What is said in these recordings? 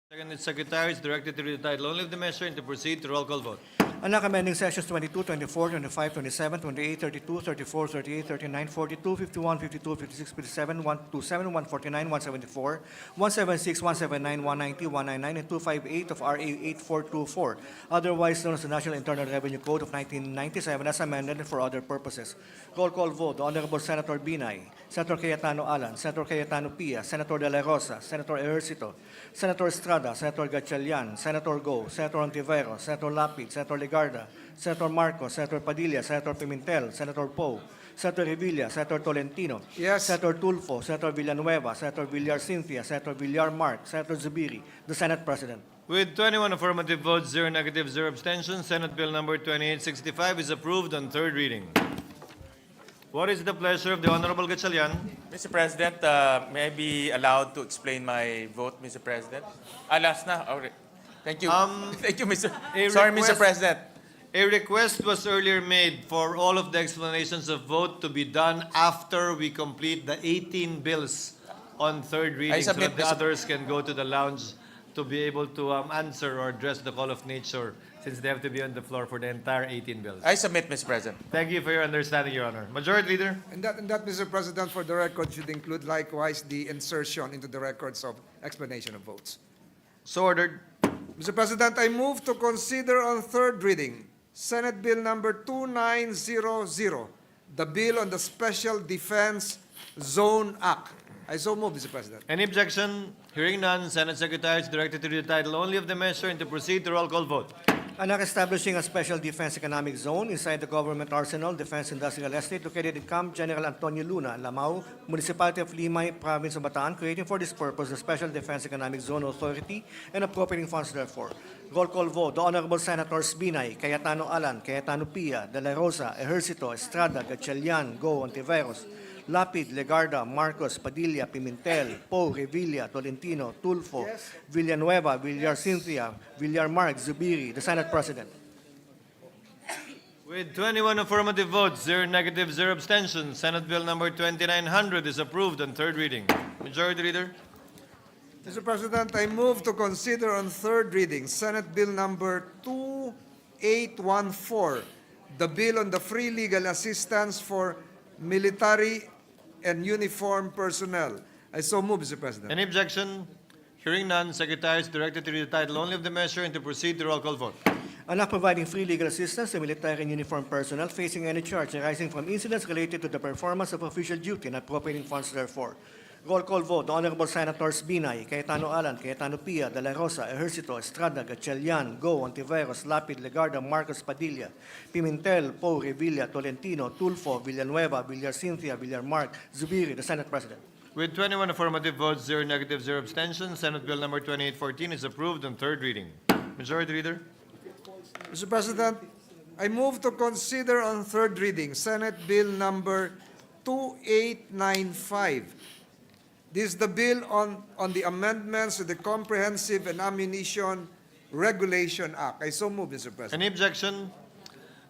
Second, Secretary is directed to read the title only of the measure and to proceed to roll call vote. Anak amending sections 22, 24, 25, 27, 28, 32, 34, 38, 39, 42, 51, 52, 56, 57, 127, 149, 174, 176, 179, 190, 199, and 258 of RA 8424, otherwise known as the National Internal Revenue Code of 1997 as amended and for other purposes. Roll call vote. The Honorable Senator Binay, Senator Cayetano Alan, Senator Cayetano Pia, Senator De La Rosa, Senator Ejercito, Senator Estrada, Senator Gatchalian, Senator Go, Senator Ontiveros, Senator Lapid, Senator Legarda, Senator Marcos, Senator Padilla, Senator Pimentel, Senator Poe, Senator Revilla, Senator Tolentino, Yes. Senator Tulfo, Senator Villanueva, Senator Villar Cynthia, Senator Villar Mark, Senator Zubiri, the Senate President. With 21 affirmative votes, 0 negative, 0 abstentions, Senate Bill number 2865 is approved on third reading. What is the pleasure of the Honorable Gatchalian? Mr. President, may I be allowed to explain my vote, Mr. President? Last na. Okay. Thank you. Thank you, Mr. a Sorry, request- Mr. President. A request was earlier made for all of the explanations of vote to be done after we complete the 18 bills on third reading so submit that the this- others can go to the lounge to be able to answer or address the call of nature since they have to be on the floor for the entire 18 bills. I submit, Mr. President. Thank you for your understanding, Your Honor. Majority Leader? And that, Mr. President, for the record, should include likewise the insertion into the records of explanation of votes. So ordered. Mr. President, I move to consider on third reading Senate Bill number 2900, the bill on the Special Defense Zone Act. I so move, Mr. President. Any objection? Hearing none, Senate Secretary is directed to read the title only of the measure and to proceed to roll call vote. Anak establishing a special defense economic zone inside the government arsenal, defense industrial estate located in Camp General Antonio Luna, Lamau, Municipality of Limay, Province of Bataan, creating for this purpose the Special Defense Economic Zone Authority and appropriating funds therefore. Roll call vote. The Honorable Senators Binay, Cayetano Alan, Cayetano Pia, De La Rosa, Ejercito, Estrada, Gatchalian, Go, Ontiveros, Lapid, Legarda, Marcos, Padilla, Pimentel, Poe, Revilla, Tolentino, Tulfo, Villanueva, Villar Cynthia, Villar Mark, Zubiri, the Senate President. With 21 affirmative votes, 0 negative, 0 abstentions, Senate Bill number 2900 is approved on third reading. Majority Leader? Mr. President, I move to consider on third reading Senate Bill number 2814, the bill on the free legal assistance for military and uniformed personnel. I so move, Mr. President. Any objection? Hearing none, Secretary is directed to read the title only of the measure and to proceed to roll call vote. Anak providing free legal assistance to military and uniformed personnel facing any charge arising from incidents related to the performance of official duty and appropriating funds therefore. Roll call vote. The Honorable Senators Binay, Cayetano Alan, Cayetano Pia, De La Rosa, Ejercito, Estrada, Gatchalian, Go, Ontiveros, Lapid, Legarda, Marcos Padilla, Pimentel, Poe, Revilla, Tolentino, Tulfo, Villanueva, Villar Cynthia, Villar Mark, Zubiri, the Senate President. With 21 affirmative votes, 0 negative, 0 abstentions, Senate Bill number 2814 is approved on third reading. Majority Leader? Mr. President, I move to consider on third reading Senate Bill number 2895. This is the bill on the amendments to the Comprehensive and Ammunition Regulation Act. I so move, Mr. President. Any objection?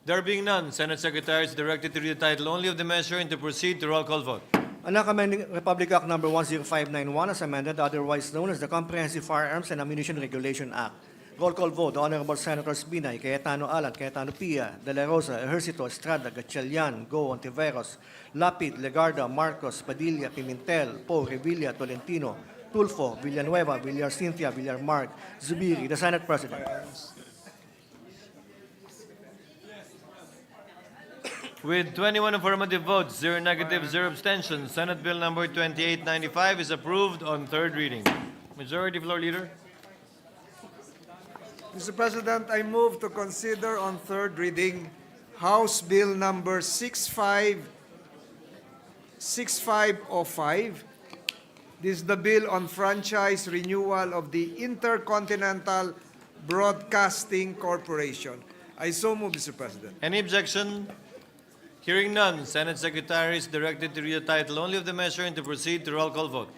There being none, Senate Secretary is directed to read the title only of the measure and to proceed to roll call vote. Anak amending Republic Act number 10591 as amended, otherwise known as the Comprehensive Firearms and Ammunition Regulation Act. Roll call vote. The Honorable Senators Binay, Cayetano Alan, Cayetano Pia, De La Rosa, Ejercito, Estrada, Gatchalian, Go, Ontiveros, Lapid, Legarda, Marcos, Padilla, Pimentel, Poe, Revilla, Tolentino, Tulfo, Villanueva, Villar Cynthia, Villar Mark, Zubiri, the Senate President. With 21 affirmative votes, 0 negative, 0 abstentions, Senate Bill number 2895 is approved on third reading. Majority Floor Leader? Mr. President, I move to consider on third reading House Bill number 6505. This is the bill on franchise renewal of the Intercontinental Broadcasting Corporation. I so move, Mr. President. Any objection? Hearing none, Senate Secretary is directed to read the title only of the measure and to proceed to roll call vote.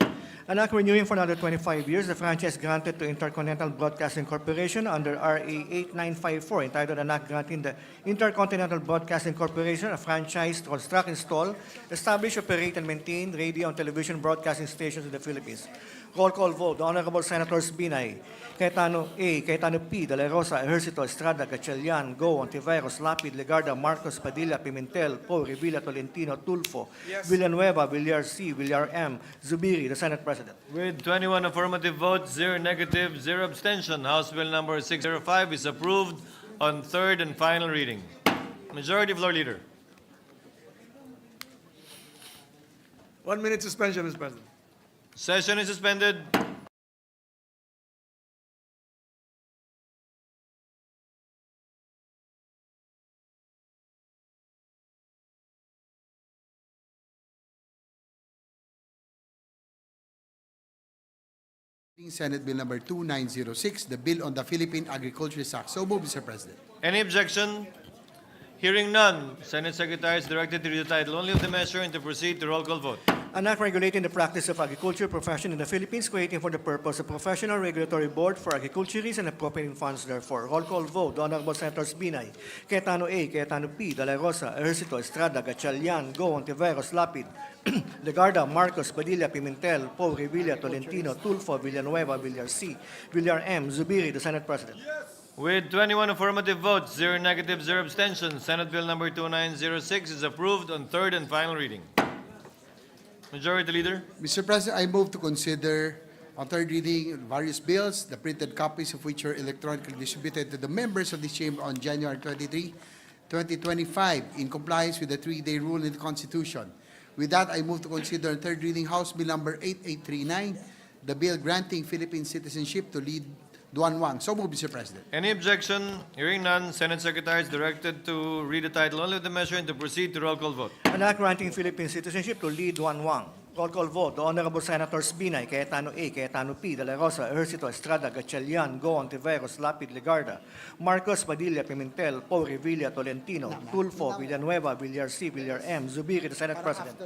Anak renewing for another 25 years the franchise granted to Intercontinental Broadcasting Corporation under RA 8954 entitled Anak granting the Intercontinental Broadcasting Corporation a franchise to construct, install, establish, operate, and maintain radio and television broadcasting stations in the Philippines. Roll call vote. The Honorable Senators Binay, Cayetano A, Cayetano P, De La Rosa, Ejercito, Estrada, Gatchalian, Go, Ontiveros, Lapid, Legarda, Marcos, Padilla, Pimentel, Poe, Revilla, Tolentino, Tulfo, Villanueva, Villar C, Villar M, Zubiri, the Senate President. With 21 affirmative votes, 0 negative, 0 abstention, House Bill number 605 is approved on third and final reading. Majority Floor Leader. 1 minute suspension, Mr. President. Session is suspended. Senate Bill number 2906, the bill on the Philippine Agriculture Act. So moved, Mr. President. Any objection? Hearing none, Senate Secretary is directed to read the title only of the measure and to proceed to roll call vote. An act regulating the practice of agriculture profession in the Philippines, creating for the purpose a professional regulatory board for agriculturists and appropriating funds therefore. Roll call vote. The Honorable Senators Binay, Cayetano A, Cayetano P, De La Rosa, Ejercito, Estrada, Gatchalian, Go, Ontiveros, Lapid, Legarda, Marcos, Padilla, Pimentel, Poe, Revilla, Tolentino, Tulfo, Villanueva, Villar C, Villar M, Zubiri, the Senate President. With 21 affirmative votes, 0 negative, 0 abstention, Senate Bill number 2906 is approved on third and final reading. Majority Leader. Mr. President, I move to consider on third reading various bills, the printed copies of which are electronically distributed to the members of this chamber on January 23, 2025, in compliance with the 3-day rule in the Constitution. With that, I move to consider on third reading House Bill number 8839, the bill granting Philippine citizenship to Lee Duan Wang. So moved, Mr. President. Any objection? Hearing none, Senate Secretary is directed to read the title only of the measure and to proceed to roll call vote. An act granting Philippine citizenship to Lee Duan Wang. Roll call vote. The Honorable Senators Binay, Cayetano A, Cayetano P, De La Rosa, Ejercito, Estrada, Gatchalian, Go, Ontiveros, Lapid, Legarda, Marcos, Padilla, Pimentel, Poe, Revilla, Tolentino, Tulfo, Villanueva, Villar C, Villar M, Zubiri, the Senate President.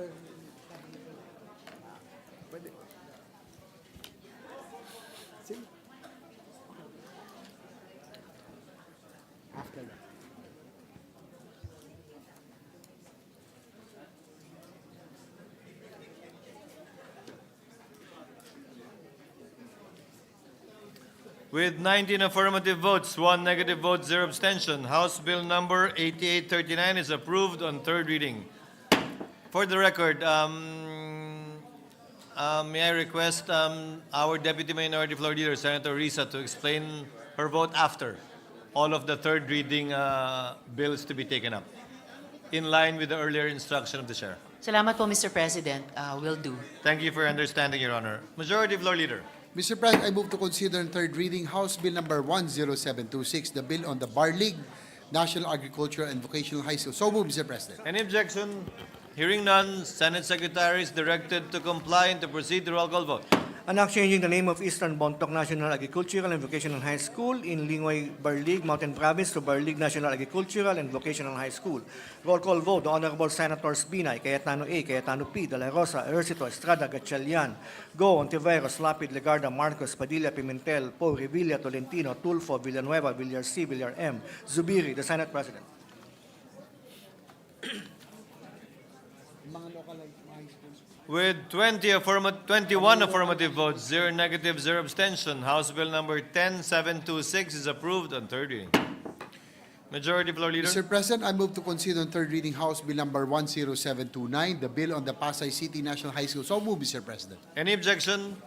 With 19 affirmative votes, 1 negative vote, 0 abstention, House Bill number 8839 is approved on third reading. For the record, may I request our Deputy Minority Floor Leader, Senator Risa, to explain her vote after all of the third reading bills to be taken up, in line with the earlier instruction of the Chair. Salamat po, Mr. President. Will do. Thank you for your understanding, Your Honor. Majority Floor Leader. Mr. President, I move to consider on third reading House Bill number 10726, the bill on the Bar League, National Agricultural and Vocational High School. So moved, Mr. President. Any objection? Hearing none, Senate Secretary is directed to comply and to proceed to roll call vote. An act changing the name of Eastern Bontoc National Agricultural and Vocational High School in Lingoy, Barlig, Mountain Province to Barlig National Agricultural and Vocational High School. Roll call vote. The Honorable Senators Binay, Cayetano A, Cayetano P, De La Rosa, Ejercito, Estrada, Gatchalian, Go, Ontiveros, Lapid, Legarda, Marcos, Padilla, Pimentel, Poe, Revilla, Tolentino, Tulfo, Villanueva, Villar C, Villar M, Zubiri, the Senate President. With 21 affirmative votes, 0 negative, 0 abstention, House Bill number 10726 is approved on third reading. Majority Floor Leader. Mr. President, I move to consider on third reading House Bill number 10729, the bill on the Pasay City National High School. So moved, Mr. President. Any objection?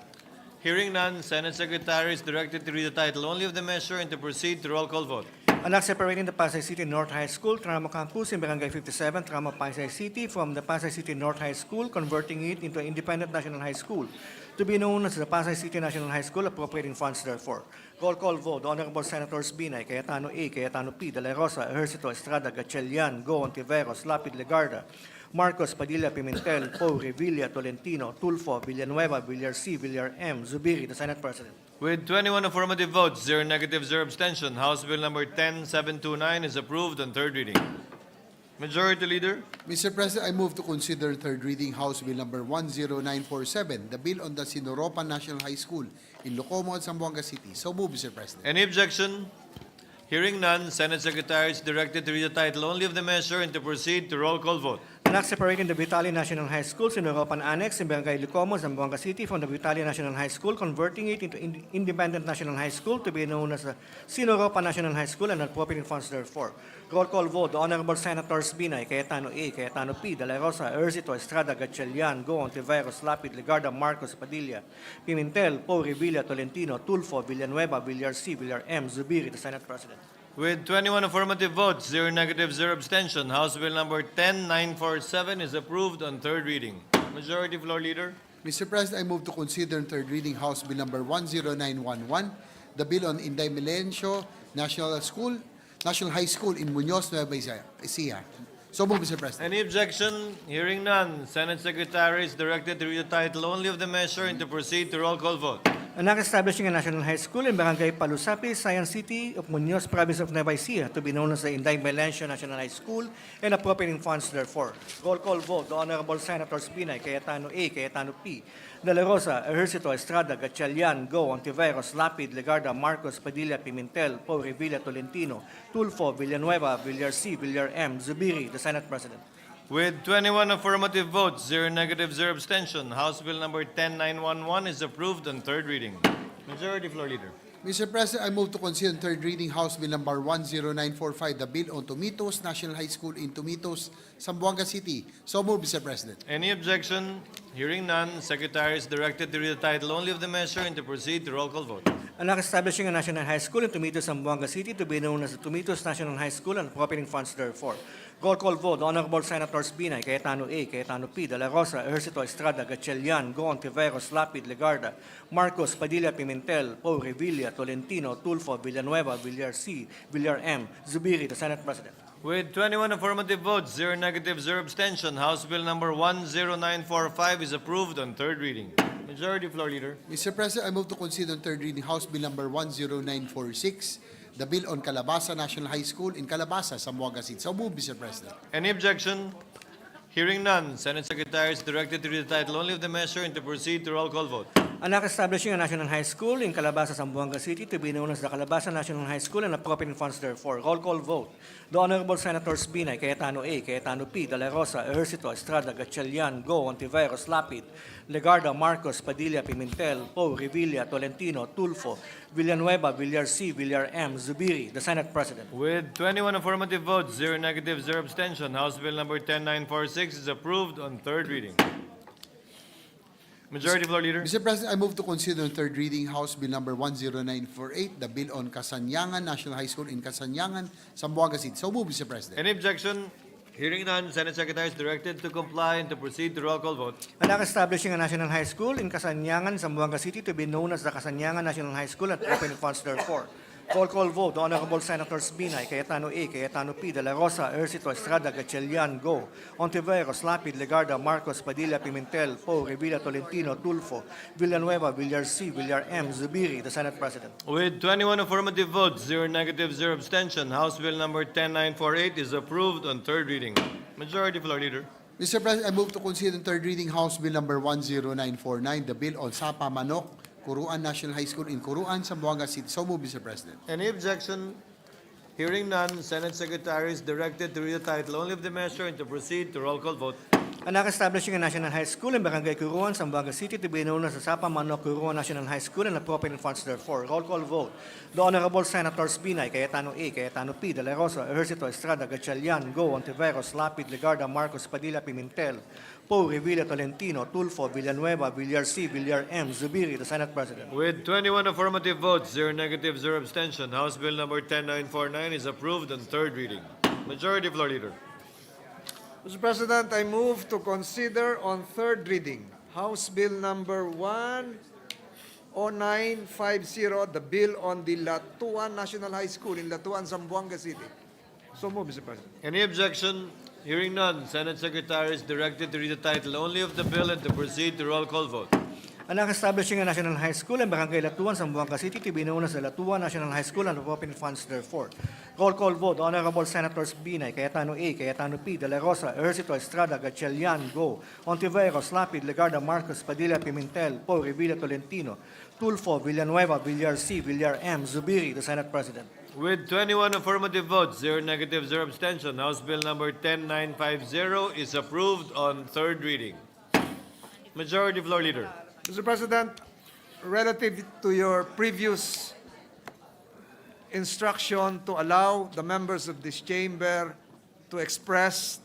Hearing none, Senate Secretary is directed to read the title only of the measure and to proceed to roll call vote. An act separating the Pasay City North High School, Tramo Campus in Barangay 57, Tramo Pasay City from the Pasay City North High School, converting it into an independent national high school, to be known as the Pasay City National High School, appropriating funds therefore. Roll call vote. The Honorable Senators Binay, Cayetano A, Cayetano P, De La Rosa, Ejercito, Estrada, Gatchalian, Go, Ontiveros, Lapid, Legarda, Marcos, Padilla, Pimentel, Poe, Revilla, Tolentino, Tulfo, Villanueva, Villar C, Villar M, Zubiri, the Senate President. With 21 affirmative votes, 0 negative, 0 abstention, House Bill number 10729 is approved on third reading. Majority Leader. Mr. President, I move to consider third reading House Bill number 10947, the bill on the Sinoropan National High School in Locomo, Zamboanga City. So moved, Mr. President. Any objection? Hearing none, Senate Secretary is directed to read the title only of the measure and to proceed to roll call vote. An act separating the Vitali National High School, Sinoropan Annex in Barangay Licomo, Zamboanga City from the Vitali National High School, converting it into Independent National High School to be known as the Sinoropan National High School and appropriating funds therefore. Roll call vote. The Honorable Senators Binay, Cayetano A, Cayetano P, De La Rosa, Ercito, Estrada, Gatchalian, Go, Ontiveros, Lapid, Legarda, Marcos, Padilla, Pimentel, Poe, Revilla, Tolentino, Tulfo, Villanueva, Villar C, Villar M, Zubiri, the Senate President. With 21 affirmative votes, 0 negative, 0 abstention, House Bill number 10947 is approved on third reading. Majority Floor Leader. Mr. President, I move to consider on third reading House Bill number 10911, the bill on Inday Melencio National High School in Muñoz, Nueva Ecija. So move, Mr. President. Any objection? Hearing none, Senate Secretary is directed to read the title only of the measure and to proceed to roll call vote. An act establishing a national high school in Barangay Palusapi, Science City of Muñoz, Province of Nueva Ecija, to be known as the Inday Melencio National High School and appropriating funds therefore. Roll call vote. The Honorable Senators Binay, Cayetano A, Cayetano P, De La Rosa, Ejercito, Estrada, Gatchalian, Go, Ontiveros, Lapid, Legarda, Marcos, Padilla, Pimentel, Poe, Revilla, Tolentino, Tulfo, Villanueva, Villar C, Villar M, Zubiri, the Senate President. With 21 affirmative votes, 0 negative, 0 abstention, House Bill number 10911 is approved on third reading. Majority Floor Leader. Mr. President, I move to consider on third reading House Bill number 10945, the bill on Tomitos National High School in Tomitos, Zamboanga City. So move, Mr. President. Any objection? Hearing none, Secretary is directed to read the title only of the measure and to proceed to roll call vote. An act establishing a national high school in Tomitos, Zamboanga City to be known as the Tomitos National High School and appropriating funds therefore. Roll call vote. The Honorable Senators Binay, Cayetano A, Cayetano P, De La Rosa, Ejercito, Estrada, Gatchalian, Go, Ontiveros, Lapid, Legarda, Marcos, Padilla, Pimentel, Poe, Revilla, Tolentino, Tulfo, Villanueva, Villar C, Villar M, Zubiri, the Senate President. With 21 affirmative votes, 0 negative, 0 abstention, House Bill number 10945 is approved on third reading. Majority Floor Leader. Mr. President, I move to consider on third reading House Bill number 10946, the bill on Calabasa National High School in Calabasa, Zamboanga City. So move, Mr. President. Any objection? Hearing none, Senate Secretary is directed to read the title only of the measure and to proceed to roll call vote. An act establishing a national high school in Calabasa, Zamboanga City to be known as the Calabasa National High School and appropriating funds therefore. Roll call vote. The Honorable Senators Binay, Cayetano A, Cayetano P, De La Rosa, Ejercito, Estrada, Gatchalian, Go, Ontiveros, Lapid, Legarda, Marcos, Padilla, Pimentel, Poe, Revilla, Tolentino, Tulfo, Villanueva, Villar C, Villar M, Zubiri, the Senate President. With 21 affirmative votes, 0 negative, 0 abstention, House Bill number 10946 is approved on third reading. Majority Floor Leader. Mr. President, I move to consider on third reading House Bill number 10948, the bill on Kasanyangan National High School in Kasanyangan, Zamboanga City. So move, Mr. President. Any objection? Hearing none, Senate Secretary is directed to comply and to proceed to roll call vote. An act establishing a national high school in Kasanyangan, Zamboanga City to be known as the Kasanyangan National High School and appropriating funds therefore. Roll call vote. The Honorable Senators Binay, Cayetano A, Cayetano P, De La Rosa, Ejercito, Estrada, Gatchalian, Go, Ontiveros, Lapid, Legarda, Marcos, Padilla, Pimentel, Poe, Revilla, Tolentino, Tulfo, Villanueva, Villar C, Villar M, Zubiri, the Senate President. With 21 affirmative votes, 0 negative, 0 abstention, House Bill number 10948 is approved on third reading. Majority Floor Leader. Mr. President, I move to consider on third reading House Bill number 10949, the bill on Sapa Manok, Curuan National High School in Curuan, Zamboanga City. So move, Mr. President. Any objection? Hearing none, Senate Secretary is directed to read the title only of the measure and to proceed to roll call vote. An act establishing a national high school in Barangay Curuan, Zamboanga City to be known as the Sapa Manok Curuan National High School and appropriating funds therefore. Roll call vote. The Honorable Senators Binay, Cayetano A, Cayetano P, De La Rosa, Ejercito, Estrada, Gatchalian, Go, Ontiveros, Lapid, Legarda, Marcos, Padilla, Pimentel, Poe, Revilla, Tolentino, Tulfo, Villanueva, Villar C, Villar M, Zubiri, the Senate President. With 21 affirmative votes, 0 negative, 0 abstention, House Bill number 10949 is approved on third reading. Majority Floor Leader. Mr. President, I move to consider on third reading House Bill number 10950, the bill on the Latuan National High School in Latuan, Zamboanga City. So move, Mr. President. Any objection? Hearing none, Senate Secretary is directed to read the title only of the bill and to proceed to roll call vote. An act establishing a national high school in Barangay Latuan, Zamboanga City to be known as the Latuan National High School and appropriating funds therefore. Roll call vote. The Honorable Senators Binay, Cayetano A, Cayetano P, De La Rosa, Ejercito, Estrada, Gatchalian, Go, Ontiveros, Lapid, Legarda, Marcos, Padilla, Pimentel, Poe, Revilla, Tolentino, Tulfo, Villanueva, Villar C, Villar M, Zubiri, the Senate President. With 21 affirmative votes, 0 negative, 0 abstention, House Bill number 10950 is approved on third reading. Majority Floor Leader. Mr. President, relative to your previous instruction to allow the members of this chamber to express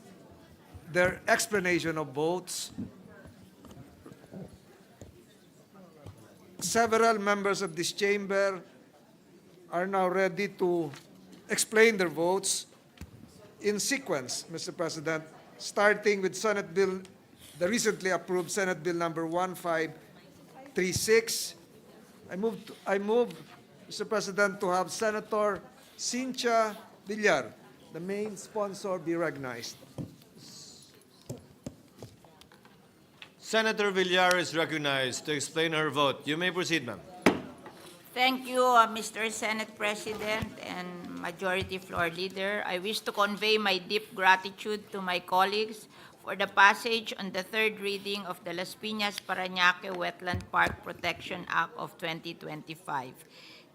their explanation of votes, several members of this chamber are now ready to explain their votes in sequence, Mr. President, starting with Senate Bill, the recently approved Senate Bill number 1536. I move, Mr. President, to have Senator Cynthia Villar, the main sponsor, be recognized. Senator Villar is recognized to explain her vote. You may proceed, ma'am. Thank you, Mr. Senate President and Majority Floor Leader. I wish to convey my deep gratitude to my colleagues for the passage on the third reading of the Las Piñas Parañaque Wetland Park Protection Act of 2025.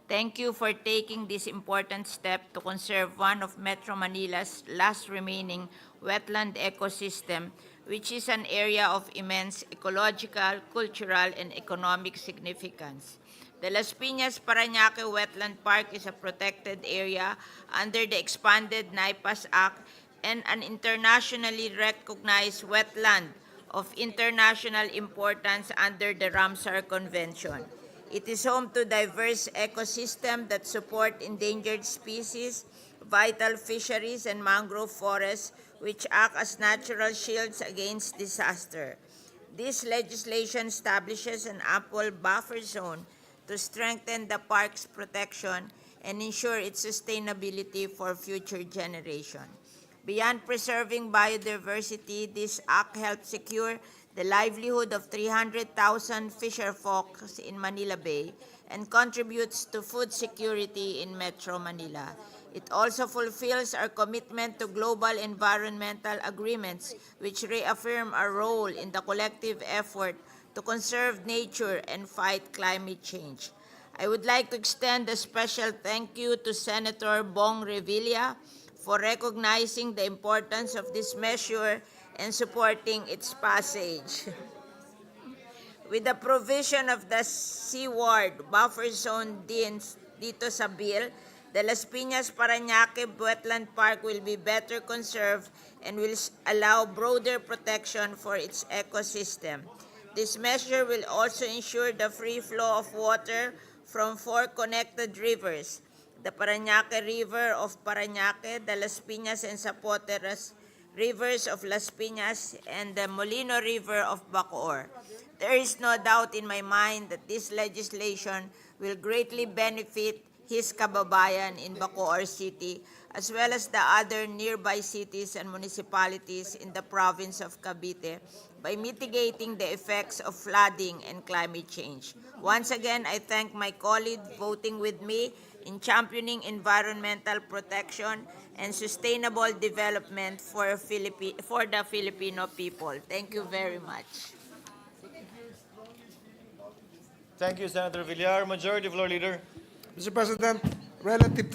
Thank you for taking this important step to conserve one of Metro Manila's last remaining wetland ecosystem, which is an area of immense ecological, cultural, and economic significance. The Las Piñas Parañaque Wetland Park is a protected area under the expanded NIPAS Act and an internationally recognized wetland of international importance under the Ramsar Convention. It is home to diverse ecosystems that support endangered species, vital fisheries, and mangrove forests, which act as natural shields against disaster. This legislation establishes an ample buffer zone to strengthen the park's protection and ensure its sustainability for future generations. Beyond preserving biodiversity, this act helps secure the livelihood of 300,000 fisherfolk in Manila Bay and contributes to food security in Metro Manila. It also fulfills our commitment to global environmental agreements, which reaffirm our role in the collective effort to conserve nature and fight climate change. I would like to extend a special thank you to Senator Bong Revilla for recognizing the importance of this measure and supporting its passage. With the provision of the seaward buffer zone dito sa bill, the Las Piñas Parañaque Wetland Park will be better conserved and will allow broader protection for its ecosystem. This measure will also ensure the free flow of water from 4 connected rivers, the Parañaque River of Parañaque, the Las Piñas and Zapote rivers of Las Piñas, and the Molino River of Bacoor. There is no doubt in my mind that this legislation will greatly benefit his kababayan in Bacoor City, as well as the other nearby cities and municipalities in the province of Cavite by mitigating the effects of flooding and climate change. Once again, I thank my colleagues voting with me in championing environmental protection and sustainable development for the Filipino people. Thank you very much. Thank you, Senator Villar. Majority Floor Leader. Mr. President, relative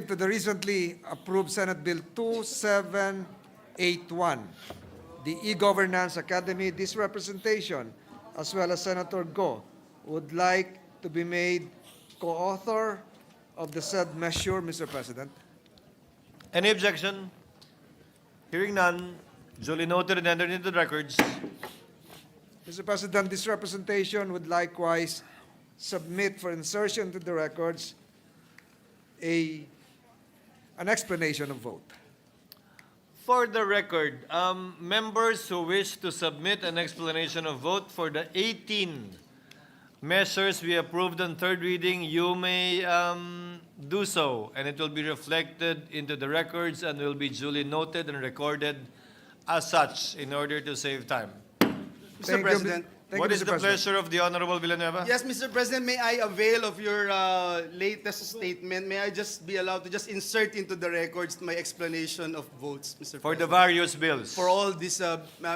to the recently approved Senate Bill 2781, the E-Governance Academy, this representation, as well as Senator Go, would like to be made co-author of the said measure, Mr. President. Any objection? Hearing none, duly noted and entered into the records. Mr. President, this representation would likewise submit for insertion to the records an explanation of vote. For the record, members who wish to submit an explanation of vote for the 18 measures we approved on third reading, you may do so, and it will be reflected into the records and will be duly noted and recorded as such in order to save time. Thank you, President. Thank What you, is Mr. the President. pleasure of the Honorable Villanueva? Yes, Mr. President, may I avail of your latest statement? May I just be allowed to just insert into the records my explanation of votes, Mr. For the President? various bills. For all these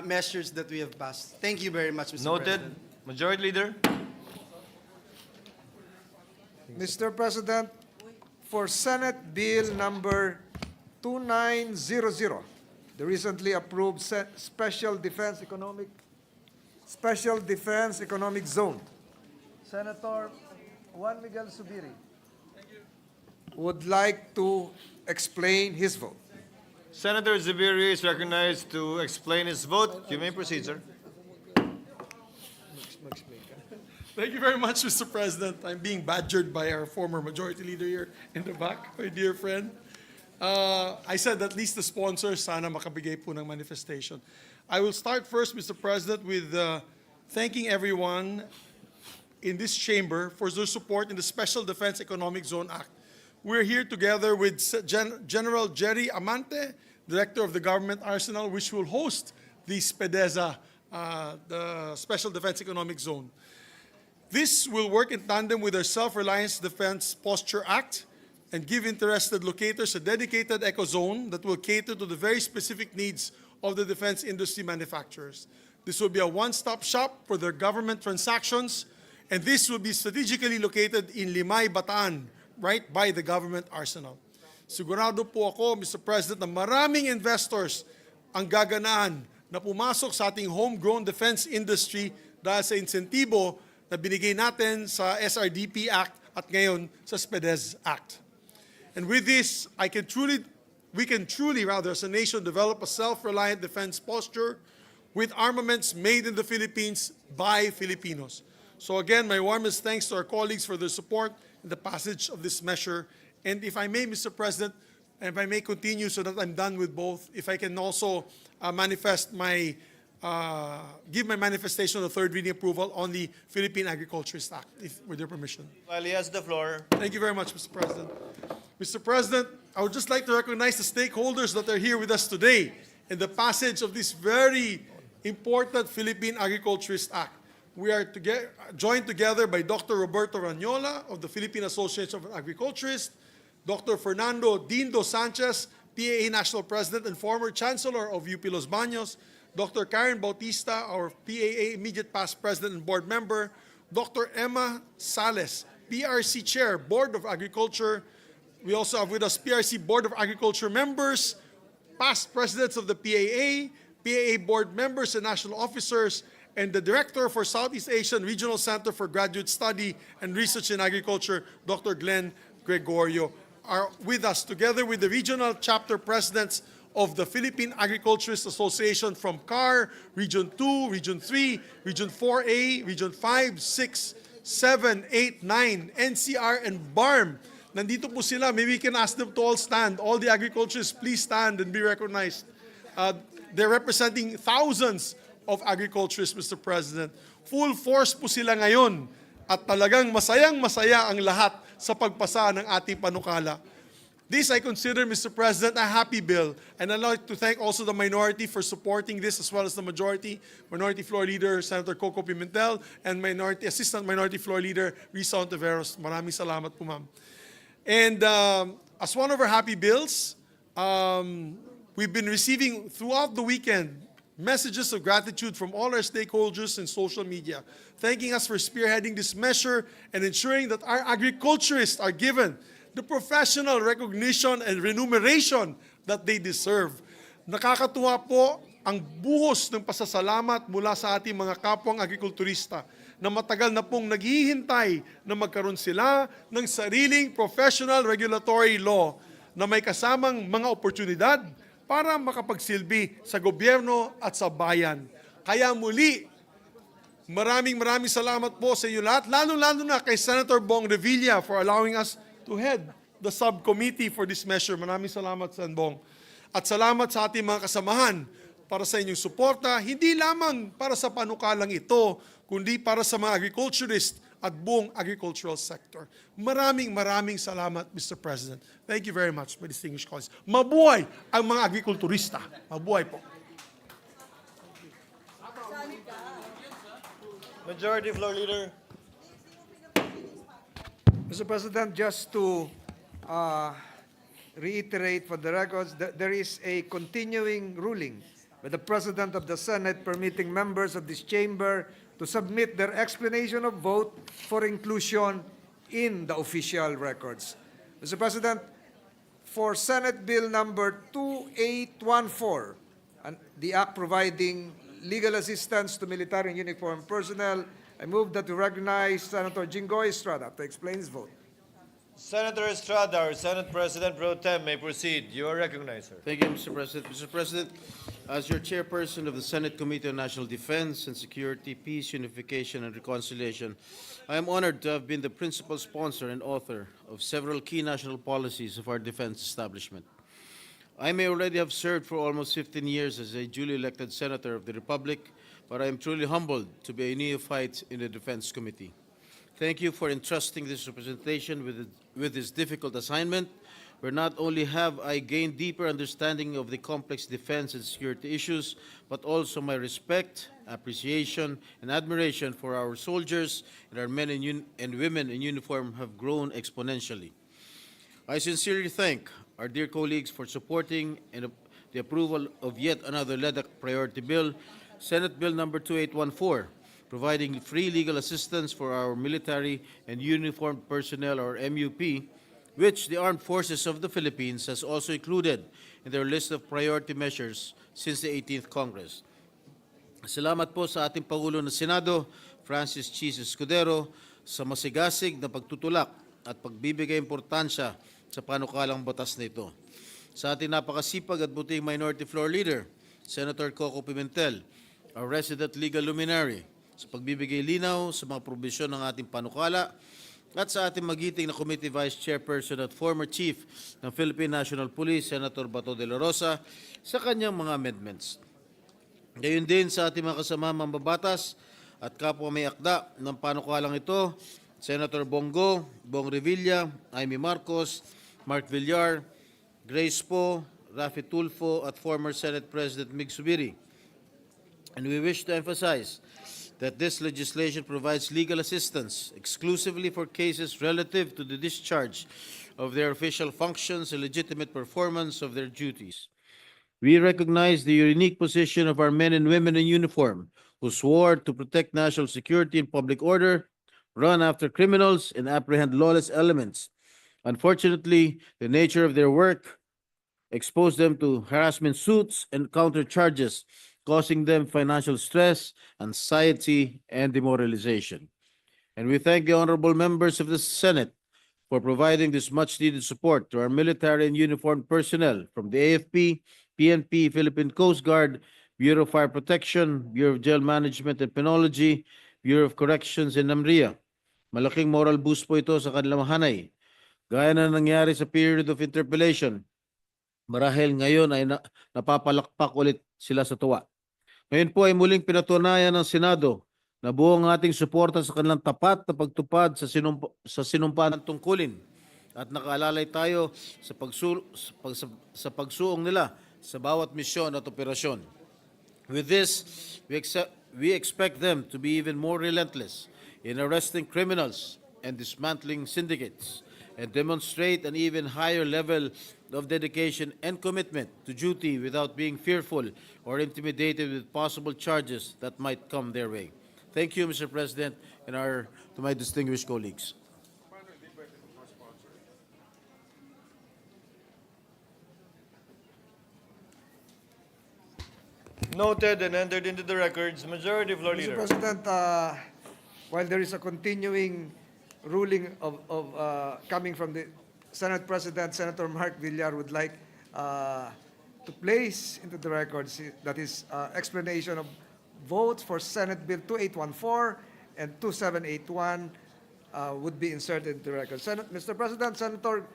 measures that we have passed. Thank you very much, Mr. Noted. President. Majority Leader. Mr. President, for Senate Bill number 2900, the recently approved Special Defense Economic Zone. Senator Juan Miguel Zubiri would like to explain his vote. Senator Zubiri is recognized to explain his vote. You may proceed, sir. Thank you very much, Mr. President. I'm being badgered by our former majority leader here in the back, my dear friend. I said at least the sponsors sana makabigay po ng manifestation. I will start first, Mr. President, with thanking everyone in this chamber for their support in the Special Defense Economic Zone Act. We're here together with General Jerry Amante, Director of the Government Arsenal, which will host the SPEDEZA, the Special Defense Economic Zone. This will work in tandem with our Self-Reliance Defense Posture Act and give interested locators a dedicated eco zone that will cater to the very specific needs of the defense industry manufacturers. This will be a one-stop shop for their government transactions, and this will be strategically located in Limay, Bataan, right by the government arsenal. Sigurado po ako, Mr. President, na maraming investors ang gaganahan na pumasok sa ating homegrown defense industry dahil sa insentibo na binigay natin sa SRDP Act at ngayon sa SPEDEZ Act. And with this, we can truly, as a nation, develop a self-reliant defense posture with armaments made in the Philippines by Filipinos. So again, my warmest thanks to our colleagues for their support in the passage of this measure. And if I may, Mr. President, and if I may continue so that I'm done with both, if I can also give my manifestation of third reading approval on the Philippine Agriculturist Act, with your permission. While he has the floor. Thank you very much, Mr. President. Mr. President, I would just like to recognize the stakeholders that are here with us today in the passage of this very important Philippine Agriculturist Act. We are joined together by Dr. Roberto Ranyola of the Philippine Association of Agriculturists, Dr. Fernando Dindo Sanchez, PAA National President and former Chancellor of UP Los Baños, Dr. Karen Bautista, our PAA immediate past President and Board Member, Dr. Emma Sales, PRC Chair, Board of Agriculture. We also have with us PRC Board of Agriculture members, past presidents of the PAA, PAA Board members and national officers, and the Director for Southeast Asian Regional Center for Graduate Study and Research in Agriculture, Dr. Glenn Gregorio, are with us, together with the regional chapter presidents of the Philippine Agriculturist Association from CAR, Region 2, Region 3, Region 4A, Region 5, 6, 7, 8, 9, NCR, and BARM. Nandito po sila. Maybe we can ask them to all stand. All the agriculturists, please stand and be recognized. They're representing thousands of agriculturists, Mr. President. Full force po sila ngayon at talagang masayang-masaya ang lahat sa pagpasa ng ating panukala. This I consider, Mr. President, a happy bill. And I'd like to thank also the minority for supporting this as well as the majority. Minority Floor Leader Senator Coco Pimentel and Assistant Minority Floor Leader Risa Ontiveros. Maraming salamat po, ma'am. And as one of our happy bills, we've been receiving throughout the weekend messages of gratitude from all our stakeholders in social media, thanking us for spearheading this measure and ensuring that our agriculturists are given the professional recognition and remuneration that they deserve. Nakakatuwa po ang buhos ng pasasalamat mula sa ating mga kapwang agrikulturista na matagal na pong naghihintay na magkaroon sila ng sariling professional regulatory law na may kasamang mga oportunidad para makapagsilbi sa gobyerno at sa bayan. Kaya muli, maraming salamat po sa inyo lahat, lalo-lalo na kay Senator Bong Revilla for allowing us to head the subcommittee for this measure. Maraming salamat, Sen. Bong. At salamat sa ating mga kasamahan para sa inyong suporta, hindi lamang para sa panukalang ito, kundi para sa mga agriculturist at buong agricultural sector. Maraming salamat, Mr. President. Thank you very much, my distinguished colleagues. Mabuhay ang mga agrikulturista. Mabuhay po. Majority Floor Leader. Mr. President, just to reiterate for the records, there is a continuing ruling by the President of the Senate permitting members of this chamber to submit their explanation of vote for inclusion in the official records. Mr. President, for Senate Bill number 2814, the act providing legal assistance to military and uniformed personnel, I move that we recognize Senator Jinggoy Estrada to explain his vote. Senator Estrada, our Senate President Pro Tem, may proceed. You are recognized, sir. Thank you, Mr. President. Mr. President, as your chairperson of the Senate Committee on National Defense and Security, Peace, Unification, and Reconciliation, I am honored to have been the principal sponsor and author of several key national policies of our defense establishment. I may already have served for almost 15 years as a duly elected senator of the Republic, but I am truly humbled to be a neophyte in the Defense Committee. Thank you for entrusting this representation with this difficult assignment, where not only have I gained deeper understanding of the complex defense and security issues, but also my respect, appreciation, and admiration for our soldiers and our men and women in uniform have grown exponentially. I sincerely thank our dear colleagues for supporting the approval of yet another LEDAC priority bill, Senate Bill number 2814, providing free legal assistance for our military and uniformed personnel, or MUP, which the Armed Forces of the Philippines has also included in their list of priority measures since the 18th Congress. Salamat po sa ating Pangulo ng Senado, Francis Chis Escudero, sa masigasig na pagtutulak at pagbibigay importansya sa panukalang batas na ito. Sa ating napakasipag at buting Minority Floor Leader, Senator Coco Pimentel, our resident legal luminary, sa pagbibigay linaw sa mga probisyon ng ating panukala, at sa ating magiting na Committee Vice Chairperson at former Chief ng Philippine National Police, Senator Bato de la Rosa, sa kanyang mga amendments. Gayon din sa ating mga kasama mambabatas at kapwa may akda ng panukalang ito, Senator Bongo, Bong Revilla, Amy Marcos, Mark Villar, Grace Poe, Rafi Tulfo, at former Senate President Mig Subiri. And we wish to emphasize that this legislation provides legal assistance exclusively for cases relative to the discharge of their official functions and legitimate performance of their duties. We recognize the unique position of our men and women in uniform who swore to protect national security and public order, run after criminals, and apprehend lawless elements. Unfortunately, the nature of their work exposed them to harassment suits and counter charges, causing them financial stress, anxiety, and demoralization. And we thank the honorable members of the Senate for providing this much-needed support to our military and uniformed personnel from the AFP, PNP, Philippine Coast Guard, Bureau of Fire Protection, Bureau of Jail Management and Penology, Bureau of Corrections, and NAMRIA. Malaking moral boost po ito sa kanilang hanay. Gaya na nangyari sa period of interpellation, marahil ngayon ay napapalakpak ulit sila sa tuwa. Ngayon po ay muling pinatunayan ng Senado na buong ating suporta sa kanilang tapat na pagtupad sa sinumpaan ng tungkulin at nakaalalay tayo sa pagsuong nila sa bawat misyon at operasyon. With this, we expect them to be even more relentless in arresting criminals and dismantling syndicates, and demonstrate an even higher level of dedication and commitment to duty without being fearful or intimidated with possible charges that might come their way. Thank you, Mr. President, and to my distinguished colleagues. Noted and entered into the records. Majority Floor Mr. Leader. President, while there is a continuing ruling coming from the Senate President, Senator Mark Villar would like to place into the records that is explanation of votes for Senate Bill 2814 and 2781 would be inserted into the record. Mr. President, Senator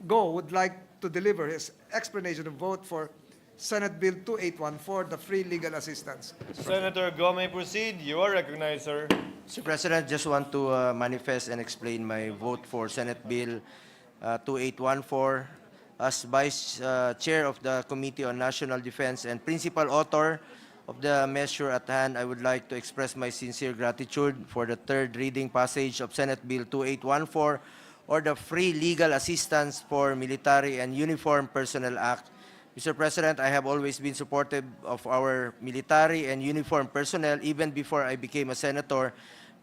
Go would like to deliver his explanation of vote for Senate Bill 2814, the free legal assistance. Senator Go may proceed. You are recognized, sir. Mr. President, just want to manifest and explain my vote for Senate Bill 2814. As Vice Chair of the Committee on National Defense and principal author of the measure at hand, I would like to express my sincere gratitude for the third reading passage of Senate Bill 2814, or the Free Legal Assistance for Military and Uniformed Personnel Act. Mr. President, I have always been supportive of our military and uniformed personnel even before I became a senator,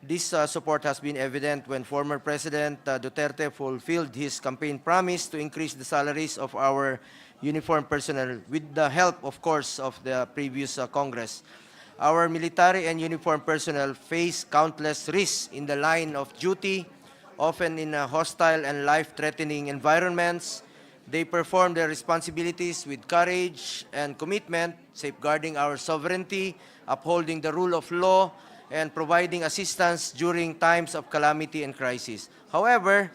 This support has been evident when former President Duterte fulfilled his campaign promise to increase the salaries of our uniformed personnel with the help, of course, of the previous Congress. Our military and uniformed personnel face countless risks in the line of duty, often in hostile and life-threatening environments. They perform their responsibilities with courage and commitment, safeguarding our sovereignty, upholding the rule of law, and providing assistance during times of calamity and crisis. However,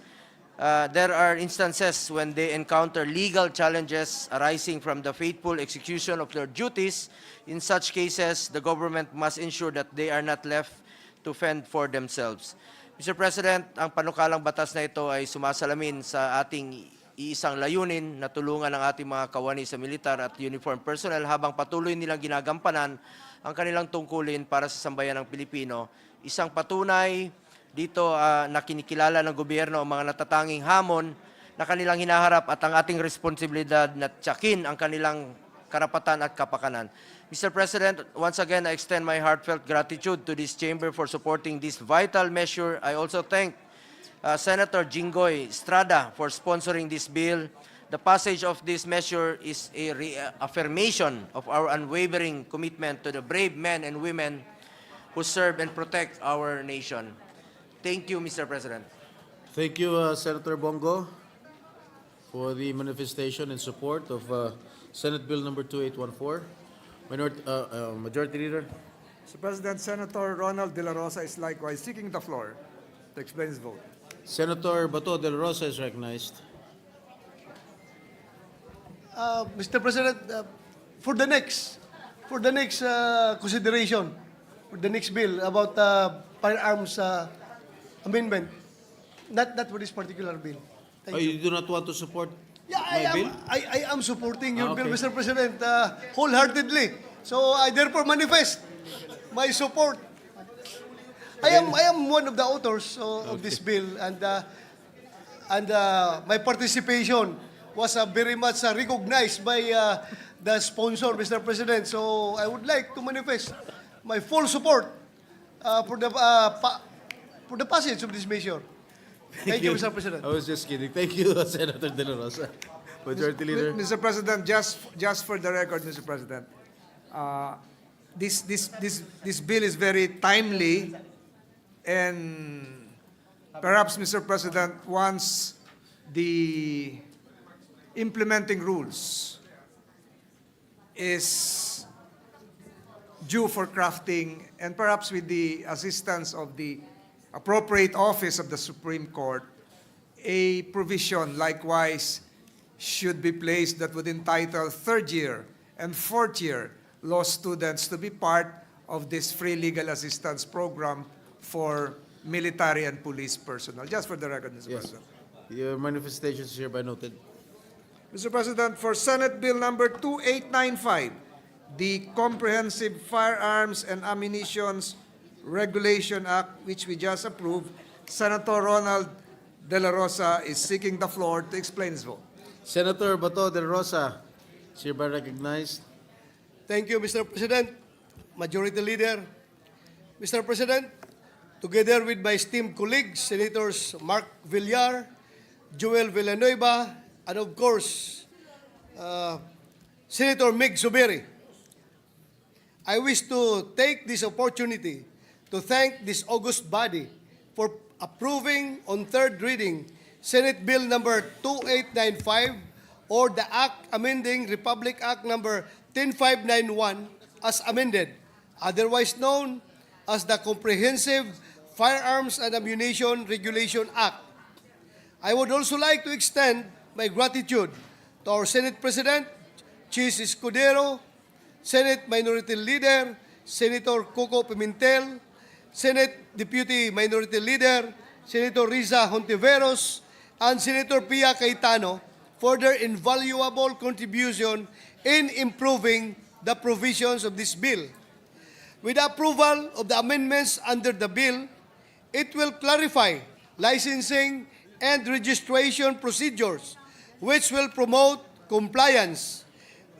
there are instances when they encounter legal challenges arising from the faithful execution of their duties. In such cases, the government must ensure that they are not left to fend for themselves. Mr. President, ang panukalang batas na ito ay sumasalamin sa ating iisang layunin na tulungan ang ating mga kawani sa militar at uniform personnel habang patuloy nilang ginagampanan ang kanilang tungkulin para sa sambayan ng Pilipino. Isang patunay dito na kinikilala ng gobyerno ang mga natatanging hamon na kanilang hinaharap at ang ating responsibilidad na tiyakin ang kanilang karapatan at kapakanan. Mr. President, once again, I extend my heartfelt gratitude to this chamber for supporting this vital measure. I also thank Senator Jinggoy Estrada for sponsoring this bill. The passage of this measure is a reaffirmation of our unwavering commitment to the brave men and women who serve and protect our nation. Thank you, Mr. President. Thank you, Senator Bongo, for the manifestation in support of Senate Bill number 2814. Majority Leader. Mr. President, Senator Ronald De La Rosa is likewise seeking the floor to explain his vote. Senator Bato de la Rosa is recognized. Mr. President, for the next consideration, for the next bill about firearms amendment, not for this particular bill. Thank you. You do not want to support Yeah, my bill? I am supporting your bill, Okay. Mr. President, wholeheartedly. So I therefore manifest my support. I am one of the authors of this bill, and my participation was very much recognized by the sponsor, Mr. President. So I would like to manifest my full support for the passage of this measure. Thank you, Mr. President. I was just kidding. Thank you, Senator De La Rosa. Majority Leader. Mr. President, just for the record, Mr. President, this bill is very timely, and perhaps, Mr. President, once the implementing rules is due for crafting, and perhaps with the assistance of the appropriate office of the Supreme Court, a provision likewise should be placed that would entitle third year and fourth year law students to be part of this free legal assistance program for military and police personnel. Just for the record, Mr. Yes. President. Your manifestation is hereby noted. Mr. President, for Senate Bill number 2895, the Comprehensive Firearms and Ammunitions Regulation Act, which we just approved, Senator Ronald De La Rosa is seeking the floor to explain his vote. Senator Bato de la Rosa is hereby recognized. Thank you, Mr. President, Majority Leader. Mr. President, together with my esteemed colleagues, Senators Mark Villar, Joel Villanueva, and of course, Senator Mig Zubiri, I wish to take this opportunity to thank this august body for approving on third reading Senate Bill number 2895, or the Act amending Republic Act number 10591 as amended, otherwise known as the Comprehensive Firearms and Ammunition Regulation Act. I would also like to extend my gratitude to our Senate President, Chis Escudero, Senate Minority Leader, Senator Coco Pimentel, Senate Deputy Minority Leader, Senator Riza Hontiveros, and Senator Pia Cayetano for their invaluable contribution in improving the provisions of this bill. With the approval of the amendments under the bill, it will clarify licensing and registration procedures, which will promote compliance,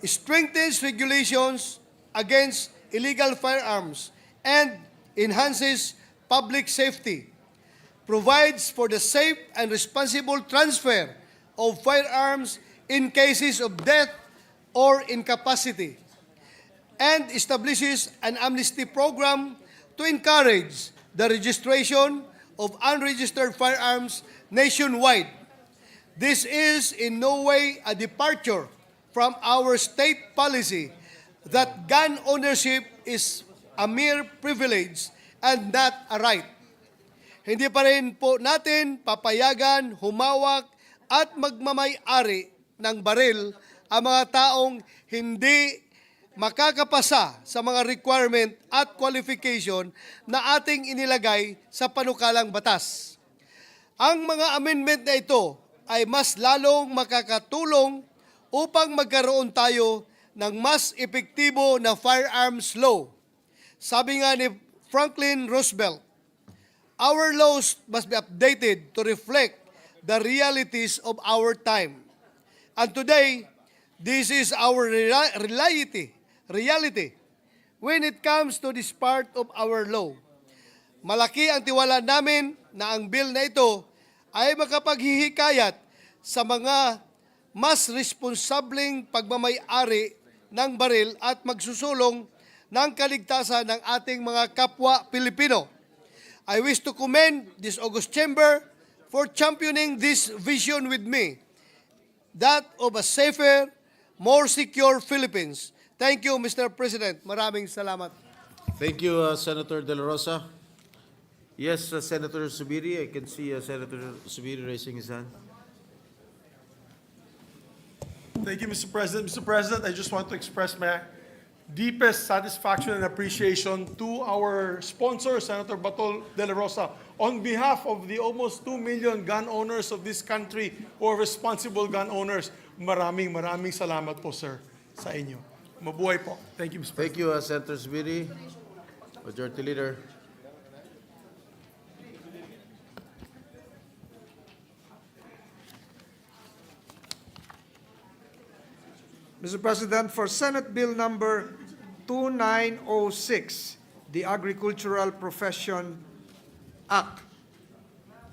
strengthens regulations against illegal firearms, and enhances Public Safety, provides for the safe and responsible transfer of firearms in cases of death or incapacity, and establishes an amnesty program to encourage the registration of unregistered firearms nationwide. This is in no way a departure from our state policy that gun ownership is a mere privilege and not a right. Hindi pa rin po natin papayagan, humawak at magmamay-ari ng baril ang mga taong hindi makakapasa sa mga requirement at qualification na ating inilagay sa panukalang batas. Ang mga amendment na ito ay mas lalong makakatulong upang magkaroon tayo ng mas epektibo na firearms law. Sabi nga ni Franklin Roosevelt, our laws must be updated to reflect the realities of our time. And today, this is our reality when it comes to this part of our law. Malaki ang tiwala namin na ang bill na ito ay makapaghihikayat sa mga mas responsableng pagmamay-ari ng baril at magsusulong ng kaligtasan ng ating mga kapwa Pilipino. I wish to commend this August Chamber for championing this vision with me, that of a safer, more secure Philippines. Thank you, Mr. President. Maraming salamat. Thank you, Senator De La Rosa. Yes, Senator Subiri. I can see Senator Subiri raising his hand. Thank you, Mr. President. Mr. President, I just want to express my deepest satisfaction and appreciation to our sponsor, Senator Bato De La Rosa, on behalf of the almost 2 million gun owners of this country or responsible gun owners. Maraming salamat po, sir, sa inyo. Mabuhay po. Thank you, Mr. President. Thank you, Senator Subiri. Majority Leader. Mr. President, for Senate Bill number 2906, the Agricultural Profession Act.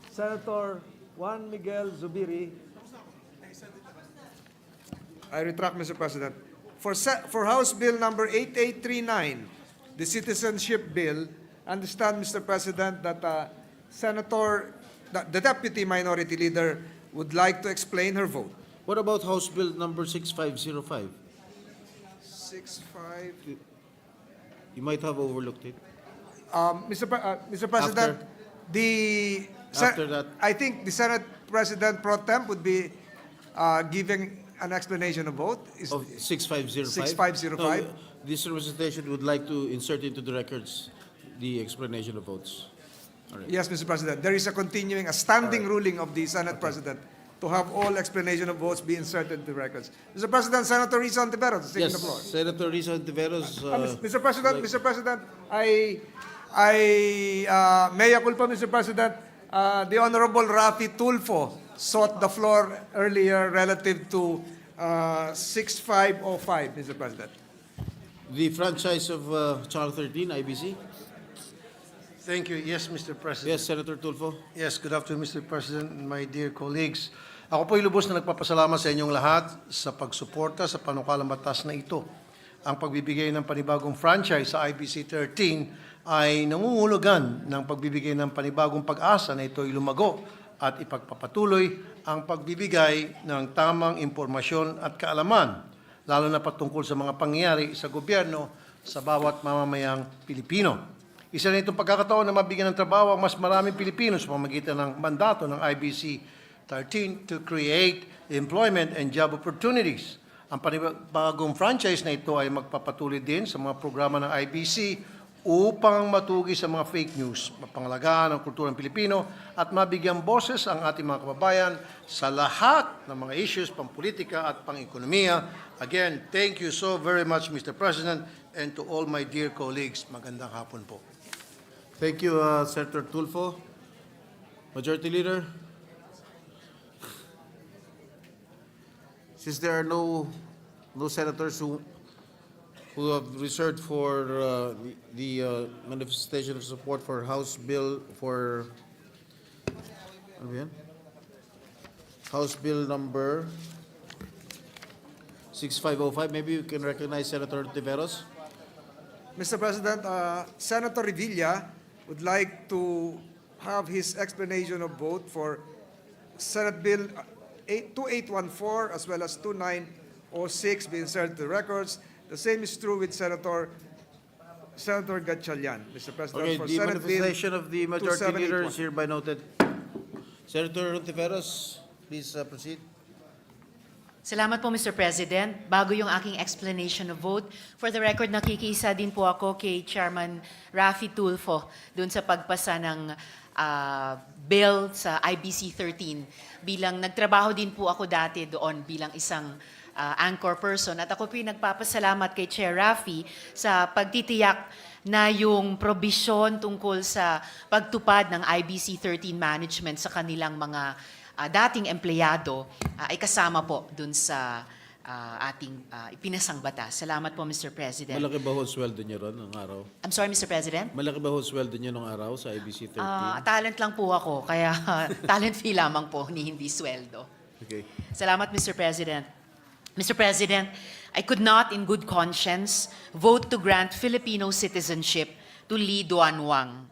Senator Juan Miguel Zubiri. I retract, Mr. President. For House Bill number 8839, the Citizenship Bill, understand, Mr. President, that the Deputy Minority Leader would like to explain her vote. What about House Bill number 6505? 65. You might have overlooked it. Mr. President, After that. I think the Senate President Pro Tem would be giving an explanation of vote. Of 6505? 6505? No, this representation would like to insert into the records the explanation of votes. All right. Yes, Mr. President. There is a standing ruling of the Senate President to have all explanation of votes be inserted into the records. Mr. President, Senator Risa Ontiveros is taking the floor. Yes, Senator Risa Ontiveros. Mr. President, Mr. President, mea culpa, Mr. President, the Honorable Rafi Tulfo sought the floor earlier relative to 6505, Mr. President. The franchise of Channel 13, IBC. Thank you. Yes, Mr. President. Yes, Senator Tulfo. Yes, good afternoon, Mr. President and my dear colleagues. Ako po ay lubos na nagpapasalamat sa inyong lahat sa pagsuporta sa panukalang batas na ito. Ang pagbibigay ng panibagong franchise sa IBC 13 ay nangungulugan ng pagbibigay ng panibagong pag-asa na ito ay lumago at ipagpapatuloy ang pagbibigay ng tamang impormasyon at kaalaman, lalo na patungkol sa mga pangyayari sa gobyerno sa bawat mamamayang Pilipino. Isa na itong pagkakataon na mabigyan ng trabaho ang mas maraming Pilipino sa pamamagitan ng mandato ng IBC 13 to create employment and job opportunities. Ang panibagong franchise na ito ay magpapatuloy din sa mga programa ng IBC upang matugi sa mga fake news, mapangalagaan ang kulturang Pilipino at mabigyan boses ang ating mga kababayan sa lahat ng mga issues pampolitika at pang-ekonomiya. Again, thank you so very much, Mr. President, and to all my dear colleagues. Magandang hapon po. Thank you, Senator Tulfo. Majority Leader. Since there are no senators who who have reserved for the manifestation of support for House Bill for ano ba yan? House Bill number 6505. Maybe you can recognize Senator Tiveros. Mr. President, Senator Revilla would like to have his explanation of vote for Senate Bill 2814 as well as 2906 be inserted to the records. The same is true with Senator Gatchalian, Mr. President. Okay, for the Senate Bill manifestation of the majority leader 2781. is hereby noted. Senator Tiveros, please proceed. Salamat po, Mr. President. Bago yung aking explanation of vote, for the record, nakikiisa din po ako kay Chairman Raffy Tulfo doon sa pagpasa ng bill sa IBC 13. Bilang nagtrabaho din po ako dati doon bilang isang anchor person. At ako po yung nagpapasalamat kay Chair Raffy sa pagtitiyak na yung probisyon tungkol sa pagtupad ng IBC 13 management sa kanilang mga dating empleyado ay kasama po dun sa ating ipinasang batas. Salamat po, Mr. President. Malaki ba ho ang sweldo niyo ron ng araw? I'm sorry, Mr. President? Malaki ba ho ang sweldo niyo ng araw sa IBC 13? Talent lang po ako, kaya talent fee lamang po, hindi sweldo. Okay. Salamat, Mr. President. Mr. President, I could not in good conscience vote to grant Filipino citizenship to Lee Duan Wang.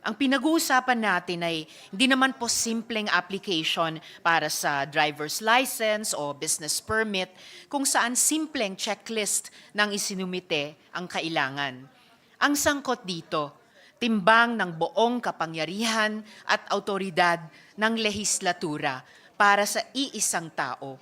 Ang pinag-uusapan natin ay hindi naman po simpleng application para sa driver's license o business permit kung saan simpleng checklist ng isinumite ang kailangan. Ang sangkot dito, timbang ng buong kapangyarihan at autoridad ng lehislatura para sa iisang tao.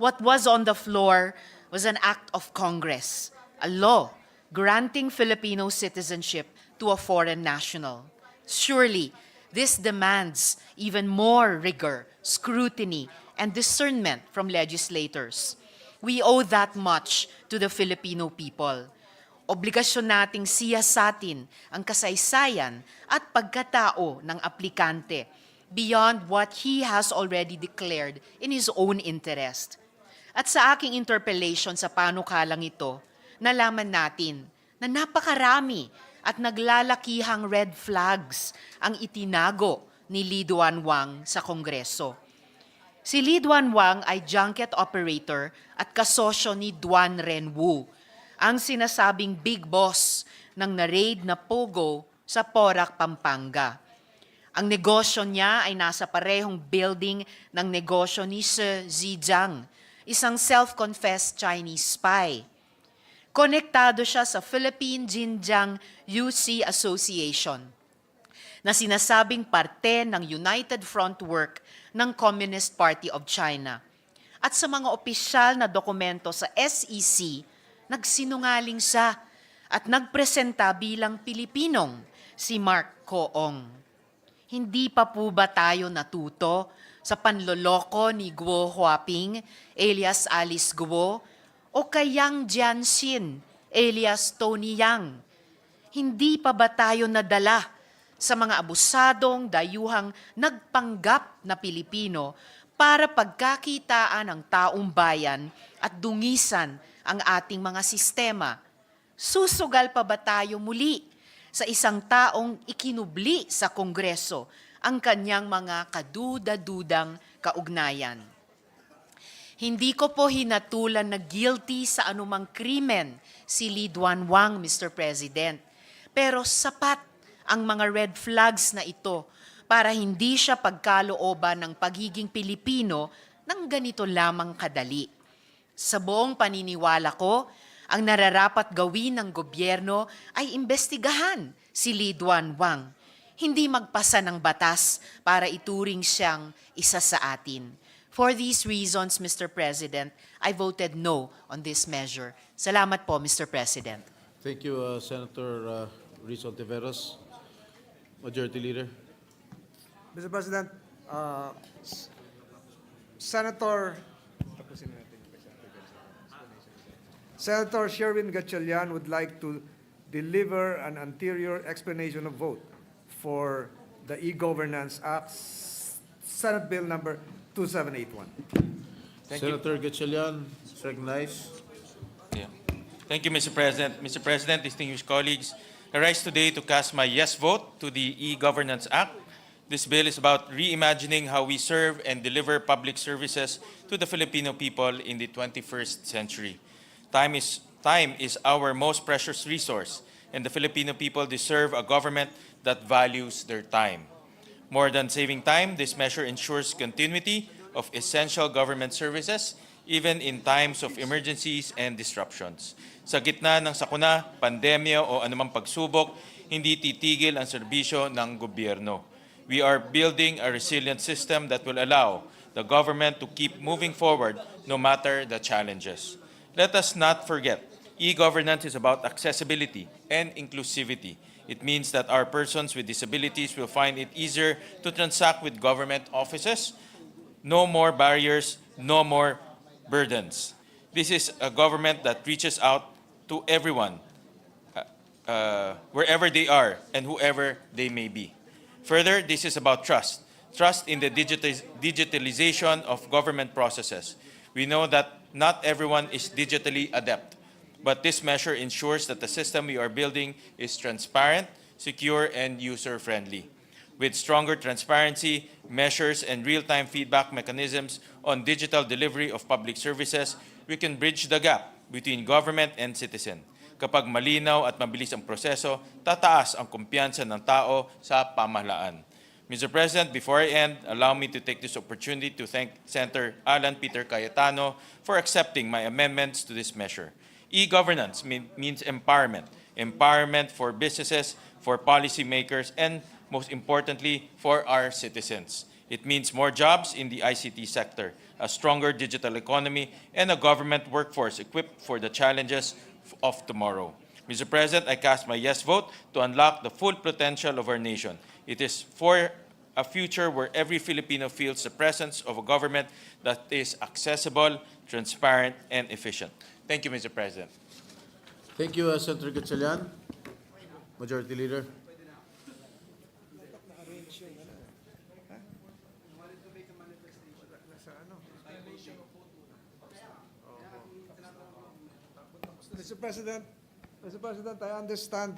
What was on the floor was an act of Congress, a law granting Filipino citizenship to a foreign national. Surely, this demands even more rigor, scrutiny, and discernment from legislators. We owe that much to the Filipino people. Obligasyon nating siyasatin ang kasaysayan at pagkatao ng aplikante beyond what he has already declared in his own interest. At sa aking interpellation sa panukalang ito, nalaman natin na napakarami at naglalakihang red flags ang itinago ni Lee Duan Wang sa Kongreso. Si Lee Duan Wang ay junket operator at kasosyo ni Duan Renwu, ang sinasabing big boss ng na-raid na Pogo sa Porac, Pampanga. Ang negosyo niya ay nasa parehong building ng negosyo ni Shi Zhejiang, isang self-confessed Chinese spy. Konektado siya sa Philippine Xinjiang UC Association na sinasabing parte ng United Front Work ng Communist Party of China. At sa mga opisyal na dokumento sa SEC, nagsinungaling siya at nagpresenta bilang Pilipinong si Mark Coong. Hindi pa po ba tayo natuto sa panloloko ni Guo Huaping alias Alice Guo o kay Yang Jianxin alias Tony Yang? Hindi pa ba tayo nadala sa mga abusadong dayuhang nagpanggap na Pilipino para pagkakitaan ng taong bayan at dungisan ang ating mga sistema? Susugal pa ba tayo muli sa isang taong ikinubli sa Kongreso ang kanyang mga kaduda-dudang kaugnayan? Hindi ko po hinatulan na guilty sa anumang krimen si Lee Duan Wang, Mr. President. Pero sapat ang mga red flags na ito para hindi siya pagkalooban ng pagiging Pilipino ng ganito lamang kadali. Sa buong paniniwala ko, ang nararapat gawin ng gobyerno ay imbestigahan si Lee Duan Wang, hindi magpasa ng batas para ituring siyang isa sa atin. For these reasons, Mr. President, I voted no on this measure. Salamat po, Mr. President. Thank you, Senator Rizal Tiveros. Majority Leader. Mr. President, Senator Sherwin Gatchalian would like to deliver an anterior explanation of vote for the E-Governance Act, Senate Bill number 2781. Senator Gatchalian is recognized. Yeah. Thank you, Mr. President. Mr. President, distinguished colleagues, I rise today to cast my yes vote to the E-Governance Act. This bill is about reimagining how we serve and deliver public services to the Filipino people in the 21st century. Time is our most precious resource, and the Filipino people deserve a government that values their time. More than saving time, this measure ensures continuity of essential government services even in times of emergencies and disruptions. Sa gitna ng sakuna, pandemya o anumang pagsubok, hindi titigil ang serbisyo ng gobyerno. We are building a resilient system that will allow the government to keep moving forward no matter the challenges. Let us not forget, e-governance is about accessibility and inclusivity. It means that our persons with disabilities will find it easier to transact with government offices. No more barriers, no more burdens. This is a government that reaches out to everyone, wherever they are and whoever they may be. Further, this is about trust. Trust in the digitalization of government processes. We know that not everyone is digitally adept, but this measure ensures that the system we are building is transparent, secure, and user-friendly. With stronger transparency, measures, and real-time feedback mechanisms on digital delivery of public services, we can bridge the gap between government and citizen. Kapag malinaw at mabilis ang proseso, tataas ang kumpiyansa ng tao sa pamahalaan. Mr. President, before I end, allow me to take this opportunity to thank Senator Alan Peter Cayetano for accepting my amendments to this measure. E-governance means empowerment. Empowerment for businesses, for policymakers, and most importantly, for our citizens. It means more jobs in the ICT sector, a stronger digital economy, and a government workforce equipped for the challenges of tomorrow. Mr. President, I cast my yes vote to unlock the full potential of our nation. It is for a future where every Filipino feels the presence of a government that is accessible, transparent, and efficient. Thank you, Mr. President. Thank you, Senator Gatchalian. Majority Leader. Mr. President, I understand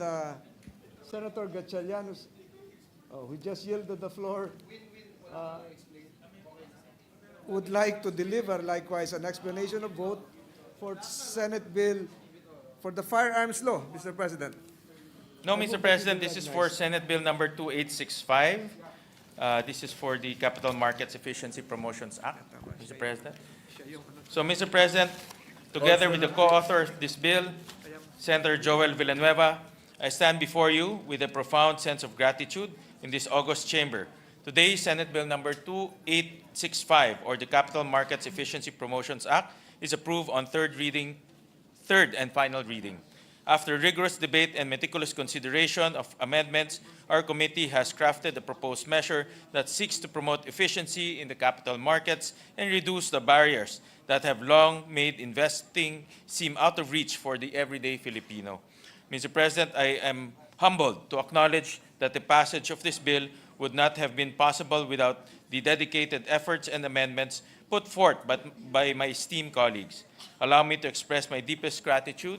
Senator Gatchalian, who just yielded the floor, would like to deliver likewise an explanation of vote for Senate bill for the firearms law, Mr. President. No, Mr. President, this is for Senate Bill number 2865. This is for the Capital Markets Efficiency Promotions Act, Mr. President. So, Mr. President, together with the co-author of this bill, Senator Joel Villanueva, I stand before you with a profound sense of gratitude in this august chamber. Today, Senate Bill number 2865, or the Capital Markets Efficiency Promotions Act, is approved on third and final reading. After rigorous debate and meticulous consideration of amendments, our committee has crafted a proposed measure that seeks to promote efficiency in the capital markets and reduce the barriers that have long made investing seem out of reach for the everyday Filipino. Mr. President, I am humbled to acknowledge that the passage of this bill would not have been possible without the dedicated efforts and amendments put forth by my esteemed colleagues. Allow me to express my deepest gratitude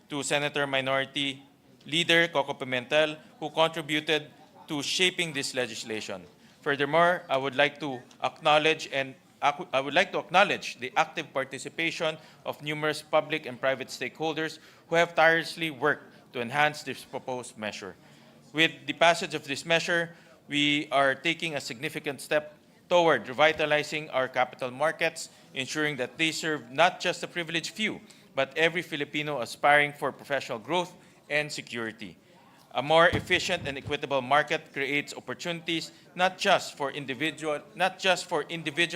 to Senator Minority Leader Coco Pimentel, who contributed to shaping this legislation. Furthermore, I would like to acknowledge the active participation of numerous public and private stakeholders who have tirelessly worked to enhance this proposed measure. With the passage of this measure, we are taking a significant step toward revitalizing our capital markets, ensuring that they serve not just the privileged few, but every Filipino aspiring for professional growth and security. A more efficient and equitable market creates opportunities not just for individual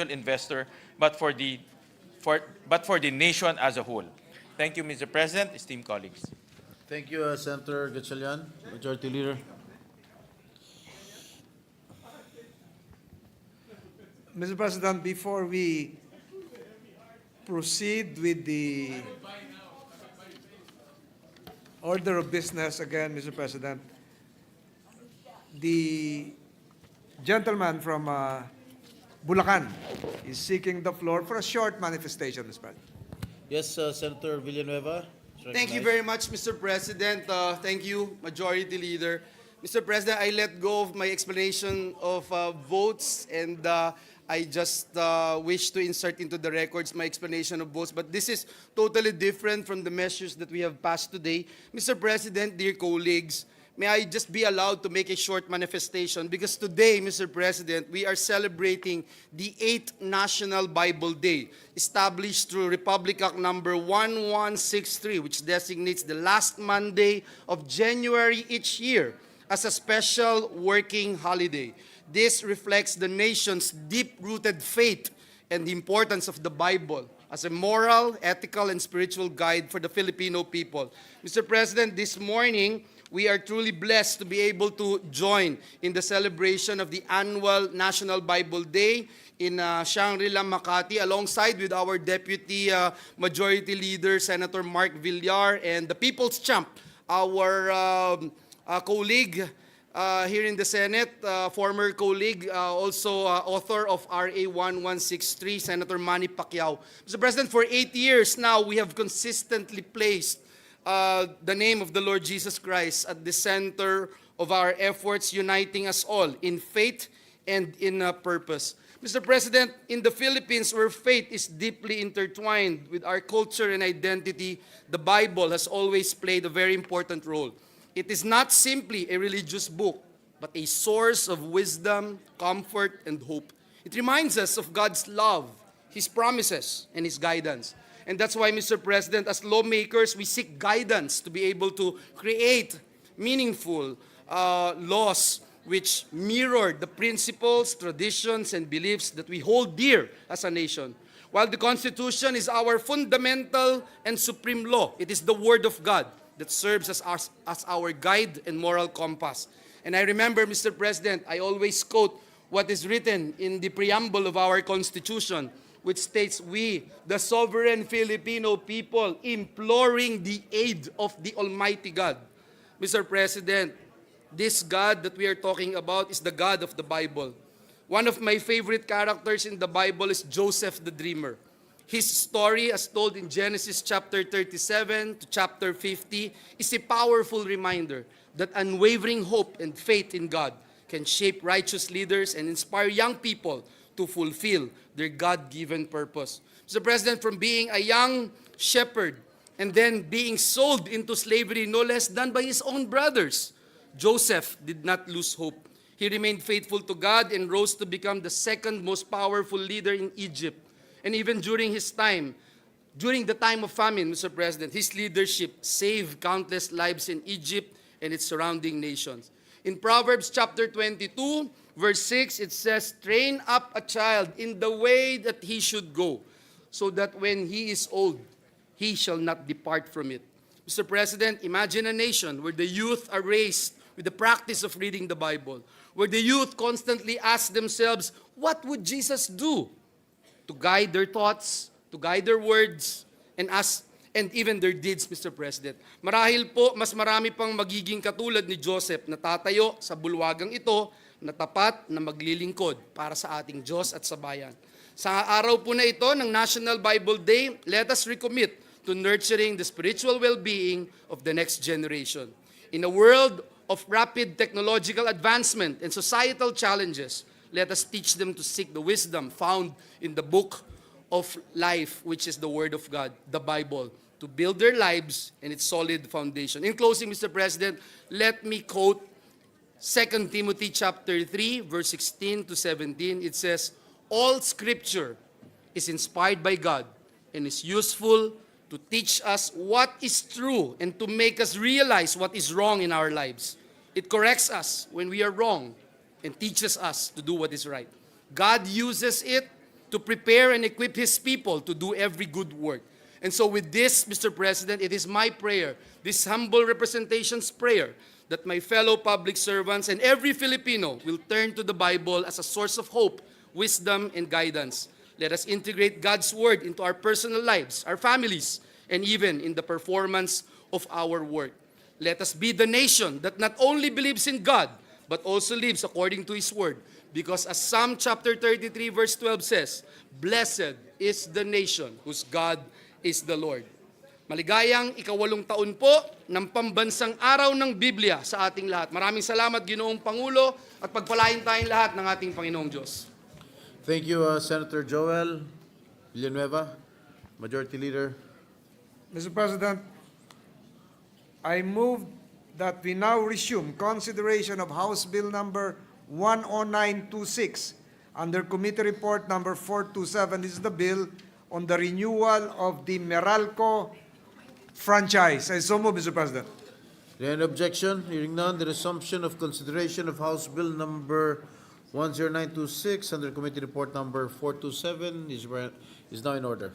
investor, but for the nation as a whole. Thank you, Mr. President, esteemed colleagues. Thank you, Senator Gatchalian. Majority Leader. Mr. President, before we proceed with the order of business again, Mr. President, the gentleman from Bulacan is seeking the floor for a short manifestation, Mr. President. Yes, Senator Villanueva, Thank you very much, Mr. President. Thank you, Majority Leader. Mr. President, I let go of my explanation of votes, and I just wish to insert into the records my explanation of votes. But this is totally different from the measures that we have passed today. Mr. President, dear colleagues, may I just be allowed to make a short manifestation? Because today, Mr. President, we are celebrating the 8th National Bible Day, established through Republic Act number 1163, which designates the last Monday of January each year as a special working holiday. This reflects the nation's deep-rooted faith and the importance of the Bible as a moral, ethical, and spiritual guide for the Filipino people. Mr. President, this morning, we are truly blessed to be able to join in the celebration of the annual National Bible Day in Shangri-La, Makati, alongside with our Deputy Majority Leader, Senator Mark Villar, and the People's Champ, our colleague here in the Senate, former colleague, also author of RA 1163, Senator Manny Pacquiao. Mr. President, for 8 years now, we have consistently placed the name of the Lord Jesus Christ at the center of our efforts, uniting us all in faith and in purpose. Mr. President, in the Philippines, where faith is deeply intertwined with our culture and identity, the Bible has always played a very important role. It is not simply a religious book, but a source of wisdom, comfort, and hope. It reminds us of God's love, His promises, and His guidance. And that's why, Mr. President, as lawmakers, we seek guidance to be able to create meaningful laws which mirror the principles, traditions, and beliefs that we hold dear as a nation. While the Constitution is our fundamental and supreme law, it is the Word of God that serves as our guide and moral compass. And I remember, Mr. President, I always quote what is written in the preamble of our Constitution, which states, "We, the sovereign Filipino people, imploring the aid of the Almighty God." Mr. President, this God that we are talking about is the God of the Bible. One of my favorite characters in the Bible is Joseph the Dreamer. His story, as told in Genesis chapter 37 to chapter 50, is a powerful reminder that unwavering hope and faith in God can shape righteous leaders and inspire young people to fulfill their God-given purpose. Mr. President, from being a young shepherd and then being sold into slavery no less than by his own brothers, Joseph did not lose hope. He remained faithful to God and rose to become the second most powerful leader in Egypt. And even during his time, during the time of famine, Mr. President, his leadership saved countless lives in Egypt and its surrounding nations. In Proverbs chapter 22, verse 6, it says, "Train up a child in the way that he should go, so that when he is old, he shall not depart from it." Mr. President, imagine a nation where the youth are raised with the practice of reading the Bible, where the youth constantly ask themselves, what would Jesus do? To guide their thoughts, to guide their words, and even their deeds, Mr. President. Marahil po, mas marami pang magiging katulad ni Joseph na tatayo sa bulwagang ito na tapat na maglilingkod para sa ating Diyos at sa bayan. Sa araw po na ito ng National Bible Day, let us recommit to nurturing the spiritual well-being of the next generation. In a world of rapid technological advancement and societal challenges, let us teach them to seek the wisdom found in the book of life, which is the Word of God, the Bible, to build their lives and its solid foundation. In closing, Mr. President, let me quote 2 Timothy chapter 3, verse 16 to 17. It says, "All Scripture is inspired by God and is useful to teach us what is true and to make us realize what is wrong in our lives. It corrects us when we are wrong and teaches us to do what is right. God uses it to prepare and equip His people to do every good work." And so with this, Mr. President, it is my prayer, this humble representation's prayer, that my fellow public servants and every Filipino will turn to the Bible as a source of hope, wisdom, and guidance. Let us integrate God's Word into our personal lives, our families, and even in the performance of our work. Let us be the nation that not only believes in God, but also lives according to His Word. Because as Psalm chapter 33 verse 12 says, "Blessed is the nation whose God is the Lord." Maligayang ika-8 taon po ng pambansang araw ng Biblia sa ating lahat. Maraming salamat, Ginoong Pangulo, at pagpalain tayong lahat ng ating Panginoong Diyos. Thank you, Senator Joel Villanueva, Majority Leader. Mr. President, I move that we now resume consideration of House Bill number 10926 under Committee Report number 427. This is the bill on the renewal of the Meralco franchise. I so move, Mr. President. Any objection? Hearing none, the resumption of consideration of House Bill number 10926 under Committee Report number 427 is now in order.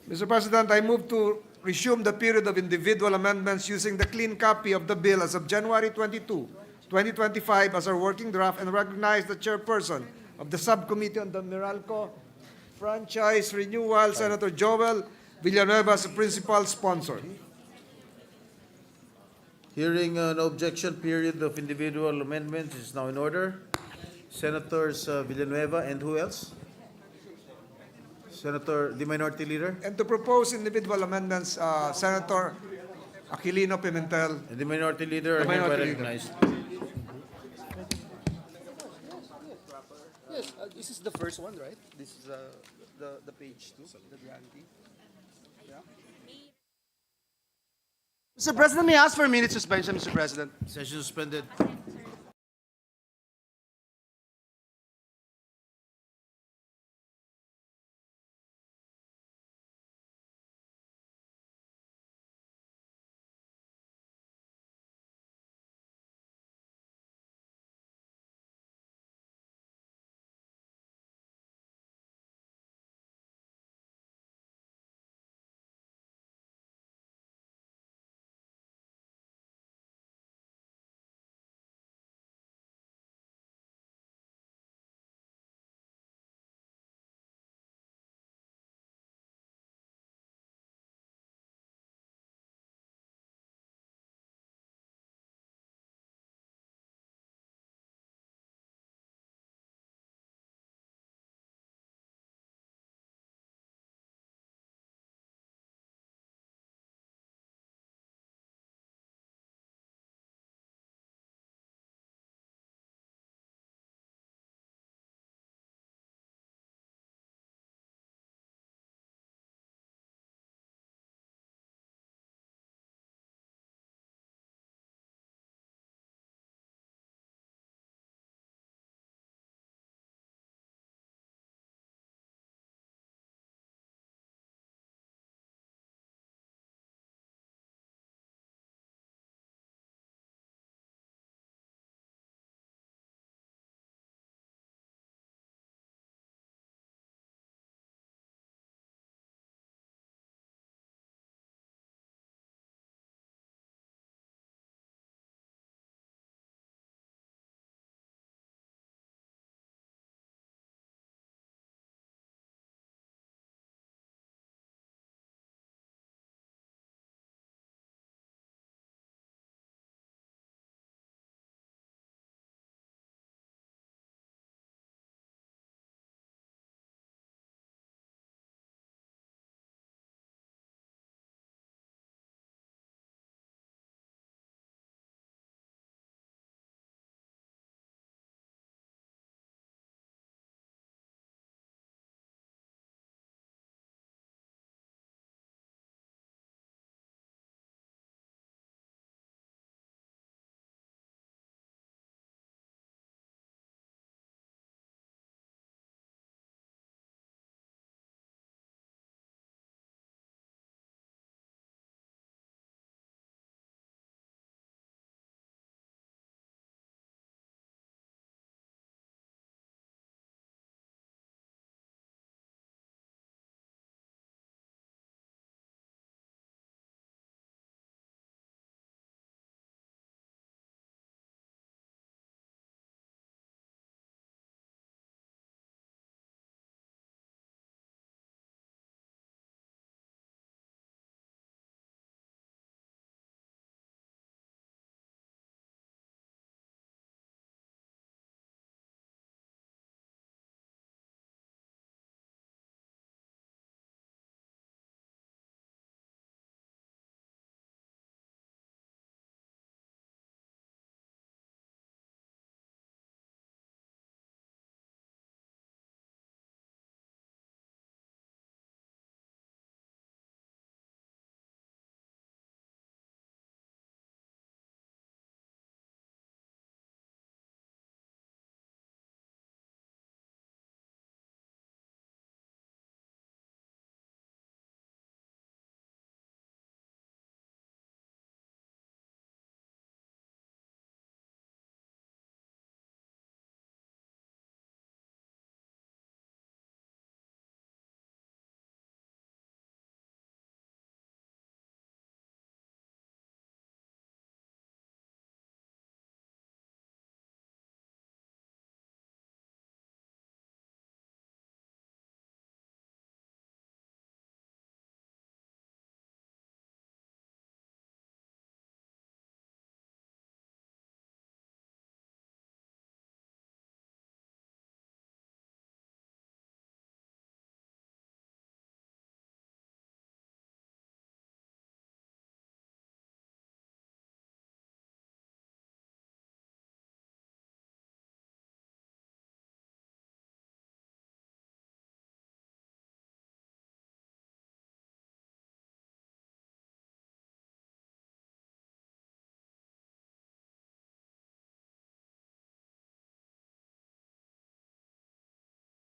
Mr. President, I move to resume the period of individual amendments using the clean copy of the bill as of January 22, 2025 as our working draft, and recognize the chairperson of the subcommittee on the Meralco franchise renewal, Senator Joel Villanueva, as the principal sponsor. Hearing no objection, period of individual amendments is now in order. Senators Villanueva and who else? Senator, the Minority Leader? And to propose individual amendments, Senator Aquilino Pimentel. And the Minority Leader The are hereby Minority Leader. recognized. Yes, this is the first one, right? This is the page 2, the grantee. Yeah. Mr. President, may I ask for a minute suspension, Mr. President? Session suspended.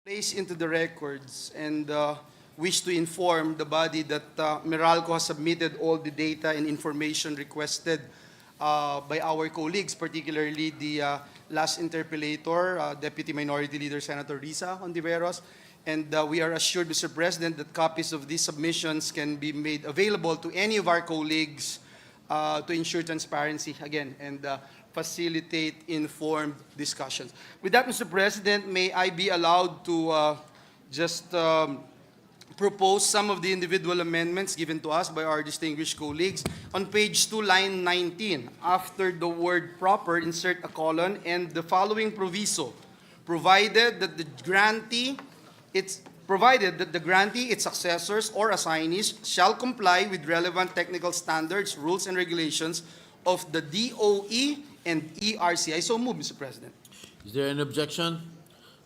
place into the records and wish to inform the body that Meralco has submitted all the data and information requested by our colleagues, particularly the last interpellator, Deputy Minority Leader Senator Risa Hontiveros. And we are assured, Mr. President, that copies of these submissions can be made available to any of our colleagues to ensure transparency again and facilitate informed discussions. With that, Mr. President, may I be allowed to just propose some of the individual amendments given to us by our distinguished colleagues. On page 2, line 19, after the word proper, insert a colon and the following proviso, provided that the grantee, its successors, or assignees shall comply with relevant technical standards, rules, and regulations of the DOE and ERC. I so move, Mr. President. Is there an objection?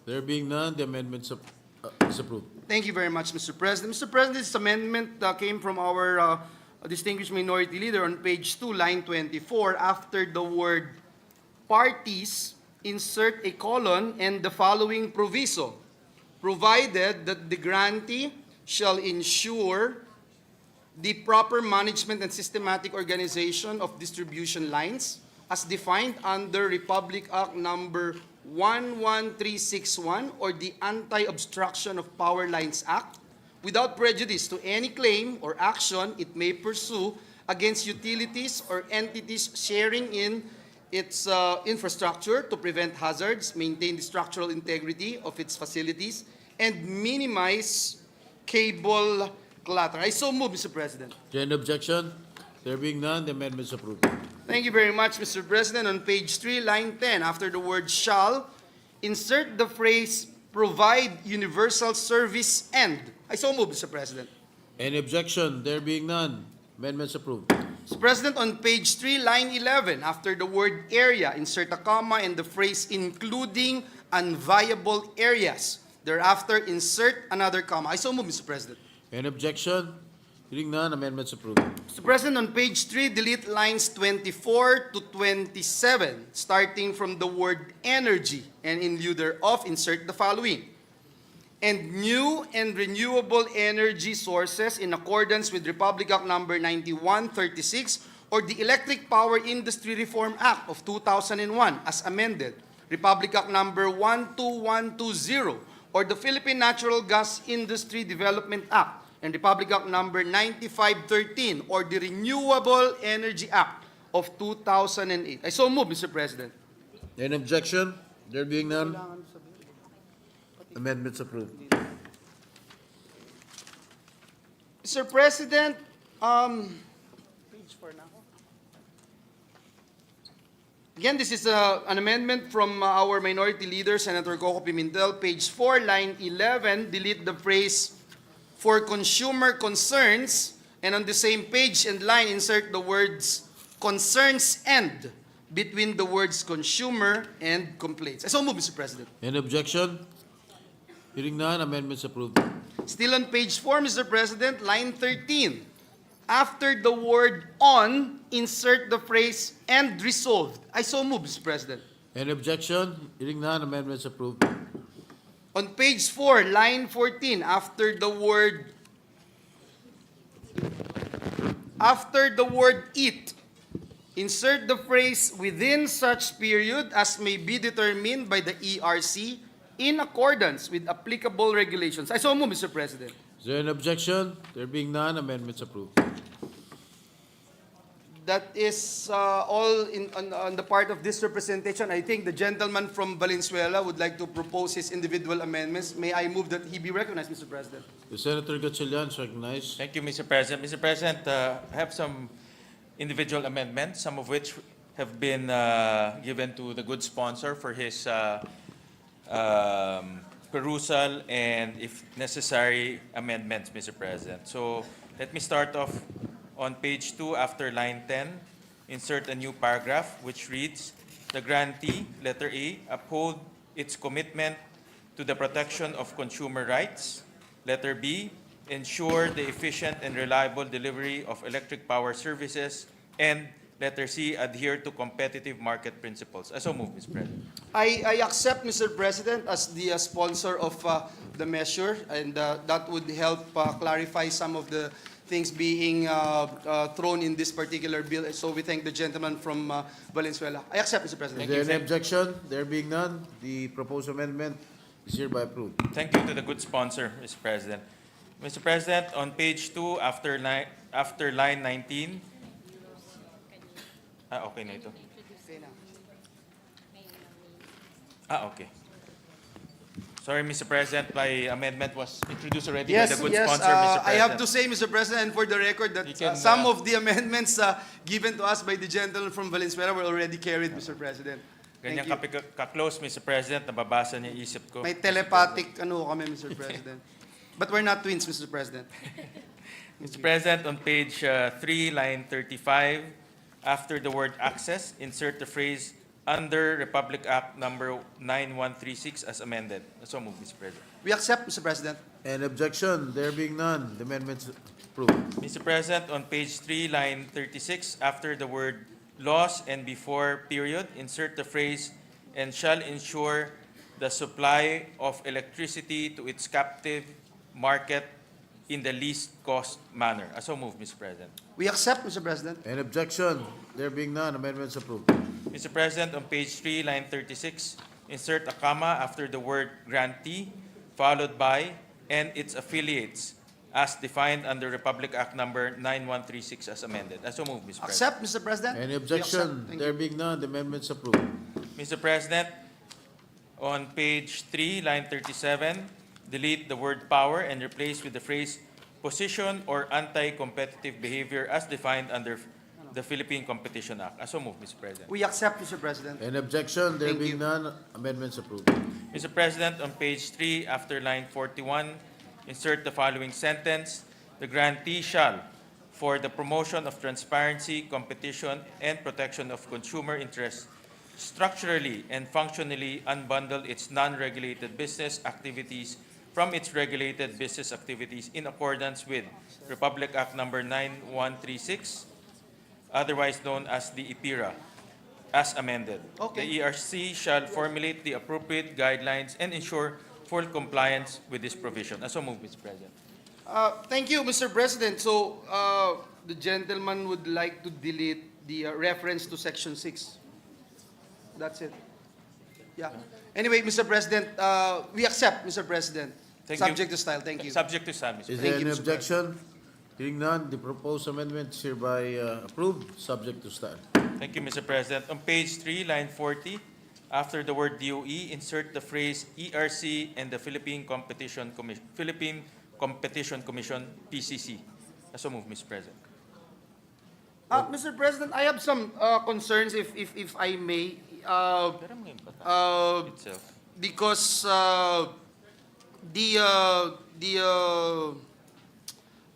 There being none, the amendment is approved. Thank you very much, Mr. President. Mr. President, this amendment came from our distinguished minority leader on page 2, line 24. After the word parties, insert a colon and the following proviso, provided that the grantee shall ensure the proper management and systematic organization of distribution lines as defined under Republic Act number 11361 or the Anti-Obstruction of Power Lines Act, without prejudice to any claim or action it may pursue against utilities or entities sharing in its infrastructure to prevent hazards, maintain the structural integrity of its facilities, and minimize cable collateral. I so move, Mr. President. Is there an objection? There being none, the amendment is approved. Thank you very much, Mr. President. On page 3, line 10, after the word shall, insert the phrase provide universal service and. I so move, Mr. President. Any objection? There being none, amendment is approved. Mr. President, on page 3, line 11, after the word area, insert a comma and the phrase including unviable areas. Thereafter, insert another comma. I so move, Mr. President. Any objection? Hearing none, amendment is approved. Mr. President, on page 3, delete lines 24 to 27, starting from the word energy, and in lieu thereof, insert the following. And new and renewable energy sources in accordance with Republic Act number 9136 or the Electric Power Industry Reform Act of 2001 as amended, Republic Act number 12120 or the Philippine Natural Gas Industry Development Act and Republic Act number 9513 or the Renewable Energy Act of 2008. I so move, Mr. President. Any objection? There being none, amendments approved. Mr. President, again, this is an amendment from our minority leader, Senator Coco Pimentel. Page 4, line 11, delete the phrase for consumer concerns, and on the same page and line, insert the words concerns and between the words consumer and complaints. I so move, Mr. President. Any objection? Hearing none, amendments approved. Still on page 4, Mr. President, line 13. After the word on, insert the phrase and resolved. I so move, Mr. President. Any objection? Hearing none, amendments approved. On page 4, line 14, after the word eat, insert the phrase within such period as may be determined by the ERC in accordance with applicable regulations. I so move, Mr. President. Is there an objection? There being none, amendments approved. That is all on the part of this representation. I think the gentleman from Valenzuela would like to propose his individual amendments. May I move that he be recognized, Mr. President? The Senator Gatchalian is recognized. Thank you, Mr. President. Mr. President, I have some individual amendments, some of which have been given to the good sponsor for his perusal and, if necessary, amendments, Mr. President. So let me start off on page 2 after line 10. Insert a new paragraph which reads, the grantee, letter A, uphold its commitment to the protection of consumer rights. Letter B, ensure the efficient and reliable delivery of electric power services. And Letter C, adhere to competitive market principles. I so move, Mr. President. I accept, Mr. President, as the sponsor of the measure, and that would help clarify some of the things being thrown in this particular bill. So we thank the gentleman from Valenzuela. I accept, Mr. President. Is there any objection? There being none, the proposed amendment is hereby approved. Thank you to the good sponsor, Mr. President. Mr. President, on page 2, after line 19, okay na ito. Okay. Sorry, Mr. President, my amendment was introduced already by the good sponsor, Mr. President. I have to say, Mr. President, and for the record, that You can, some of the amendments given to us by the gentleman from Valenzuela were already carried, Mr. President. Ganyan Thank you. ka-close, Mr. President, nababasa niya yung isip ko. May telepathic kami, Mr. President. But we're not twins, Mr. President. Mr. President, on page 3, line 35, after the word access, insert the phrase under Republic Act number 9136 as amended. So move, Mr. President. We accept, Mr. President. Any objection? There being none, the amendment is approved. Mr. President, on page 3, line 36, after the word laws and before period, insert the phrase and shall ensure the supply of electricity to its captive market in the least cost manner. So move, Mr. President. We accept, Mr. President. Any objection? There being none, amendment is approved. Mr. President, on page 3, line 36, insert a comma after the word grantee, followed by and its affiliates as defined under Republic Act number 9136 as amended. So move, Mr. President. Accept, Mr. President. Any We objection? accept. Thank There you. being none, the amendment is approved. Mr. President, on page 3, line 37, delete the word power and replace with the phrase position or anti-competitive behavior as defined under the Philippine Competition Act. So move, Mr. President. We accept, Mr. President. Any objection? There Thank being you. none, amendments approved. Mr. President, on page 3, after line 41, insert the following sentence. The grantee shall, for the promotion of transparency, competition, and protection of consumer interests, structurally and functionally unbundle its non-regulated business activities from its regulated business activities in accordance with Republic Act number 9136, otherwise known as the IPIRA, as amended. Okay. The ERC shall formulate the appropriate guidelines and ensure full compliance with this provision. So move, Mr. President. Thank you, Mr. President. So the gentleman would like to delete the reference to Section 6. That's it. Yeah. Anyway, Mr. President, we accept, Mr. President. Thank you. Subject to style. Thank you. Subject to style, Mr. Is President. there Thank any you, Mr. President. objection? Hearing none, the proposed amendment is hereby approved, subject to style. Thank you, Mr. President. On page 3, line 40, after the word DOE, insert the phrase ERC and the Philippine Competition Commission, PCC. So move, Mr. President. Mr. President, I have some concerns, if I may. Pero mo yung bata itself. Because the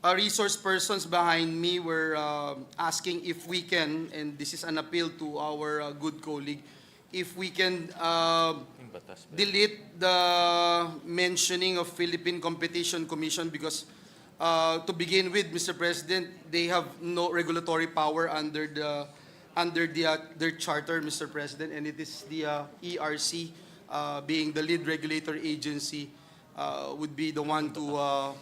resource persons behind me were asking if we can, and this is an appeal to our good colleague, if we can Yung batas. delete the mentioning of Philippine Competition Commission because to begin with, Mr. President, they have no regulatory power under their charter, Mr. President, and it is the ERC being the lead regulator agency would be the one to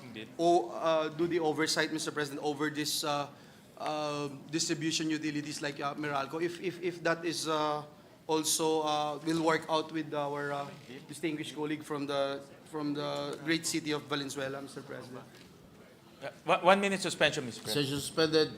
do the oversight, Mr. President, over this distribution utilities like Meralco. If that is also will work out with our distinguished colleague from the great city of Valenzuela, Mr. President. 1 minute suspension, Mr. President. Session suspended.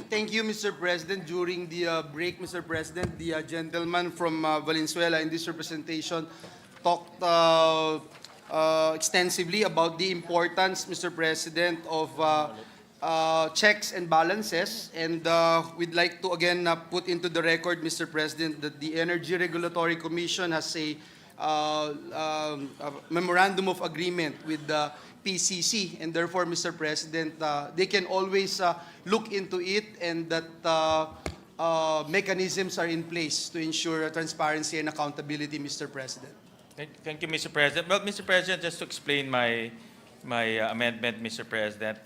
Thank you, Mr. President. During the break, Mr. President, the gentleman from Valenzuela in this representation talked extensively about the importance, Mr. President, of checks and balances. And we'd like to again put into the record, Mr. President, that the Energy Regulatory Commission has a memorandum of agreement with the PCC, and therefore, Mr. President, they can always look into it, and that mechanisms are in place to ensure transparency and accountability, Mr. President. Thank you, Mr. President. Well, Mr. President, just to explain my amendment, Mr. President,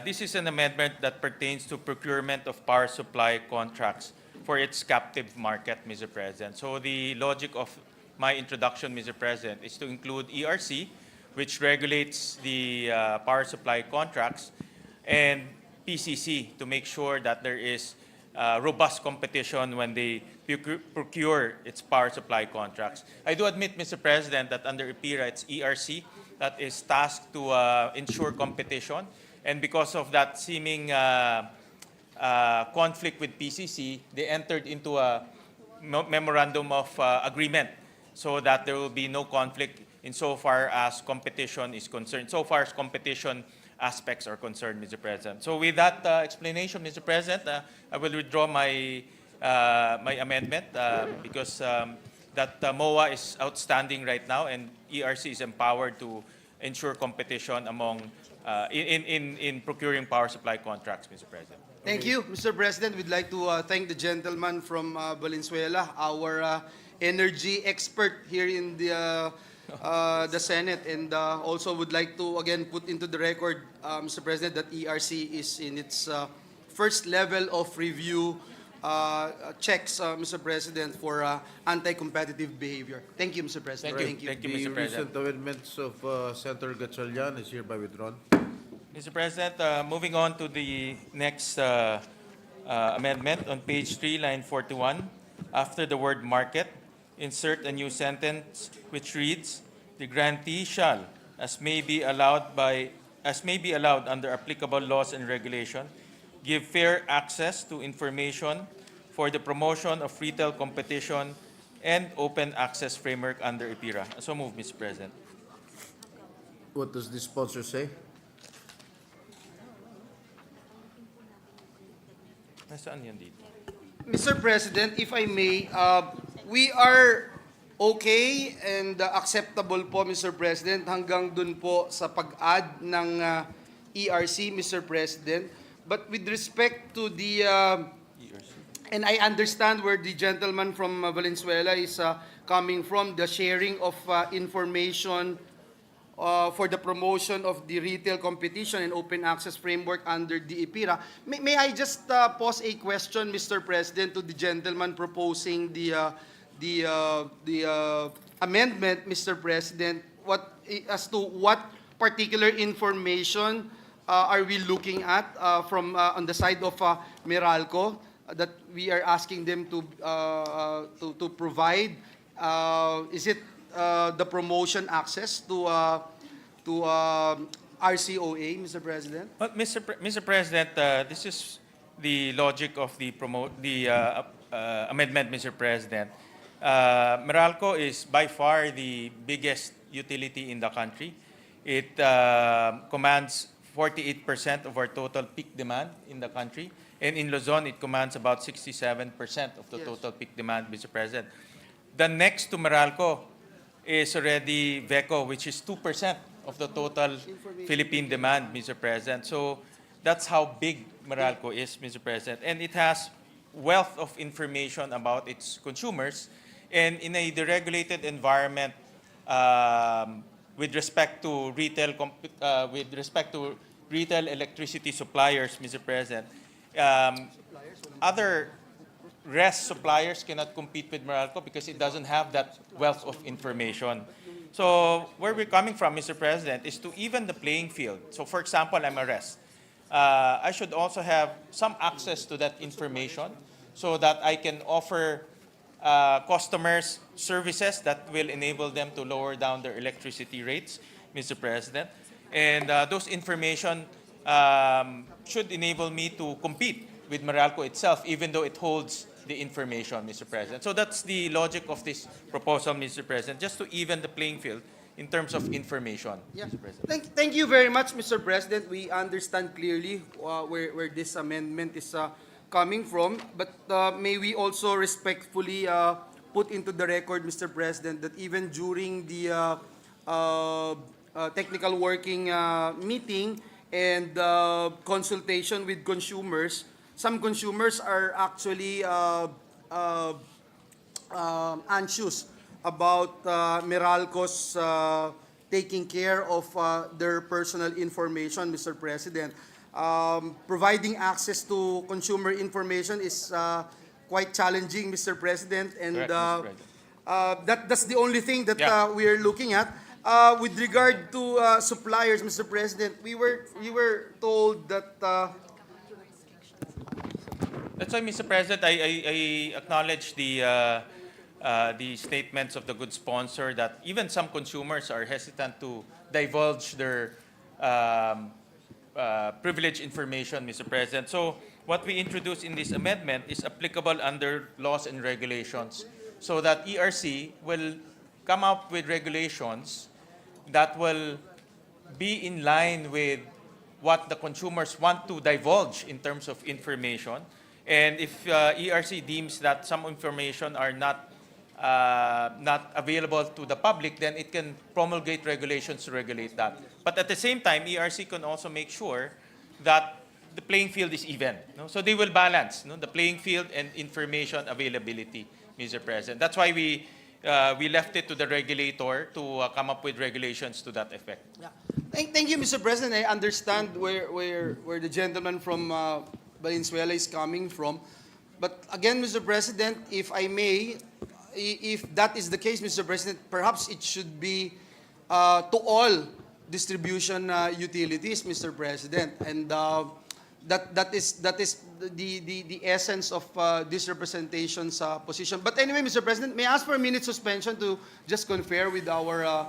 this is an amendment that pertains to procurement of power supply contracts for its captive market, Mr. President. So the logic of my introduction, Mr. President, is to include ERC, which regulates the power supply contracts, and PCC to make sure that there is robust competition when they procure its power supply contracts. I do admit, Mr. President, that under EPIRA, it's ERC that is tasked to ensure competition. And because of that seeming conflict with PCC, they entered into a memorandum of agreement so that there will be no conflict insofar as competition is concerned, so far as competition aspects are concerned, Mr. President. So with that explanation, Mr. President, I will withdraw my my amendment because that MOA is outstanding right now, and ERC is empowered to ensure competition among in procuring power supply contracts, Mr. President. Thank you, Mr. President. We'd like to thank the gentleman from Valenzuela, our energy expert here in the Senate, and also would like to again put into the record, Mr. President, that ERC is in its first level of review checks, Mr. President, for anti-competitive behavior. Thank you, Mr. President. Thank you, The Mr. President. recent amendments of Senator Gatchalian is hereby withdrawn. Mr. President, moving on to the next amendment on page 3, line 41. After the word market, insert a new sentence which reads, "The grantee shall, as may be allowed under applicable laws and regulation, give fair access to information for the promotion of retail competition and open access framework under EPIRA." So move, Mr. President. What does the sponsor say? Nasaan yan dito? Mr. President, if I may, we are okay and acceptable po, Mr. President, hanggang dun po sa pag-add ng ERC, Mr. President. But with respect to the, and I understand where the gentleman from Valenzuela is coming from, the sharing of information for the promotion of the retail competition and open access framework under the EPIRA. May I just pose a question, Mr. President, to the gentleman proposing the amendment, Mr. President, as to what particular information are we looking at from on the side of Meralco that we are asking them to provide? Is it the promotion access to RCOA, Mr. President? Well, Mr. President, this is the logic of the amendment, Mr. President. Meralco is by far the biggest utility in the country. It commands 48% of our total peak demand in the country. And in Luzon, it commands about 67% of the total peak demand, Mr. President. The next to Meralco is already VECO, which is 2% of the total Philippine demand, Mr. President. So that's how big Meralco is, Mr. President. And it has wealth of information about its consumers. And in a deregulated environment, with respect to retail electricity suppliers, Mr. President, other RES suppliers cannot compete with Meralco because it doesn't have that wealth of information. So where we're coming from, Mr. President, is to even the playing field. So for example, I'm a RES. I should also have some access to that information so that I can offer customers services that will enable them to lower down their electricity rates, Mr. President. And those information should enable me to compete with Meralco itself, even though it holds the information, Mr. President. So that's the logic of this proposal, Mr. President, just to even the playing field in terms of information, Yeah. Mr. President. Thank you very much, Mr. President. We understand clearly where this amendment is coming from, but may we also respectfully put into the record, Mr. President, that even during the technical working meeting and consultation with consumers, some consumers are actually anxious about Meralco's taking care of their personal information, Mr. President. Providing access to consumer information is quite challenging, Mr. President, and Correct, Mr. President. that's the only thing that Yeah. we are looking at. With regard to suppliers, Mr. President, we were told that That's why, Mr. President, I acknowledge the statements of the good sponsor that even some consumers are hesitant to divulge their privileged information, Mr. President. So what we introduced in this amendment is applicable under laws and regulations so that ERC will come up with regulations that will be in line with what the consumers want to divulge in terms of information. And if ERC deems that some information are not available to the public, then it can promulgate regulations to regulate that. But at the same time, ERC can also make sure that the playing field is even. No? So they will balance the playing field and information availability, Mr. President. That's why we left it to the regulator to come up with regulations to that effect. yeah. Thank you, Mr. President. I understand where the gentleman from Valenzuela is coming from. But again, Mr. President, if I may, if that is the case, Mr. President, perhaps it should be to all distribution utilities, Mr. President, and that is the essence of this representation's position. But anyway, Mr. President, may I ask for a minute suspension to just confer with our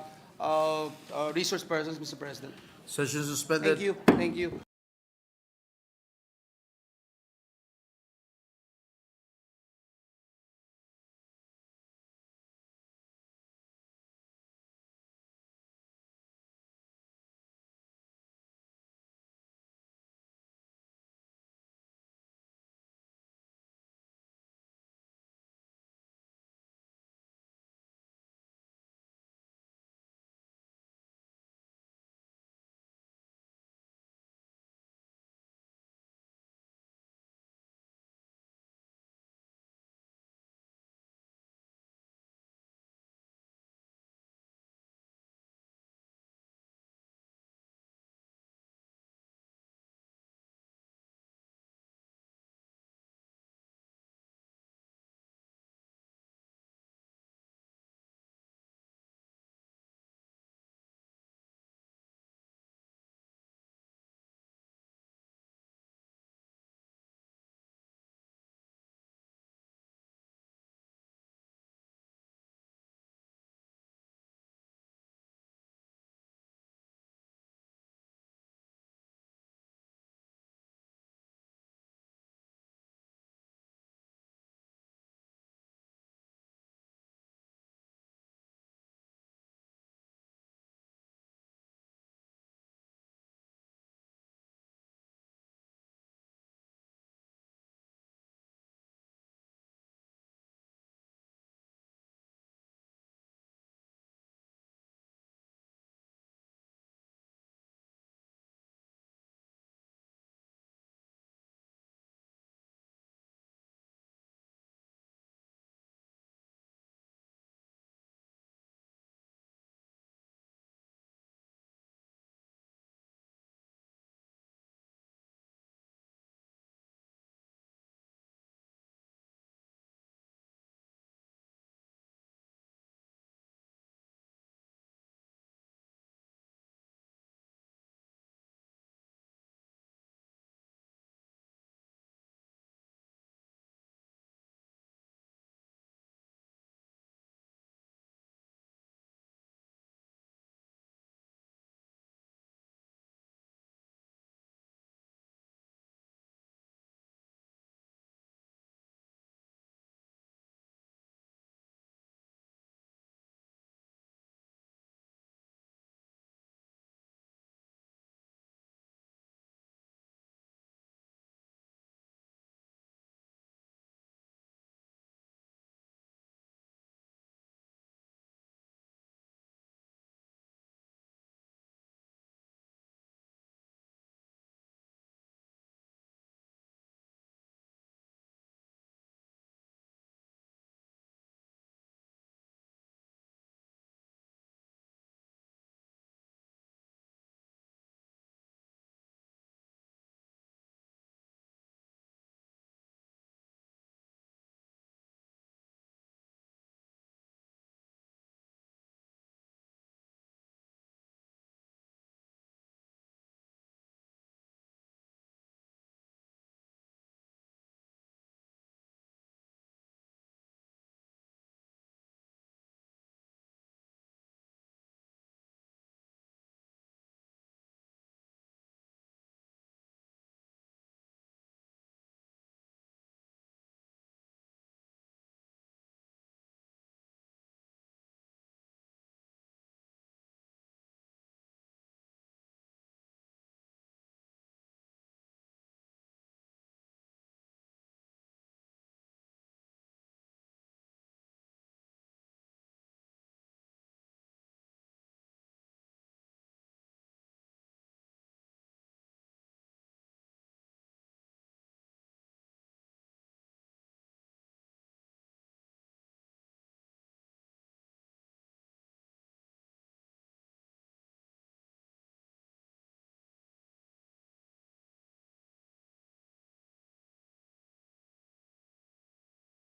resource persons, Mr. President? Session suspended. Thank you. Thank you.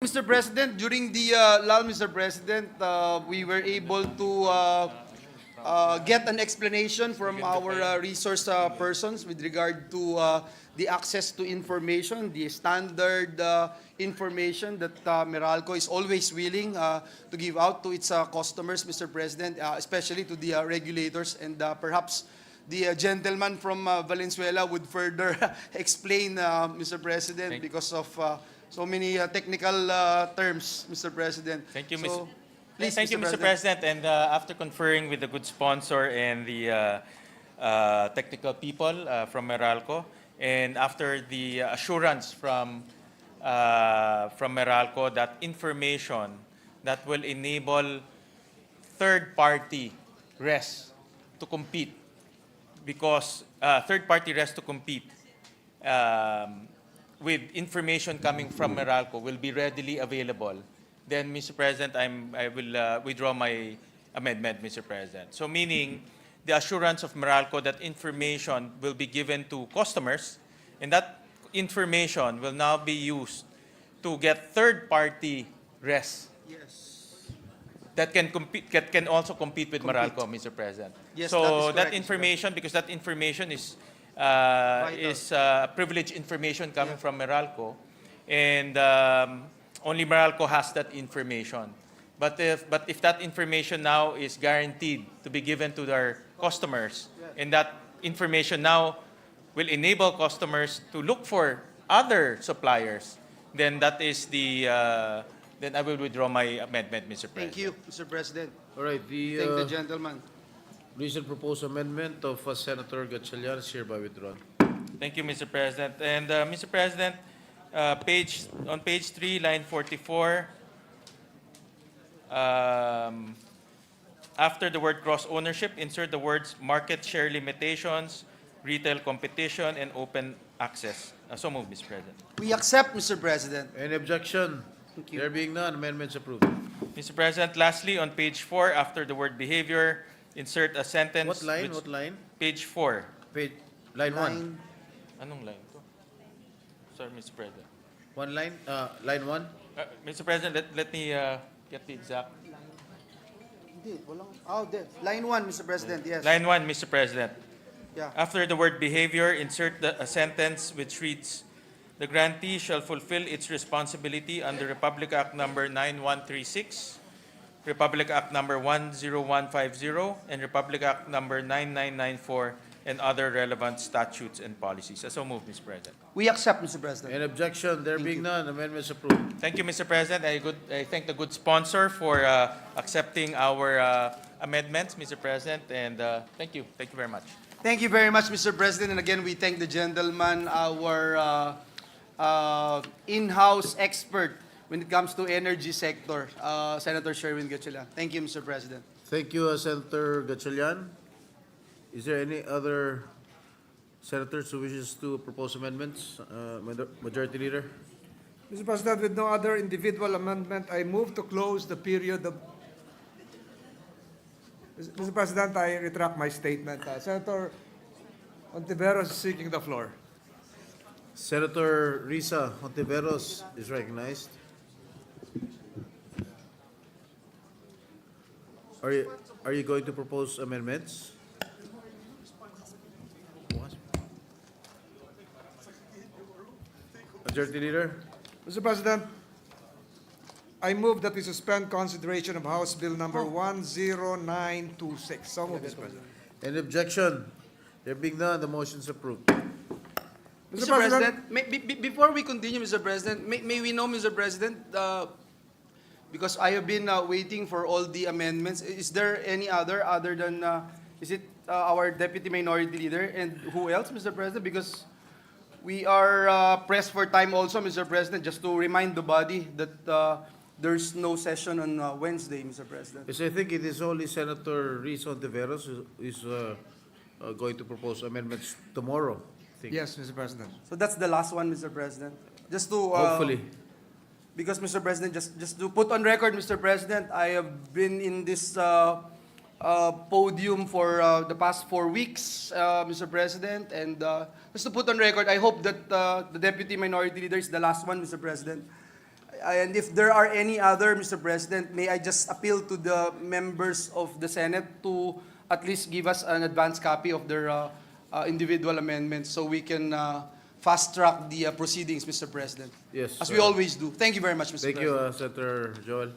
Mr. President, during the lull, Mr. President, we were able to get an explanation from our resource persons with regard to the access to information, the standard information that Meralco is always willing to give out to its customers, Mr. President, especially to the regulators, and perhaps the gentleman from Valenzuela would further explain, Mr. President, Thank- because of so many technical terms, Mr. President. Thank you, So, Mr. please, Thank you, Mr. President. And after conferring with the good sponsor and the technical people from Meralco, and after the assurance from Meralco that information that will enable third-party RES to compete, because third-party RES to compete with information coming from Meralco will be readily available, then, Mr. President, I will withdraw my amendment, Mr. President. So meaning, the assurance of Meralco that information will be given to customers, and that information will now be used to get third-party RES. Yes. That can compete, can also compete with Meralco, Mr. President. Yes, so that is correct, that Mr. information, because that information is privileged information coming from Meralco, and only Meralco has that information. But if that information now is guaranteed to be given to their customers, and that information now will enable customers to look for other suppliers, then that is the then I will withdraw my amendment, Mr. President. Thank you, Mr. President. All right, Thank the the gentleman. recent proposed amendment of Senator Gatchalian is hereby withdrawn. Thank you, Mr. President. And Mr. President, on page 3, line 44, after the word cross ownership, insert the words market share limitations, retail competition, and open access. So moved, Mr. President. We accept, Mr. President. Any objection? Thank you. There being none, amendments approved. Mr. President, lastly, on page 4, after the word behavior, insert a sentence. What line? which- What line? Page 4. Page, line one. Anong line to? Sorry, Mr. President. One line, line one. Mr. President, let me get the exact. Hindi, walang, line 1, Mr. President, yes. Line 1, Mr. President. Yeah. After the word behavior, insert a sentence which reads, "The grantee shall fulfill its responsibility under Republic Act Number 9136, Republic Act Number 10150, and Republic Act Number 9994, and other relevant statutes and policies." So moved, Mr. President. We accept, Mr. President. Any objection? There being none, amendments approved. Thank you, Mr. President. I thank the good sponsor for accepting our amendments, Mr. President, and thank you. Thank you very much. Thank you very much, Mr. President. And again, we thank the gentleman, our in-house expert when it comes to energy sector, Senator Sherwin Gatchalian. Thank you, Mr. President. Thank you, Senator Gatchalian. Is there any other senators who wishes to propose amendments? Majority Leader? Mr. President, with no other individual amendment, I move to close the period of... Mr. President, I retract my statement. Senator Ontiveros is seeking the floor. Senator Risa Hontiveros is recognized. Are you going to propose amendments? Majority Leader? Mr. President, I move that we suspend consideration of House Bill number 10926. So moved, Mr. President. Any objection? There being none, the motion is approved. Mr. President, before we continue, Mr. President, may we know, Mr. President, because I have been waiting for all the amendments, is there any other than, is it our Deputy Minority Leader, and who else, Mr. President? Because we are pressed for time also, Mr. President, just to remind the body that there's no session on Wednesday, Mr. President. Yes, I think it is only Senator Risa Hontiveros who is going to propose amendments tomorrow. I think. Yes, Mr. President. So that's the last one, Mr. President. Just to Hopefully. because, Mr. President, just to put on record, Mr. President, I have been in this podium for the past 4 weeks, Mr. President, and just to put on record, I hope that the Deputy Minority Leader is the last one, Mr. President. And if there are any other, Mr. President, may I just appeal to the members of the Senate to at least give us an advance copy of their individual amendments so we can fast-track the proceedings, Mr. President. Yes. As we always do. Thank you very much, Mr. Thank President. you, Senator Joel.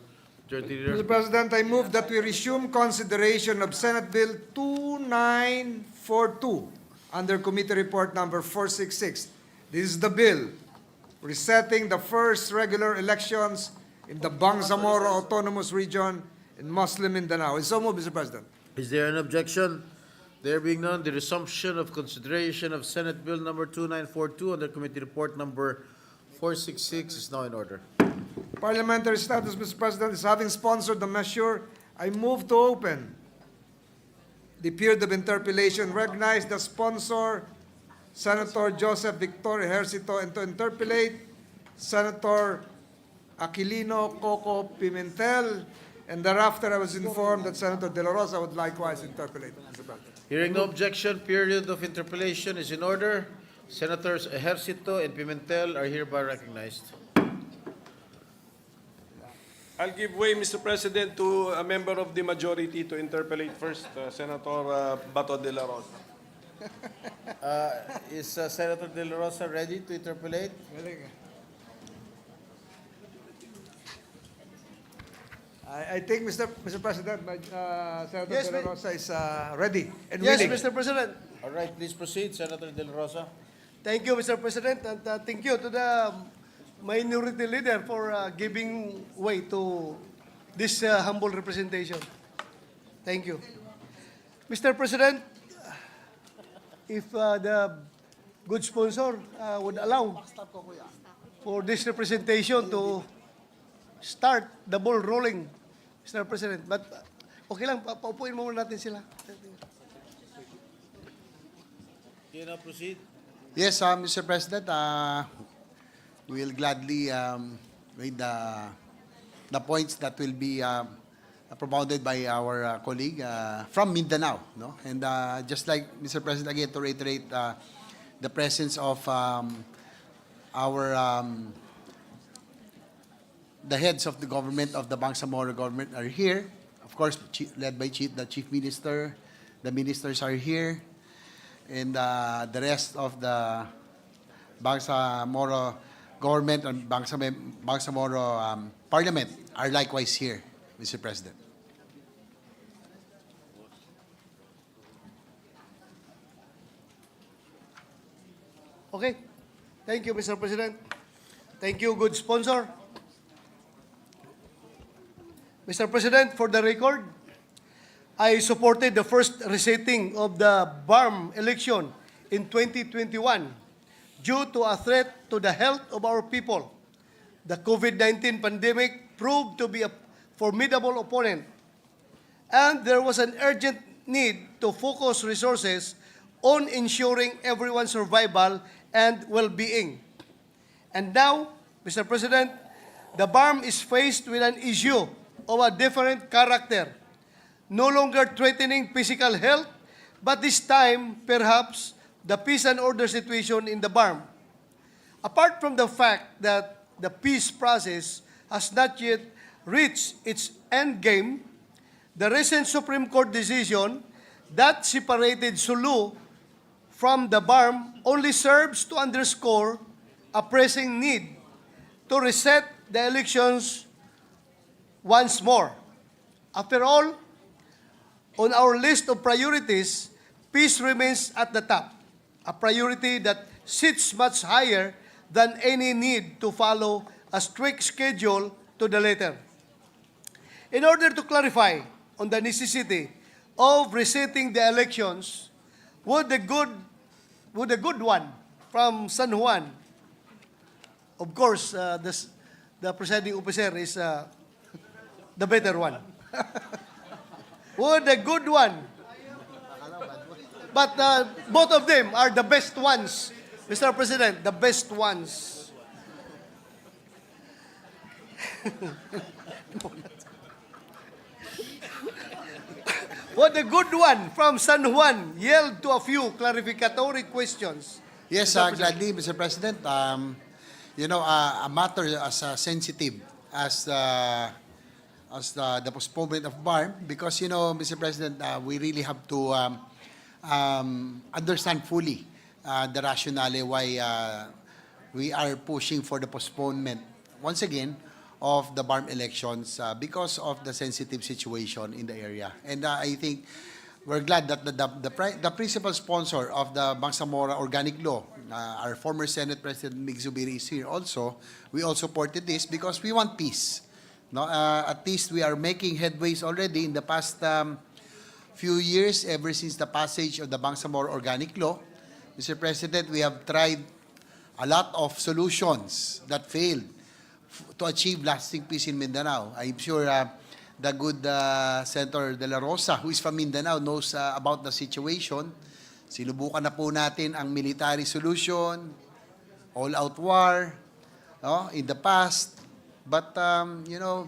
Majority Leader. Mr. President, I move that we resume consideration of Senate Bill 2942 under Committee Report Number 466. This is the bill resetting the first regular elections in the Bangsamoro Autonomous Region in Muslim Mindanao. And so moved, Mr. President. Is there an objection? There being none, the resumption of consideration of Senate Bill number 2942 under Committee Report number 466 is now in order. Parliamentary status, Mr. President, is having sponsored the measure, I move to open the period of interpellation, recognize the sponsor, Senator Joseph Victor Ejercito, and to interpellate Senator Aquilino Coco Pimentel, and thereafter I was informed that Senator De La Rosa would likewise interpellate. Mr. President. Hearing no objection, period of interpellation is in order. Senators Ejercito and Pimentel are hereby recognized. I'll give way, Mr. President, to a member of the majority to interpellate first, Senator Bato de la Rosa. Is Senator De La Rosa ready to interpellate? I think, Mr. President, Senator Yes, De La Rosa is ready and Yes, willing. Mr. President. All right, please proceed, Senator De La Rosa. Thank you, Mr. President, and thank you to the minority leader for giving way to this humble representation. Thank you. Mr. President, if the good sponsor would allow for this representation to start the ball rolling, Mr. President. But okay lang, paupuin mo muna natin sila. You now proceed. Yes, Mr. President, we'll gladly read the points that will be propounded by our colleague from Mindanao, no? And just like Mr. President, again to reiterate the presence of our the heads of the government of the Bangsamoro government are here. Of course, led by the Chief Minister, the ministers are here, and the rest of the Bangsamoro government and Bangsamoro Parliament are likewise here, Mr. President. Okay. Thank you, Mr. President. Thank you, good sponsor. Mr. President, for the record, I supported the first resetting of the BARM election in 2021 due to a threat to the health of our people. The COVID-19 pandemic proved to be a formidable opponent, and there was an urgent need to focus resources on ensuring everyone's survival and well-being. And now, Mr. President, the BARM is faced with an issue of a different character, no longer threatening physical health, but this time, perhaps, the peace and order situation in the BARM. Apart from the fact that the peace process has not yet reached its end game, the recent Supreme Court decision that separated Sulu from the BARM only serves to underscore a pressing need to reset the elections once more. After all, on our list of priorities, peace remains at the top, a priority that sits much higher than any need to follow a strict schedule to the letter. In order to clarify on the necessity of resetting the elections, would the good one from San Juan, of course, the presiding officer is the better one. Would the good one, but both of them are the best ones, Mr. President, the best ones. Would the good one from San Juan yield to a few clarificatory questions? Yes, Mr. President. gladly, Mr. President. a matter as sensitive as the postponement of BARM, because, Mr. President, we really have to understand fully the rationale why we are pushing for the postponement, once again, of the BARM elections because of the sensitive situation in the area. And I think we're glad that the principal sponsor of the Bangsamoro Organic Law, our former Senate President Mig Zubiri, is here also. We all supported this because we want peace. No, at least we are making headways already in the past few years, ever since the passage of the Bangsamoro Organic Law. Mr. President, we have tried a lot of solutions that failed to achieve lasting peace in Mindanao. I'm sure the good Senator De La Rosa, who is from Mindanao, knows about the situation. Sinubukan na po natin ang military solution, all-out war, in the past. But,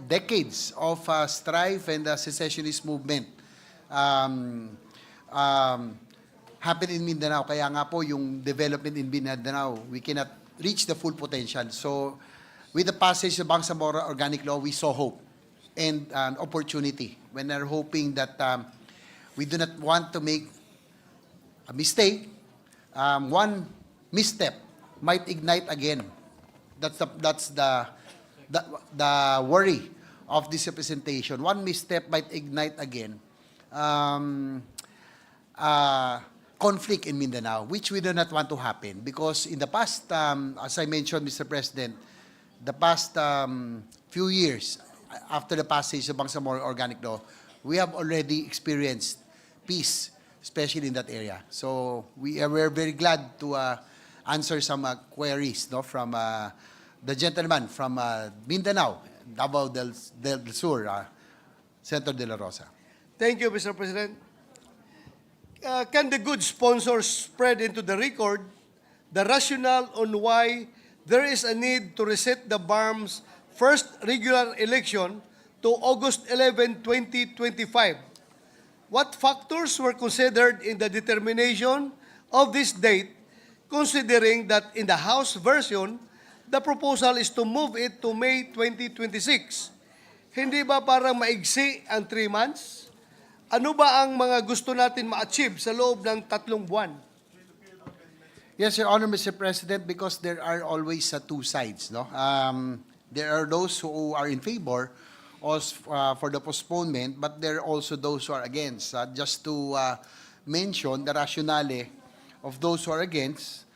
decades of strife and the secessionist movement happened in Mindanao. Kaya nga po, yung development in Mindanao, we cannot reach the full potential. So, with the passage of Bangsamoro Organic Law, we saw hope and an opportunity. When we're hoping that we do not want to make a mistake, one misstep might ignite again. That's the worry of this representation. One misstep might ignite again conflict in Mindanao, which we do not want to happen, because in the past, as I mentioned, Mr. President, the past few years after the passage of Bangsamoro Organic Law, we have already experienced peace, especially in that area. So we're very glad to answer some queries from the gentleman from Mindanao, Davao del Sur, Senator De La Rosa. Thank you, Mr. President. Can the good sponsors spread into the record the rationale on why there is a need to reset the BARM's first regular election to August 11, 2025? What factors were considered in the determination of this date, considering that in the House version, the proposal is to move it to May 2026? Hindi ba parang maigsi ang 3 months? Ano ba ang mga gusto natin ma-achieve sa loob ng 3 buwan? Yes, Your Honor, Mr. President, because there are always two sides. There are those who are in favor for the postponement, but there are also those who are against. Just to mention the rationale of those who are against,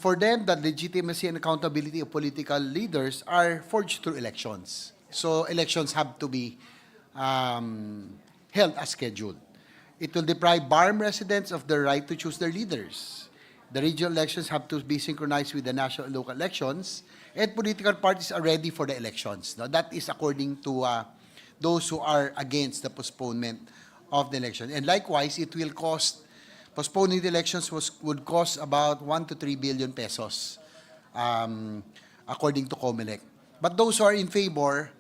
for them, the legitimacy and accountability of political leaders are forged through elections. So elections have to be held as scheduled. It will deprive BARM residents of the right to choose their leaders. The regional elections have to be synchronized with the national and local elections, and political parties are ready for the elections. Now, that is according to those who are against the postponement of the election. And likewise, it will cost, postponing the elections would cost about 1 to 3 billion pesos, according to COMELEC. But those who are in favor,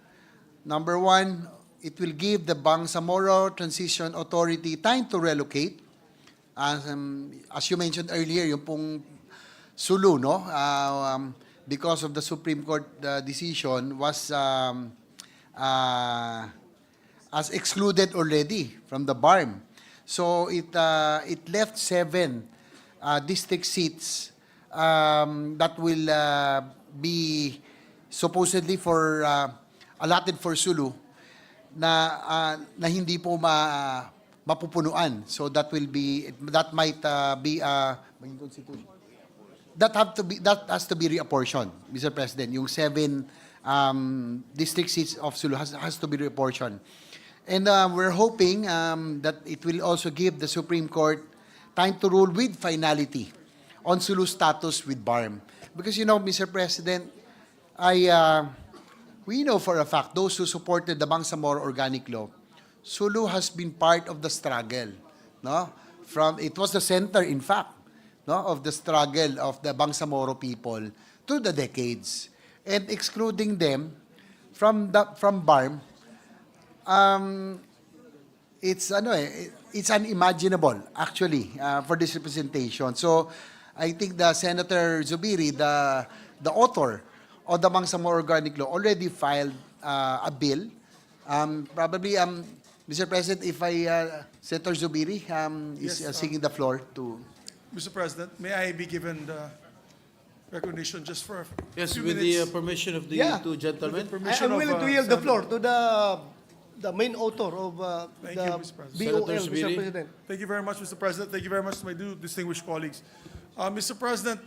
number one, it will give the Bangsamoro Transition Authority time to relocate. As you mentioned earlier, yung pong Sulu, because of the Supreme Court decision, was as excluded already from the BARM. So it left 7 district seats that will be supposedly allotted for Sulu na hindi po mapupunuan. So that might be maging constitution. That has to be reapportioned, Mr. President. Yung 7 district seats of Sulu has to be reapportioned. And we're hoping that it will also give the Supreme Court time to rule with finality on Sulu status with BARM. Because, Mr. President, we know for a fact, those who supported the Bangsamoro Organic Law, Sulu has been part of the struggle. It was the center, in fact, of the struggle of the Bangsamoro people through the decades. And excluding them from BARM, it's unimaginable, actually, for this representation. So I think the Senator Zubiri, the author of the Bangsamoro Organic Law already filed a bill. Probably, Mr. President, if Senator Zubiri is Yes, seeking the floor to... Mr. President, may I be given the recognition just for a Yes, few with minutes? the permission of the Yeah. two gentlemen. Permission I'm of, willing to yield the Senator- floor to the main author of Thank the you, Mr. President. BOL, Senator Mr. Zubiri. President. Thank you very much, Mr. President. Thank you very much to my distinguished colleagues. Mr. President,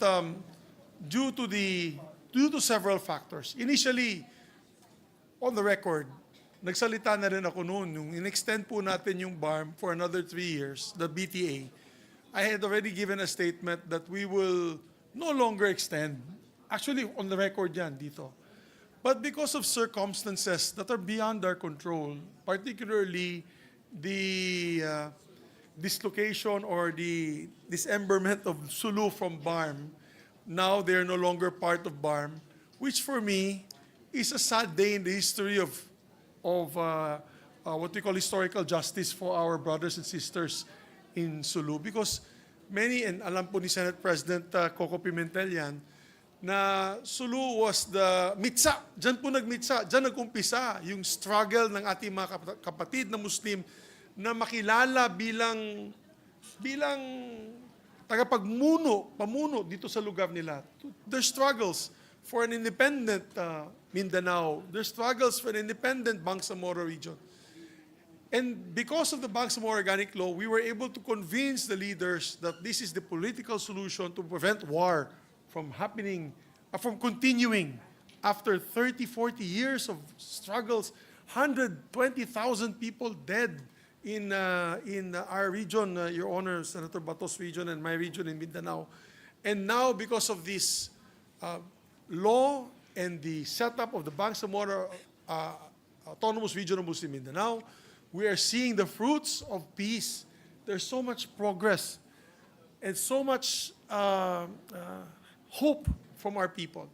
due to several factors, initially, on the record, nagsalita na rin ako noon, nung in-extend po natin yung BARM for another 3 years, the BTA, I had already given a statement that we will no longer extend. Actually, on the record yan, dito. But because of circumstances that are beyond our control, particularly the dislocation or the dismemberment of Sulu from BARM, now they're no longer part of BARM, which for me is a sad day in the history of what we call historical justice for our brothers and sisters in Sulu. Because many, and alam po ni Senate President Coco Pimentel yan, na Sulu was the mitsa. Diyan po nagmitsa, diyan nag-umpisa yung struggle ng ating mga kapatid na Muslim na makilala bilang pamuno dito sa lugar nila. Their struggles for an independent Mindanao, their struggles for an independent Bangsamoro region. And because of the Bangsamoro Organic Law, we were able to convince the leaders that this is the political solution to prevent war from happening, from continuing after 30, 40 years of struggles, 120,000 people dead in our region, Your Honor, Senator Bato's region and my region in Mindanao. And now, because of this law and the setup of the Bangsamoro Autonomous Region of Muslim Mindanao, we are seeing the fruits of peace. There's so much progress and so much hope from our people.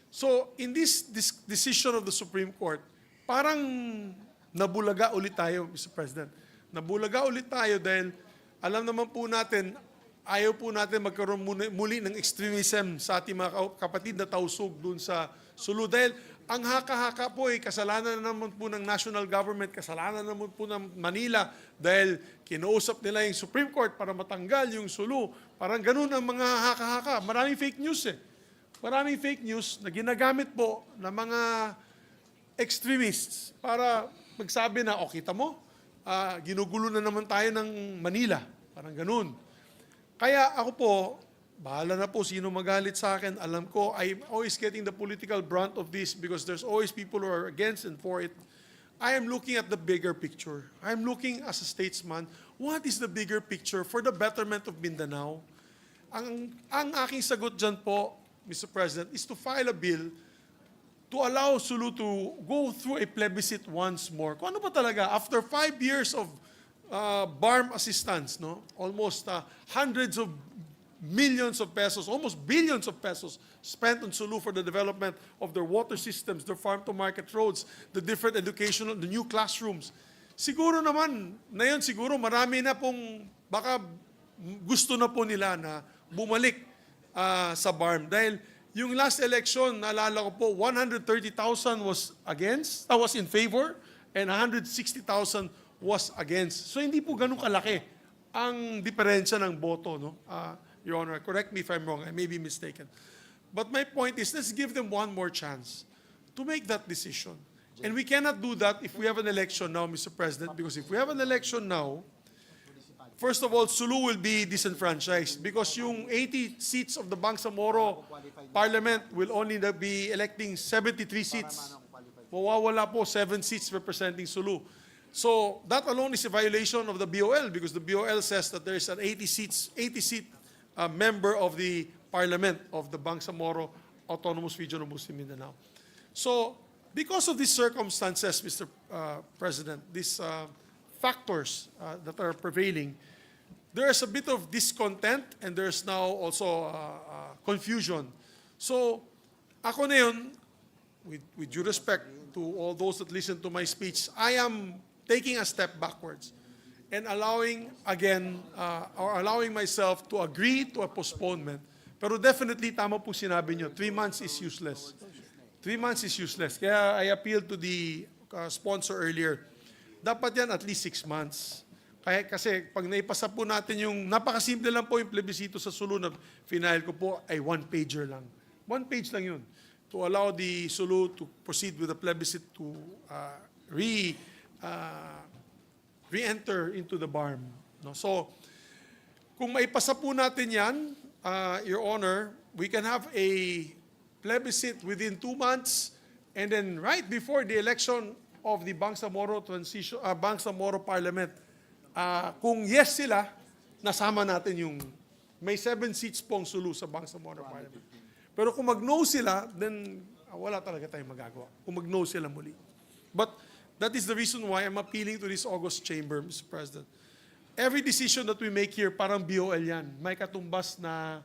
So in this decision of the Supreme Court, parang nabulaga ulit tayo, Mr. President. Nabulaga ulit tayo dahil alam naman po natin, ayaw po natin magkaroon muli ng extremism sa ating mga kapatid na tausug dun sa Sulu. Dahil ang haka-haka po ay kasalanan naman po ng national government, kasalanan naman po ng Manila dahil kinausap nila yung Supreme Court para matanggal yung Sulu. Parang ganun ang mga haka-haka. Maraming fake news eh. Maraming fake news na ginagamit po ng mga extremists para magsabi na, kita mo, ginugulo na naman tayo ng Manila. Parang ganun. Kaya ako po, bahala na po sino magalit sa akin. Alam ko, I'm always getting the political brunt of this because there's always people who are against and for it. I am looking at the bigger picture. I'm looking as a statesman, what is the bigger picture for the betterment of Mindanao? Ang aking sagot dyan po, Mr. President, is to file a bill to allow Sulu to go through a plebiscite once more. Kung ano ba talaga, after 5 years of BARM assistance, no? Almost hundreds of millions of pesos, almost billions of pesos spent on Sulu for the development of their water systems, their farm-to-market roads, the different educational, the new classrooms. Siguro naman, na yun siguro marami na pong, baka gusto na po nila na bumalik sa BARM. Dahil yung last election, naalala ko po, 130,000 was in favor, and 160,000 was against. So hindi po ganun kalaki ang diferensya ng boto, no? Your Honor, correct me if I'm wrong, I may be mistaken. But my point is, let's give them one more chance to make that decision. And we cannot do that if we have an election now, Mr. President, because if we have an election now, first of all, Sulu will be disenfranchised because yung 80 seats of the Bangsamoro Parliament will only be electing 73 seats. Mawawala po 7 seats representing Sulu. So that alone is a violation of the BOL because the BOL says that there is an 80-seat member of the Parliament of the Bangsamoro Autonomous Region of Muslim Mindanao. So because of these circumstances, Mr. President, these factors that are prevailing, there is a bit of discontent and there's now also confusion. So ako na yun, with due respect to all those that listen to my speech, I am taking a step backwards and allowing myself to agree to a postponement Pero definitely, tama po sinabi nyo, 3 months is useless. 3 months is useless. Kaya I appealed to the sponsor earlier. Dapat yan at least 6 months. Kasi pag naipasa po natin yung, napakasimple lang po yung plebisito sa Sulu na final ko po ay 1-pager lang. 1 page lang yun. To allow the Sulu to proceed with the plebiscite to re-enter into the BARM. No? So, kung maipasa po natin yan, Your Honor, we can have a plebiscite within 2 months, and then right before the election of the Bangsamoro Bangsamoro Parliament, kung yes sila, nasama natin yung may 7 seats pong Sulu sa Bangsamoro Parliament. Pero kung mag-no sila, then wala talaga tayong magagawa. Kung mag-no sila muli. But that is the reason why I'm appealing to this August chamber, Mr. President. Every decision that we make here, parang BOL yan. May katumbas na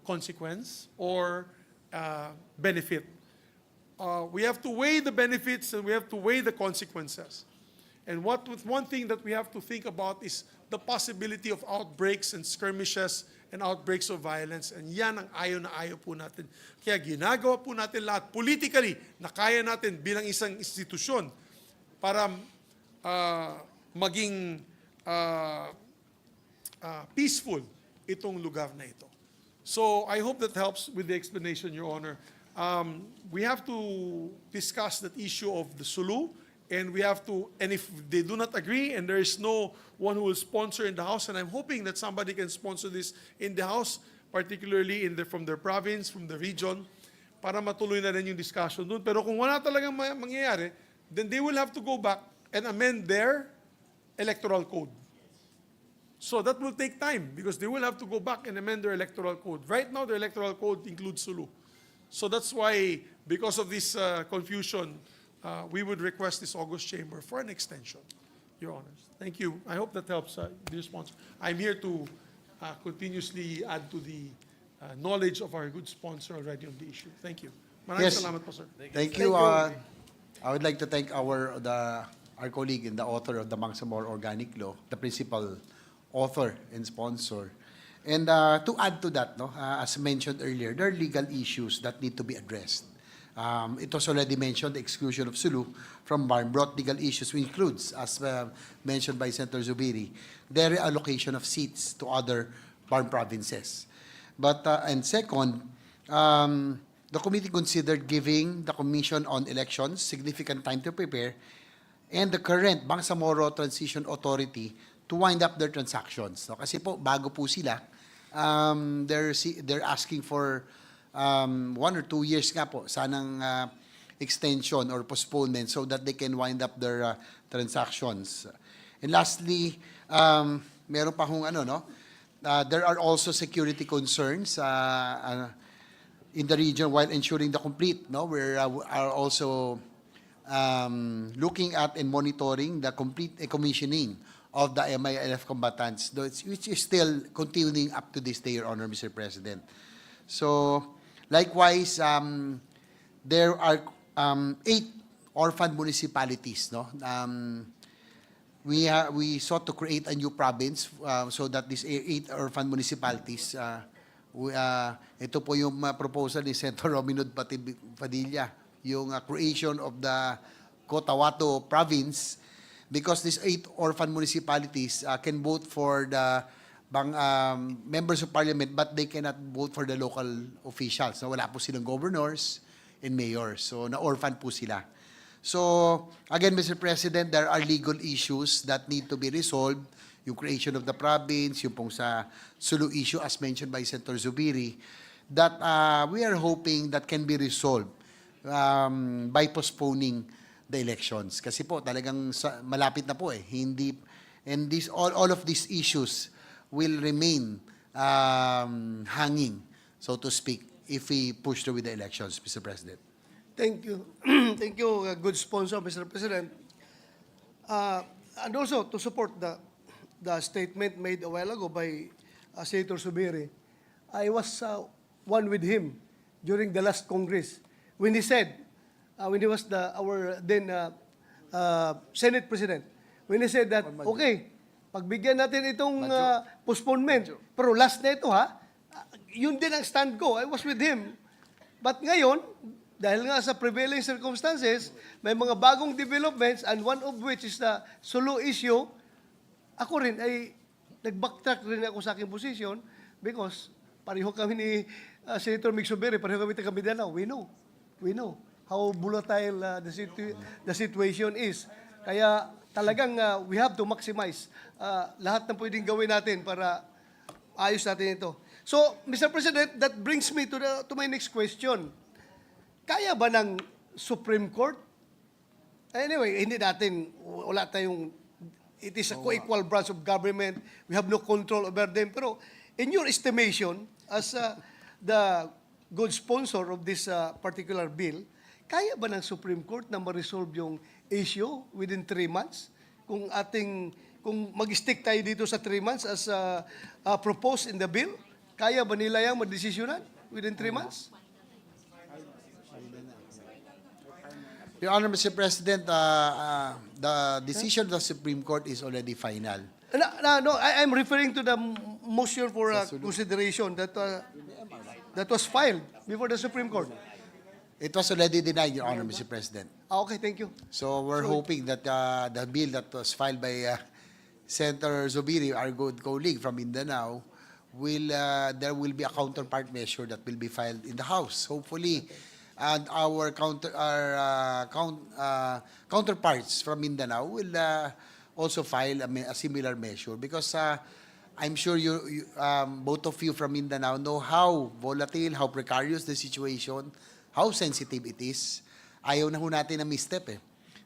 consequence or benefit. We have to weigh the benefits and we have to weigh the consequences. And one thing that we have to think about is the possibility of outbreaks and skirmishes and outbreaks of violence. And yan ang ayaw na ayaw po natin. Kaya ginagawa po natin lahat politically na kaya natin bilang isang institusyon para maging peaceful itong lugar na ito. So I hope that helps with the explanation, Your Honor. We have to discuss that issue of the Sulu, and we have to, and if they do not agree and there is no one who will sponsor in the House, and I'm hoping that somebody can sponsor this in the House, particularly from their province, from the region, para matuloy na rin yung discussion doon. Pero kung wala talagang mangyayari, then they will have to go back and amend their electoral code. So that will take time because they will have to go back and amend their electoral code. Right now, their electoral code includes Sulu. So that's why, because of this confusion, we would request this August chamber for an extension, Your Honors. Thank you. I hope that helps, dear sponsor. I'm here to continuously add to the knowledge of our good sponsor already on the issue. Thank you. Maraming Yes. salamat po, sir. Thank you. I would like to thank our colleague and the author of the Bangsamoro Organic Law, the principal author and sponsor. And to add to that, as mentioned earlier, there are legal issues that need to be addressed. It was already mentioned, the exclusion of Sulu from BARM brought legal issues, which includes, as mentioned by Senator Zubiri, the reallocation of seats to other BARM provinces. But, and second, the committee considered giving the Commission on Elections significant time to prepare and the current Bangsamoro Transition Authority to wind up their transactions. No? Kasi po, bago po sila, they're asking for 1 or 2 years nga po, sanang extension or postponement so that they can wind up their transactions. And lastly, meron pa kung there are also security concerns in the region while ensuring the complete, we are also looking at and monitoring the complete commissioning of the MILF combatants, which is still continuing up to this day, Your Honor, Mr. President. So, likewise, there are 8 orphan municipalities. We sought to create a new province so that these 8 orphan municipalities, ito po yung proposal ni Senator Romino Padilla, yung creation of the Cotabato province, because these 8 orphan municipalities can vote for the members of parliament, but they cannot vote for the local officials. So, wala po silang governors and mayors. So, na-orphan po sila. So, again, Mr. President, there are legal issues that need to be resolved. Yung creation of the province, yung pong sa Sulu issue, as mentioned by Senator Zubiri, that we are hoping that can be resolved by postponing the elections. Kasi po, talagang malapit na po eh. Hindi, and all of these issues will remain hanging, so to speak, if we push through with the elections, Mr. President. Thank you. Thank you, good sponsor, Mr. President. And also, to support the statement made a while ago by Senator Zubiri, I was one with him during the last Congress when he said, when he was our then Senate President, when he said that, okay, pagbigyan natin itong postponement, pero last na ito yun din ang stand ko. I was with him. But ngayon, dahil nga sa prevailing circumstances, may mga bagong developments and one of which is the Sulu issue, ako rin ay nag-backtrack rin ako sa aking position because pareho kami ni Senator Mixuberi, pareho kami taga Mindanao. We know how volatile the situation is. Kaya talagang we have to maximize lahat ng pwedeng gawin natin para ayos natin ito. So, Mr. President, that brings me to my next question. Kaya ba ng Supreme Court? Anyway, hindi natin, wala tayong, it is a co-equal branch of government. We have no control over them. Pero in your estimation, as the good sponsor of this particular bill, kaya ba ng Supreme Court na ma-resolve yung issue within 3 months? Kung mag-stick tayo dito sa 3 months as proposed in the bill, kaya ba nila yung madesisyonan within 3 months? Your Honor, Mr. President, the decision of the Supreme Court is already final. No, I'm referring to the motion for consideration that was filed before the Supreme Court. It was already denied, Your Honor, Mr. President. Okay, thank you. So we're hoping that the bill that was filed by Senator Zubiri, our good colleague from Mindanao, there will be a counterpart measure that will be filed in the House. Hopefully, and our counterparts from Mindanao will also file a similar measure because I'm sure both of you from Mindanao know how volatile, how precarious the situation, how sensitive it is. Ayaw na ho natin na misstep eh.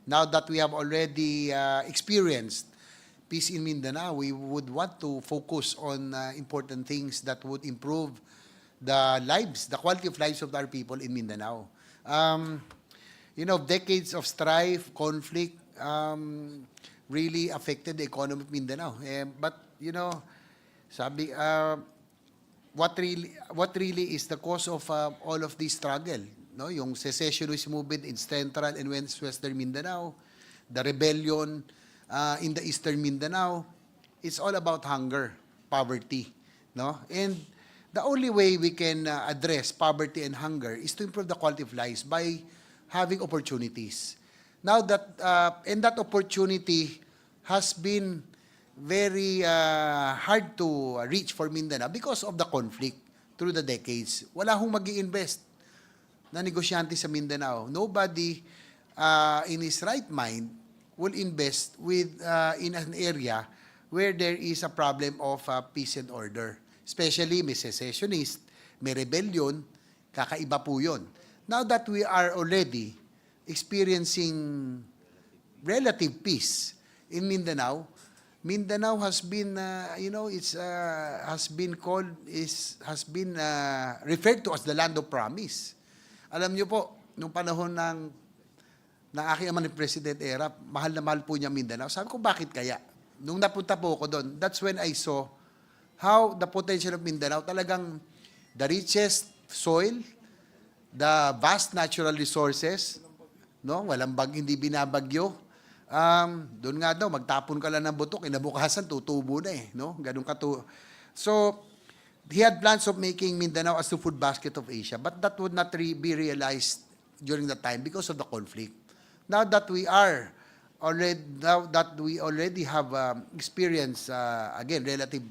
Now that we have already experienced peace in Mindanao, we would want to focus on important things that would improve the lives, the quality of lives of our people in Mindanao. Decades of strife, conflict, really affected the economy of Mindanao. But what really is the cause of all of this struggle? No, yung secessionist movement in Central and Western Mindanao, the rebellion in the Eastern Mindanao, it's all about hunger, poverty, no? And the only way we can address poverty and hunger is to improve the quality of lives by having opportunities. Now that and that opportunity has been very hard to reach for Mindanao because of the conflict through the decades. Wala hong mag-i-invest na negosyante sa Mindanao. Nobody in his right mind will invest in an area where there is a problem of peace and order. Especially may secessionist, may rebellion, kakaiba po yun. Now that we are already experiencing relative peace in Mindanao, Mindanao has been, has been referred to as the land of promise. Alam niyo po, nung panahon ng aking ama ni President Erap, mahal na mahal po niya Mindanao. Sabi ko, bakit kaya? Nung napunta po ako doon, that's when I saw how the potential of Mindanao, talagang the richest soil, the vast natural resources, no? Hindi binabagyo. Doon nga daw, magtapon ka lang ng buto, kinabukasan, tutubo na eh, no? Ganun So, he had plans of making Mindanao as the food basket of Asia, but that would not be realized during that time because of the conflict. Now that we already have experienced again relatively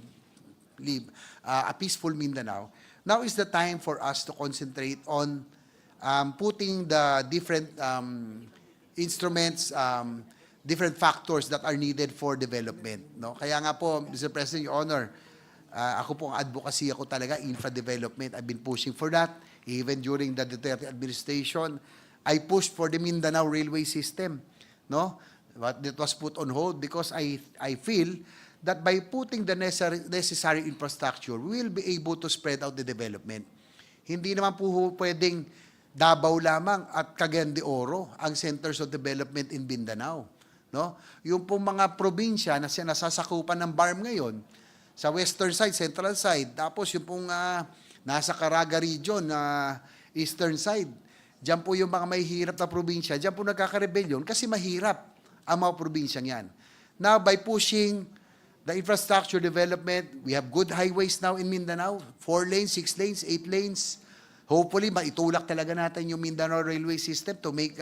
a peaceful Mindanao, now is the time for us to concentrate on putting the different instruments, different factors that are needed for development. No? Kaya nga po, Mr. President, Your Honor, ako po ang advocacy ako talaga, infra development. I've been pushing for that. Even during the Duterte administration, I pushed for the Mindanao railway system. No? But it was put on hold because I feel that by putting the necessary infrastructure, we will be able to spread out the development. Hindi naman po pwedeng Davao lamang at Cagayan de Oro ang centers of development in Mindanao. No? Yung pong mga probinsya na nasasakupan ng BARM ngayon, sa western side, central side, tapos yung pong nasa Caraga region, eastern side, diyan po yung mga mahihirap na probinsya, diyan po nagkakarebelyon kasi mahirap ang mga probinsyang yan. Now, by pushing the infrastructure development, we have good highways now in Mindanao, 4 lanes, 6 lanes, 8 lanes. Hopefully, maitulak talaga natin yung Mindanao railway system to make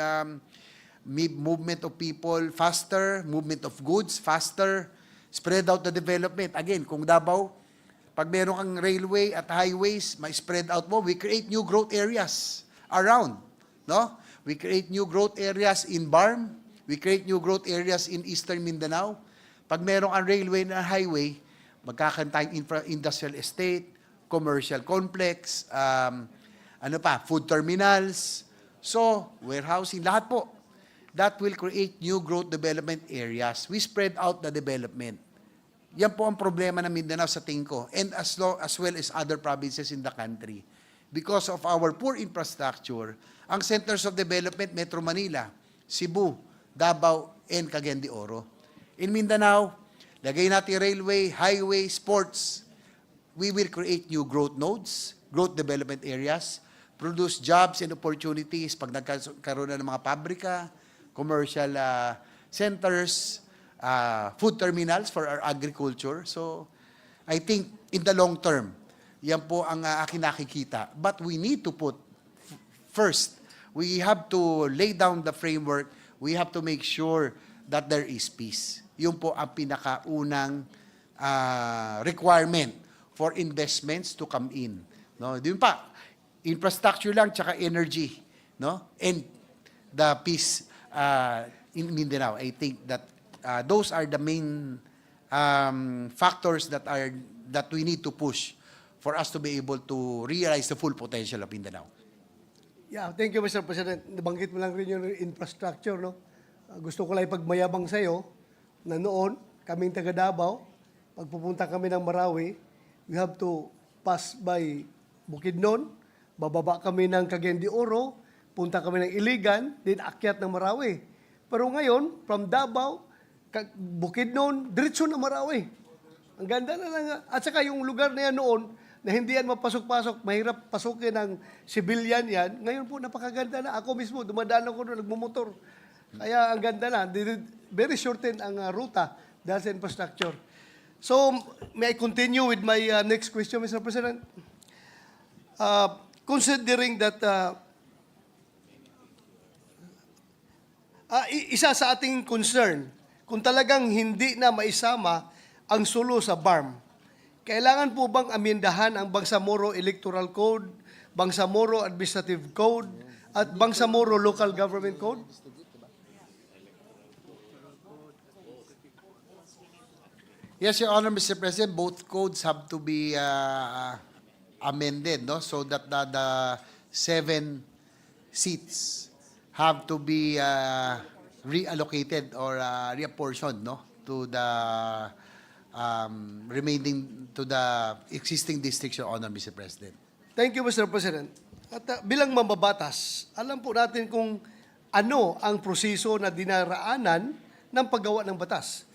movement of people faster, movement of goods faster, spread out the development. Again, kung Davao, pag meron kang railway at highways, ma-spread out mo, we create new growth areas around, no? We create new growth areas in BARM, we create new growth areas in Eastern Mindanao. Pag meron kang railway na highway, magkakantayang industrial estate, commercial complex, food terminals, so warehousing, lahat po. That will create new growth development areas. We spread out the development. Yan po ang problema ng Mindanao sa tingin ko, and as well as other provinces in the country. Because of our poor infrastructure, ang centers of development, Metro Manila, Cebu, Davao, and Cagayan de Oro. In Mindanao, lagay natin railway, highway, sports. We will create new growth nodes, growth development areas, produce jobs and opportunities pag nagkaroon na ng mga pabrika, commercial centers, food terminals for our agriculture. So, I think in the long term, yan po ang aking nakikita. But we need to put, first, we have to lay down the framework, we have to make sure that there is peace. Yun po ang pinakaunang requirement for investments to come in. No? Yun pa, infrastructure lang, tsaka energy. No? And the peace in Mindanao. I think that those are the main factors that we need to push for us to be able to realize the full potential of Mindanao. Yeah, thank you, Mr. President. Nabanggit mo lang rin yung infrastructure, no? Gusto ko lang ipagmayabang sa'yo na noon, kaming taga Davao, pag pupunta kami ng Marawi, we have to pass by Bukidnon, bababa kami ng Cagayan de Oro, punta kami ng Iligan, then akyat ng Marawi. Pero ngayon, from Davao, Bukidnon, diretso na Marawi. Ang ganda na lang. At saka yung lugar na yan noon, na hindi yan mapasok-pasok, mahirap pasukin ng civilian yan, ngayon po napakaganda na. Ako mismo, dumadaan ako doon, nagmumotor. Kaya ang ganda na. Very shorten ang ruta dahil sa infrastructure. So, may I continue with my next question, Mr. President? Considering that isa sa ating concern, kung talagang hindi na maisama ang Sulu sa BARM, kailangan po bang amendahan ang Bangsamoro Electoral Code, Bangsamoro Administrative Code, at Bangsamoro Local Government Code? Yes, Your Honor, Mr. President, both codes have to be amended, no, so that the 7 seats have to be reallocated or reapportioned, no, to the remaining to the existing districts, Your Honor, Mr. President. Thank you, Mr. President. At bilang mambabatas, alam po natin kung ano ang proseso na dinaraanan ng paggawa ng batas.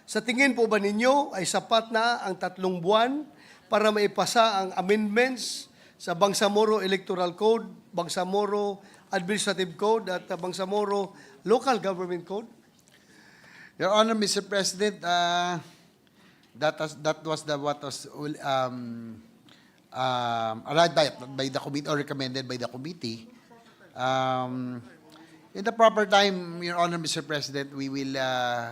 Sa tingin po ba ninyo ay sapat na ang 3 buwan para maipasa ang amendments sa Bangsamoro Electoral Code, Bangsamoro Administrative Code at Bangsamoro Local Government Code? Your Honor, Mr. President, that was what was arrived by the committee or recommended by the committee. In the proper time, Your Honor, Mr. President, we will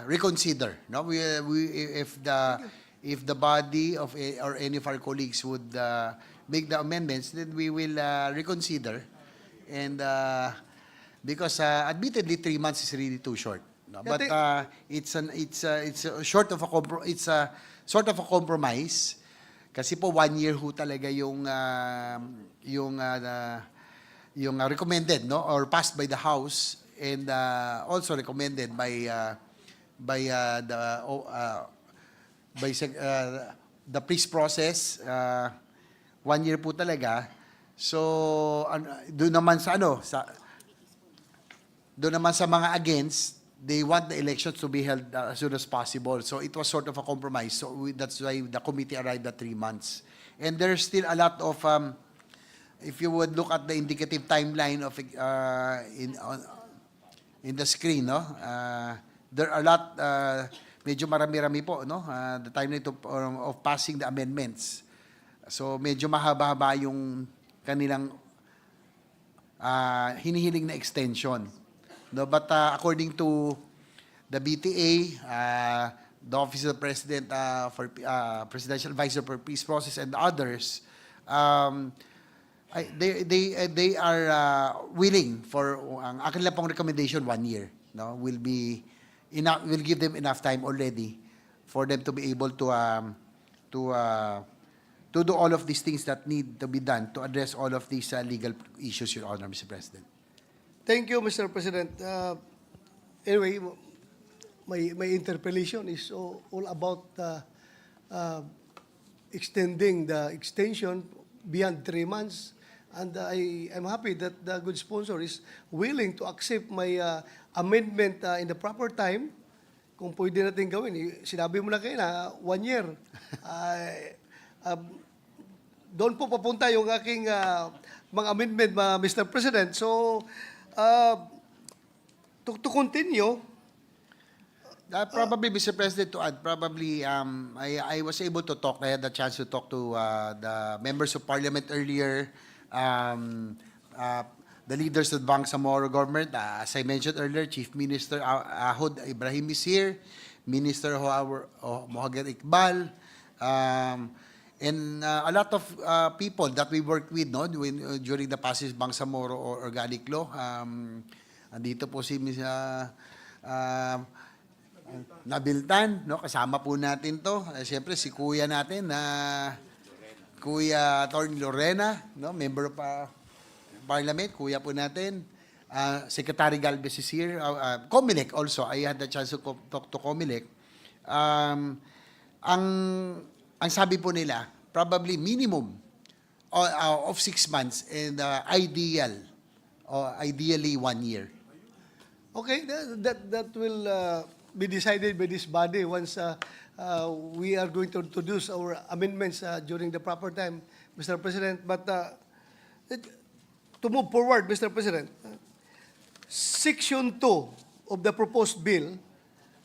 reconsider. No, if the body of or any of our colleagues would make the amendments, then we will reconsider. And because admittedly, 3 months is really too short. No? But it's a sort of a compromise. Kasi po 1 year ho talaga yung recommended, no, or passed by the House and also recommended by the peace process. 1 year po talaga. So doon naman sa mga against, they want the elections to be held as soon as possible. So it was sort of a compromise. So that's why the committee arrived at 3 months. And there's still a lot of if you would look at the indicative timeline of in the screen, no, there are a lot medyo marami-rami po, no? The time na ito of passing the amendments. So medyo mahaba-haba yung kanilang hinihiling na extension. No, but according to the BTA, the Office of the President for Presidential Advisor for Peace Process and others, they are willing for ang akin lang pong recommendation 1 year, no, will give them enough time already for them to be able to do all of these things that need to be done to address all of these legal issues, Your Honor, Mr. President. Thank you, Mr. President. Anyway, my interpellation is all about extending the extension beyond 3 months. And I am happy that the good sponsor is willing to accept my amendment in the proper time. Kung pwede natin gawin, sinabi mo na kayo na 1 year. Doon po papunta yung aking mga amendment, Mr. President. So, to continue, Probably, Mr. President, to add, probably I was able to talk, I had the chance to talk to the members of Parliament earlier, the leaders of the Bangsamoro government. As I mentioned earlier, Chief Minister Ahod Ibrahim is here, Minister Mohamed Iqbal, and a lot of people that we worked with, no, during the passage Bangsamoro or Organic Law. Andito po si Nabiltan, no, kasama po natin to. Siyempre si Kuya natin Kuya Attorney Lorena, no, member of Parliament, Kuya po natin. Secretary Galvez is here. Comelec also. I had the chance to talk to Comelec. Ang sabi po nila, probably minimum of 6 months and ideally 1 year. okay, that will be decided by this body once we are going to introduce our amendments during the proper time, Mr. President. But to move forward, Mr. President, Section 2 of the proposed bill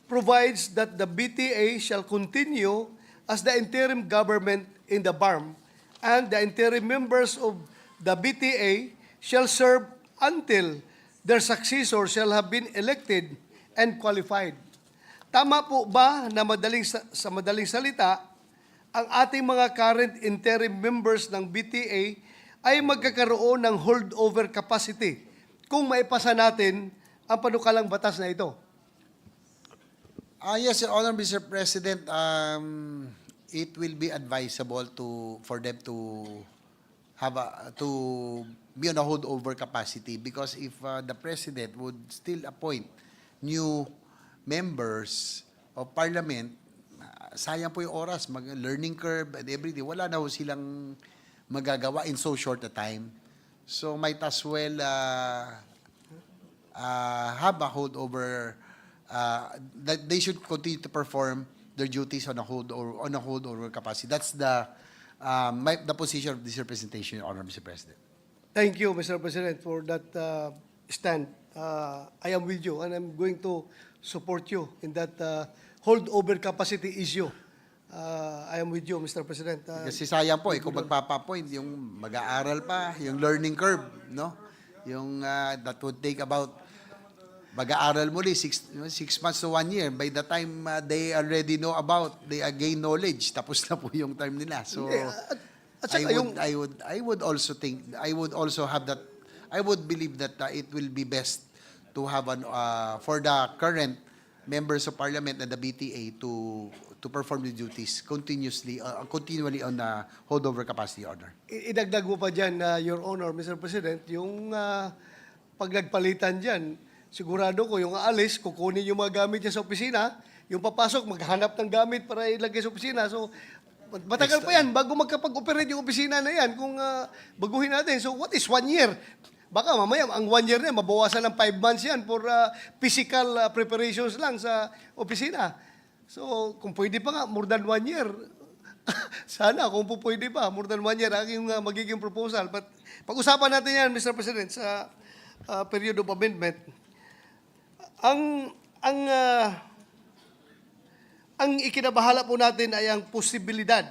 provides that the BTA shall continue as the interim government in the BARM, and the interim members of the BTA shall serve until their successor shall have been elected and qualified. Tama po ba na sa madaling salita, ang ating mga current interim members ng BTA ay magkakaroon ng holdover capacity kung maipasa natin ang panukalang batas na ito? Yes, Your Honor, Mr. President, it will be advisable for them to have to be on a holdover capacity, because if the President would still appoint new members of Parliament, sayang po yung oras, learning curve and everything. Wala na ho silang magagawa in so short a time. So might as well have a holdover, that they should continue to perform their duties on a holdover capacity. That's the position of this representation, Your Honor, Mr. President. Thank you, Mr. President, for that stand. I am with you, and I'm going to support you in that holdover capacity issue. I am with you, Mr. President. Kasi sayang po, kung magpapapoint, yung mag-aaral pa, yung learning curve, no? Yung that would take about, mag-aaral muli 6 months to 1 year. By the time they already know about, they gain knowledge, tapos na po yung time nila. So, I would also believe that it will be best to have for the current members of Parliament and the BTA to perform the duties continually on the holdover capacity order. Idagdag mo pa dyan, Your Honor, Mr. President, yung pag nagpalitan dyan, sigurado ko yung aalis, kukunin yung mga gamit niya sa opisina, yung papasok, maghanap ng gamit para ilagay sa opisina. So, matagal pa yan bago magkapag-operate yung opisina na yan kung baguhin natin. So, what is 1 year? Baka mamaya, ang 1 year na yan, mabawasan ng 5 months yan for physical preparations lang sa opisina. So, kung pwede pa nga, more than 1 year. Sana, kung po pwede pa, more than 1 year, aking magiging proposal. But pag-usapan natin yan, Mr. President, sa period of amendment. ang ikinabahala po natin ay ang posibilidad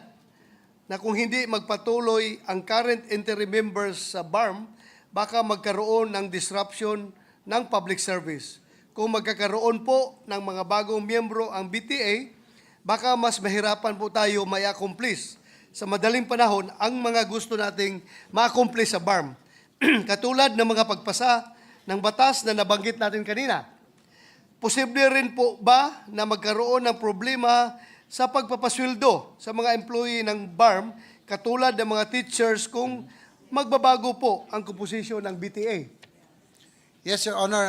na kung hindi magpatuloy ang current interim members sa BARM, baka magkaroon ng disruption ng public service. Kung magkakaroon po ng mga bagong miyembro ang BTA, baka mas mahirapan po tayo ma-accomplish sa madaling panahon ang mga gusto nating ma-accomplish sa BARM. Katulad ng mga pagpasa ng batas na nabanggit natin kanina. Posible rin po ba na magkaroon ng problema sa pagpapasweldo sa mga employee ng BARM katulad ng mga teachers kung magbabago po ang komposisyon ng BTA? Yes, Your Honor.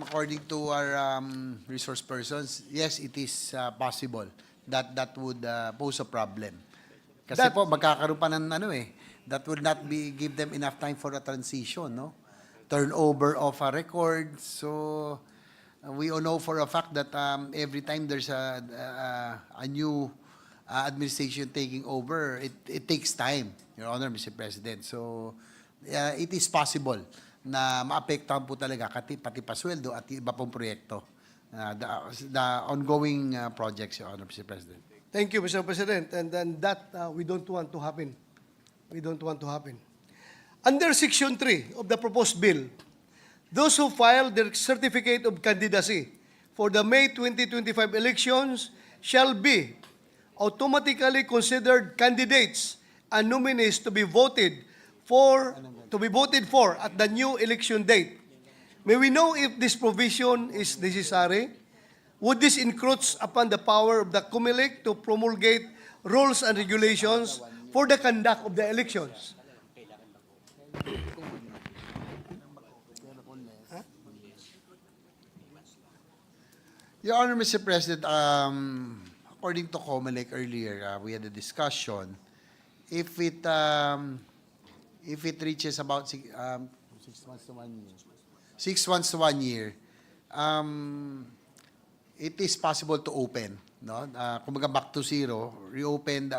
According to our resource persons, yes, it is possible that that would pose a problem. Kasi po magkakaroon pa ng that would not give them enough time for a transition, no? Turnover of a record. So we all know for a fact that every time there's a new administration taking over, it takes time, Your Honor, Mr. President. So it is possible na maapektuhan po talaga pati pasweldo at iba pong proyekto, the ongoing projects, Your Honor, Mr. President. Thank you, Mr. President. And then that we don't want to happen. We don't want to happen. Under Section 3 of the proposed bill, those who filed their certificate of candidacy for the May 2025 elections shall be automatically considered candidates and nominees to be voted for at the new election date. May we know if this provision is necessary? Would this encroach upon the power of the COMELEC to promulgate rules and regulations for the conduct of the elections? Your Honor, Mr. President, according to COMELEC earlier, we had a discussion. If it reaches about 6 months to 1 year, 6 months to 1 year, it is possible to open, no? Kumbaga back to zero, reopen the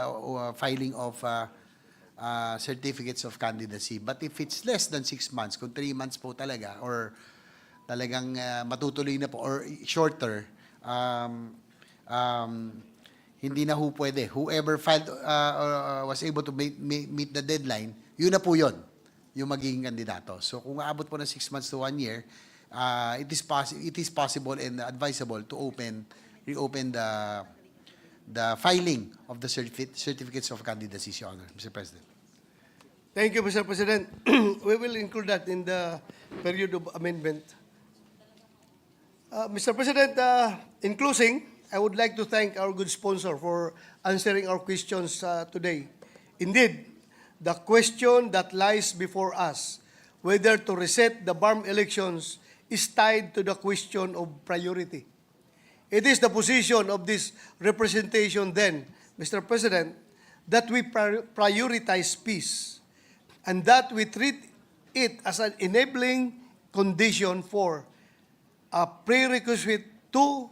filing of certificates of candidacy. But if it's less than 6 months, kung 3 months po talaga, or talagang matutuloy na po, or shorter, hindi na ho pwede. Whoever filed was able to meet the deadline, yun na po yun, yung magiging kandidato. So kung aabot po ng 6 months to 1 year, it is possible and advisable to reopen the filing of the certificates of candidacy, Your Honor, Mr. President. Thank you, Mr. President. We will include that in the period of amendment. Mr. President, in closing, I would like to thank our good sponsor for answering our questions today. Indeed, the question that lies before us, whether to reset the BARM elections, is tied to the question of priority. It is the position of this representation then, Mr. President, that we prioritize peace and that we treat it as an enabling condition for a prerequisite to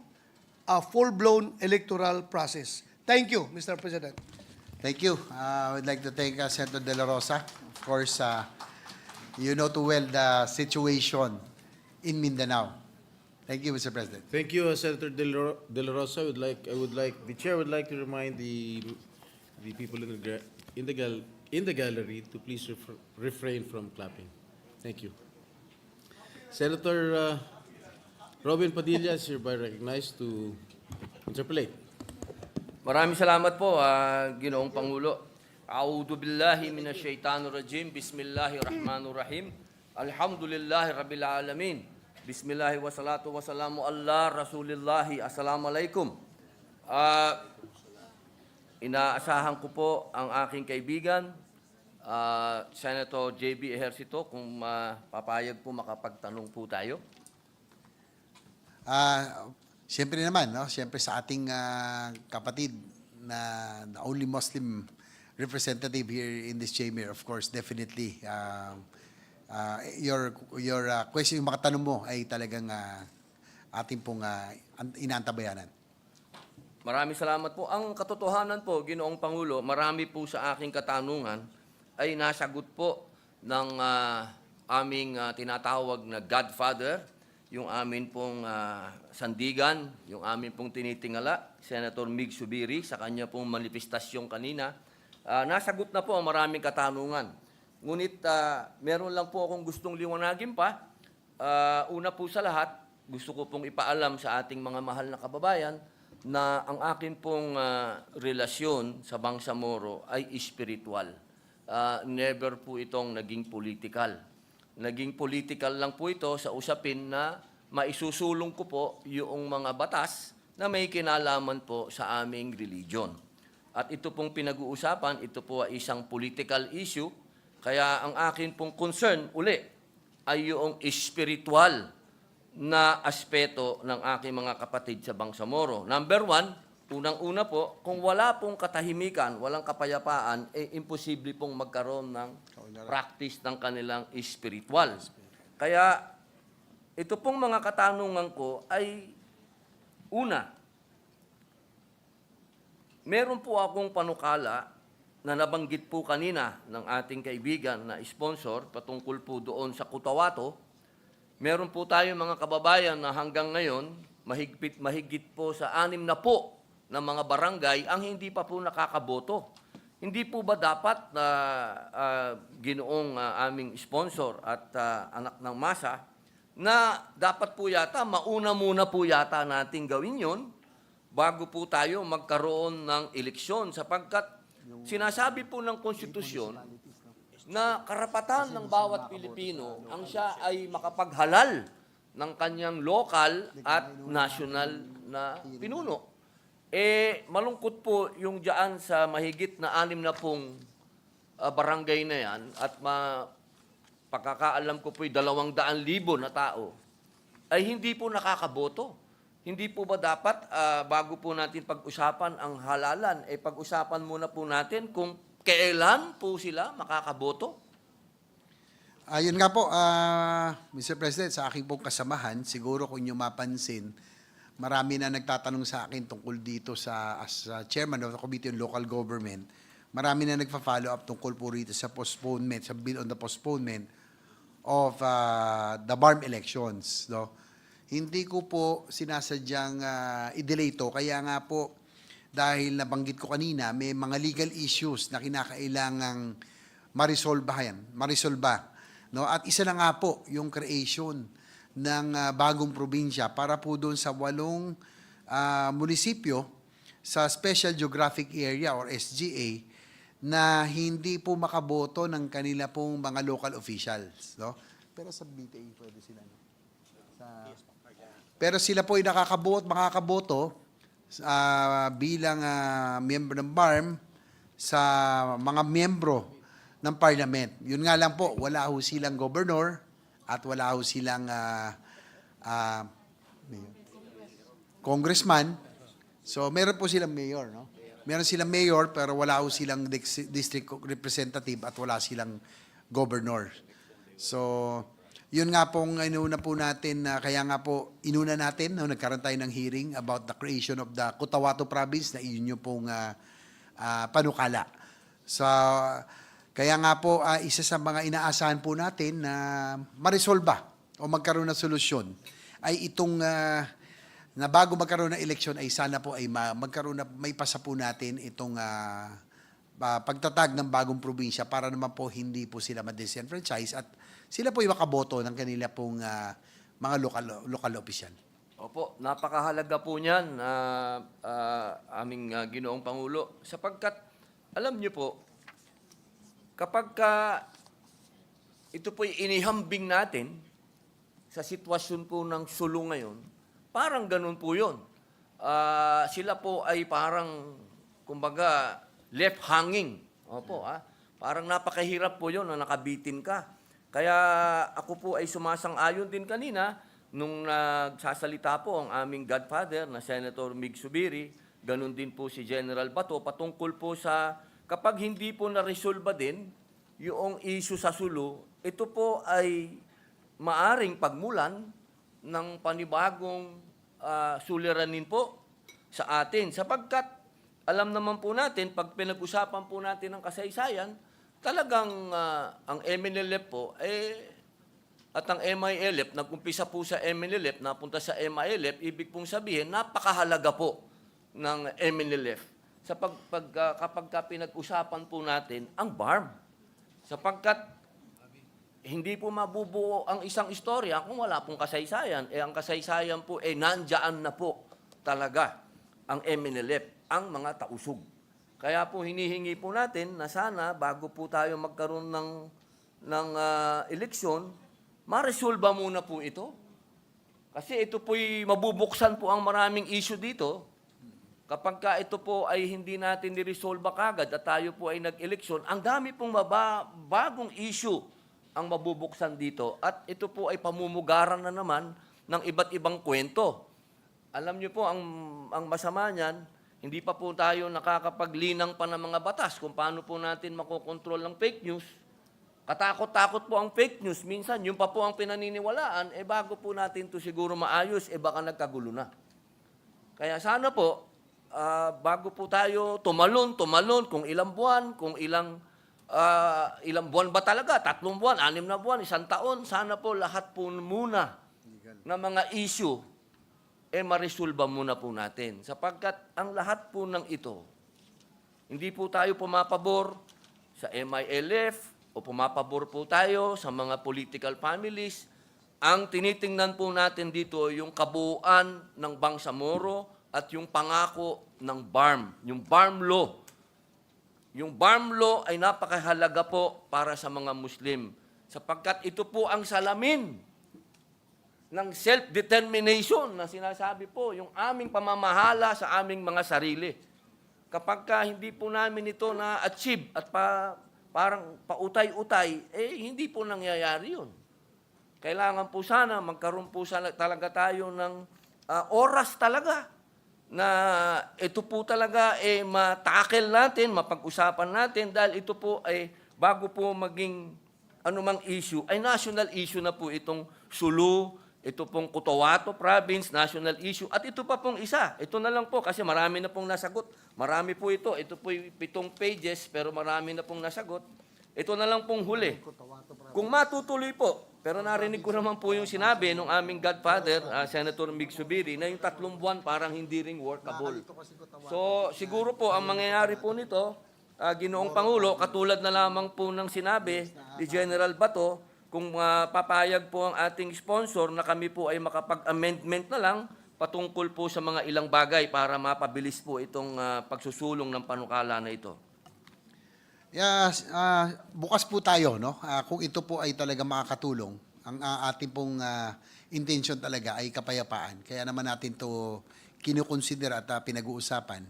a full-blown electoral process. Thank you, Mr. President. Thank you. I would like to thank Senator De La Rosa. Of course, you know too well the situation in Mindanao. Thank you, Mr. President. Thank you, Senator De La Rosa. The chair would like to remind the people in the gallery to please refrain from clapping. Thank you. Senator Robin Padilla is hereby recognized to interpolate. Maraming salamat po, Ginoong Pangulo. A'udhu billahi minasyaitanir rajim. Bismillahirrahmanirrahim. Alhamdulillahi rabbil alamin. Bismillahi wassalatu wassalamu ala rasulillahi. Assalamualaikum. Inaasahan ko po ang aking kaibigan, Senator J.B. Ejercito, kung papayag po makapagtanong po tayo. Siyempre naman, no? Siyempre sa ating kapatid na the only Muslim representative here in this chamber, of course, definitely, your question, yung mga tanong mo ay talagang ating pong inaantabayanan. Maraming salamat po. Ang katotohanan po, Ginoong Pangulo, marami po sa aking katanungan ay nasagot po ng aming tinatawag na Godfather, yung amin pong sandigan, yung amin pong tinitingala, Senator Mig Subiri, sa kanya pong manifestasyon kanina. Nasagot na po ang maraming katanungan. Ngunit meron lang po akong gustong liwanagin pa. Una po sa lahat, gusto ko pong ipaalam sa ating mga mahal na kababayan na ang akin pong relasyon sa Bangsamoro ay espiritual. Never po itong naging political. Naging political lang po ito sa usapin na maisusulong ko po yung mga batas na may kinalaman po sa aming religion. At ito pong pinag-uusapan, ito po ay isang political issue, kaya ang akin pong concern uli ay yung spiritual na aspeto ng aking mga kapatid sa Bangsamoro. Number one, unang-una po, kung wala pong katahimikan, walang kapayapaan, imposible pong magkaroon ng practice ng kanilang spiritual. Kaya, ito pong mga katanungan ko ay, una, meron po akong panukala na nabanggit po kanina ng ating kaibigan na sponsor patungkol po doon sa Cotabato. Meron po tayo mga kababayan na hanggang ngayon, mahigit po sa 60 po na mga barangay ang hindi pa po nakakaboto. Hindi po ba dapat na ginoong aming sponsor at anak ng masa na dapat po yata, mauna muna po yata natin gawin yon bago po tayo magkaroon ng eleksyon sapagkat sinasabi po ng konstitusyon na karapatan ng bawat Pilipino ang siya ay makapaghalal ng kanyang lokal at national na pinuno. Malungkot po yung dyan sa mahigit na 60 barangay na yan at pagkakaalam ko po 200,000 na tao ay hindi po nakakaboto. Hindi po ba dapat bago po natin pag-usapan ang halalan, pag-usapan muna po natin kung kailan po sila makakaboto? Yun nga po, Mr. President, sa aking pong kasamahan, siguro kung nyo mapansin, marami na nagtatanong sa akin tungkol dito as chairman of the Committee on Local Government. Marami na nagpa-follow up tungkol po rito sa postponement, sa bill on the postponement of the BARM elections. No? Hindi ko po sinasadyang i-delay to. Kaya nga po, dahil nabanggit ko kanina, may mga legal issues na kinakailangang marisolba. No? At isa na nga po yung creation ng bagong probinsya para po doon sa 8 munisipyo sa Special Geographic Area or SGA na hindi po makaboto ng kanila pong mga local officials. No? Pero sa BTA pwede sila. No? Pero sila po ay makakaboto bilang miyembro ng BARM sa mga miyembro ng parliament. Yun nga lang po, wala ho silang governor at wala ho silang congressman. So, meron po silang mayor, no? Meron silang mayor pero wala ho silang district representative at wala silang governor. So, yun nga pong inuna po natin, kaya nga po inuna natin, no, nagkaroon tayo ng hearing about the creation of the Cotabato Province na yun yung pong panukala. So, kaya nga po, isa sa mga inaasahan po natin na maresolba o magkaroon ng solusyon ay itong na bago magkaroon ng eleksyon ay sana po ay may pasa po natin itong pagtatag ng bagong probinsya para naman po hindi po sila ma-disenfranchise at sila po yung makaboto ng kanila pong mga lokal opisyal. Opo, napakahalaga po niyan, aming Ginoong Pangulo, sapagkat alam niyo po, kapag ito po'y inihambing natin sa sitwasyon po ng sulong ngayon, parang ganun po yun. Sila po ay parang, kumbaga, left hanging. Opo, parang napakahirap po yun na nakabitin ka. Kaya ako po ay sumasang-ayon din kanina nung nagsasalita po ang aming godfather na Senator Mig Subiri, ganun din po si General Bato, patungkol po sa kapag hindi po na-resolve din yung issue sa Sulu, ito po ay maaring pagmulan ng panibagong suliranin po sa atin. Sapagkat alam naman po natin, pag pinag-usapan po natin ang kasaysayan, talagang ang MNLF po, At ang MILF, nag-umpisa po sa MNLF, napunta sa MILF, ibig pong sabihin, napakahalaga po ng MNLF kapag pinag-usapan po natin ang BARM. Sapagkat hindi po mabubuo ang isang istorya kung wala pong kasaysayan. Ang kasaysayan po, nandyan na po talaga ang MNLF, ang mga tausug. Kaya po hinihingi po natin na sana bago po tayo magkaroon ng eleksyon, ma-resolve muna po ito. Kasi ito po'y mabubuksan po ang maraming issue dito. Kapag ka ito po ay hindi natin ni-resolve kagad at tayo po ay nag-eleksyon, ang dami pong bagong issue ang mabubuksan dito. At ito po ay pamumugaran na naman ng iba't ibang kwento. Alam niyo po, ang masama niyan, hindi pa po tayo nakakapaglinang pa ng mga batas kung paano po natin makokontrol ng fake news. Katakot-takot po ang fake news. Minsan, yung pa po ang pinaniniwalaan, bago po natin to siguro maayos, baka nagkagulo na. Kaya sana po, bago po tayo tumalon, kung ilang buwan, kung ilang buwan ba talaga, 3 buwan, 6 na buwan, 1 taon, sana po lahat po muna na mga issue, ma-resolve muna po natin. Sapagkat ang lahat po ng ito, hindi po tayo pumapabor sa MILF, o pumapabor po tayo sa mga political families. Ang tinitingnan po natin dito yung kabuuan ng Bangsamoro at yung pangako ng BARM, yung BARM Law. Yung BARM Law ay napakahalaga po para sa mga Muslim sapagkat ito po ang salamin ng self-determination na sinasabi po, yung aming pamamahala sa aming mga sarili. Kapag hindi po namin ito na-achieve at parang pautay-utay, hindi po nangyayari yun. Kailangan po sana, magkaroon po talaga tayo ng oras talaga na ito po talaga matakel natin, mapag-usapan natin dahil ito po bago po maging anumang issue, ay national issue na po itong Sulu, ito pong Cotabato Province, national issue. At ito pa pong isa. Ito na lang po kasi marami na pong nasagot. Marami po ito. Ito po 7 pages pero marami na pong nasagot. Ito na lang pong huli. Kung matutuloy po, pero narinig ko naman po yung sinabi ng aming godfather, Senator Mig Zubiri, na yung 3 buwan parang hindi ring workable. So siguro po ang mangyayari po nito, Ginoong Pangulo, katulad na lamang po ng sinabi ni General Bato, kung papayag po ang ating sponsor na kami po ay makapag-amendment na lang patungkol po sa mga ilang bagay para mapabilis po itong pagsusulong ng panukala na ito. Yes, bukas po tayo, no? Kung ito po ay talaga makakatulong, ang ating pong intention talaga ay kapayapaan. Kaya naman natin to kinukonsider at pinag-uusapan.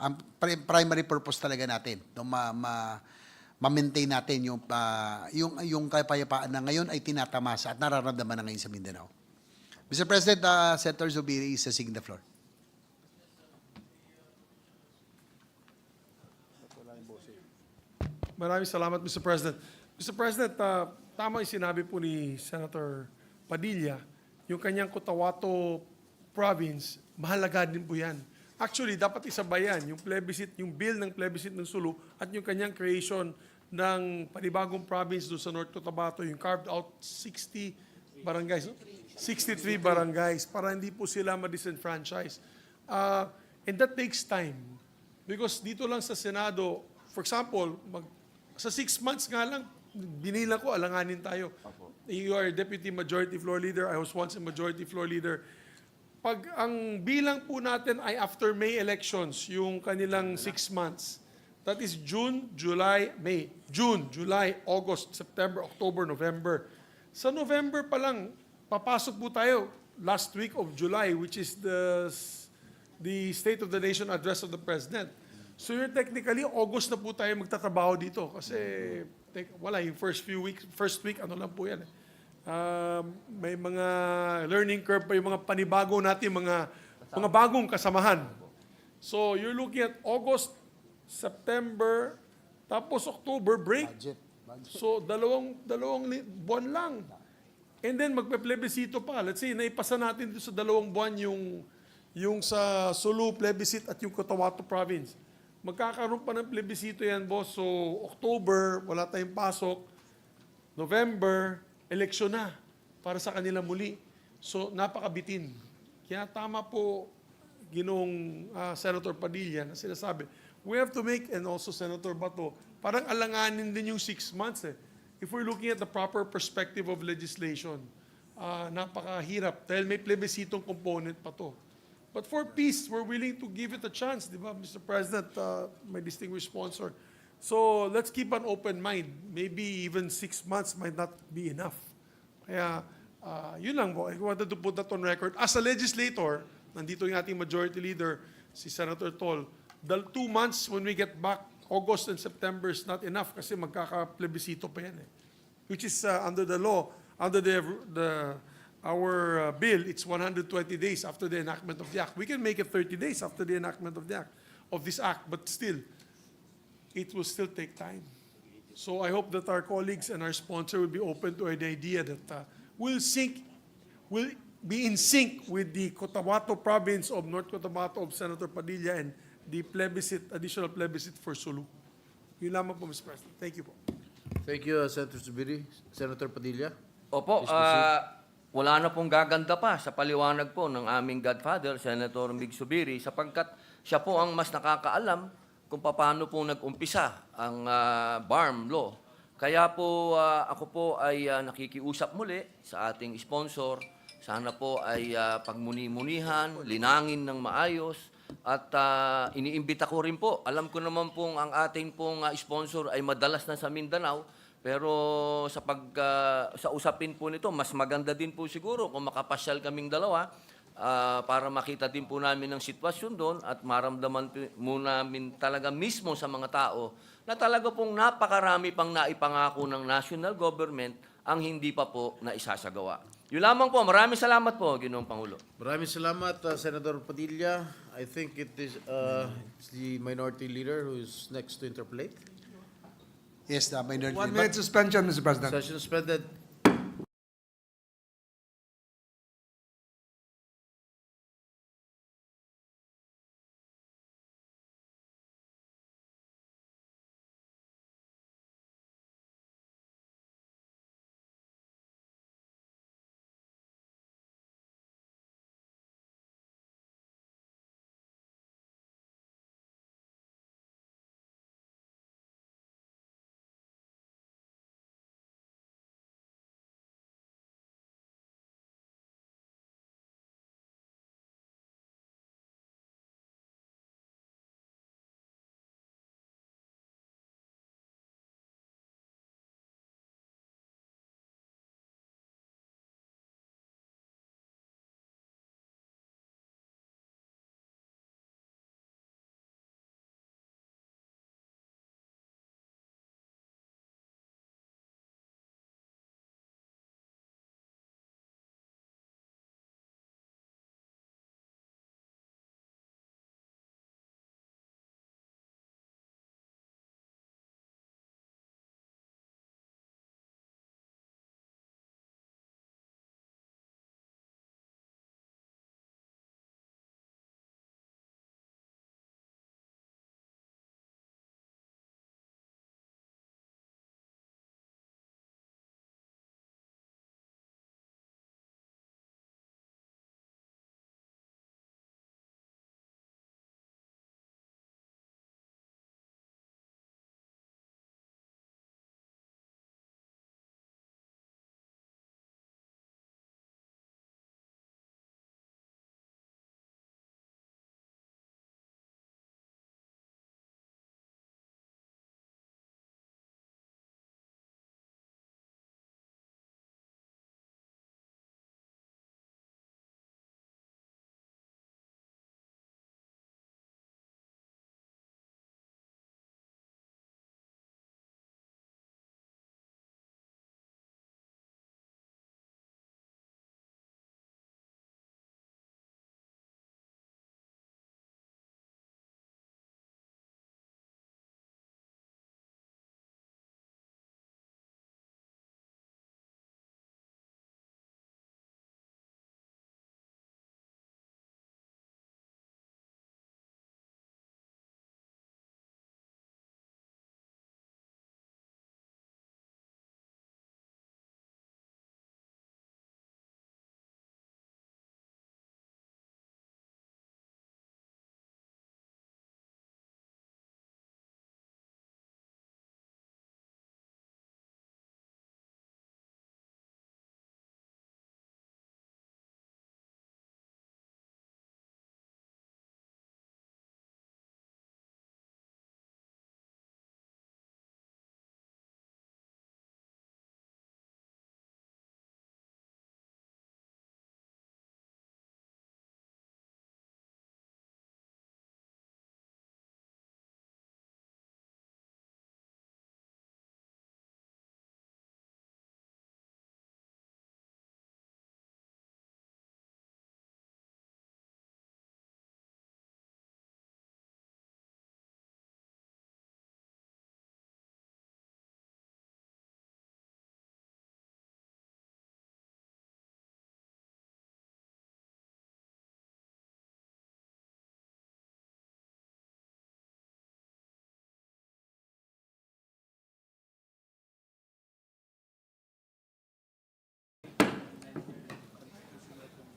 Ang primary purpose talaga natin, no, ma-maintain natin yung kapayapaan na ngayon ay tinatamasa at nararamdaman na ngayon sa Mindanao. Mr. President, Senator Zubiri is seeking the floor. Maraming salamat, Mr. President. Mr. President, tama yung sinabi po ni Senator Padilla, yung kanyang Cotabato Province, mahalaga din po yan. Actually, dapat isabayan yung plebiscite, yung bill ng plebiscite ng Sulu at yung kanyang creation ng panibagong province doon sa North Cotabato, yung carved out 60 barangays, 63 barangays para hindi po sila ma-disenfranchise. And that takes time. Because dito lang sa Senado, for example, sa 6 months nga lang, binilang ko, alanganin tayo. You are Deputy Majority Floor Leader, I was once a Majority Floor Leader. Pag ang bilang po natin ay after May elections, yung kanilang 6 months, that is June, July, May. June, July, August, September, October, November. Sa November pa lang, papasok po tayo last week of July, which is the State of the Nation Address of the President. So you're technically, August na po tayo magtatrabaho dito kasi wala, yung first week, ano lang po yan. May mga learning curve pa yung mga panibago natin, mga bagong kasamahan. So you're looking at August, September, tapos October, break. So dalawang buwan lang. And then magpe-plebiscito pa. Let's say, naipasa natin dito sa 2 buwan yung sa Sulu plebiscite at yung Cotabato Province. Magkakaroon pa ng plebiscito yan, boss. So October, wala tayong pasok. November, eleksyon na. para sa kanila muli. So, napakabitin. Kaya tama po, Ginoong Senator Padilla na sinasabi, we have to make, and also Senator Bato, parang alanganin din yung 6 months eh. If we're looking at the proper perspective of legislation, napakahirap dahil may plebiscitong component pa to. But for peace, we're willing to give it a chance, di ba, Mr. President, my distinguished sponsor. So let's keep an open mind. Maybe even 6 months might not be enough. Kaya yun lang po. I wanted to put that on record. As a legislator, nandito yung ating majority leader, si Senator Tol, the 2 months when we get back, August and September is not enough kasi magkaka-plebiscito pa yan eh. Which is under the law, under our bill, it's 120 days after the enactment of the act. We can make it 30 days after the enactment of the act, of this act, but still, it will still take time. So I hope that our colleagues and our sponsor will be open to the idea that we'll be in sync with the Cotabato province of North Cotabato of Senator Padilla and the additional plebiscite for Sulu. Yun lamang po, Mr. President. Thank you po. Thank you, Senator Zubiri. Senator Padilla? Opo, Please proceed. wala na pong gaganda pa sa paliwanag po ng aming godfather, Senator Mig Zubiri, sapagkat siya po ang mas nakakaalam kung paano po nag-umpisa ang BARM law. Kaya po ako po ay nakikiusap muli sa ating sponsor. Sana po ay pagmuni-munihan, linangin ng maayos, at iniimbita ko rin po. Alam ko naman pong ang ating pong sponsor ay madalas na sa Mindanao, pero sa usapin po nito, mas maganda din po siguro kung makapasyal kaming dalawa para makita din po namin ang sitwasyon doon at maramdaman mo namin talaga mismo sa mga tao na talaga pong napakarami pang naipangako ng national government ang hindi pa po naisasagawa. Yun lamang po. Maraming salamat po, Ginoong Pangulo. Maraming salamat, Senator Padilla. I think it is it's the minority leader who is next to interpolate. Yes, the minority. 1 minute suspension, Mr. President. Session suspended.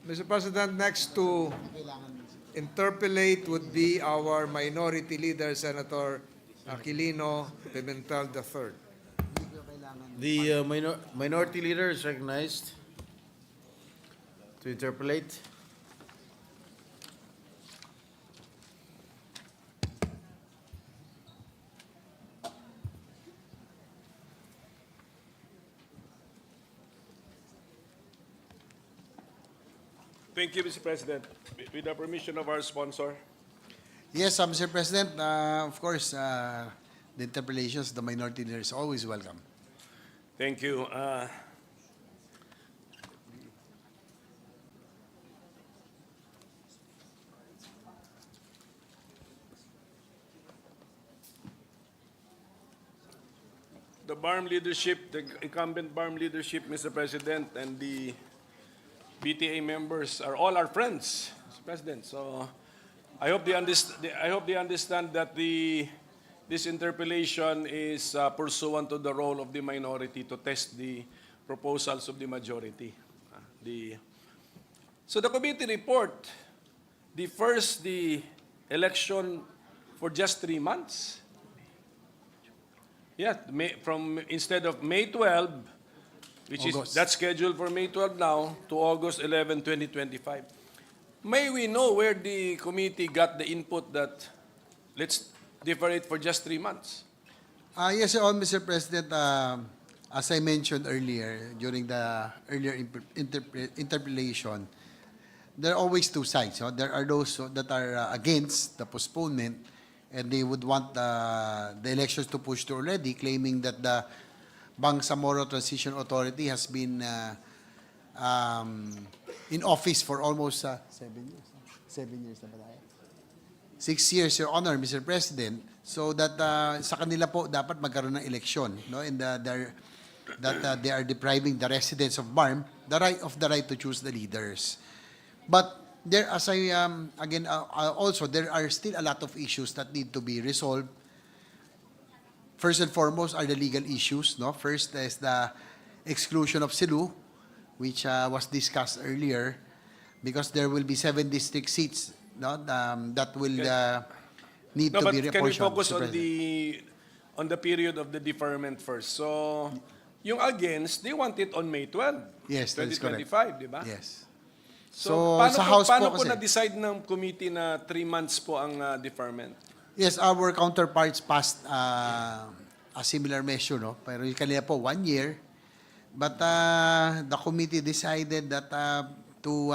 Mr. President, next to interpellate would be our Minority Leader, Senator Aquilino Pimentel III. The minority leader is recognized to interpolate. Thank you, Mr. President. With the permission of our sponsor. Yes, Mr. President, of course, the interpellations, the minority leader is always welcome. Thank you. The BARM leadership, the incumbent BARM leadership, Mr. President, and the BTA members are all our friends, Mr. President. So I hope they understand that this interpellation is pursuant to the role of the minority to test the proposals of the majority. So the committee report defers the election for just 3 months. Yeah, instead of May 12, which August. is that's scheduled for May 12 now, to August 11, 2025. May we know where the committee got the input that let's defer it for just 3 months? Yes, Your Honor, Mr. President, as I mentioned earlier, during the earlier interpellation, there are always two sides. No? There are those that are against the postponement, and they would want the elections to push through already, claiming that the Bangsamoro Transition Authority has been in office for almost 7 years. 7 years na ba tayo? 6 years, Your Honor, Mr. President. So that sa kanila po dapat magkaroon ng eleksyon, no? And they are depriving the residents of BARM the right to choose the leaders. But there, as I again also there are still a lot of issues that need to be resolved. First and foremost are the legal issues. No, first is the exclusion of Cebu, which was discussed earlier, because there will be 7 district seats. No, that will need No, to but be can we reapportioned. focus Mr. on President. the period of the deferment first? So, yung against, they want it on May 12, Yes, that is correct. 2025, di ba? Yes. So, So, sa House po paano po kasi- na-decide ng committee na 3 months po ang deferment? Yes, our counterparts passed a similar measure, no? Pero yung kanila po 1 year. But the committee decided that to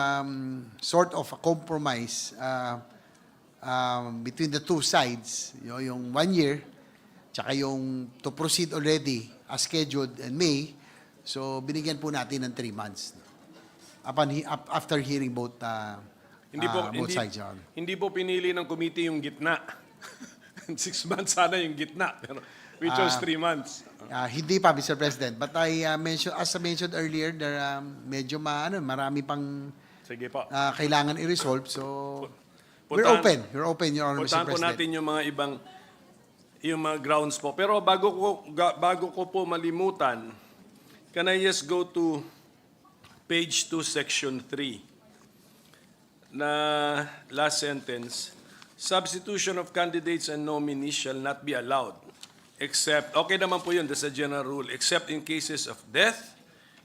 sort of a compromise between the two sides, yung 1 year, tsaka yung to proceed already as scheduled in May. So binigyan po natin ng 3 months. After hearing both both sides. Your Honor. Hindi po pinili ng committee yung gitna. 6 months sana yung gitna, pero we chose 3 months. Hindi pa, Mr. President. But as I mentioned earlier, there medyo marami pang Sige po. kailangan i-resolve. So, we're Puntahan- open. We're open, Your Honor, Mr. Puntahan po President. natin yung mga grounds po. Pero bago ko po malimutan, can I just go to page 2, section 3, na last sentence, substitution of candidates and nominees shall not be allowed, except, okay naman po yun, that's a general rule, except in cases of death,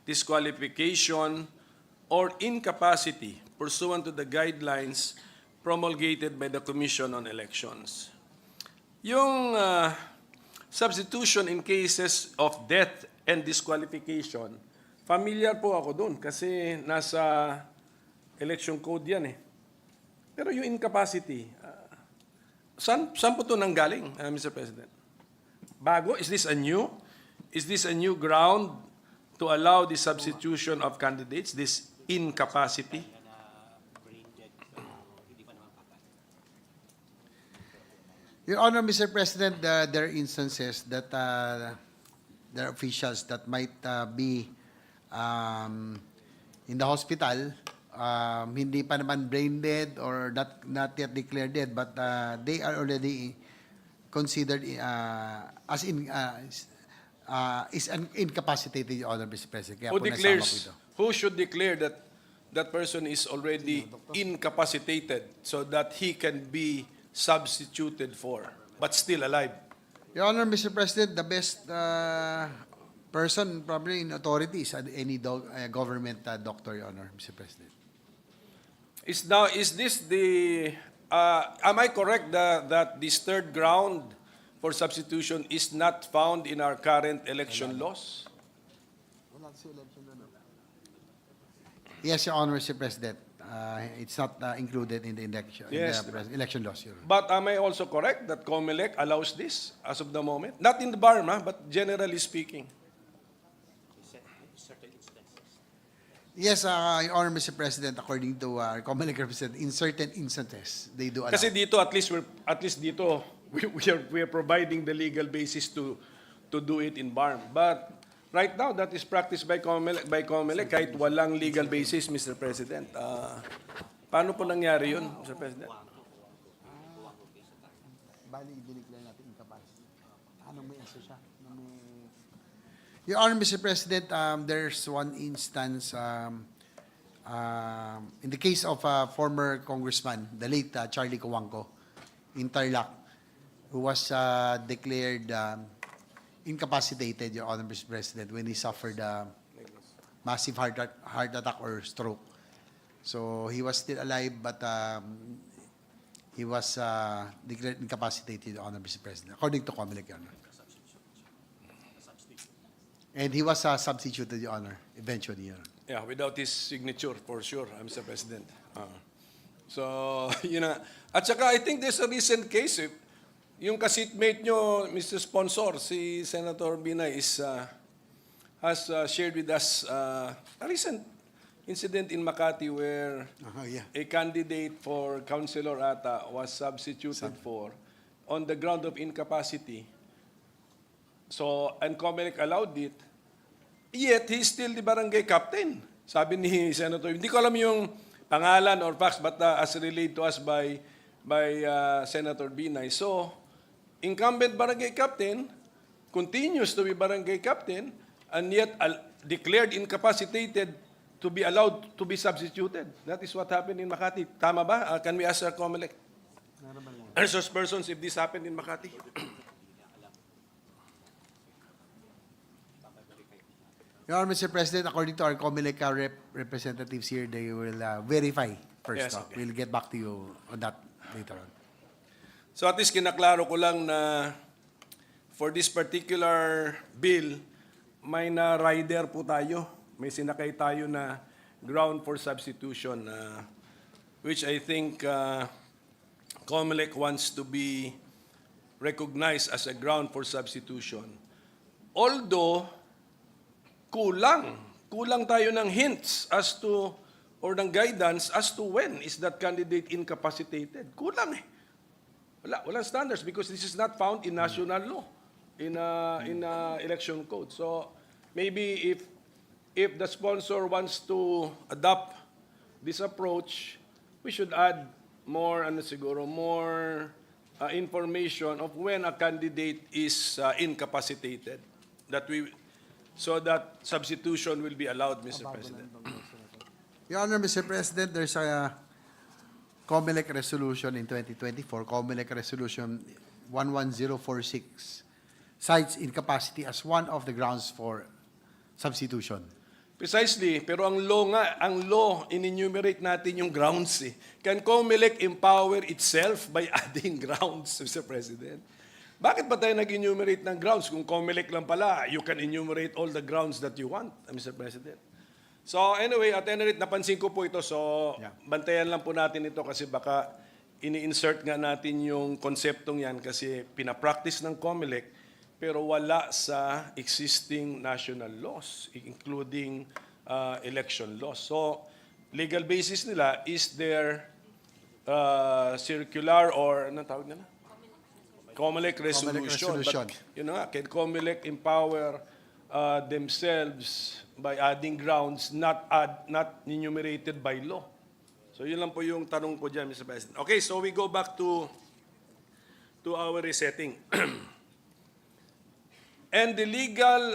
disqualification, or incapacity pursuant to the guidelines promulgated by the Commission on Elections. Yung substitution in cases of death and disqualification, familiar po ako doon kasi nasa election code yan eh. Pero yung incapacity, saan po ito nanggaling, Mr. President? Bago? Is this a new ground to allow the substitution of candidates, this incapacity? Your Honor, Mr. President, there are instances that there are officials that might be in the hospital, hindi pa naman brain dead or not yet declared dead, but they are already considered is incapacitated, Your Honor, Mr. President. Kaya po nasama po ito. Who should declare that that person is already incapacitated so that he can be substituted for, but still alive. Your Honor, Mr. President, the best person probably in authority is any government doctor, Your Honor, Mr. President. Is this the, am I correct that this third ground for substitution is not found in our current election laws? Yes, Your Honor, Mr. President. It's not included in the election, Yes. election laws, Your Honor. But am I also correct that COMELEC allows this as of the moment? Not in the Burma, but generally speaking. Yes, Your Honor, Mr. President, according to COMELEC representative, in certain instances, they do allow. Kasi dito, at least dito, we are providing the legal basis to do it in BARM. But right now, that is practiced by COMELEC kahit walang legal basis, Mr. President. Paano po nangyari yun, Mr. President? Bali, i-declare natin incapacity. Anong may isa siya? Your Honor, Mr. President, there's one instance in the case of former congressman, the late Charlie Cojuangco, in Tarlac, who was declared incapacitated, Your Honor, Mr. President, when he suffered massive heart attack or stroke. So he was still alive, but he was declared incapacitated, Your Honor, Mr. President, according to COMELEC, Your Honor. And he was substituted, Your Honor, eventually, Your Honor. Yeah, without his signature, for sure, Mr. President. So, yun na. At saka, I think there's a recent case, yung kasitmate nyo, Mr. Sponsor, si Senator Binay, has shared with us a recent incident in Makati where a candidate for councilor ata was substituted for on the ground of incapacity. So, and COMELEC allowed it. Yet, he's still the barangay captain. Sabi ni Senator, hindi ko alam yung pangalan or facts, but as relayed to us by Senator Binay. So, incumbent barangay captain continues to be barangay captain and yet declared incapacitated to be allowed to be substituted. That is what happened in Makati. Tama ba? Can we ask our COMELEC resource persons if this happened in Makati? Your Honor, Mr. President, according to our COMELEC representatives here, they will verify first. Yes, okay. We'll get back to you on that later on. So at least kinaklaro ko lang na for this particular bill, may na rider po tayo. May sinakay tayo na ground for substitution, which I think COMELEC wants to be recognized as a ground for substitution. Although, kulang tayo ng hints as to, or ng guidance as to when is that candidate incapacitated. Kulang eh. Walang standards because this is not found in national law, in election code. So maybe if the sponsor wants to adopt this approach, we should add more information of when a candidate is incapacitated, so that substitution will be allowed, Mr. President. Your Honor, Mr. President, there's a COMELEC resolution in 2024, COMELEC resolution 11046, cites incapacity as one of the grounds for substitution. Precisely, pero ang law, in-enumerate natin yung grounds eh. Can COMELEC empower itself by adding grounds, Mr. President? Bakit ba tayo nag-enumerate ng grounds? Kung COMELEC lang pala, you can enumerate all the grounds that you want, Mr. President. So anyway, at any rate, napansin ko po ito. So bantayan lang po natin ito kasi baka ini-insert nga natin yung konseptong yan kasi pinapractice ng COMELEC pero wala sa existing national laws, including election laws. So legal basis nila is their circular or anong tawag nila? COMELEC resolution. But, can COMELEC empower themselves by adding grounds not enumerated by law? So yun lang po yung tanong ko dyan, Mr. President. Okay, so we go back to our resetting. And the legal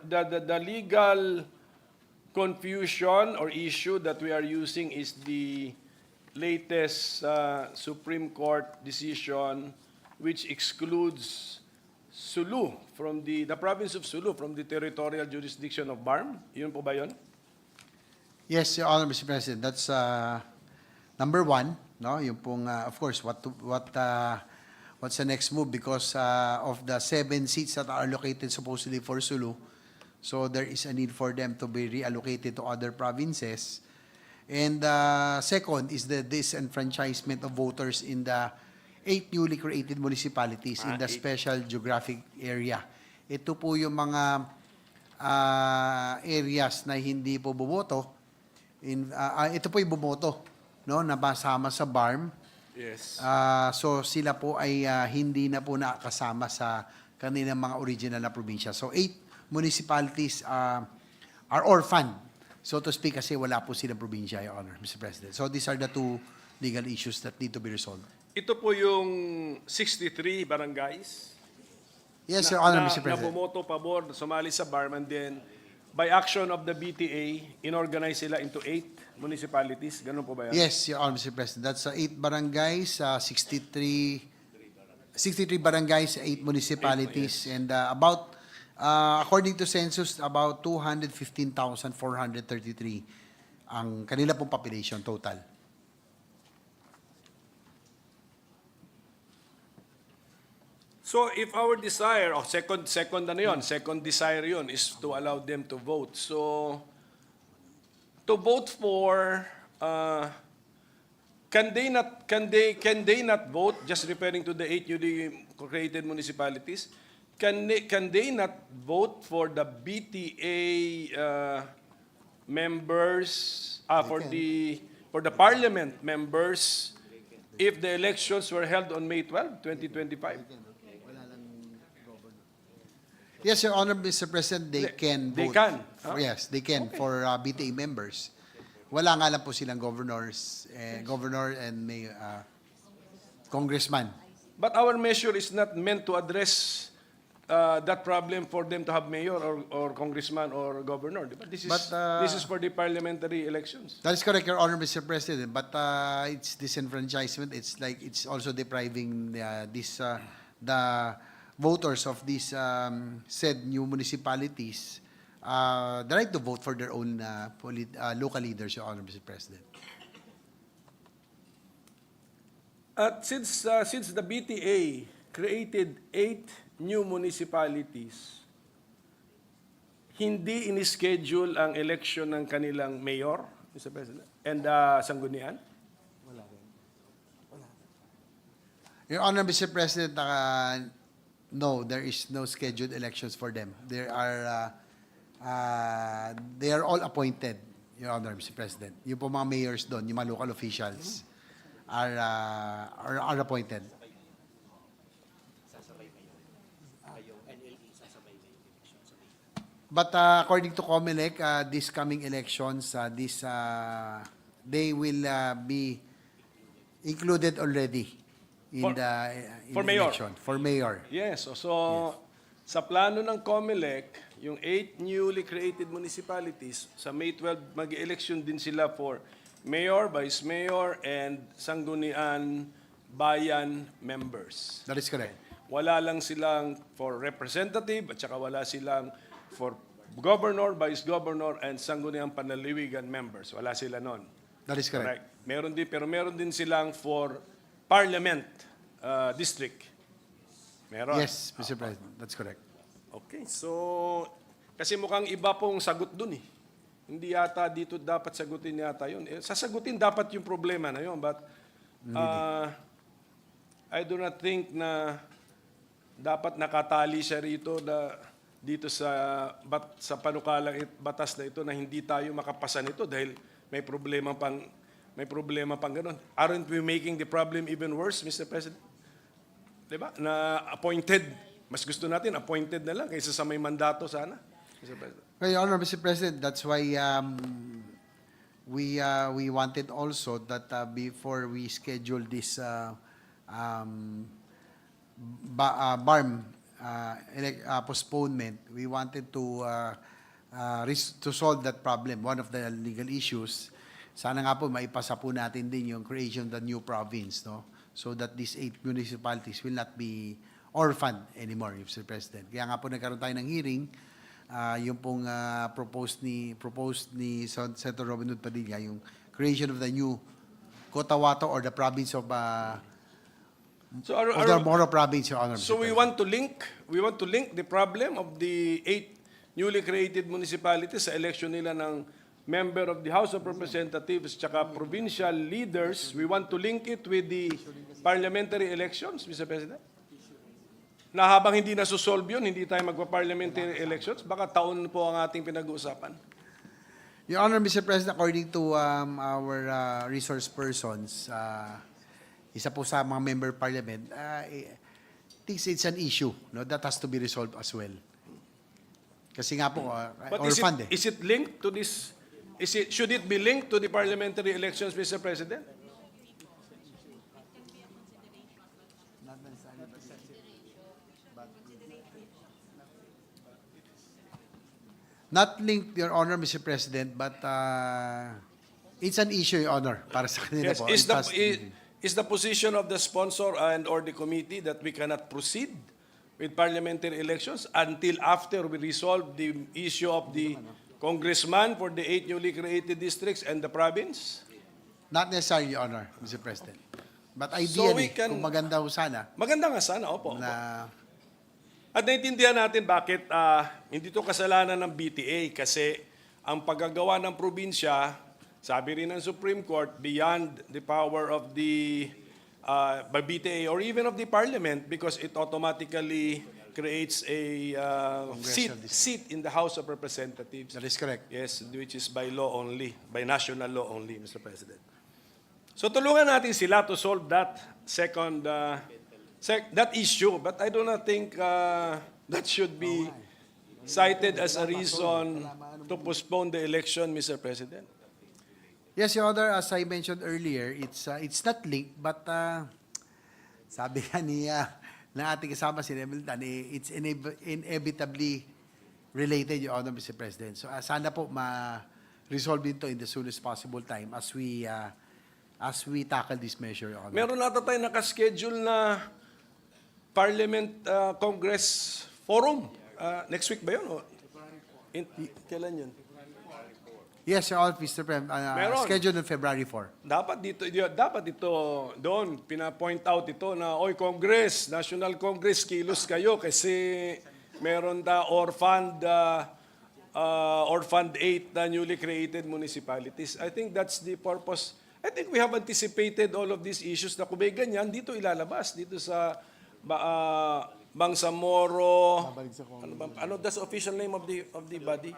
the legal confusion or issue that we are using is the latest Supreme Court decision which excludes Sulu from the province of Sulu from the territorial jurisdiction of BARM. Yun po ba yun? Yes, Your Honor, Mr. President, that's number one, no? Yung pong, of course, what's the next move because of the 7 seats that are allocated supposedly for Sulu. So there is a need for them to be reallocated to other provinces. And second is the disenfranchisement of voters in the 8 newly created municipalities in the special geographic area. Ito po yung mga areas na hindi po bumoto. Ito po yung bumoto, no, na masama sa BARM. Yes. So sila po ay hindi na po nakasama sa kanilang mga original na probinsya. So 8 municipalities are orphaned, so to speak, kasi wala po silang probinsya, Your Honor, Mr. President. So these are the 2 legal issues that need to be resolved. Ito po yung 63 barangays Yes, Your Honor, Mr. na President. bumoto pabor, sumali sa BARM, and then by action of the BTA, inorganize sila into 8 municipalities. Ganun po ba yan? Yes, Your Honor, Mr. President. That's 8 barangays, 63 barangays, 8 municipalities, and about, according to census, about 215,433 ang kanila pong population total. So if our desire, second desire yun is to allow them to vote. So to vote for, can they not vote, just referring to the 8 newly created municipalities, can they not vote for the BTA members, for the parliament members if the elections were held on May 12, 2025? Yes, Your Honor, Mr. President, they can vote. They can? Huh? Yes, they can for BTA members. Wala nga lang po silang governor and may congressman. But our measure is not meant to address that problem for them to have mayor or congressman or governor. But this is for the parliamentary elections. That is correct, Your Honor, Mr. President. But it's disenfranchisement. It's like it's also depriving the voters of these said new municipalities the right to vote for their own local leaders, Your Honor, Mr. President. Since the BTA created 8 new municipalities, hindi in-schedule ang election ng kanilang mayor, Mr. President, and sanggunian? Your Honor, Mr. President, no, there is no scheduled elections for them. They are all appointed, Your Honor, Mr. President. Yung po mga mayors doon, yung mga local officials are appointed. But according to COMELEC, these coming elections, they will be included already in the mayor. election. For mayor. Yes. So, sa plano ng COMELEC, yung 8 newly created municipalities, sa May 12, mag-election din sila for mayor, vice mayor, and sanggunian bayan members. That is correct. Wala lang silang for representative, at saka wala silang for governor, vice governor, and sangguniang panlaliwigan members. Wala sila nun. That is correct. Pero meron din silang for parliament district. Meron. Yes, Mr. President. That's correct. Okay, so kasi mukhang iba pong sagot dun eh. Hindi yata dito dapat sagutin yata yun. Sasagutin dapat yung problema na yun, but I do not think na dapat nakatali siya rito dito sa panukalang batas na ito na hindi tayo makapasa nito dahil may problema pang ganun. Aren't we making the problem even worse, Mr. President? Diba? Na appointed. Mas gusto natin appointed na lang kaysa sa may mandato sana, Mr. President. Well, Your Honor, Mr. President, that's why we wanted also that before we schedule this BARM postponement, we wanted to to solve that problem. One of the legal issues, sana nga po maipasa po natin din yung creation of the new province, no? So that these 8 municipalities will not be orphaned anymore, Mr. President. Kaya nga po nagkaroon tayo ng hearing, yung pong proposed ni Senator Robin Hood Padilla, yung creation of the new Cotabato or the province of So, of the Moro province, Your Honor. so Mr. we want to link the problem of the 8 newly created municipalities sa election nila ng member of the House of Representatives tsaka provincial leaders. We want to link it with the parliamentary elections, Mr. President. Na habang hindi nasusolve yun, hindi tayo magpa-parliamentary elections, baka taon po ang ating pinag-uusapan. Your Honor, Mr. President, according to our resource persons, isa po sa mga member parliament, thinks it's an issue, no, that has to be resolved as well. Kasi nga po, But orphaned is it linked to this? Should it be linked to the parliamentary elections, Mr. President? Not linked, Your Honor, Mr. President, but it's an issue, Your Honor, para sa kanila Yes. po. Is It has to be- is the position of the sponsor and or the committee that we cannot proceed with parliamentary elections until after we resolve the issue of the congressman for the 8 newly created districts and the province? Not necessarily, Your Honor, Mr. President. But So we ideally, can- kung maganda ho sana, Maganda nga sana, opo. na At naintindihan natin bakit hindi to kasalanan ng BTA kasi ang paggagawa ng probinsya, sabi rin ng Supreme Court, beyond the power of the by BTA or even of the Parliament because it automatically creates a seat in the House of Representatives. that is correct. Yes, which is by law only, by national law only, Mr. President. So tulungan natin sila to solve that that issue, but I do not think that should be cited as a reason to postpone the election, Mr. President. Yes, Your Honor, as I mentioned earlier, it's not linked, but sabi nga ng ating kasama si Hamilton, it's inevitably related, Your Honor, Mr. President. So sana po ma-resolve ito in the soonest possible time as we tackle this measure, Your Honor. Meron nata tayo nakaschedule na Parliament Congress Forum. Next week ba yun? Kailan yun? Yes, Your Honor, Mr. President, Meron. scheduled on February 4. Dapat ito doon pina-point out ito na Congress, National Congress, kilos kayo kasi meron orphaned 8 na newly created municipalities. I think that's the purpose. I think we have anticipated all of these issues na kung may ganyan, dito ilalabas, dito sa Bangsamoro. Ano that's the official name of the body?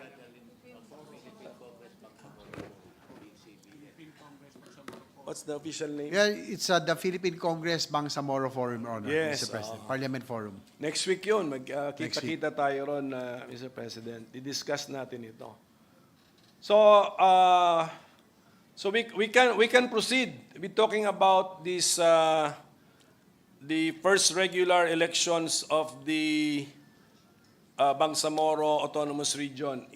What's the official name? Yeah, it's the Philippine Congress Bangsamoro Forum, Your Honor, Yes, Mr. President. Parliament Forum. Next week yun, Next week. magkita-kita tayo ron, Mr. President. I-discuss natin ito. So, we can proceed with talking about this, the first regular elections of the Bangsamoro Autonomous Region,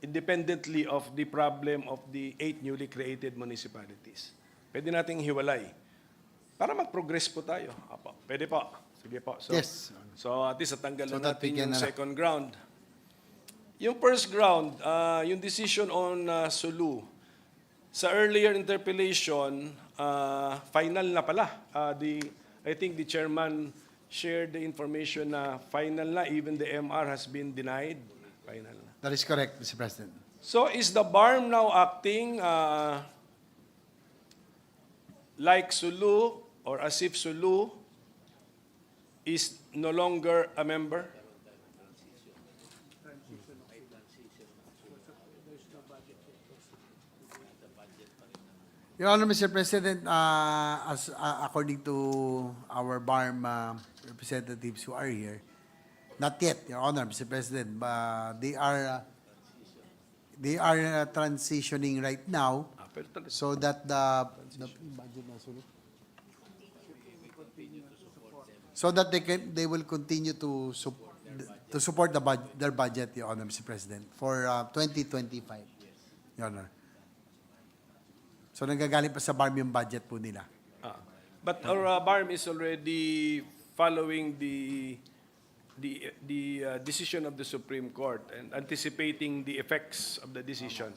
independently of the problem of the 8 newly created municipalities. Pwede nating hiwalay. Para mag-progress po tayo. Apo. Pwede po. Sige po. So, Yes. So at least natanggal So na that natin we can, yung second ground. Yung first ground, yung decision on Sulu. Sa earlier interpellation, final na pala. I think the chairman shared the information na final na, even the MR has been denied. Final na. That is correct, Mr. President. So is the BARM now acting like Sulu or as if Sulu is no longer a member? Your Honor, Mr. President, according to our BARM representatives who are here, not yet, Your Honor, Mr. President, but they are transitioning right now so that they will continue to to support their budget, Your Honor, Mr. President, for 2025, Your Honor. So nanggagaling pa sa BARM yung budget po nila. But our BARM is already following the decision of the Supreme Court and anticipating the effects of the decision.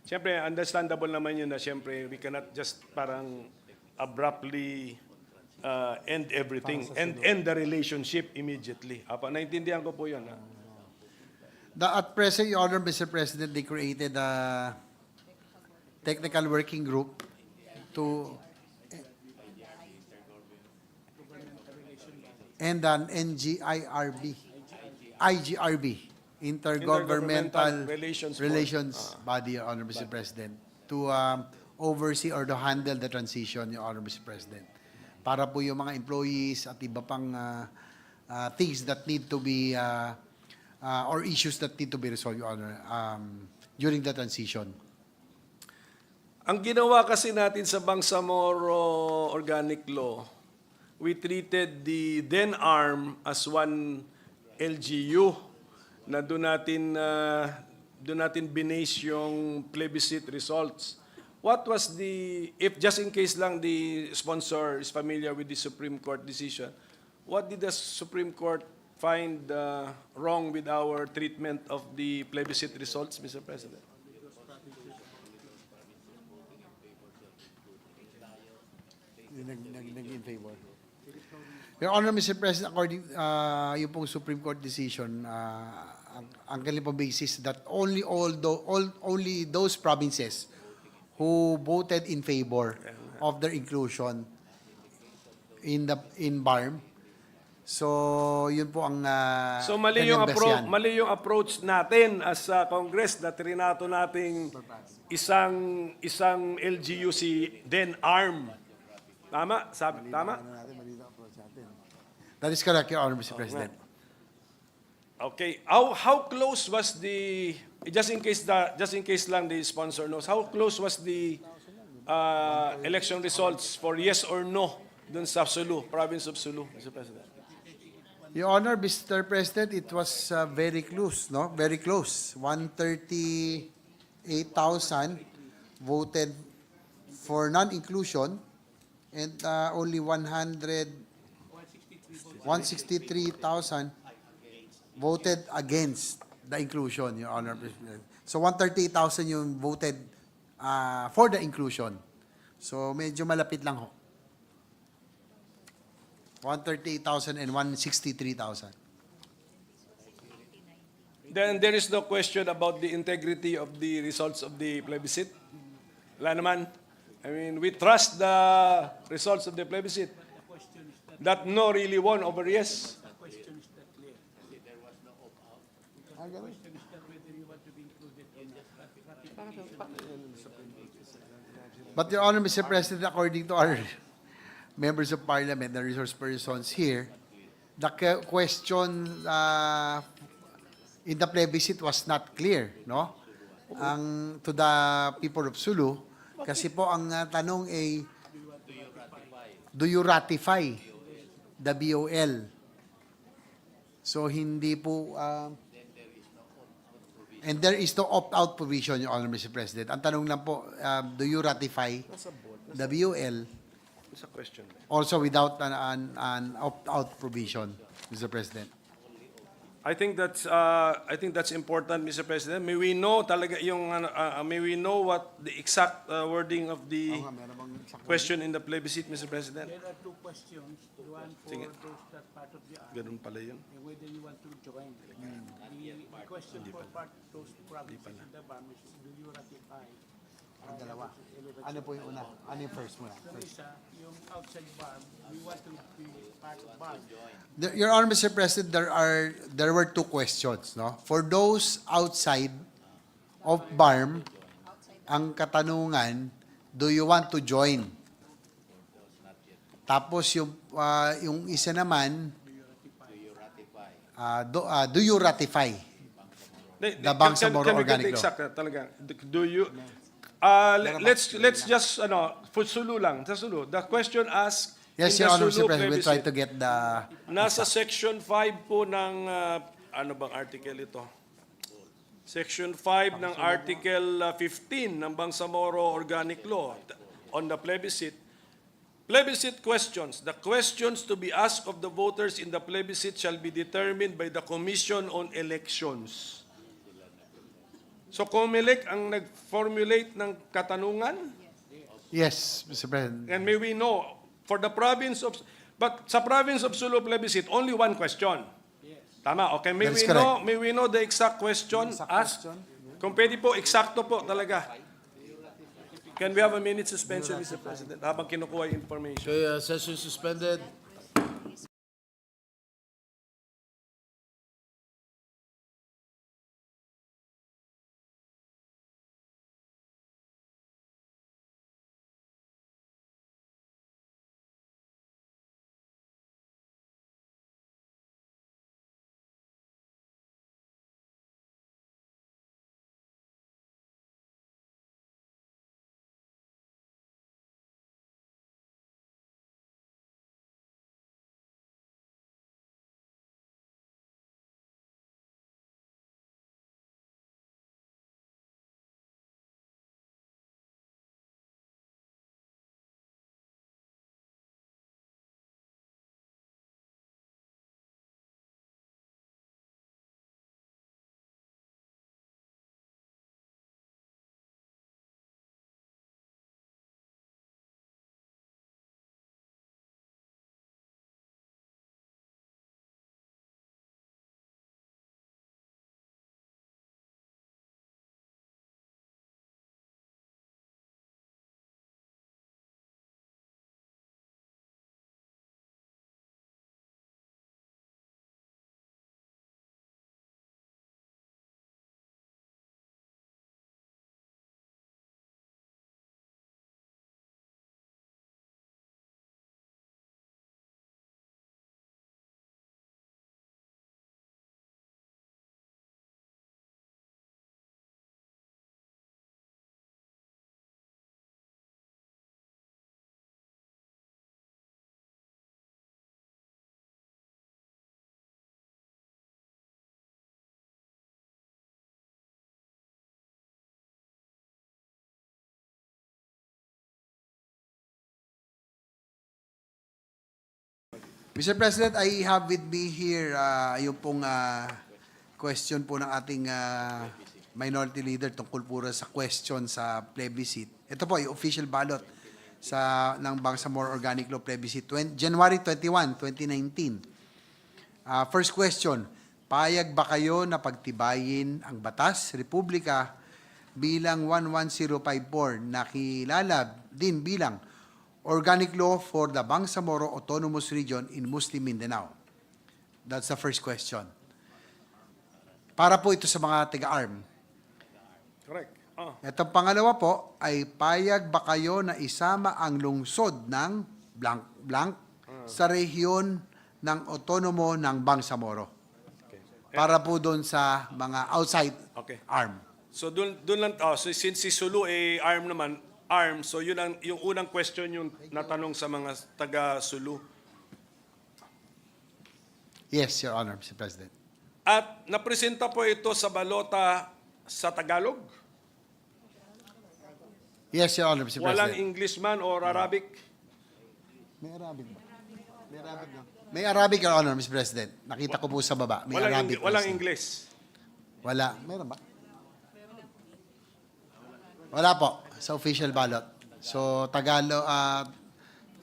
Siyempre, understandable naman yun na siyempre we cannot just parang abruptly end everything and end the relationship immediately. Naintindihan ko po yun. At present, Your Honor, Mr. President, they created a technical working group to and an IGRB, Intergovernmental Relations Body, Your Honor, Mr. President, to oversee or to handle the transition, Your Honor, Mr. President. Para po yung mga employees at iba pang things that need to be, or issues that need to be resolved, Your Honor, during the transition. Ang ginawa kasi natin sa Bangsamoro Organic Law, we treated the then ARM as one LGU na doon natin binase yung plebiscite results. What was if just in case lang the sponsor is familiar with the Supreme Court decision, what did the Supreme Court find wrong with our treatment of the plebiscite results, Mr. President? Nag-in favor. Your Honor, Mr. President, according yung pong Supreme Court decision, ang kanilang pong basis that only those provinces who voted in favor of their inclusion in BARM. So, yun po ang So mali yung approach natin as Congress na trinato nating isang LGU si then ARM. Tama? Tama? That is correct, Your Honor, Mr. President. Okay. How close was just in case lang the sponsor knows, how close was the election results for yes or no dun sa Sulu, province of Sulu, Mr. President? Your Honor, Mr. President, it was very close, no? Very close. 138,000 voted for non-inclusion and only 163,000 voted against the inclusion, Your Honor. So 138,000 yung voted for the inclusion. So medyo malapit lang ho. 138,000 and 163,000. Then there is no question about the integrity of the results of the plebiscite. Wala naman. I mean, we trust the results of the plebiscite. That no really won over yes. But Your Honor, Mr. President, according to our members of Parliament, the resource persons here, the question in the plebiscite was not clear, no? To the people of Sulu, kasi po ang tanong ay, do you ratify the BOL? So hindi po, and there is no opt-out provision, Your Honor, Mr. President. Ang tanong lang po, do you ratify the BOL? It's a question. Also without an opt-out provision, Mr. President. I think that's important, Mr. President. May we know talaga may we know what the exact wording of the question in the plebiscite, Mr. President? There are two questions, one for Sige. those that part of the act, Ganun pala yun. and whether you want to join. The question for part those provinces in the BARM is, do you ratify? Ang dalawa. Ano po yung una? Ano yung first muna? Yung isa, yung outside BARM, we want to be part of BARM. Your Honor, Mr. President, there were two questions, no? For those outside of BARM, ang katanungan, do you want to join? Tapos yung isa naman, do you ratify the Bangsamoro Organic Law? Exact talaga. Do you let's just for Sulu lang, sa Sulu. The question asks Yes, in Your the Honor, Mr. Sulu President, we'll try plebiscite. to get the... Nasa Section 5 po ng, ano bang article ito? Section 5 ng Article 15 ng Bangsamoro Organic Law on the plebiscite. Plebiscite questions. The questions to be asked of the voters in the plebiscite shall be determined by the Commission on Elections. So, COMELEC ang nag-formulate ng katanungan? Yes, Mr. President. And may we know, for the province of, but sa province of Sulu plebiscite, only one question. Tama, okay. That is correct. May we know the exact question asked? Kung pwede po, eksakto po talaga. Can we have a minute suspension, Mr. President, habang kinukuha yung information? Okay, session suspended. Mr. President, I have with me here yung pong question po ng ating minority leader tungkol puro sa question sa plebiscite. Ito po, yung official ballot ng Bangsamoro Organic Law Plebiscite, January 21, 2019. First question, payag ba kayo na pagtibayin ang batas, Republika, bilang 11054, nakilala din bilang Organic Law for the Bangsamoro Autonomous Region in Muslim Mindanao? That's the first question. Para po ito sa mga taga-arm. Correct. Itong pangalawa po ay payag ba kayo na isama ang lungsod ng blank sa rehiyon ng autonomo ng Bangsamoro? Para po doon sa mga outside arm. So doon lang, so since si Sulu ay arm, so yun ang, yung unang question yung natanong sa mga taga-Sulu. Yes, Your Honor, Mr. President. At napresenta po ito sa balota sa Tagalog? Yes, Your Honor, Mr. Walang President. English man or Arabic? May Arabic ba? May Arabic no? May Arabic, Your Honor, Mr. President. Nakita ko po sa baba. May Arabic. Walang also. English. Wala. Meron ba? Wala po. Sa official ballot. So, Tagalog,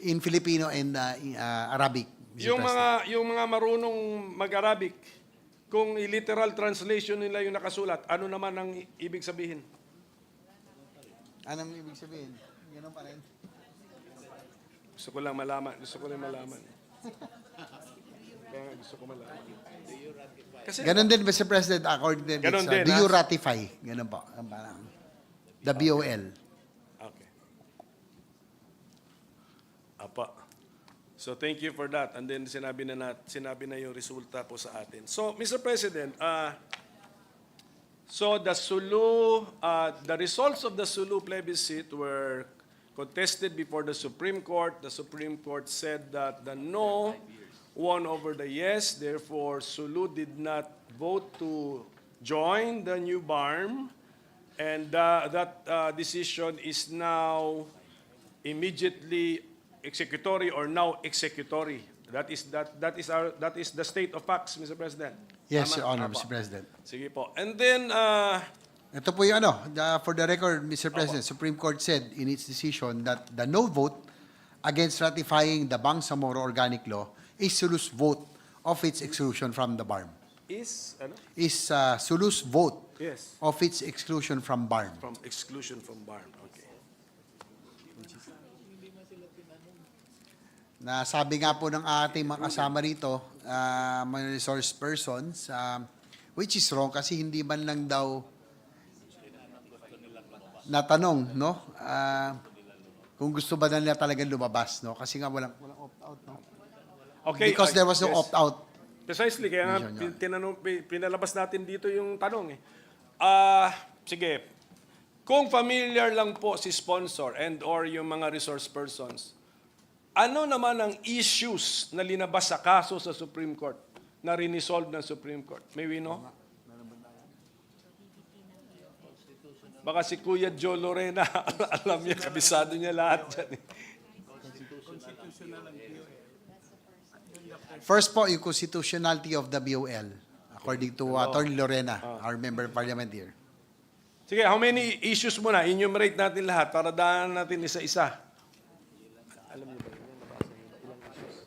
in Filipino and Arabic. Mr. Yung President. yung mga marunong mag-Arabic, kung literal translation nila yung nakasulat, ano naman ang ibig sabihin? Anong ibig sabihin? Ganun pa rin. Gusto ko lang malaman. Kaya gusto ko malaman. Kasi, Ganun din, Mr. President, according to Ganun din, do you ha? ratify? Ganun po. Parang, the BOL. okay. Apa. So thank you for that. And then sinabi na yung resulta po sa atin. So Mr. President, so the Sulu, the results of the Sulu plebiscite were contested before the Supreme Court. The Supreme Court said that the no won over the yes. Therefore, Sulu did not vote to join the new BARM. And that decision is now immediately executory or now executory. That is the state of facts, Mr. President. Yes, Tama? Your Honor, Apo. Mr. President. Sige po. And then, Ito po yung for the record, Mr. President, Supreme Court said in its decision that the no vote against ratifying the Bangsamoro Organic Law is Sulu's vote of its exclusion from the BARM. is, ano? Is Sulu's vote Yes, of its exclusion from BARM. from exclusion from BARM. Okay. Na sabi nga po ng ating mga kasama rito, mga resource persons, which is wrong kasi hindi man lang daw natanong, no? Kung gusto ba nila talagang lumabas, no? Kasi nga walang opt-out, no? Okay. Because there was no yes. opt-out. Precisely, kaya nga Vision, pinalabas natin dito yung tanong eh. Sige, kung familiar lang po si sponsor and or yung mga resource persons, ano naman ang issues na linabas sa kaso sa Supreme Court na rinisolve ng Supreme Court? May we know? Baka si Kuya Joe Lorena, alam niya, kabisado niya lahat dyan. eh. First po, yung constitutionality of the BOL, according to Attorney Lorena, our member of parliament here. Sige, how many issues muna? Enumerate natin lahat para daan natin isa-isa. Alam niyo ba? Ilang issues?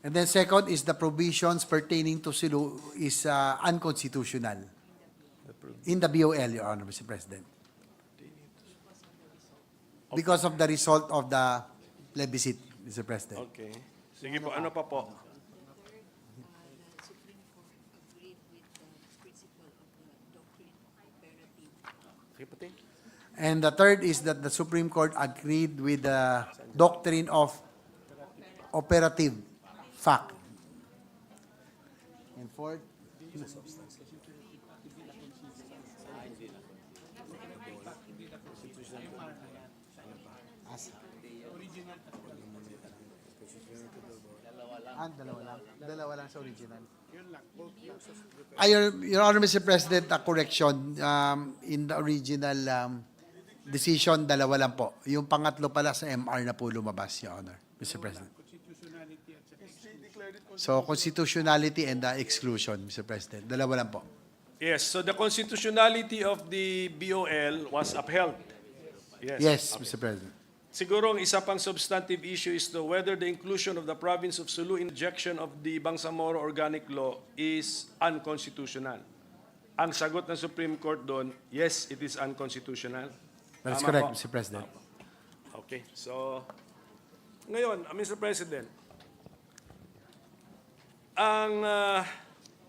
And then second is the provisions pertaining to Sulu is unconstitutional in the BOL, Your Honor, Mr. President. Because of the result of the plebiscite, Mr. President. Okay. Sige po, ano pa po? Sige po, Ting. And the third is that the Supreme Court agreed with the doctrine of operative fact. And fourth, dalawa lang sa original. Your Honor, Mr. President, a correction. In the original decision, dalawa lang po. Yung pangatlo pala sa MR na po lumabas, Your Honor, Mr. President. So, constitutionality and the exclusion, Mr. President. Dalawa lang po. Yes, so the constitutionality of the BOL was upheld. Yes, okay. Mr. President. Siguro ang isa pang substantive issue is to whether the inclusion of the province of Sulu in injection of the Bangsamoro Organic Law is unconstitutional. Ang sagot ng Supreme Court doon, yes, it is unconstitutional. That's Tama correct, po? Mr. President. Okay, so ngayon, Mr. President, ang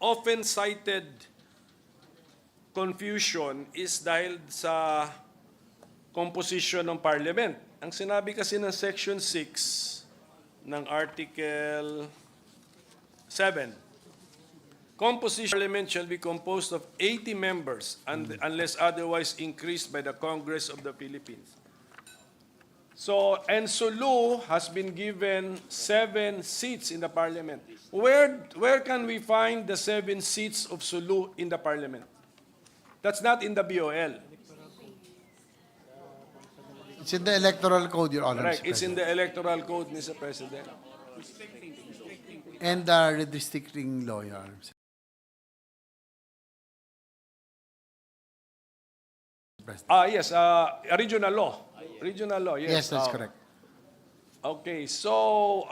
often cited confusion is dahil sa composition ng Parliament. Ang sinabi kasi ng Section 6 ng Article 7, composition of Parliament shall be composed of 80 members unless otherwise increased by the Congress of the Philippines. So, and Sulu has been given 7 seats in the Parliament. Where can we find the 7 seats of Sulu in the Parliament? That's not in the BOL. It's in the Electoral Code, Your Honor, Correct. Mr. It's in President. the Electoral Code, Mr. President. And the redistricting law, Your Honor. Mr. President. Yes, regional law. Regional law, yes. Yes, that's correct. Okay, so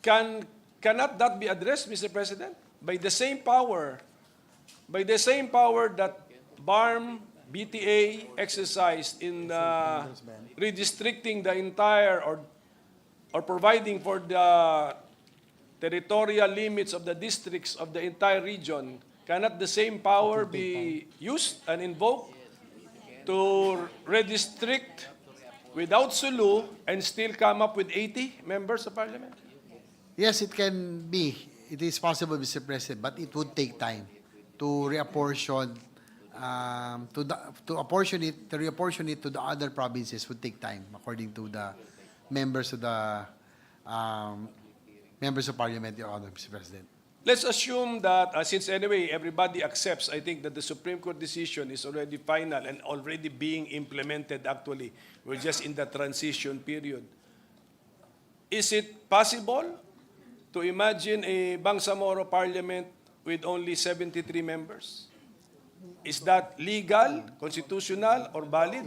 cannot that be addressed, Mr. President? By the same power that BARM, BTA exercised in redistricting the entire or providing for the territorial limits of the districts of the entire region, cannot the same power be used and invoked to redistrict without Sulu and still come up with 80 members of parliament? Yes, it can be. It is possible, Mr. President, but it would take time to reapportion, to reapportion it to the other provinces would take time, according to the members of the members of Parliament, Your Honor, Mr. President. Let's assume that since anyway everybody accepts, I think that the Supreme Court decision is already final and already being implemented actually. We're just in the transition period. Is it possible to imagine a Bangsamoro Parliament with only 73 members? Is that legal, constitutional, or valid?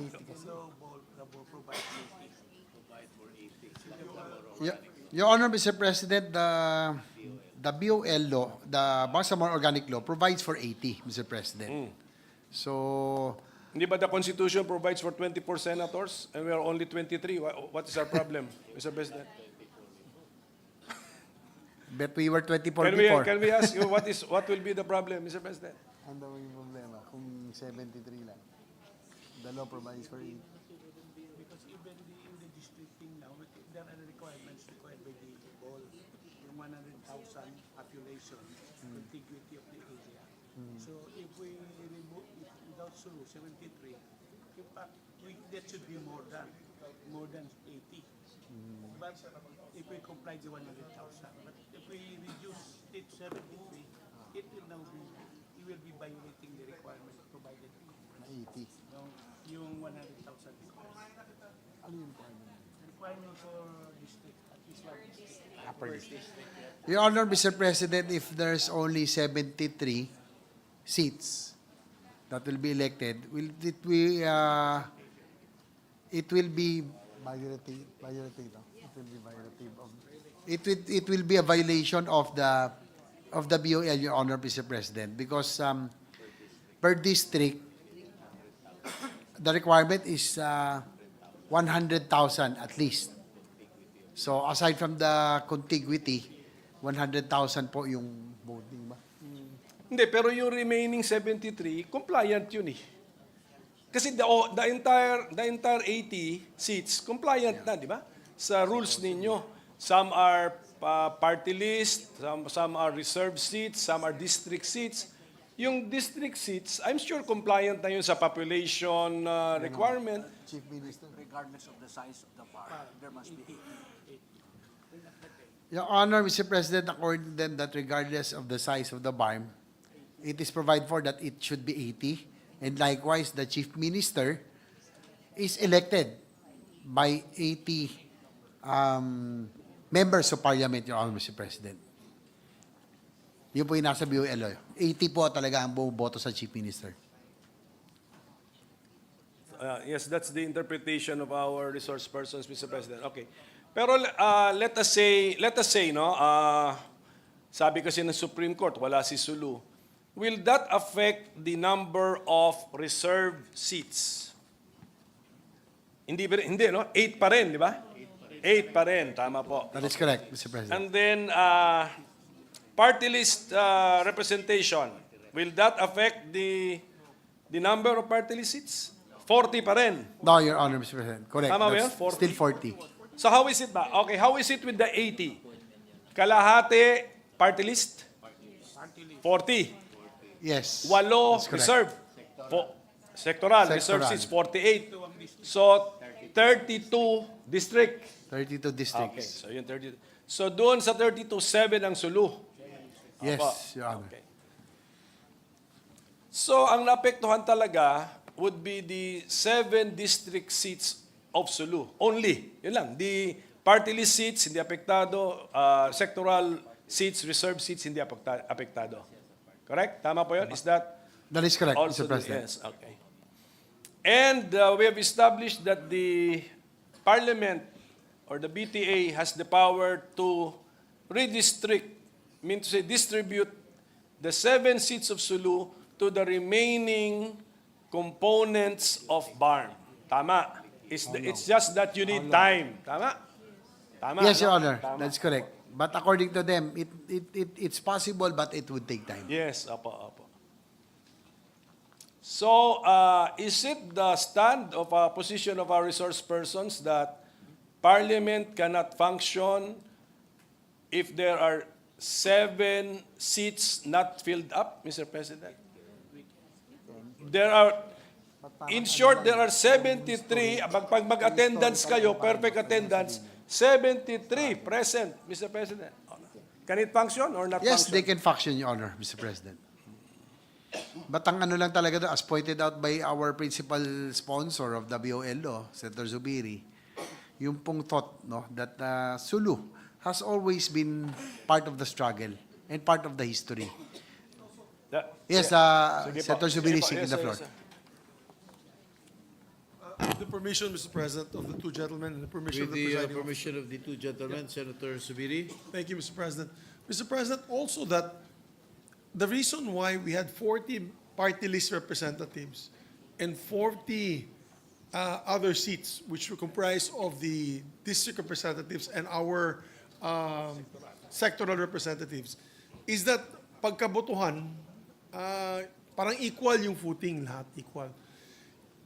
Your Honor, Mr. President, the BOL law, the Bangsamoro Organic Law provides for 80, Mr. President. So, Hindi ba the Constitution provides for 24 senators and we are only 23? What is our problem, Mr. President? but we were 24 before. Can we ask you what will be the problem, Mr. President? Ang daw yung problema kung 73 lang. The law provides for 80. Because even in the districting now, there are requirements required by the ball, yung 100,000 population, contiguity of the area. So if we remove, without Sulu, 73, in fact, that should be more than 80. But if we comply the 100,000, but if we reduce it 73, it will now be, it will be violating the requirement provided. 80. Yung 100,000 requirement. Ano yung requirement? Requirement for district, at least one district. Upper district. Your Honor, Mr. President, if there's only 73 seats that will be elected, it will be violative. It will be a violation of the BOL, Your Honor, Mr. President, because per district, the requirement is 100,000 at least. So aside from the contiguity, 100,000 po yung voting ba? Hindi, pero yung remaining 73, compliant yun eh. Kasi the entire 80 seats, compliant na, di ba? Sa rules ninyo. Some are party list, some are reserved seats, some are district seats. Yung district seats, I'm sure compliant na yun sa population requirement. Chief Minister. Regardless of the size of the bar, there must be 80. Your Honor, Mr. President, according to them that regardless of the size of the barn, it is provided for that it should be 80. And likewise, the Chief Minister is elected by 80 members of Parliament, Your Honor, Mr. President. Yun po yung nasa BOL. 80 po talaga ang buong boto sa Chief Minister. Yes, that's the interpretation of our resource persons, Mr. President. Okay. Pero let us say, no, sabi kasi ng Supreme Court, wala si Sulu. Will that affect the number of reserved seats? Hindi, no? 8 pa rin, di ba? 8 pa rin, tama po. That is correct, Mr. President. And then, party list representation, will that affect the number of party list seats? 40 pa rin. No, Your Honor, Mr. President. Correct. Tama ba yun? That's 40? still 40. So how is it ba? Okay, how is it with the 80? Kalahati party list? 40. Yes. 8 that's correct. reserve. Sectoral, reserve Sectoral. seats 48. So 32 district. 32 Okay, districts. so yun 32. So doon sa 32, 7 ang Sulu. Yes, Opo. Your Honor. Okay. So ang naapektuhan talaga would be the 7 district seats of Sulu. Only. Yun lang. The party list seats, hindi apektado. Sectoral seats, reserve seats, hindi apektado. Correct? Tama po yun? Is that That is correct, also Mr. President. yes, okay. And we have established that the Parliament or the BTA has the power to redistrict, mean to say distribute the 7 seats of Sulu to the remaining components of BARM. Tama. It's just that you need time. Tama? Tama. Yes, no? Your Honor. Tama. That's correct. But according to them, it's possible, but it would take time. Yes, opo. So, is it the stand of a position of our resource persons that Parliament cannot function if there are 7 seats not filled up, Mr. President? There are, in short, there are 73, pag mag-attendance kayo, perfect attendance, 73 present, Mr. President. Can it function or not Yes, function? they can function, Your Honor, Mr. President. But ang ano lang talaga doon, as pointed out by our principal sponsor of the BOL, Senator Zubiri, yung pong thought, no, that Sulu has always been part of the struggle and part of the history. Yes, Sige po. Senator Zubiri, Sige po. seeking Yes, the floor. yes, sir. With the permission, Mr. President, of the two gentlemen, and the permission of With the the presiding officer. permission of the two gentlemen, Senator Subiri. Thank you, Mr. President. Mr. President, also that the reason why we had 40 party list representatives and 40 other seats, which were comprised of the district representatives and our sectoral representatives, is that pagkabotohan, parang equal yung footing lahat, equal.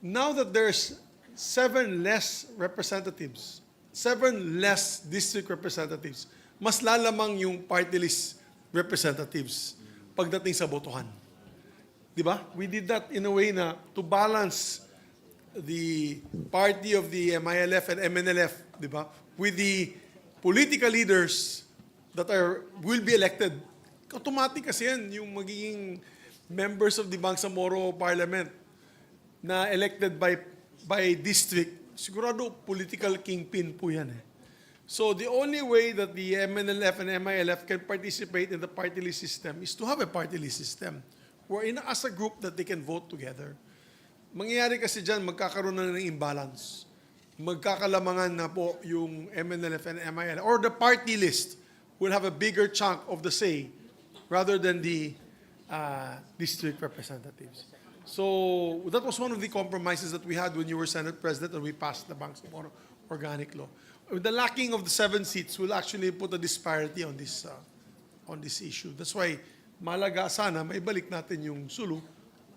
Now that there's 7 less representatives, 7 less district representatives, mas lalamang yung party list representatives pagdating sa botohan. Di ba? We did that in a way na to balance the party of the MILF and MNLF, di ba? With the political leaders that will be elected. Automatic kasi yan, yung magiging members of the Bangsamoro Parliament na elected by district, sigurado political kingpin po yan eh. So the only way that the MNLF and MILF can participate in the party list system is to have a party list system wherein as a group that they can vote together. Mangyayari kasi dyan, magkakaroon na ng imbalance. Magkakalamangan na po yung MNLF and MILF or the party list will have a bigger chunk of the say rather than the district representatives. So that was one of the compromises that we had when you were Senate President and we passed the Bangsamoro Organic Law. The lacking of the 7 seats will actually put a disparity on this issue. That's why malaga sana maibalik natin yung Sulu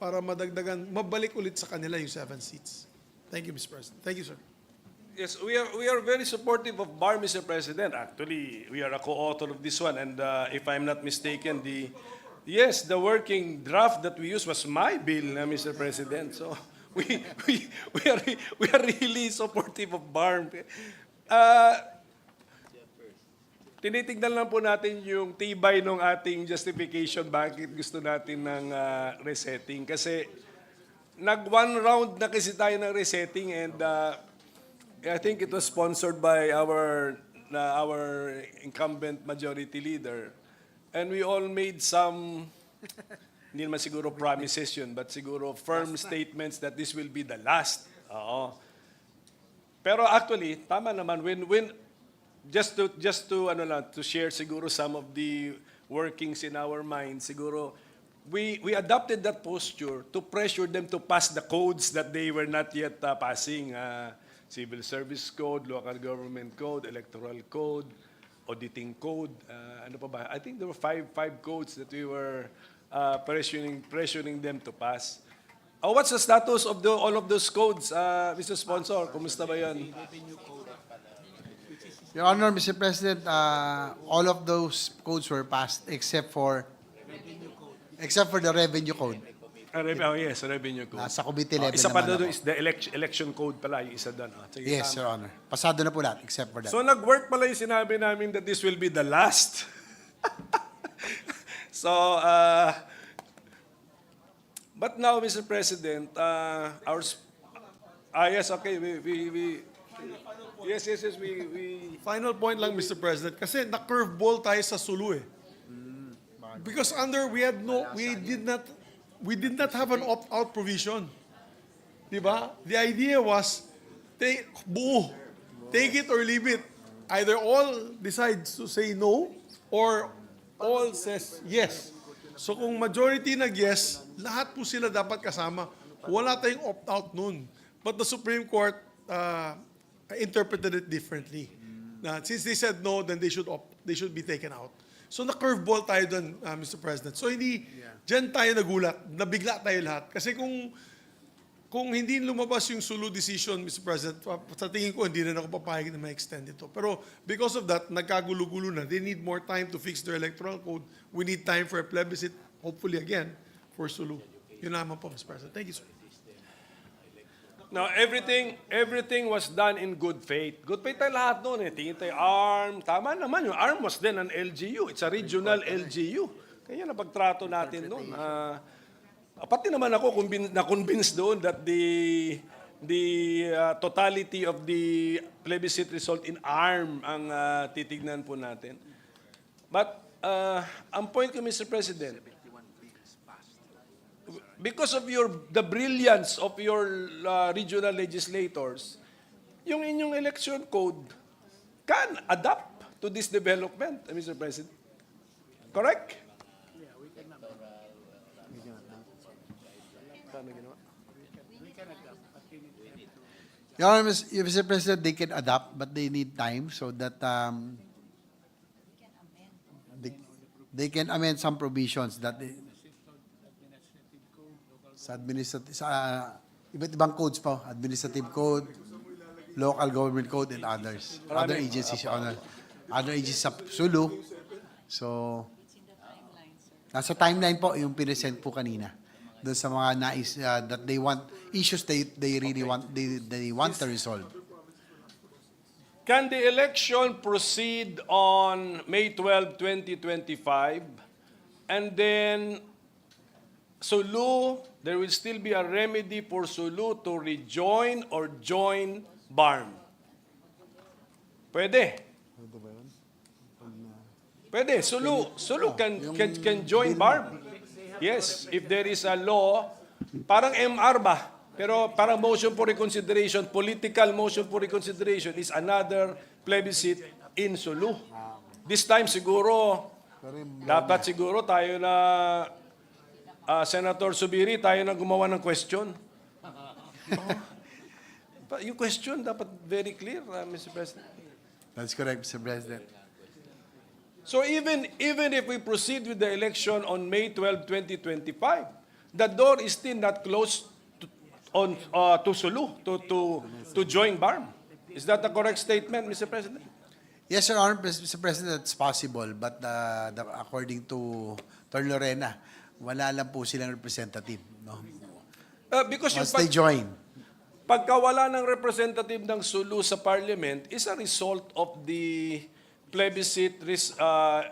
para madagdagan, mabalik ulit sa kanila yung 7 seats. Thank you, Mr. President. Thank you, sir. Yes, we are very supportive of BAR, Mr. President. Actually, we are a co-author of this one, and if I'm not mistaken, the working draft that we used was my bill, Mr. President. So we are really supportive of BAR. Tinitignan lang po natin yung tibay ng ating justification bakit gusto natin ng resetting. Kasi nag-one round na kasi tayo ng resetting and I think it was sponsored by our incumbent majority leader. And we all made some, hindi naman siguro promises yun, but siguro firm statements that this will be the last. Oo. Pero actually, tama naman, when just to share siguro some of the workings in our minds, siguro, we adopted that posture to pressure them to pass the codes that they were not yet passing. Civil Service Code, Local Government Code, Electoral Code, Auditing Code, ano pa ba? I think there were five codes that we were pressuring them to pass. What's the status of all of those codes, Mr. Sponsor? Kumusta ba yan? Your Honor, Mr. President, all of those codes were passed except for the revenue code. Yes, revenue code. Nasa Committee level Isa pa naman doon ako. is the election code pala, yung isa doon. Sige, Yes, tama. Your Honor. Pasado na po lahat except for that. So nag-work pala yung sinabi namin that this will be the last. So, but now, Mr. President, yes, okay, yes, we Final point lang, Mr. President, kasi na-curveball tayo sa Sulu eh. Because we did not have an opt-out provision. Diba? The idea was, take it or leave it. Either all decides to say no, or all says yes. So kung majority nag-yes, lahat po sila dapat kasama. Wala tayong opt-out nun. But the Supreme Court interpreted it differently. Since they said no, then they should be taken out. So na-curveball tayo dun, Mr. President. So hindi, dyan tayo nagulat, nabigla tayo lahat. Kasi kung kung hindi lumabas yung Sulu decision, Mr. President, sa tingin ko, hindi rin ako papayag na ma-extend ito. Pero because of that, nagkagulo-gulo na. They need more time to fix their electoral code. We need time for a plebiscite, hopefully again, for Sulu. Yun naman po, Mr. President. Thank you, sir. Now, everything was done in good faith. Good faith tayo lahat noon eh. Tingin tayo, ARM. Tama naman, yung ARM was then an LGU. It's a regional LGU. Kaya napagtrato natin noon. Pati naman ako na-convinced doon that the totality of the plebiscite result in ARM ang titignan po natin. But ang point ko, Mr. President, because of the brilliance of your regional legislators, yung inyong election code can adapt to this development, Mr. President. Correct? Your Honor, Mr. President, they can adapt, but they need time so that they can amend some provisions that sa iba't ibang codes po, administrative code, local government code, and others. Other agencies, Your Honor. Other agencies sa Sulu. So, nasa timeline po yung pinesent po kanina. Doon sa mga nais that they want, issues they really want, they want to resolve. Can the election proceed on May 12, 2025, and then Sulu, there will still be a remedy for Sulu to rejoin or join BARM? Pwede. Pwede. Sulu can join BARM. Yes, if there is a law, parang MR ba? Pero parang motion for reconsideration, political motion for reconsideration is another plebiscite in Sulu. This time siguro, dapat siguro tayo na, Senator Subiri, tayo na gumawa ng question. Yung question dapat very clear, Mr. President. That's correct, Mr. President. So even if we proceed with the election on May 12, 2025, the door is still not closed to Sulu to join BARM. Is that the correct statement, Mr. President? Yes, Your Honor, Mr. President, it's possible, but according to Tor Lorena, wala lang po silang representative. No? Because once they join. Pagkawala ng representative ng Sulu sa Parliament is a result of the plebiscite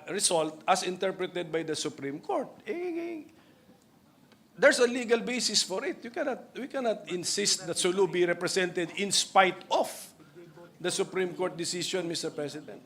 result as interpreted by the Supreme Court. There's a legal basis for it. We cannot insist that Sulu be represented in spite of the Supreme Court decision, Mr. President.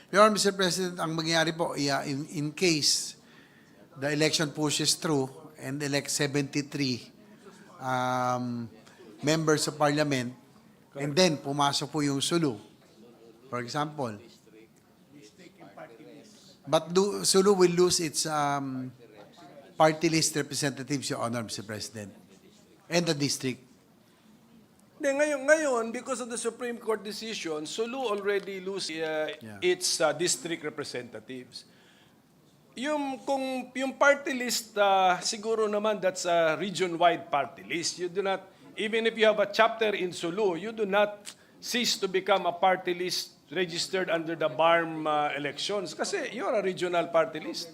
Your Honor, Mr. President, ang mangyayari po, in case the election pushes through and elect 73 members of Parliament, and then pumasok po yung Sulu, for example. But Sulu will lose its party list representatives, Your Honor, Mr. President, and the district. Ngayon, because of the Supreme Court decision, Sulu already lose its district representatives. Yung party list, siguro naman that's a region-wide party list. You do not, even if you have a chapter in Sulu, you do not cease to become a party list registered under the BARM elections kasi you're a regional party list.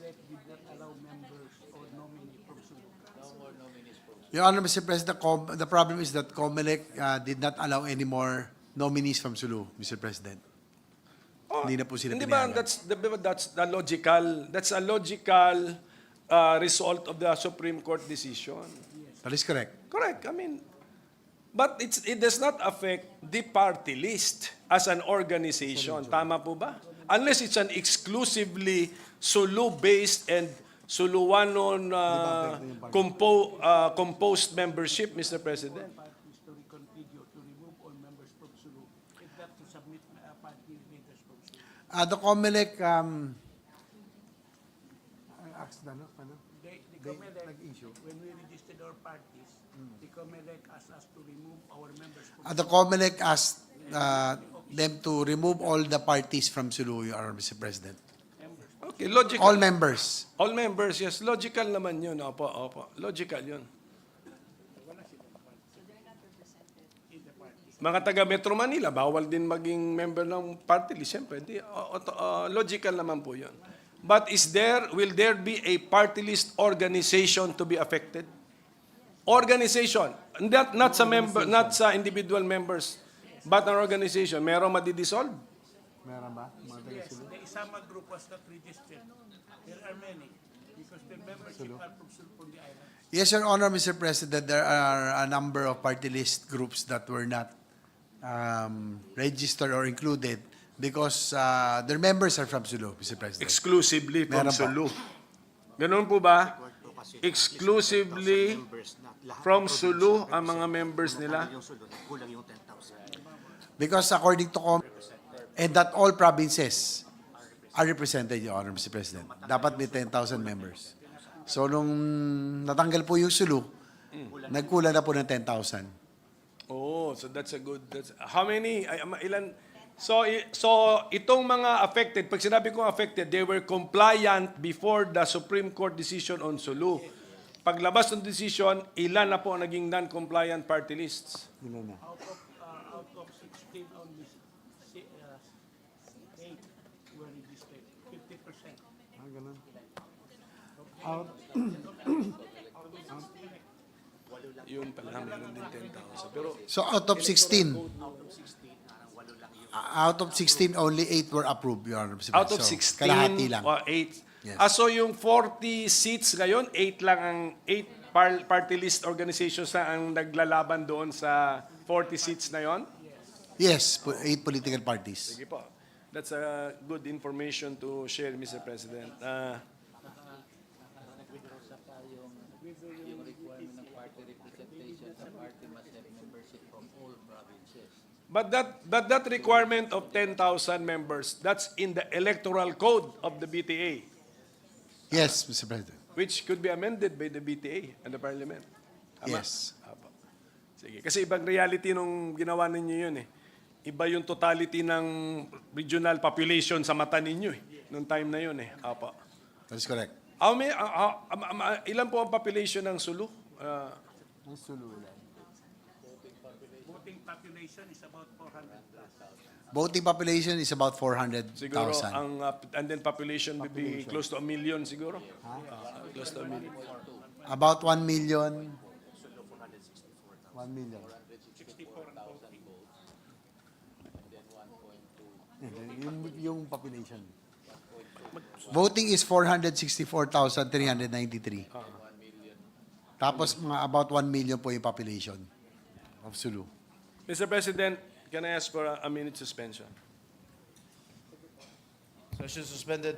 Your Honor, Mr. President, the problem is that COMELEC did not allow any more nominees from Sulu, Mr. President. Hindi na po sila Hindi ba pinayagan. that's a logical result of the Supreme Court decision. That is correct. Correct. I mean, but it does not affect the party list as an organization. Tama po ba? Unless it's an exclusively Sulu-based and Suluwanon composed membership, Mr. President. The COMELEC, The COMELEC, when we registered our parties, the COMELEC asked us to remove our members from the COMELEC asked them to remove all the parties from Sulu, Your Honor, Mr. President. Okay, logical. All members. All members, yes. Logical naman yun. Opo, opo. Logical yun. Mga taga Metro Manila, bawal din maging member ng party list. Siyempre, logical naman po yun. But will there be a party list organization to be affected? Organization. Not sa individual members, but an organization. Merong madidissolve? Meron ba? Yes, the Isama group was not registered. There are many, because the membership are from the island. Yes, Your Honor, Mr. President, there are a number of party list groups that were not registered or included because their members are from Sulu, Mr. President. Exclusively from Meron po. Sulu. Ganun po ba? Exclusively from Sulu ang mga members nila? Because according to and that all provinces are represented, Your Honor, Mr. President. Dapat may 10,000 members. So nung natanggal po yung Sulu, nagkulang na po ng 10,000. Oh, so that's how many, ilan, so itong mga affected, pag sinabi kong affected, they were compliant before the Supreme Court decision on Sulu. Paglabas ng decision, ilan na po ang naging non-compliant party lists? Out of 16 only, 8 were registered, 50%. Yun pala, meron din 10,000. Pero So out of 16, only 8 were approved, Your Honor, Mr. President. out of So, 16, kalahati lang. 8. Yes. So yung 40 seats ngayon, 8 lang ang 8 party list organizations na ang naglalaban doon sa 40 seats na yon? Yes, 8 political parties. Sige po. That's a good information to share, Mr. President. But that requirement of 10,000 members, that's in the electoral code of the BTA, Yes, Mr. President. which could be amended by the BTA and the Parliament. Tama? Yes. Apo. Sige. Kasi ibang reality nung ginawa ninyo yun eh. Iba yung totality ng regional population sa mata ninyo eh. Nung time na yun eh. Apo. That is correct. Ilan po ang population ng Sulu? Voting population is about 400 plus. Voting population is about Siguro 400,000. ang and then population will be close to 1 million siguro. Close to 1 million. About 1 million. 1 million. 64 ang voting. Yung population. Voting is 464,393. Tapos mga about 1 million po yung population of Sulu. Mr. President, can I ask for a minute suspension? Session suspended.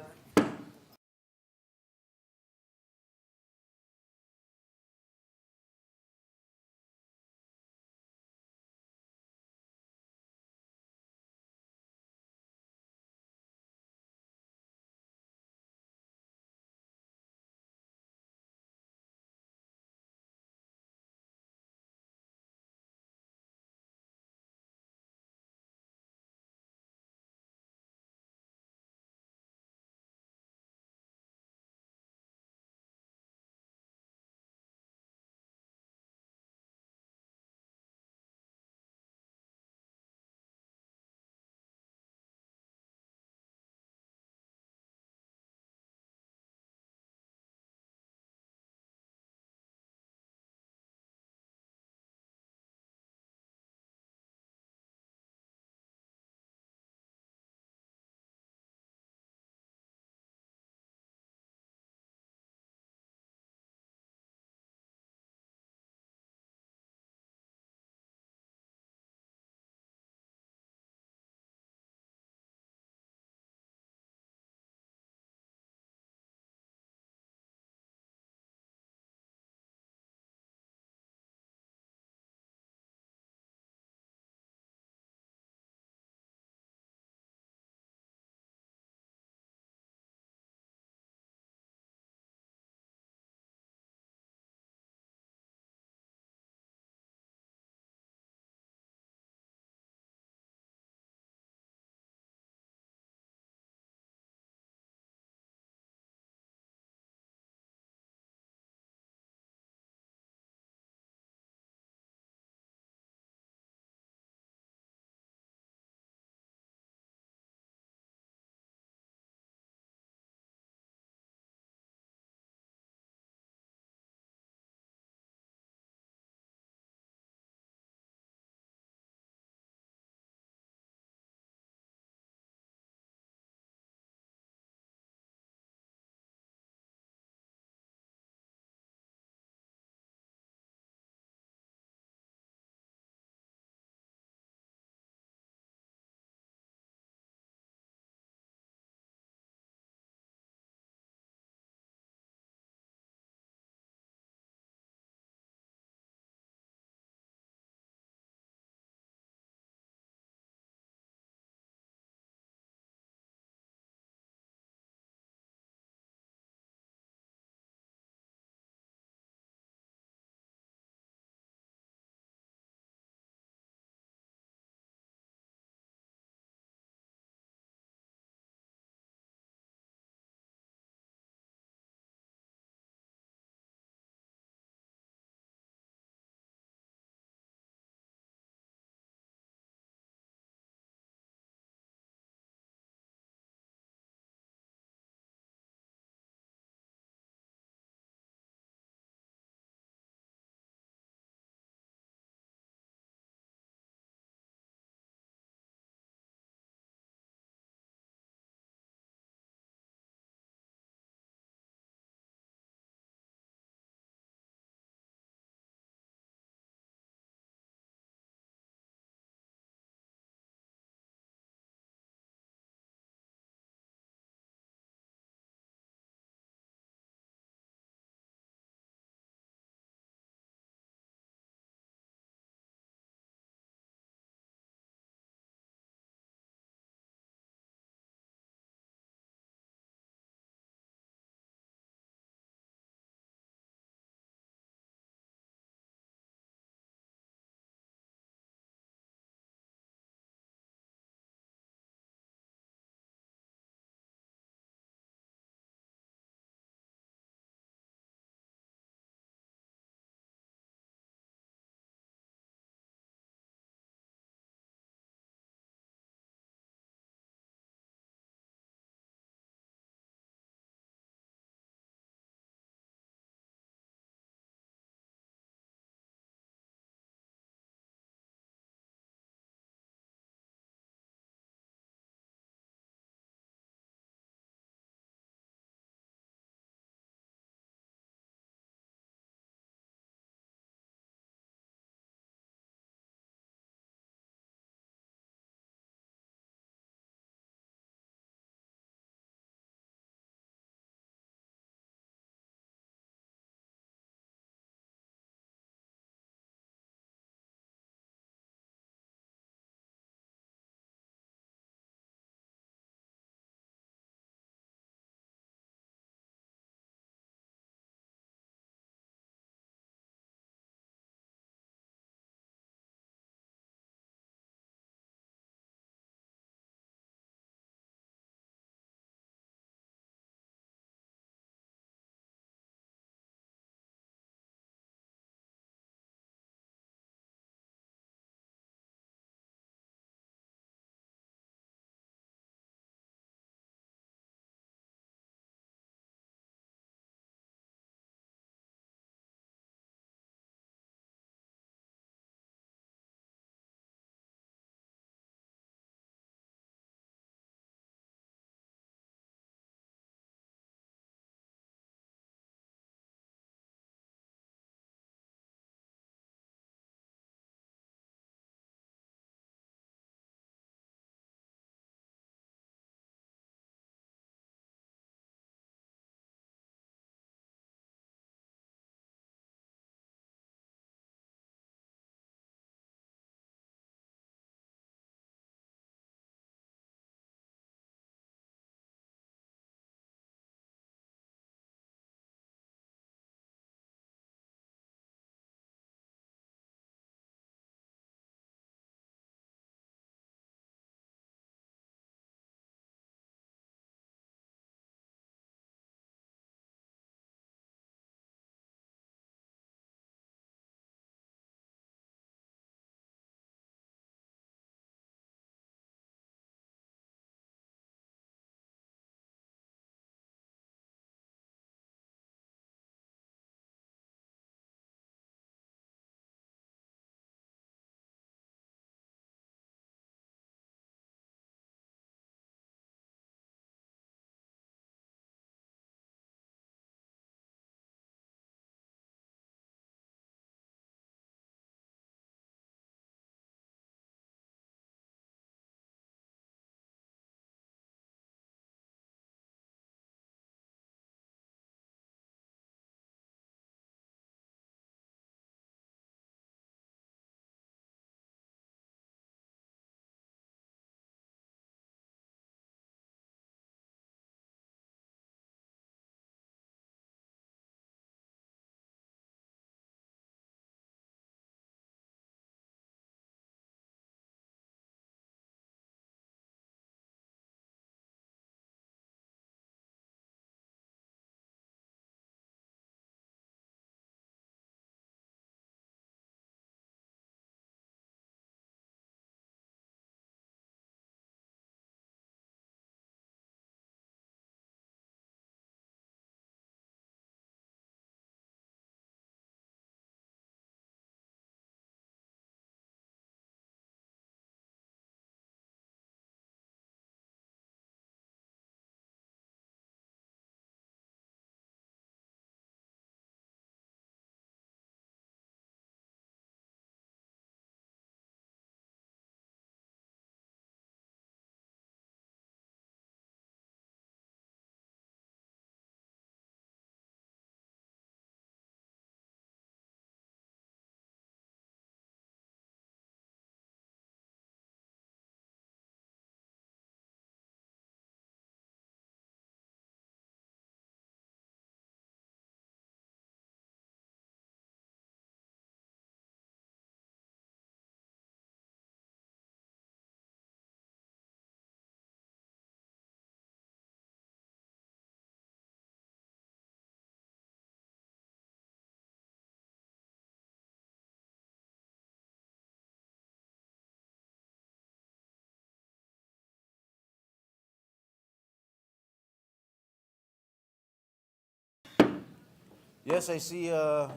Yes, I see. Are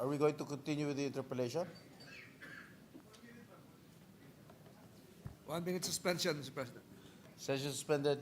we going to continue with the interpellation? 1 minute suspension, Mr. President. Session suspended.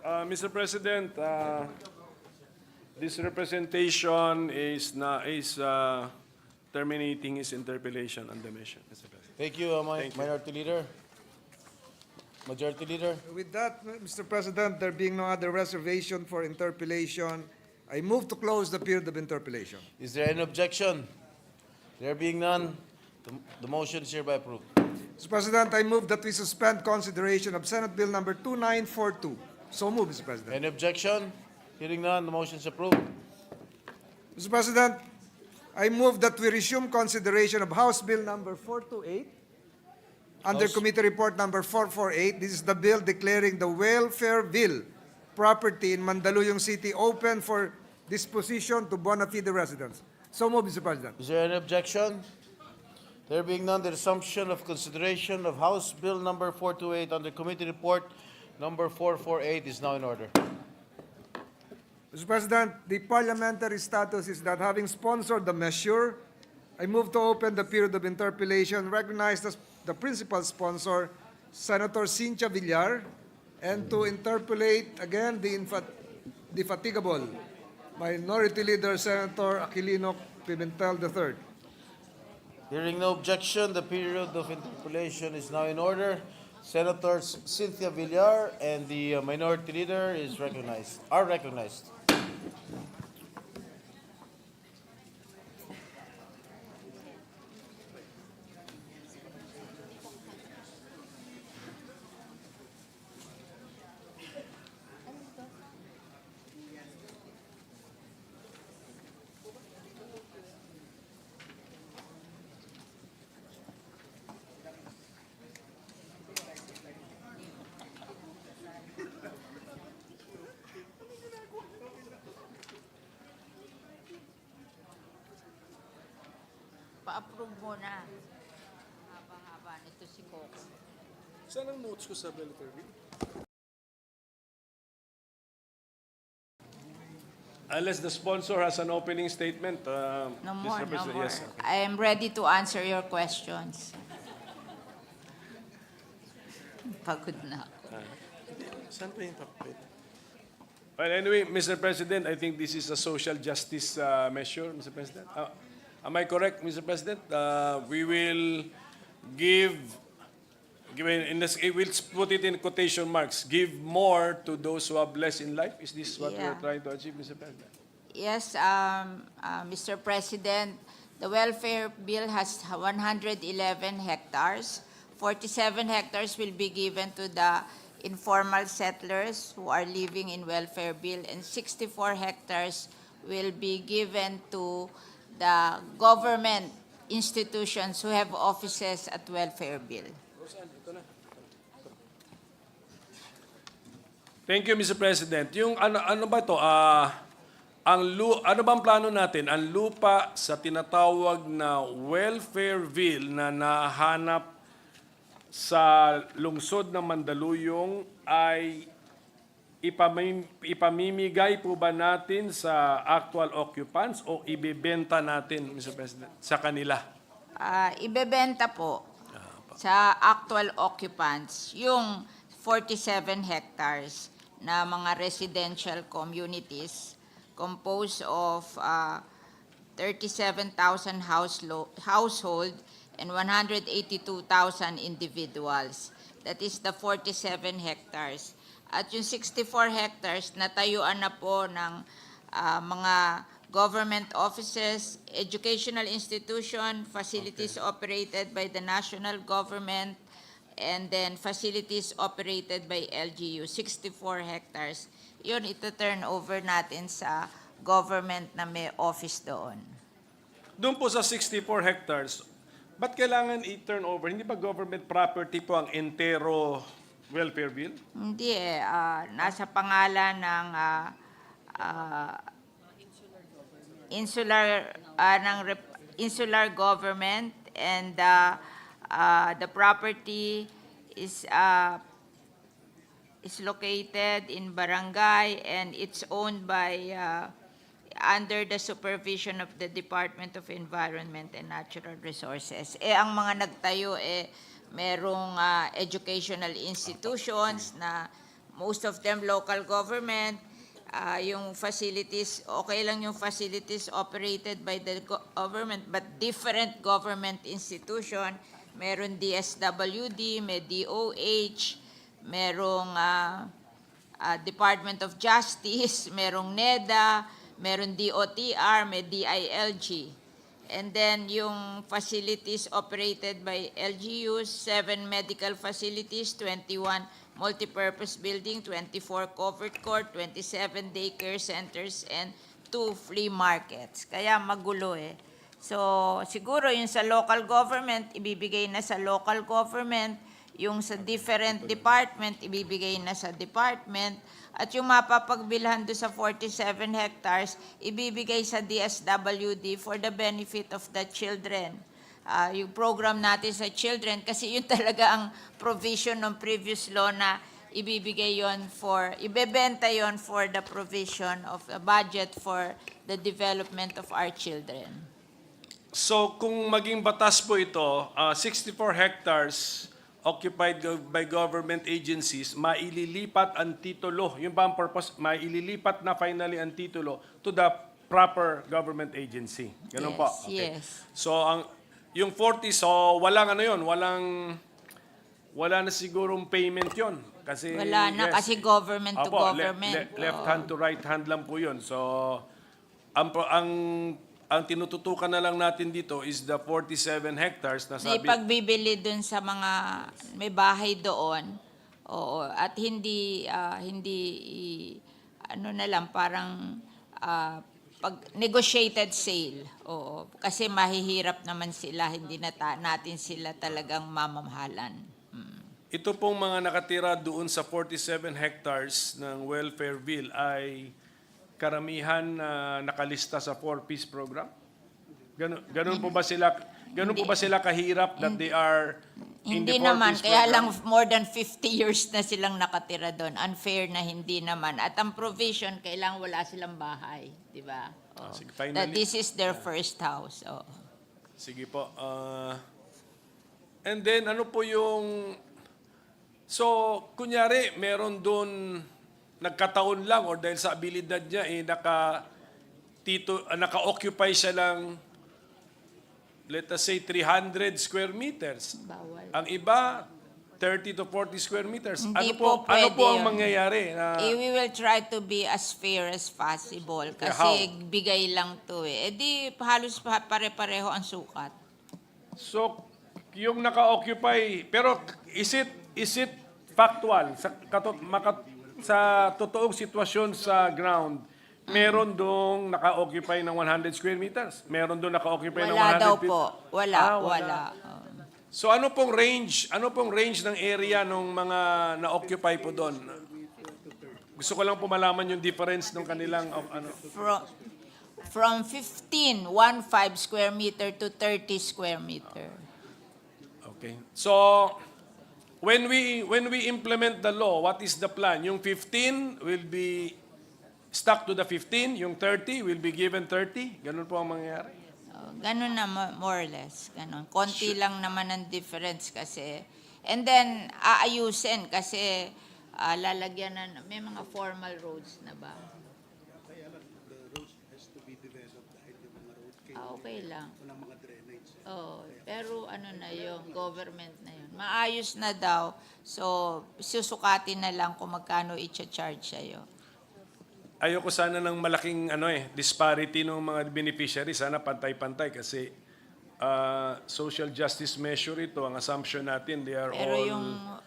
Mr. President, this representation is terminating his interpellation on the mission, Mr. President. Thank you, Minority Leader. Majority Leader. With that, Mr. President, there being no other reservation for interpellation, I move to close the period of interpellation. Is there any objection? There being none, the motion is hereby approved. Mr. President, I move that we suspend consideration of Senate Bill number 2942. So move, Mr. President. Any objection? Hearing none, the motion is approved. Mr. President, I move that we resume consideration of House Bill number 428 under House- Committee Report number 448. This is the bill declaring the Welfareville property in Mandaluyong City open for disposition to bona fide residents. So move, Mr. President. Is there any objection? There being none, the resumption of consideration of House Bill number 428 under Committee Report number 448 is now in order. Mr. President, the parliamentary status is that having sponsored the measure, I move to open the period of interpellation, recognize the principal sponsor, Senator Cynthia Villar, and to interpellate again the indefatigable Minority Leader Senator Aquilino Pimentel III. Hearing no objection, the period of interpellation is now in order. Senators Cynthia Villar and the Minority Leader are recognized. Pa-approve mo na. Haba-haba nito si Coco. Saan ang notes ko sa Welfareville? Unless the sponsor has an opening statement, No more, Mr. no President. more. Yes. Okay. I am ready to answer your questions. Pagod na ako. Saan pa yung papel? Well, anyway, Mr. President, I think this is a social justice measure, Mr. President. Am I correct, Mr. President? We will we'll put it in quotation marks, give more to those who have less in life. Is this what Yeah. we're trying to achieve, Mr. President? Yes, Mr. President, the welfare bill has 111 hectares. 47 hectares will be given to the informal settlers who are living in welfare bill, and 64 hectares will be given to the government institutions who have offices at welfare bill. Thank you, Mr. President. Yung ano ba to? Ano bang plano natin? Ang lupa sa tinatawag na Welfareville na nahanap sa lungsod ng Mandaluyong ay ipamimigay po ba natin sa actual occupants o ibebenta natin, Mr. President, sa kanila? Ibebenta po sa actual occupants yung 47 hectares na mga residential communities composed of 37,000 household and 182,000 individuals. That is the 47 hectares. At yung 64 hectares, natayuan na po ng mga government offices, educational institution, facilities operated by the national government, and then facilities operated by LGU, 64 hectares. Yun, ito-turn over natin sa government na may office doon. Doon po sa 64 hectares, ba't kailangan i-turn over? Hindi ba government property po ang entero welfare bill? Hindi nasa pangalan ng insular government, and the property is located in barangay, and it's owned by under the supervision of the Department of Environment and Natural Resources. Ang mga nagtayo merong educational institutions na most of them local government. Yung facilities, okay lang yung facilities operated by the government, but different government institution. Meron DSWD, may DOH, merong Department of Justice, merong NEDA, meron DOTR, may DILG. And then yung facilities operated by LGUs, 7 medical facilities, 21 multipurpose building, 24 covered court, 27 daycare centers, and 2 flea markets. Kaya magulo eh. So siguro yung sa local government, ibibigay na sa local government, yung sa different department, ibibigay na sa department, at yung mapapagbilhan do sa 47 hectares, ibibigay sa DSWD for the benefit of the children. Yung program natin sa children, kasi yun talaga ang provision ng previous law na ibibigay yon for, ibebenta yon for the provision of a budget for the development of our children. So kung maging batas po ito, 64 hectares occupied by government agencies, maililipat ang titulo. Yung ba ang purpose? Maililipat na finally ang titulo to the proper government agency. Ganun Yes, po? Okay. yes. So yung 40, so walang ano yun, wala na sigurong payment yon. Kasi, Wala na, yes. kasi government to Apo, government. left hand to right hand lang po yun. So ang tinututukan na lang natin dito is the 47 hectares na Na sabi. ipagbibili dun sa mga may bahay doon. Oo, at hindi ano na lang parang pag negotiated sale. Oo, kasi mahihirap naman sila, hindi natin sila talagang mamamahalan. Ito pong mga nakatira doon sa 47 hectares ng welfare bill ay karamihan na nakalista sa 4-piece program? Ganun po ba sila kahirap that they are in the Hindi 4-piece naman, kaya program? lang more than 50 years na silang nakatira doon. Unfair na hindi naman. At ang provision, kailangan wala silang bahay. Di ba? Oh. Sige, That finally. this is their first house. Oh. Sige po. And then, ano po yung... So, kunyari, meron doon nagkataon lang or dahil sa abilidad niya, naka-occupy siya lang, let us say, 300 square meters. Bawal. Ang iba, 30 to 40 square meters. Hindi ano po pwede ang yun. mangyayari? We will try to be as fair as possible kasi bigay lang to eh. Di halos pare-pareho ang sukat. So, yung naka-occupy, pero is it factual? Sa totoong sitwasyon sa ground, meron dong naka-occupy ng 100 square meters? Meron dong naka-occupy ng 100 Wala daw feet? po. Wala. So ano pong range ng area ng mga na-occupy po doon? Gusto ko lang po malaman yung difference ng kanilang From 15 square meter to 30 square meter. Okay. So when we implement the law, what is the plan? Yung 15 will be stuck to the 15, yung 30 will be given 30. Ganun po ang mangyayari. Ganun na, more or less. Ganun. Konti lang naman ang difference kasi. And then, aayusin kasi lalagyan na, may mga formal roads na ba? Okay lang. Oh, pero ano na yung government na yun. Maayos na daw. So, susukatin na lang kung magkano i-charge sa'yo. Ayoko sana ng malaking disparity ng mga beneficiary. Sana pantay-pantay kasi social justice measure ito. Ang assumption natin, they are Pero all...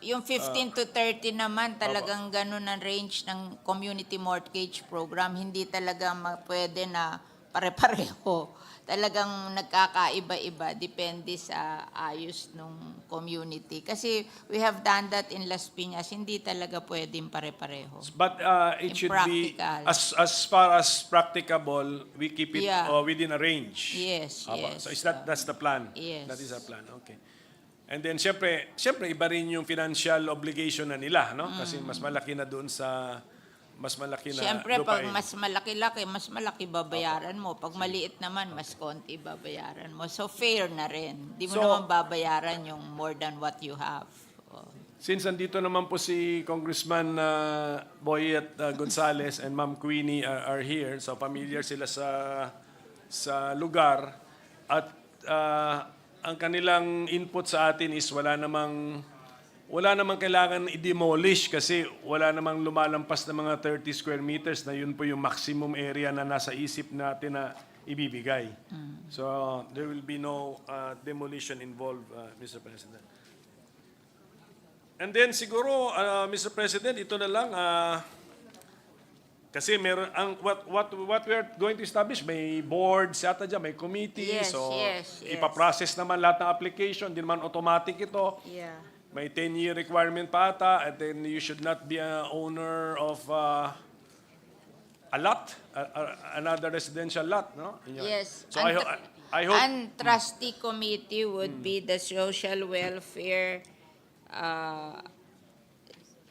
yung 15 to 30 naman, talagang ganun ang range ng community mortgage program. Hindi talaga pwede na pare-pareho. Talagang nagkakaiba-iba. Depende sa ayos ng community. Kasi we have done that in Las Piñas. Hindi talaga pwedeng pare-pareho. But it should be, Impractical. as far as practicable, we keep it Yeah. within a range. Yes, yes. So that's the plan? Yes. That is our plan, okay. And then, syempre, iba rin yung financial obligation na nila, no? Kasi mas malaki na doon sa, mas malaki na Siyempre, pag lupain. mas malaki babayaran mo. Pag maliit naman, mas konti babayaran mo. So, fair na rin. Di mo So- naman babayaran yung more than what you have. Oh. since andito naman po si Congressman Boyet Gonzales and Ma'am Queenie are here, so familiar sila sa lugar, at ang kanilang input sa atin is wala namang kailangan i-demolish kasi wala namang lumalampas na mga 30 square meters na yun po yung maximum area na nasa isip natin na ibibigay. So there will be no demolition involved, Mr. President. And then siguro, Mr. President, ito na lang, kasi what we are going to establish, may board, yata dyan, may committee, Yes, so yes. ipaprocess naman lahat ng application, di naman automatic ito. Yeah. May 10-year requirement pa ata, and then you should not be an owner of a lot, another residential lot, no? Yes. So I hope, And trustee committee would be the social welfare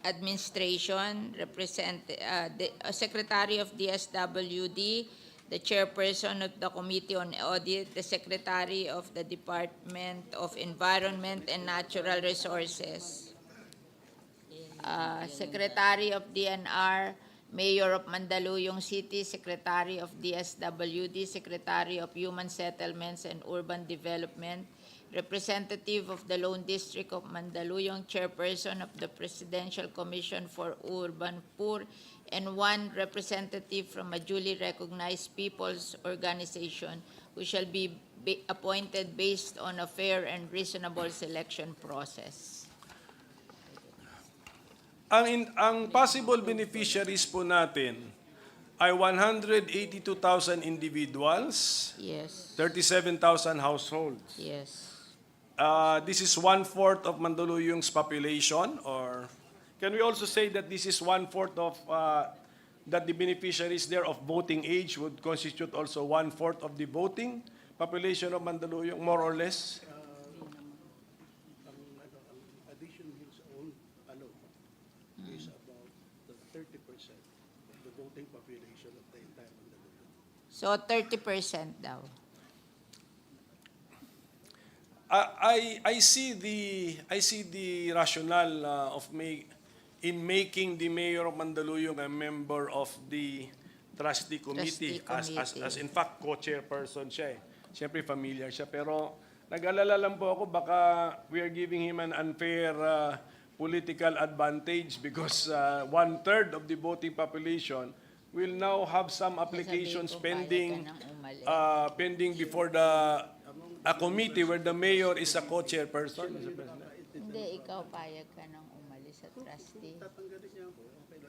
administration, the secretary of DSWD, the chairperson of the committee on audit, the secretary of the Department of Environment and Natural Resources, secretary of DNR, mayor of Mandaluyong City, secretary of DSWD, secretary of Human Settlements and Urban Development, representative of the Lone District of Mandaluyong, chairperson of the Presidential Commission for Urban Poor, and one representative from a duly recognized people's organization who shall be appointed based on a fair and reasonable selection process. ang possible beneficiaries po natin ay 182,000 individuals, Yes, 37,000 households. yes. This is 1/4 of Mandaluyong's population, or can we also say that this is 1/4 of that the beneficiaries there of voting age would constitute also 1/4 of the voting population of Mandaluyong, more or less? addition his own is about the 30% of the voting population of the entire Mandaluyong. So 30% daw. I see the rationale in making the mayor of Mandaluyong a member of the trustee committee, as in fact co-chairperson siya. Siyempre familiar siya, pero nag-alala lang po ako baka we are giving him an unfair political advantage because 1/3 of the voting population will now have some applications pending before a committee where the mayor is a co-chairperson, Mr. President. Hindi, ikaw payag ka nang umalis sa trustee.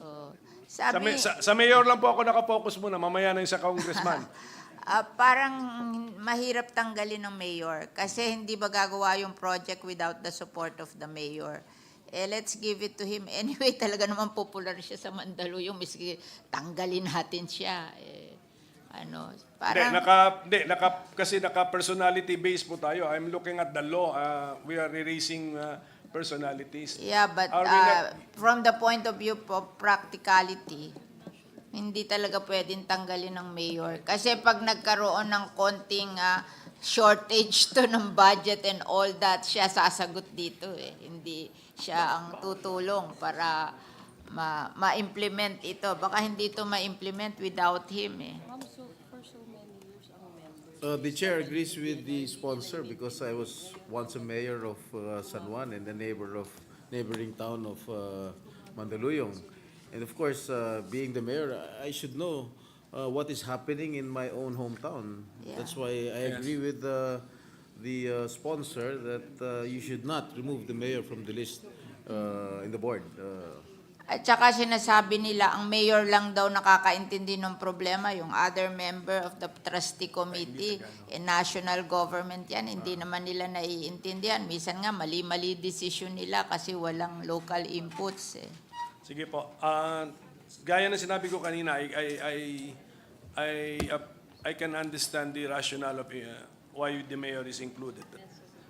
Oh. Sa mayor lang po ako nakafocus muna, mamaya na yung sa congressman. Parang mahirap tanggalin ng mayor kasi hindi ba gagawa yung project without the support of the mayor. Let's give it to him. Anyway, talaga naman popular siya sa Mandaluyong, miski tanggalin natin siya. Parang... Kasi naka-personality based po tayo. I'm looking at the law. We are erasing personalities. Yeah, but from the point of view of practicality, hindi talaga pwedeng tanggalin ng mayor. Kasi pag nagkaroon ng konting shortage to ng budget and all that, siya sasagot dito eh. Hindi siya ang tutulong para ma-implement ito. Baka hindi ito ma-implement without him eh. The chair agrees with the sponsor because I was once a mayor of San Juan and a neighboring town of Mandaluyong. And of course, being the mayor, I should know what is happening in my own hometown. Yeah. That's why I agree with the sponsor that you should not remove the mayor from the list in the board. At saka sinasabi nila, ang mayor lang daw nakakaintindi ng problema, yung other member of the trustee committee, national government yan, hindi naman nila naiintindihan. Minsan nga, mali-mali decision nila kasi walang local inputs eh. Sige po. Gaya ng sinabi ko kanina, I can understand the rationale of why the mayor is included.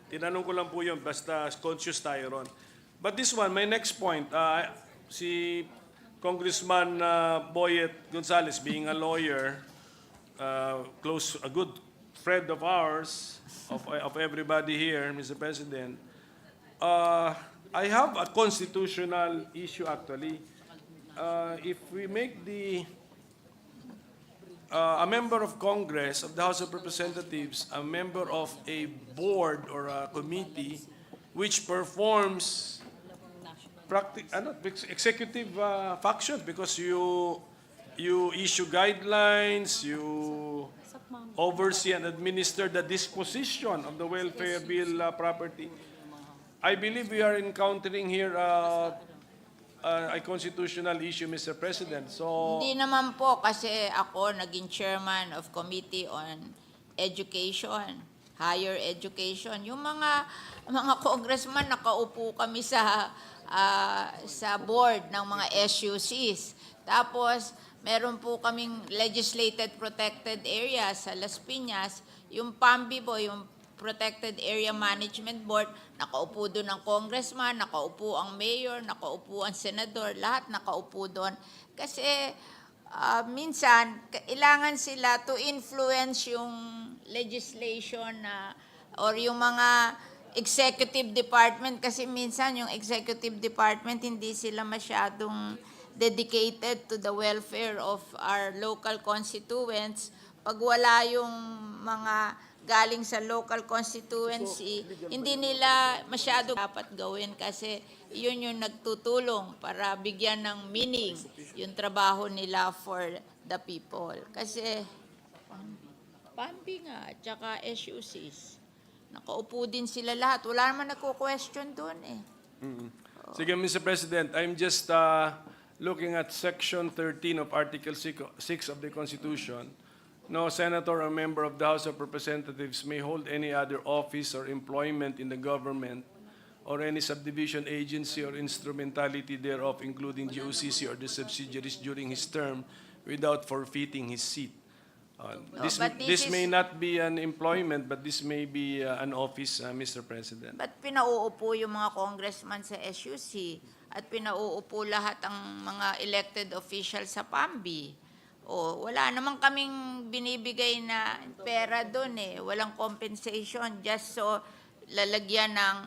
Tinanong ko lang po yun, basta conscious tayo ron. But this one, my next point, si Congressman Boyet Gonzales, being a lawyer, a good friend of ours, of everybody here, Mr. President, I have a constitutional issue actually. If we make a member of Congress, of the House of Representatives, a member of a board or a committee which performs executive functions, because you issue guidelines, you oversee and administer the disposition of the welfare bill property. I believe we are encountering here a constitutional issue, Mr. President. So, Hindi naman po kasi ako naging chairman of Committee on Education, Higher Education. Yung mga congressman nakaupo kami sa board ng mga SUCs. Tapos meron po kaming legislated protected area sa Las Piñas. Yung PAMBI po, yung Protected Area Management Board, nakaupo doon ang congressman, nakaupo ang mayor, nakaupo ang senador, lahat nakaupo doon. Kasi minsan, kailangan sila to influence yung legislation or yung mga executive department, kasi minsan yung executive department hindi sila masyadong dedicated to the welfare of our local constituents. Pag wala yung mga galing sa local constituency, hindi nila masyado dapat gawin kasi yun yung nagtutulong para bigyan ng meaning yung trabaho nila for the people. Kasi PAMBI nga, tsaka SUCs, nakaupo din sila lahat. Wala naman nagko-question doon eh. sige, Mr. President, I'm just looking at Section 13 of Article 6 of the Constitution. No senator or member of the House of Representatives may hold any other office or employment in the government or any subdivision, agency, or instrumentality thereof, including GOCC or the subsidiaries during his term, without forfeiting his seat. This may not be an employment, but this may be an office, Mr. President. Ba't pinauupo yung mga congressman sa SUC at pinauupo lahat ang mga elected officials sa PAMBI? Wala naman kaming binibigay na pera doon eh. Walang compensation just so lalagyan ng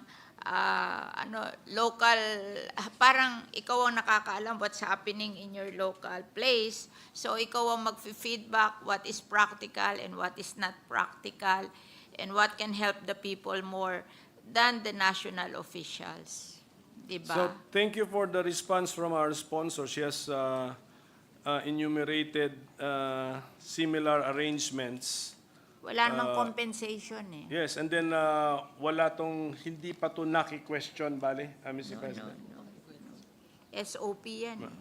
local, parang ikaw ang nakakaalam what's happening in your local place. So ikaw ang mag-feedback what is practical and what is not practical and what can help the people more than the national officials. Diba? So, thank you for the response from our sponsor. She has enumerated similar arrangements. Wala namang compensation eh. Yes, and then wala tong, hindi pa to naki-question, bale, Mr. President? SOP yan eh.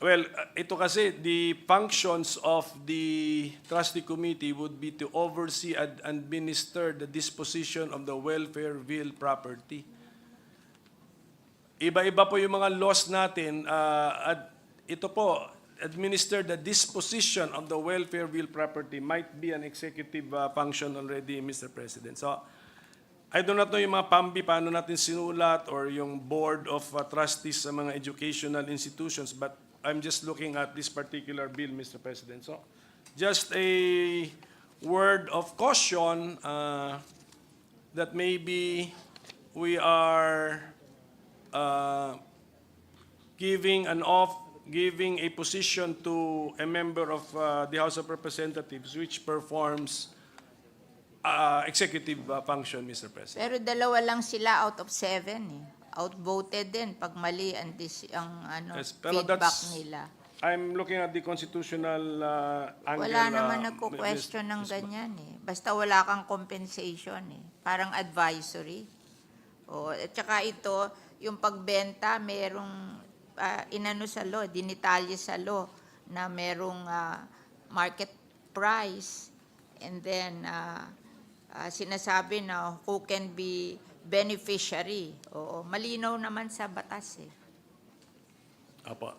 Well, ito kasi, the functions of the trustee committee would be to oversee and administer the disposition of the welfare bill property. Iba-iba po yung mga laws natin. Ito po, administer the disposition of the welfare bill property might be an executive function already, Mr. President. So, I do not know yung mga PAMBI, paano natin sinulat, or yung board of trustees sa mga educational institutions, but I'm just looking at this particular bill, Mr. President. So, just a word of caution that maybe we are giving a position to a member of the House of Representatives which performs executive function, Mr. President. Pero dalawa lang sila out of 7 eh. Outvoted din pag mali ang Yes, pero feedback nila. I'm looking at the constitutional angle. Wala naman nagko-question ng ganyan eh. Basta wala kang compensation eh. Parang advisory. At saka ito, yung pagbenta, merong inano sa law, dinitalye sa law na merong market price, and then sinasabi na who can be beneficiary. Malinaw naman sa batas eh. Apo.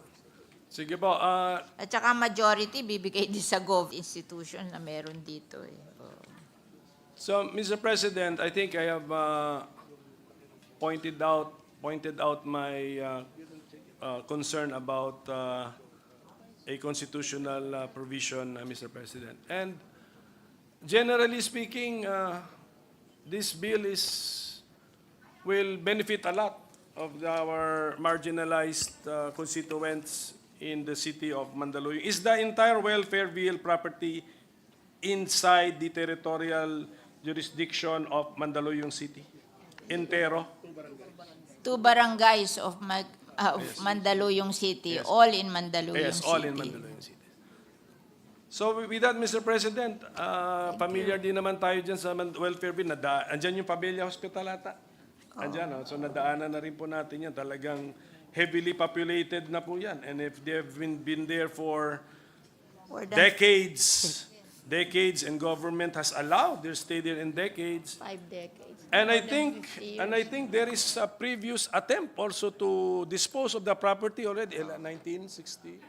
Sige po. At saka majority bibigay din sa gov institution na meron dito eh. So, Mr. President, I think I have pointed out my concern about a constitutional provision, Mr. President. And generally speaking, this bill is will benefit a lot of our marginalized constituents in the city of Mandaluyong. Is the entire welfare bill property inside the territorial jurisdiction of Mandaluyong City? Entero? 2 barangays of Mandaluyong City, all in Mandaluyong Yes, City. all in Mandaluyong City. So with that, Mr. President, familiar din naman tayo dyan sa welfare bill. Andyan yung Pabella Hospital ata. Andyan, so nadaanan na rin po natin yan. Talagang heavily populated na po yan. And if they've been there for decades, and government has allowed their stay there in decades. 5 decades. And I More than think 50 years. and I think there is a previous attempt also to dispose of the property already, 1960.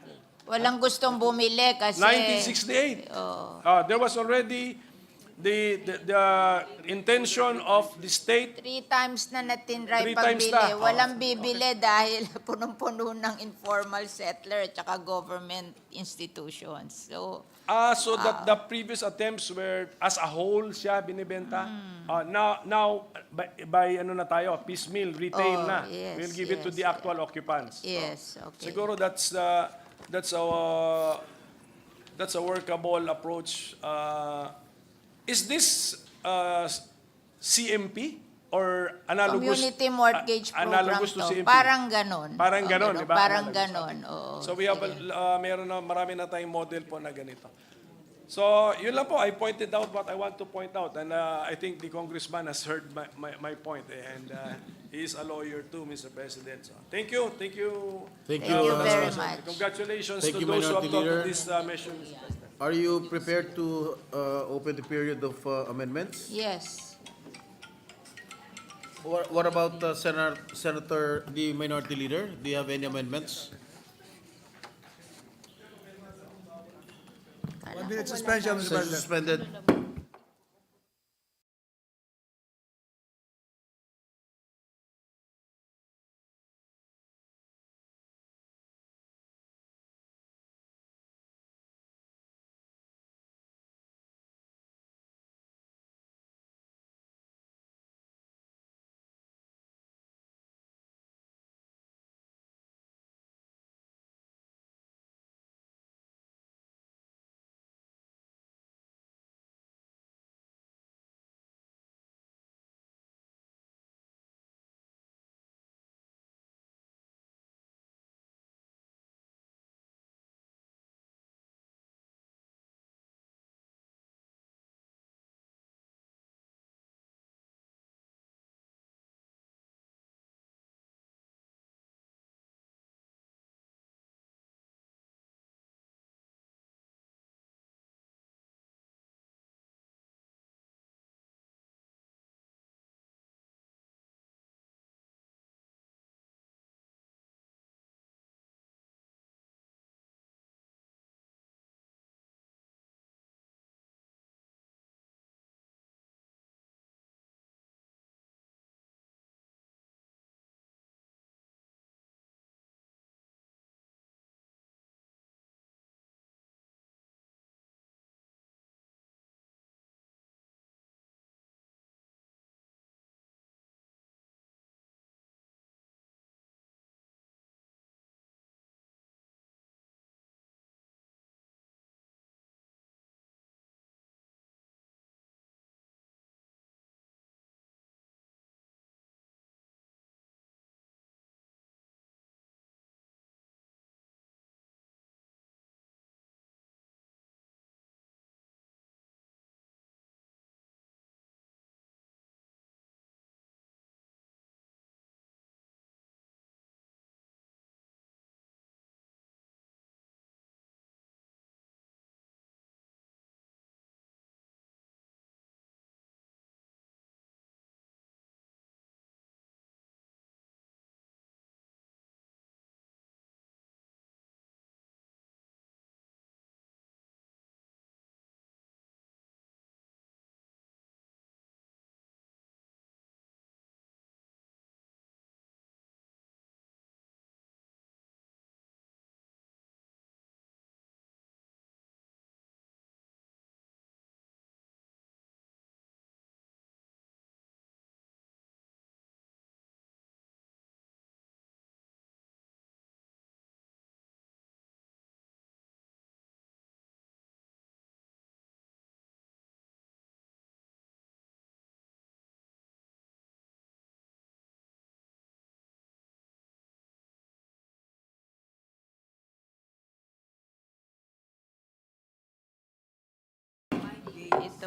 Walang gustong bumili kasi... 1968. There was already the intention of the state. 3 times na natinry 3 times pagbili. na. Walang bibili dahil punong-puno ng informal settler at saka government institutions. So, So that the previous attempts were as a whole siya binibenta. Now by ano na tayo, piecemeal, retail na. yes, We'll give it to yes, the actual occupants. yes, okay. Siguro that's a workable approach. Is this CMP or analogous? Community mortgage program analogous to to. CMP? Parang ganon. Parang ganon, di ba? Parang Analogous. ganon, oo. So we have marami na tayong model po na ganito. So, yun lang po, I pointed out what I want to point out, and I think the congressman has heard my point, and he is a lawyer too, Mr. President. So, thank you. Thank you Mr. very President. much. Congratulations Thank to you, those who have Minority thought of Leader. this measure, Mr. President. Are you prepared to open the period of amendments? Yes. What about Senator, the Minority Leader? Do you have any amendments? 1 minute suspension, Mr. President. Suspended.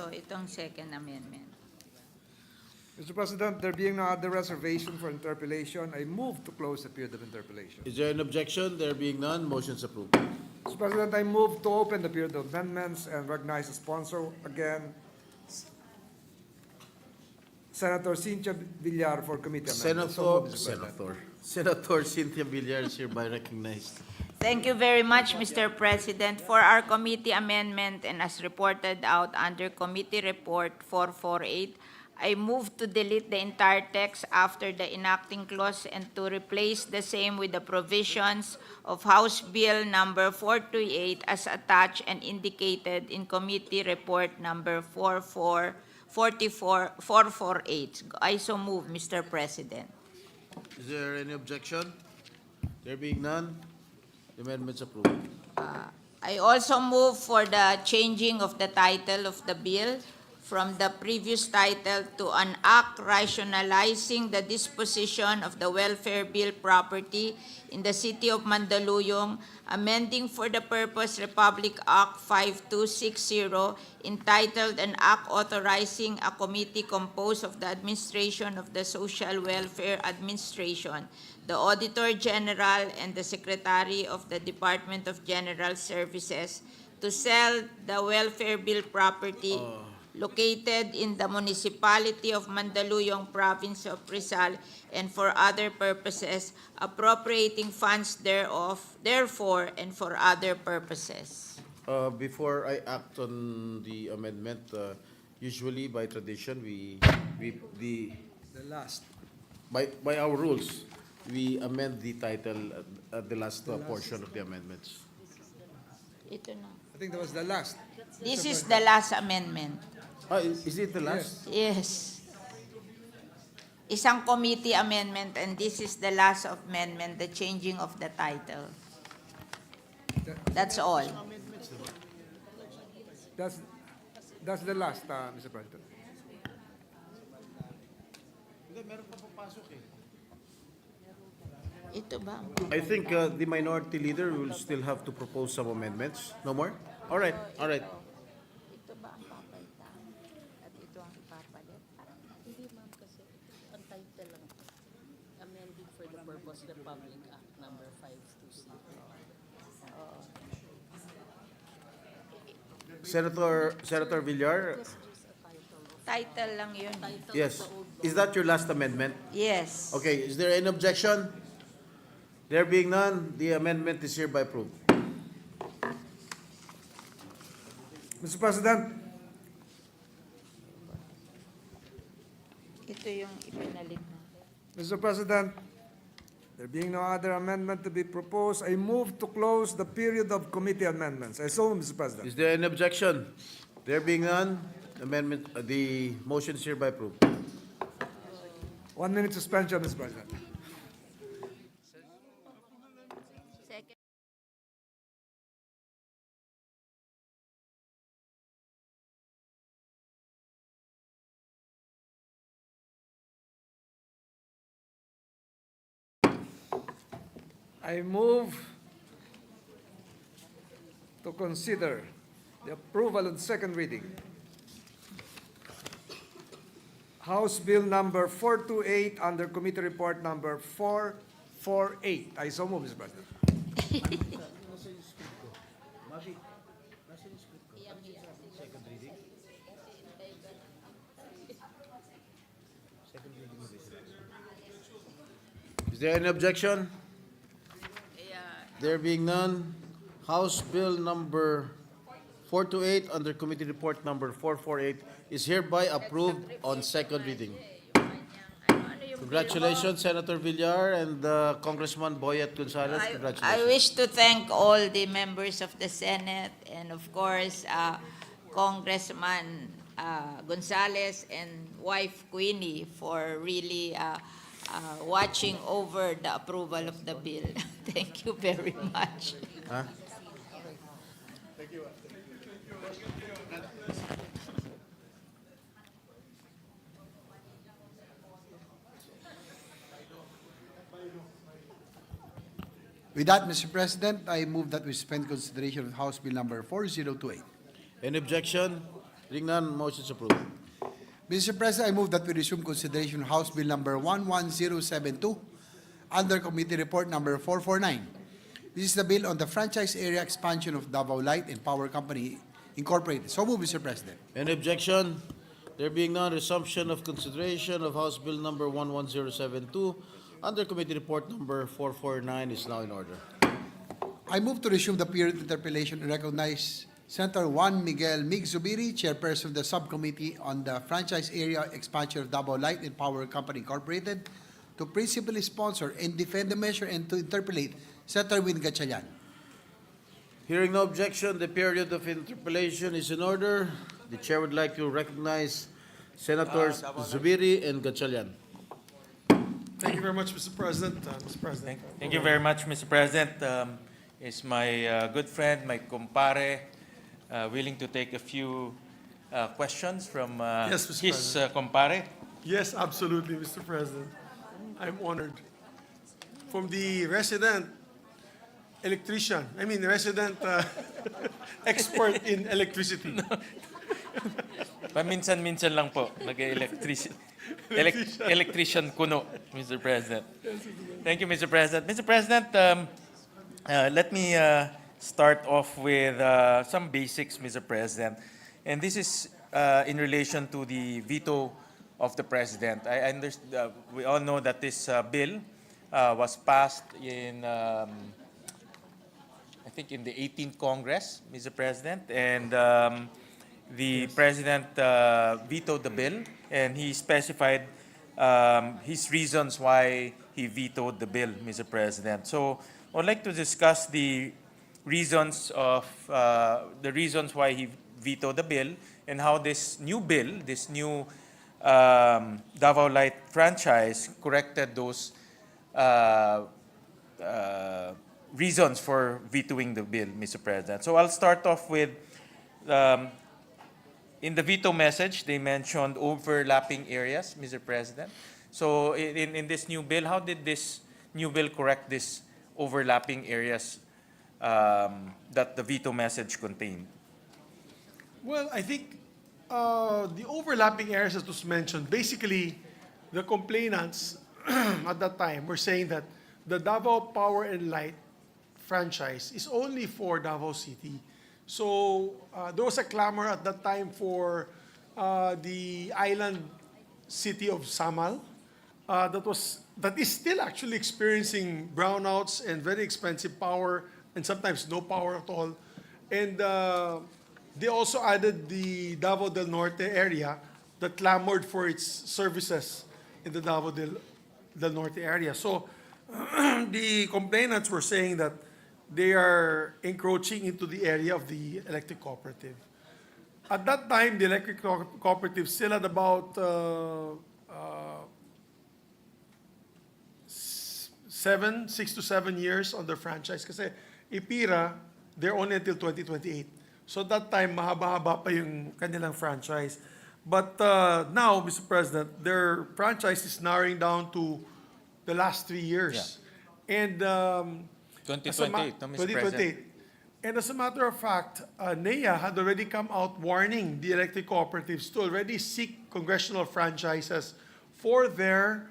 itong second amendment. Mr. President, there being no other reservation for interpellation, I move to close the period of interpellation. Is there an objection? There being none, motion's approved. Mr. President, I move to open the period of amendments and recognize the sponsor again, Senator Cynthia Villar for committee amendments. So moved, Mr. President. Senator Cynthia Villar is hereby recognized. Thank you very much, Mr. President. For our committee amendment and as reported out under Committee Report 448, I move to delete the entire text after the enacting clause and to replace the same with the provisions of House Bill number 428 as attached and indicated in Committee Report number 448. I so move, Mr. President. Is there any objection? There being none, the amendment's approved. I also move for the changing of the title of the bill from the previous title to an act rationalizing the disposition of the welfare bill property in the city of Mandaluyong, amending for the purpose Republic Act 5260, entitled an act authorizing a committee composed of the administration of the Social Welfare Administration, the Auditor General, and the Secretary of the Department of General Services to sell the welfare bill property located in the municipality of Mandaluyong, province of Rizal, and for other purposes, appropriating funds thereof, therefore, and for other purposes. Before I act on the amendment, usually by tradition, The last. by our rules, we amend the title at the last portion of the amendments. Ito na. I think that was the last. This is the last amendment. Is it the last? Yes. Isang committee amendment, and this is the last amendment, the changing of the title. That's all. That's the last, Mr. President. Ito ba? I think the minority leader will still have to propose some amendments. No more? All right, all right. Ito ba ang papalitan? At ito ang ipapalit? Hindi ma'am kasi ang title lang amending for the purpose Republic Act number 520. Senator Villar, Title lang yun. yes. Is that your last amendment? Yes. Okay, is there any objection? There being none, the amendment is hereby approved. Mr. President, Ito yung ipinalit na. Mr. President, there being no other amendment to be proposed, I move to close the period of committee amendments. I so move, Mr. President. Is there any objection? There being none, the motion is hereby approved. 1 minute suspension, Mr. President. I move to consider the approval on second reading. House Bill number 428 under Committee Report number 448. I so move, Mr. President. Is there any objection? There being none, House Bill number 428 under Committee Report number 448 is hereby approved on second reading. Congratulations, Senator Villar and Congressman Boyet Gonzales. I Congratulations. wish to thank all the members of the Senate and of course Congressman Gonzales and wife Queenie for really watching over the approval of the bill. Thank you very much. Huh? With that, Mr. President, I move that we suspend consideration of House Bill number 4028. Any objection? Hearing none, motion is approved. Mr. President, I move that we resume consideration of House Bill number 11072 under Committee Report number 449. This is the bill on the franchise area expansion of Davao Light and Power Company Incorporated. So move, Mr. President. Any objection? There being none, resumption of consideration of House Bill number 11072 under Committee Report number 449 is now in order. I move to resume the period of interpellation and recognize Senator Juan Miguel Mig Zubiri, Chairperson of the Subcommittee on the Franchise Area Expansion of Davao Light and Power Company Incorporated, to principally sponsor and defend the measure and to interpellate Senator Win Gatchalian. Hearing no objection, the period of interpellation is in order. The Chair would like to recognize Senators Zubiri and Gatchalian. Thank you very much, Mr. President. Mr. President. Thank you very much, Mr. President. Is my good friend, my compare, willing to take a few questions from Yes, Mr. his compare? Yes, absolutely, Mr. President. I'm honored. From the resident resident expert in electricity. Paminsan-minsan lang po, electrician kuno, Mr. President. Thank you, Mr. President. Mr. President, let me start off with some basics, Mr. President. And this is in relation to the veto of the President. I understand, we all know that this bill was passed in, I think, in the 18th Congress, Mr. President. And the President vetoed the bill, and he specified his reasons why he vetoed the bill, Mr. President. So I'd like to discuss the reasons why he vetoed the bill and how this new bill, this new Davao Light franchise corrected those reasons for vetoing the bill, Mr. President. So I'll start off with, in the veto message, they mentioned overlapping areas, Mr. President. So in this new bill, how did this new bill correct these overlapping areas that the veto message contained? Well, I think the overlapping areas that was mentioned, basically the complainants at that time were saying that the Davao Power and Light franchise is only for Davao City. So there was a clamor at that time for the island city of Samal that is still actually experiencing brownouts and very expensive power and sometimes no power at all. And they also added the Davao del Norte area that clamored for its services in the Davao del Norte area. So the complainants were saying that they are encroaching into the area of the electric cooperative. At that time, the electric cooperative still had about 6 to 7 years on their franchise. Kasi IPIRA, they're only until 2028. So that time, mahaba-haba pa yung kanilang franchise. But now, Mr. President, their franchise is narrowing down to the last 3 years. And 2028, no, Mr. President? And as a matter of fact, NEA had already come out warning the electric cooperatives to already seek congressional franchises for their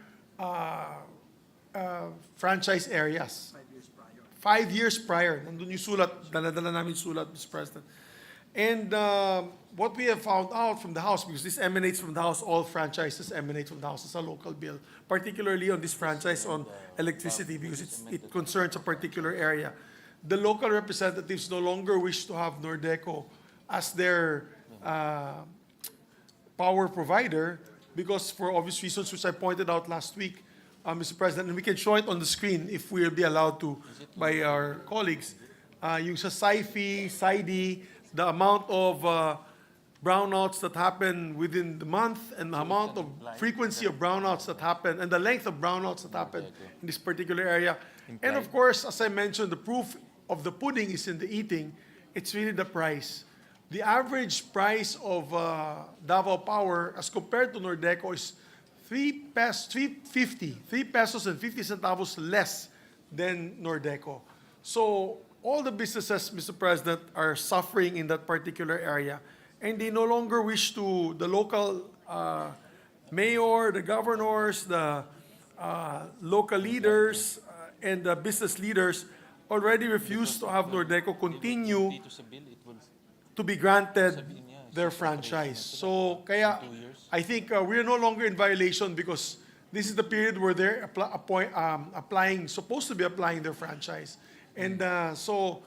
franchise areas. 5 years prior. Nandun yung sulat, dala-dala namin sulat, Mr. President. And what we have found out from the House, because this emanates from the House, all franchises emanate from the House as a local bill, particularly on this franchise on electricity, because it concerns a particular area. The local representatives no longer wish to have Nordeco as their power provider, because for obvious reasons, which I pointed out last week, Mr. President, and we can show it on the screen if we'll be allowed to by our colleagues. Yung sa SAIFI, SAIDI, the amount of brownouts that happen within the month and the amount of frequency of brownouts that happen and the length of brownouts that happen in this particular area. And of course, as I mentioned, the proof of the pudding is in the eating. It's really the price. The average price of Davao Power as compared to Nordeco is 3 pesos and 50 centavos less than Nordeco. So all the businesses, Mr. President, are suffering in that particular area. and they no longer wish to, the local mayor, the governors, the local leaders, and the business leaders already refused to have Nordeco continue to be granted their franchise. So kaya I think we're no longer in violation because this is the period where they're supposed to be applying their franchise. And the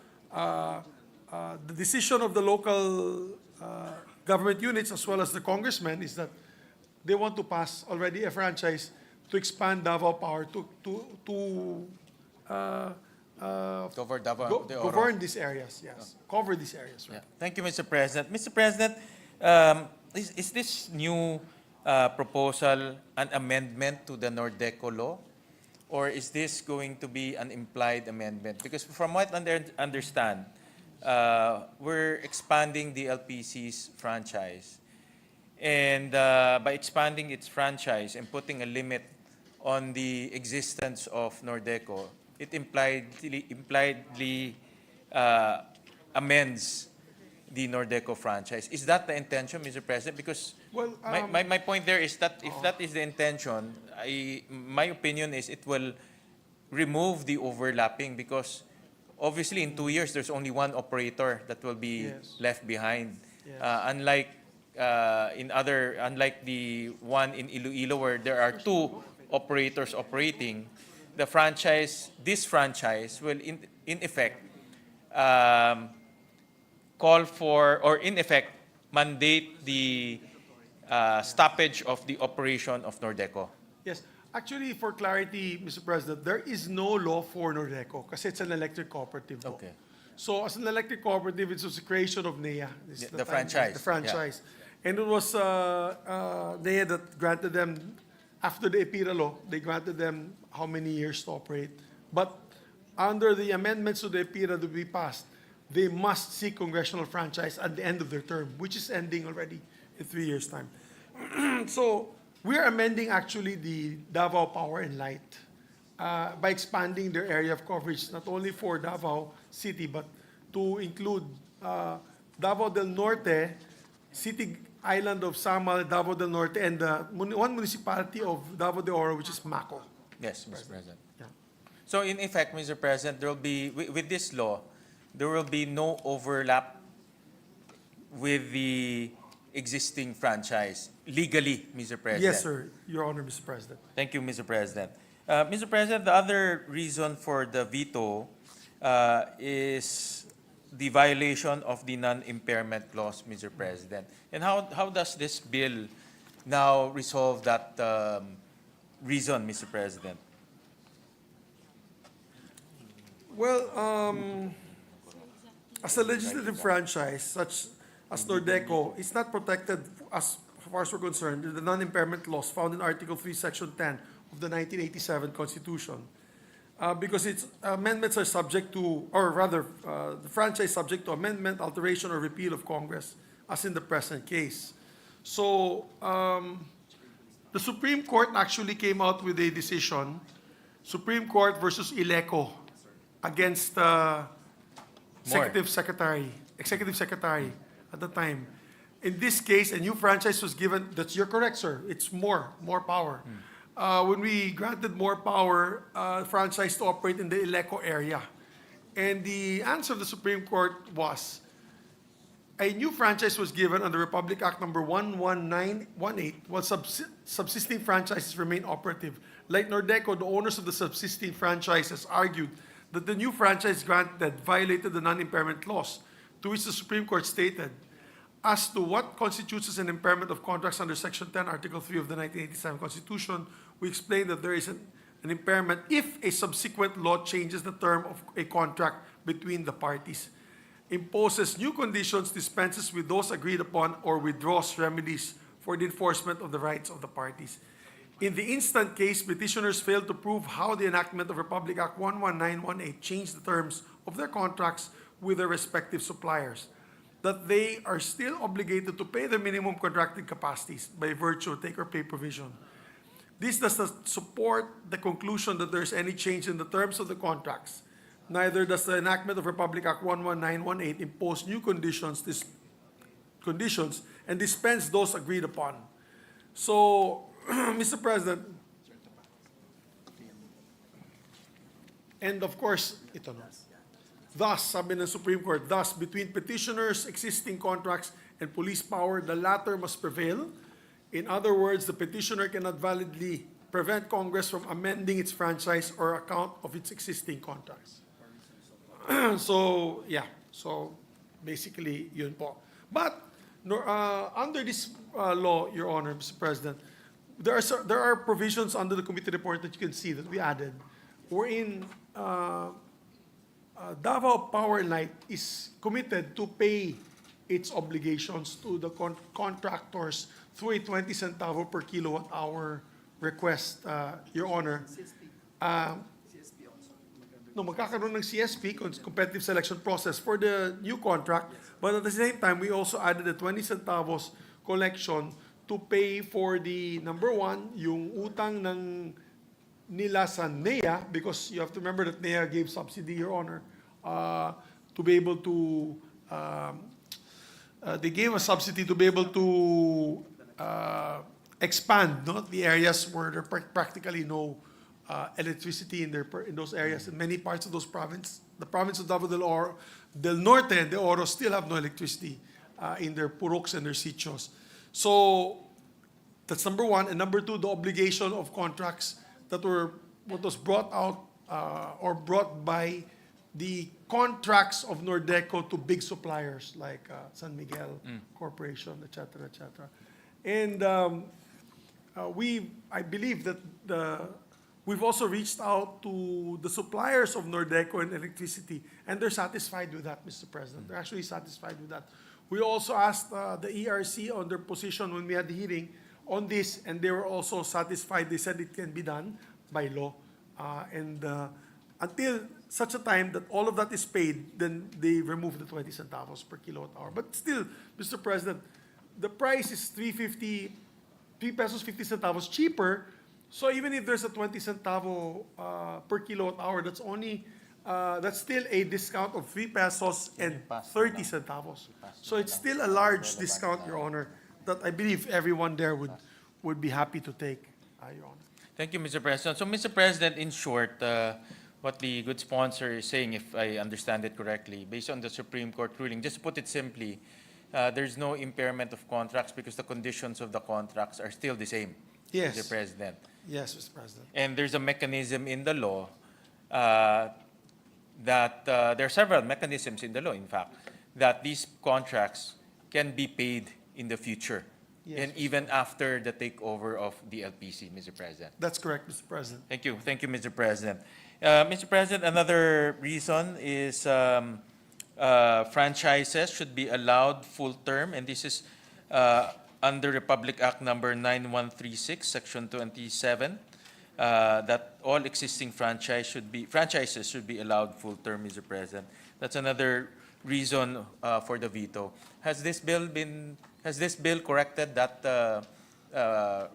decision of the local government units as well as the congressmen is that they want to pass already a franchise to expand Davao Power to Cover Davao de Oro. govern these areas, yes. Cover these areas, right? Yeah. Thank you, Mr. President. Mr. President, is this new proposal an amendment to the Nordeco law? Or is this going to be an implied amendment? Because from what I understand, we're expanding the LPC's franchise. And by expanding its franchise and putting a limit on the existence of Nordeco, it impliedly amends the Nordeco franchise. Is that the intention, Mr. President? Because Well, my point there is that if that is the intention, my opinion is it will remove the overlapping because obviously in 2 years there's only one operator that will be Yes. left behind. Yes. Unlike the one in Iloilo where there are two operators operating, this franchise will in effect call for, or in effect mandate the stoppage of the operation of Nordeco. Yes. Actually, for clarity, Mr. President, there is no law for Nordeco kasi it's an electric cooperative law. Okay. So as an electric cooperative, it's the creation of NEA. This is The time- franchise, The franchise. And it was NEA that granted them, after the EPIRA law, they granted them how many years to operate. But under the amendments to the EPIRA that we passed, they must seek congressional franchise at the end of their term, which is ending already in 3 years' time. So we're amending actually the Davao Power and Light by expanding their area of coverage, not only for Davao City, but to include Davao del Norte, City Island of Samal, Davao del Norte, and one municipality of Davao de Oro, which is Maco. Yes, Mr. President. Yeah. So in effect, Mr. President, there will be, with this law, there will be no overlap with the existing franchise legally, Mr. President. Yes, sir. Your Honor, Mr. President. Thank you, Mr. President. Mr. President, the other reason for the veto is the violation of the non-impairment clause, Mr. President. And how does this bill now resolve that reason, Mr. President? Well, as a legislative franchise, such as Nordeco, it's not protected as far as we're concerned. The non-impairment laws found in Article 3, Section 10 of the 1987 Constitution. Because its amendments are subject to, or rather, the franchise subject to amendment, alteration, or repeal of Congress, as in the present case. So, the Supreme Court actually came out with a decision, Supreme Court versus Ileco, against Executive Secretary at the time. In this case, a new franchise was given. You're correct, sir. It's more power. When we granted more power, franchise to operate in the Ileco area. And the answer of the Supreme Court was, a new franchise was given under Republic Act number 11918, while subsisting franchises remain operative. Like Nordeco, the owners of the subsisting franchises argued that the new franchise granted violated the non-impairment clause, to which the Supreme Court stated, as to what constitutes as an impairment of contracts under Section 10, Article 3 of the 1987 Constitution, we explained that there is an impairment if a subsequent law changes the term of a contract between the parties, imposes new conditions, dispenses with those agreed upon, or withdraws remedies for the enforcement of the rights of the parties. In the instant case, petitioners failed to prove how the enactment of Republic Act 11918 changed the terms of their contracts with their respective suppliers, that they are still obligated to pay the minimum contracted capacities by virtue of take-or-pay provision. This does not support the conclusion that there is any change in the terms of the contracts. Neither does the enactment of Republic Act 11918 impose new conditions conditions and dispense those agreed upon. So, Mr. President, and of course, ito no. Thus, sabi ng Supreme Court, thus, between petitioners' existing contracts and police power, the latter must prevail. In other words, the petitioner cannot validly prevent Congress from amending its franchise or account of its existing contracts. So, yeah. So, basically, yun po. But, under this law, Your Honor, Mr. President, there are provisions under the committee report that you can see that we added, wherein Davao Power Light is committed to pay its obligations to the contractors through a 20 centavo per kilowatt hour request, Your Honor. No, magkakaroon ng CSP, competitive selection process, for the new contract, but at the same time, we also added a 20 centavos collection to pay for the, number one, yung utang ng nila sa NEA, because you have to remember that NEA gave subsidy, Your Honor, to be able to, they gave a subsidy to be able to expand the areas where there practically no electricity in those areas. In many parts of those provinces, the province of Davao del Norte and de Oro still have no electricity in their puruks and their sitios. So that's number one. And number two, the obligation of contracts that what was brought out or brought by the contracts of Nordeco to big suppliers like San Miguel Corporation, et cetera, et cetera. And I believe that we've also reached out to the suppliers of Nordeco and electricity, and they're satisfied with that, Mr. President. They're actually satisfied with that. We also asked the ERC on their position when we had the hearing on this, and they were also satisfied. They said it can be done by law. Until such a time that all of that is paid, then they remove the 20 centavos per kilowatt hour. But still, Mr. President, the price is 3 pesos 50 centavos cheaper. So even if there's a 20 centavo per kilowatt hour, that's still a discount of 3 pesos and 30 centavos. So it's still a large discount, Your Honor, that I believe everyone there would be happy to take, Your Honor. Thank you, Mr. President. So, Mr. President, in short, what the good sponsor is saying, if I understand it correctly, based on the Supreme Court ruling, just to put it simply, there's no impairment of contracts because the conditions of the contracts are still the same, Yes. Mr. President. Yes, Mr. President. And there's a mechanism in the law that there are several mechanisms in the law, in fact, that these contracts can be paid in the future. Yes. And even after the takeover of the LPC, Mr. President. That's correct, Mr. President. Thank you. Thank you, Mr. President. Mr. President, another reason is franchises should be allowed full term, and this is under Republic Act number 9136, Section 27, that all existing franchises should be allowed full term, Mr. President. That's another reason for the veto. Has this bill corrected that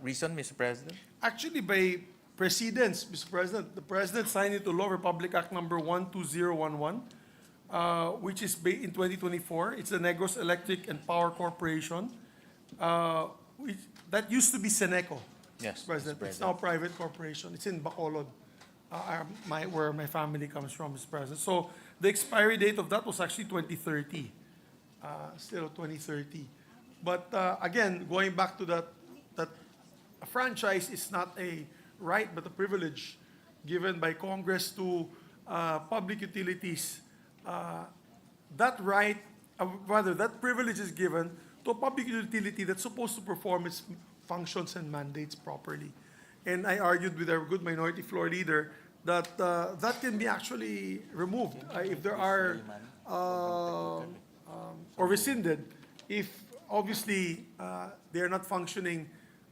reason, Mr. President? Actually, by precedence, Mr. President, the President signed into law Republic Act number 12011, which is in 2024. It's the Negros Electric and Power Corporation. That used to be Seneco. Yes, Mr. President. Mr. It's now a private corporation. It's in Bacolod, where my family comes from, Mr. President. So the expiry date of that was actually 2030, still 2030. But again, going back to that a franchise is not a right but a privilege given by Congress to public utilities. That right, that privilege is given to a public utility that's supposed to perform its functions and mandates properly. And I argued with our good minority floor leader that that can be actually removed if there are, or rescinded, if obviously they are not functioning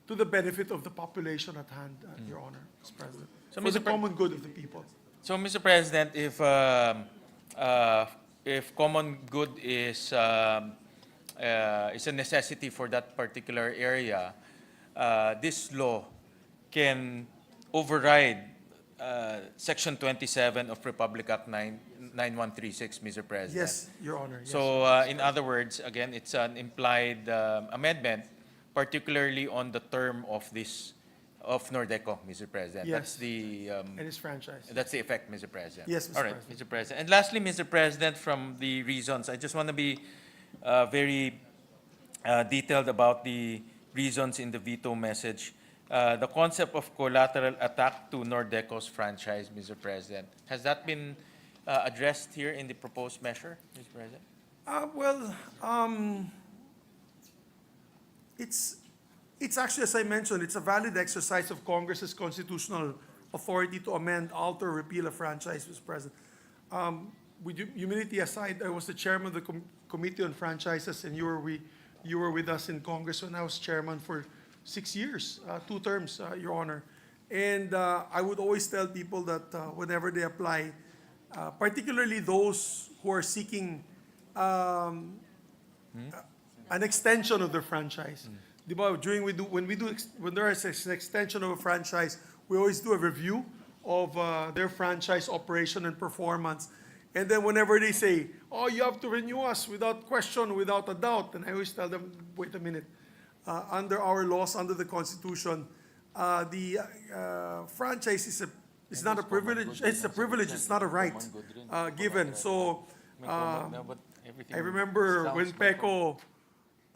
to the benefit of the population at hand, Your Honor, Mr. President, So, for the Mr. Pre- common good of the people. So, Mr. President, if common good is a necessity for that particular area, this law can override Section 27 of Republic Act 9136, Mr. President. Yes, Your Honor. Yes. So, in other words, again, it's an implied amendment, particularly on the term of this, of Nordeco, Mr. President. Yes. That's the, And its franchise. that's the effect, Mr. President. Yes, Mr. All right, President. Mr. President. And lastly, Mr. President, from the reasons, I just want to be very detailed about the reasons in the veto message. The concept of collateral attack to Nordeco's franchise, Mr. President, has that been addressed here in the proposed measure, Mr. President? It's actually, as I mentioned, it's a valid exercise of Congress's constitutional authority to amend, alter, repeal a franchise, Mr. President. With humility aside, I was the chairman of the Committee on Franchises, and you were with us in Congress when I was chairman for 6 years, 2 terms, Your Honor. And I would always tell people that whenever they apply, particularly those who are seeking an extension of their franchise. Di ba, when there is an extension of a franchise, we always do a review of their franchise operation and performance. And then whenever they say, oh, you have to renew us without question, without a doubt, and I always tell them, wait a minute, under our laws, under the Constitution, the franchise is not a privilege. It's a privilege. It's not a right given. So I remember when PECO,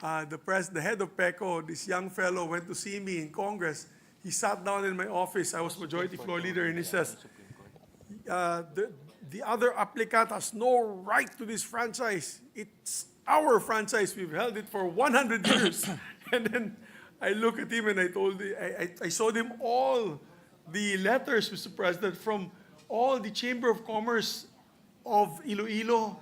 the head of PECO, this young fellow went to see me in Congress. He sat down in my office. I was Majority Floor Leader, and he says, the other applicant has no right to this franchise. It's our franchise. We've held it for 100 years. And then I look at him and I showed him all the letters, Mr. President, from all the Chamber of Commerce of Iloilo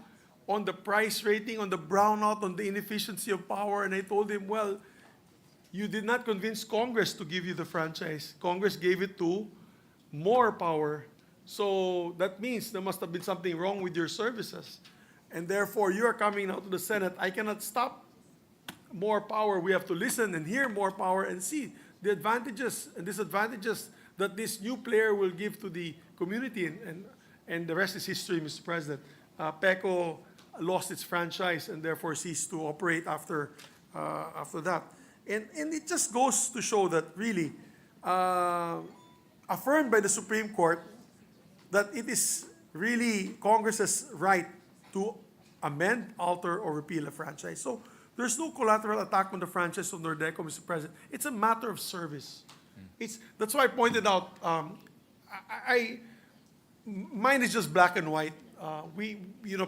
on the price rating, on the brownout, on the inefficiency of power. And I told him, well, you did not convince Congress to give you the franchise. Congress gave it to more power. So that means there must have been something wrong with your services. And therefore, you are coming now to the Senate. I cannot stop more power. We have to listen and hear more power and see the advantages and disadvantages that this new player will give to the community. And the rest is history, Mr. President. PECO lost its franchise and therefore ceased to operate after that. And it just goes to show that really, affirmed by the Supreme Court, that it is really Congress's right to amend, alter, or repeal a franchise. So there's no collateral attack on the franchise of Nordeco, Mr. President. It's a matter of service. That's why I pointed out, mine is just black and white.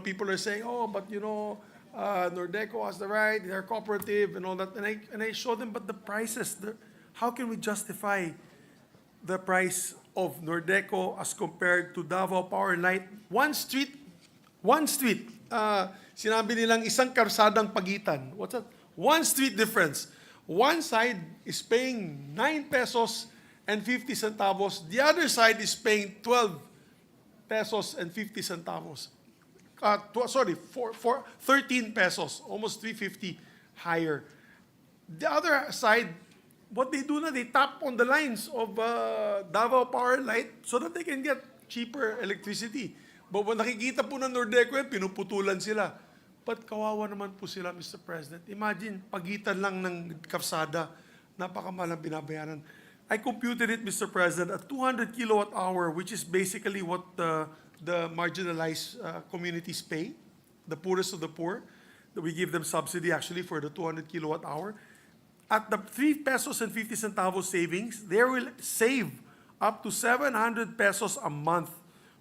People are saying, oh, but Nordeco has the right, they're cooperative and all that. And I show them, but the prices, how can we justify the price of Nordeco as compared to Davao Power and Light? One street, sinabi nilang isang karsadang pagitan. What's that? One street difference. One side is paying 9 pesos and 50 centavos. The other side is paying 12 pesos and 50 centavos. 13 pesos, almost 350 higher. The other side, what they do na, they tap on the lines of Davao Power and Light so that they can get cheaper electricity. But when nakikita po ng Nordeco yan, pinuputulan sila. But kawawa naman po sila, Mr. President. Imagine, pagitan lang ng kalsada, napakamalang binabayaran. I computed it, Mr. President, at 200 kilowatt hour, which is basically what the marginalized communities pay, the poorest of the poor. That we give them subsidy actually for the 200 kilowatt hour. At the 3 pesos and 50 centavos savings, they will save up to 700 pesos a month.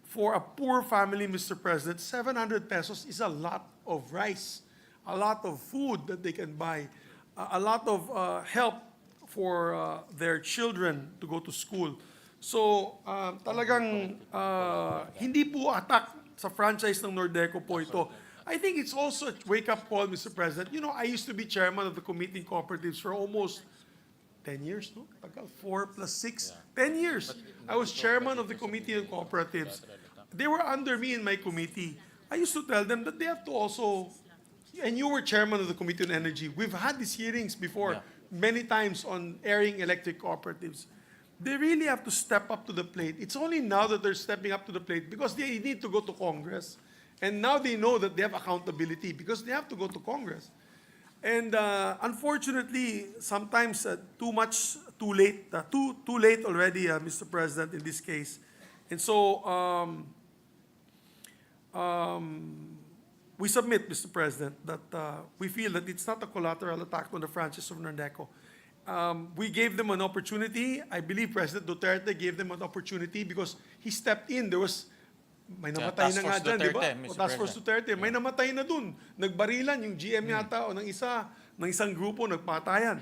For a poor family, Mr. President, 700 pesos is a lot of rice, a lot of food that they can buy, a lot of help for their children to go to school. So talagang hindi po attack sa franchise ng Nordeco po ito. I think it's also a wake-up call, Mr. President. I used to be chairman of the Committee on Cooperatives for almost 10 years, no? 4 plus 6, 10 years. I was chairman of the Committee on Cooperatives. They were under me in my committee. I used to tell them that they have to also, and you were chairman of the Committee on Energy. We've had these hearings before, many times on airing electric cooperatives. they really have to step up to the plate. It's only now that they're stepping up to the plate because they need to go to Congress. And now they know that they have accountability because they have to go to Congress. And unfortunately, sometimes too late already, Mr. President, in this case. And so we submit, Mr. President, that we feel that it's not a collateral attack on the franchise of Nordeco. We gave them an opportunity. I believe President Duterte gave them an opportunity because he stepped in. There was, may namatay Task na nga Force dyan, di ba? Duterte, Mr. O Task Force Duterte, may namatay na dun. Nagbarilan yung GM yata o ng isang grupo, nagpatayan.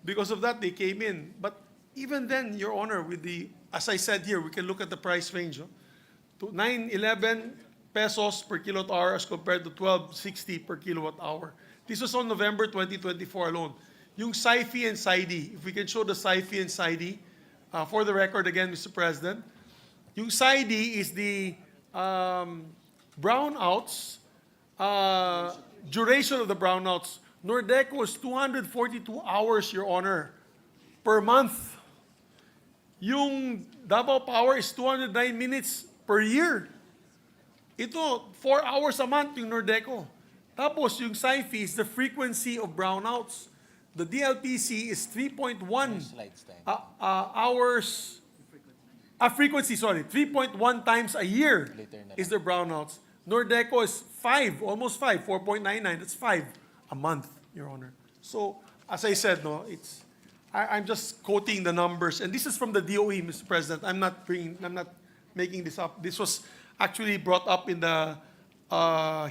Because of that, they came in. But even then, Your Honor, with the, as I said here, we can look at the price range. To 911 pesos per kilowatt hour as compared to 1260 per kilowatt hour. This was on November 2024 alone. Yung SAIFI and SAIDI, if we can show the SAIFI and SAIDI, for the record again, Mr. President, yung SAIDI is the brownouts, duration of the brownouts. Nordeco is 242 hours, Your Honor, per month. Yung Davao Power is 209 minutes per year. Ito, 4 hours a month yung Nordeco. Tapos yung SAIFI is the frequency of brownouts. The DLPC is 3.1 hours, frequency, 3.1 times a year is their brownouts. Nordeco is 5, almost 5, 4.99, that's 5 a month, Your Honor. So, as I said, no, I'm just quoting the numbers, and this is from the DOE, Mr. President. I'm not making this up. This was actually brought up in the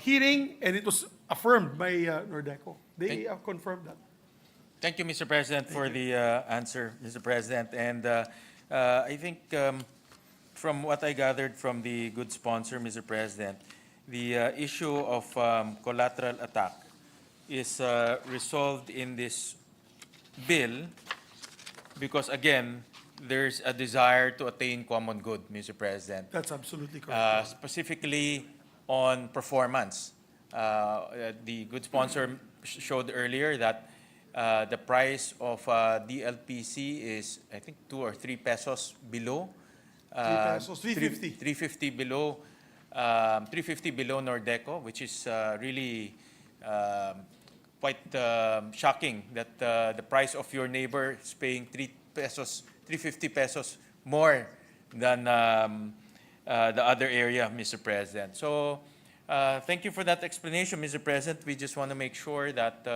hearing, and it was affirmed by Nordeco. They have confirmed that. Thank you, Mr. President, for the answer, Mr. President. And I think from what I gathered from the good sponsor, Mr. President, the issue of collateral attack is resolved in this bill because, again, there's a desire to attain common good, Mr. President. That's absolutely correct. Specifically on performance. The good sponsor showed earlier that the price of DLPC is, I think, 2 or 3 pesos below. 3 pesos, 350. 350 below, 350 below Nordeco, which is really quite shocking that the price of your neighbor is paying 350 pesos more than the other area, Mr. President. So thank you for that explanation, Mr. President. We just want to make sure that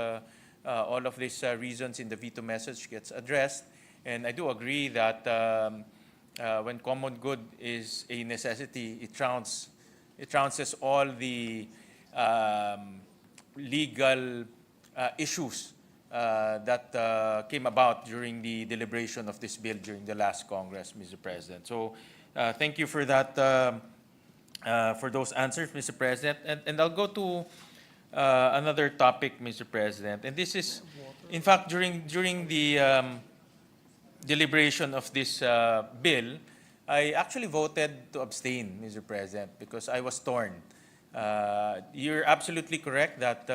all of these reasons in the veto message gets addressed. And I do agree that when common good is a necessity, it trounces all the legal issues that came about during the deliberation of this bill during the last Congress, Mr. President. So thank you for that, for those answers, Mr. President. And I'll go to another topic, Mr. President. And this is, in fact, during the deliberation of this bill, I actually voted to abstain, Mr. President, because I was torn. You're absolutely correct that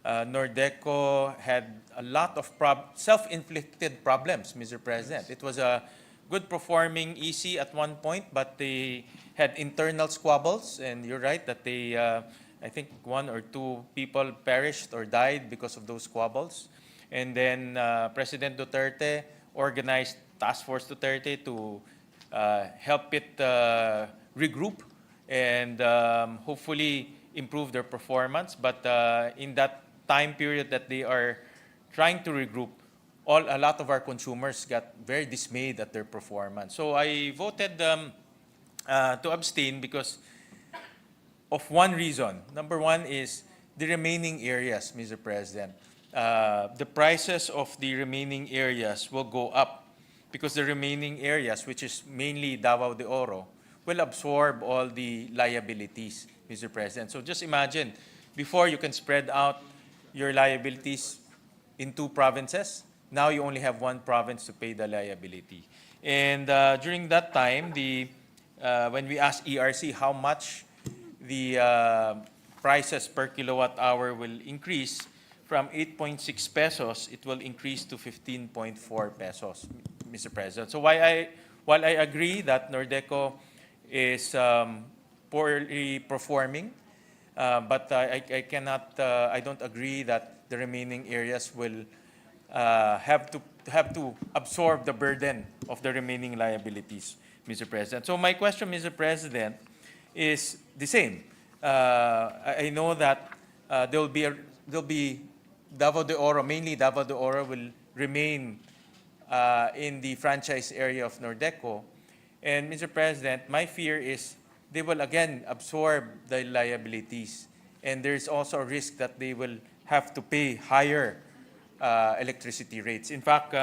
Nordeco had a lot of self-inflicted problems, Mr. President. It was a good performing EC at one point, but they had internal squabbles, and you're right that they, I think 1 or 2 people perished or died because of those squabbles. And then President Duterte organized Task Force Duterte to help it regroup and hopefully improve their performance. But in that time period that they are trying to regroup, a lot of our consumers got very dismayed at their performance. So I voted to abstain because of one reason. Number one is the remaining areas, Mr. President. The prices of the remaining areas will go up because the remaining areas, which is mainly Davao de Oro, will absorb all the liabilities, Mr. President. So just imagine, before you can spread out your liabilities in 2 provinces, now you only have 1 province to pay the liability. And during that time, when we asked ERC how much the prices per kilowatt hour will increase, from 8.6 pesos, it will increase to 15.4 pesos, Mr. President. So while I agree that Nordeco is poorly performing, but I cannot, I don't agree that the remaining areas will have to absorb the burden of the remaining liabilities, Mr. President. So my question, Mr. President, is the same. I know that there'll be Davao de Oro, mainly Davao de Oro will remain in the franchise area of Nordeco. And Mr. President, my fear is they will again absorb the liabilities. And there's also a risk that they will have to pay higher electricity rates. In fact,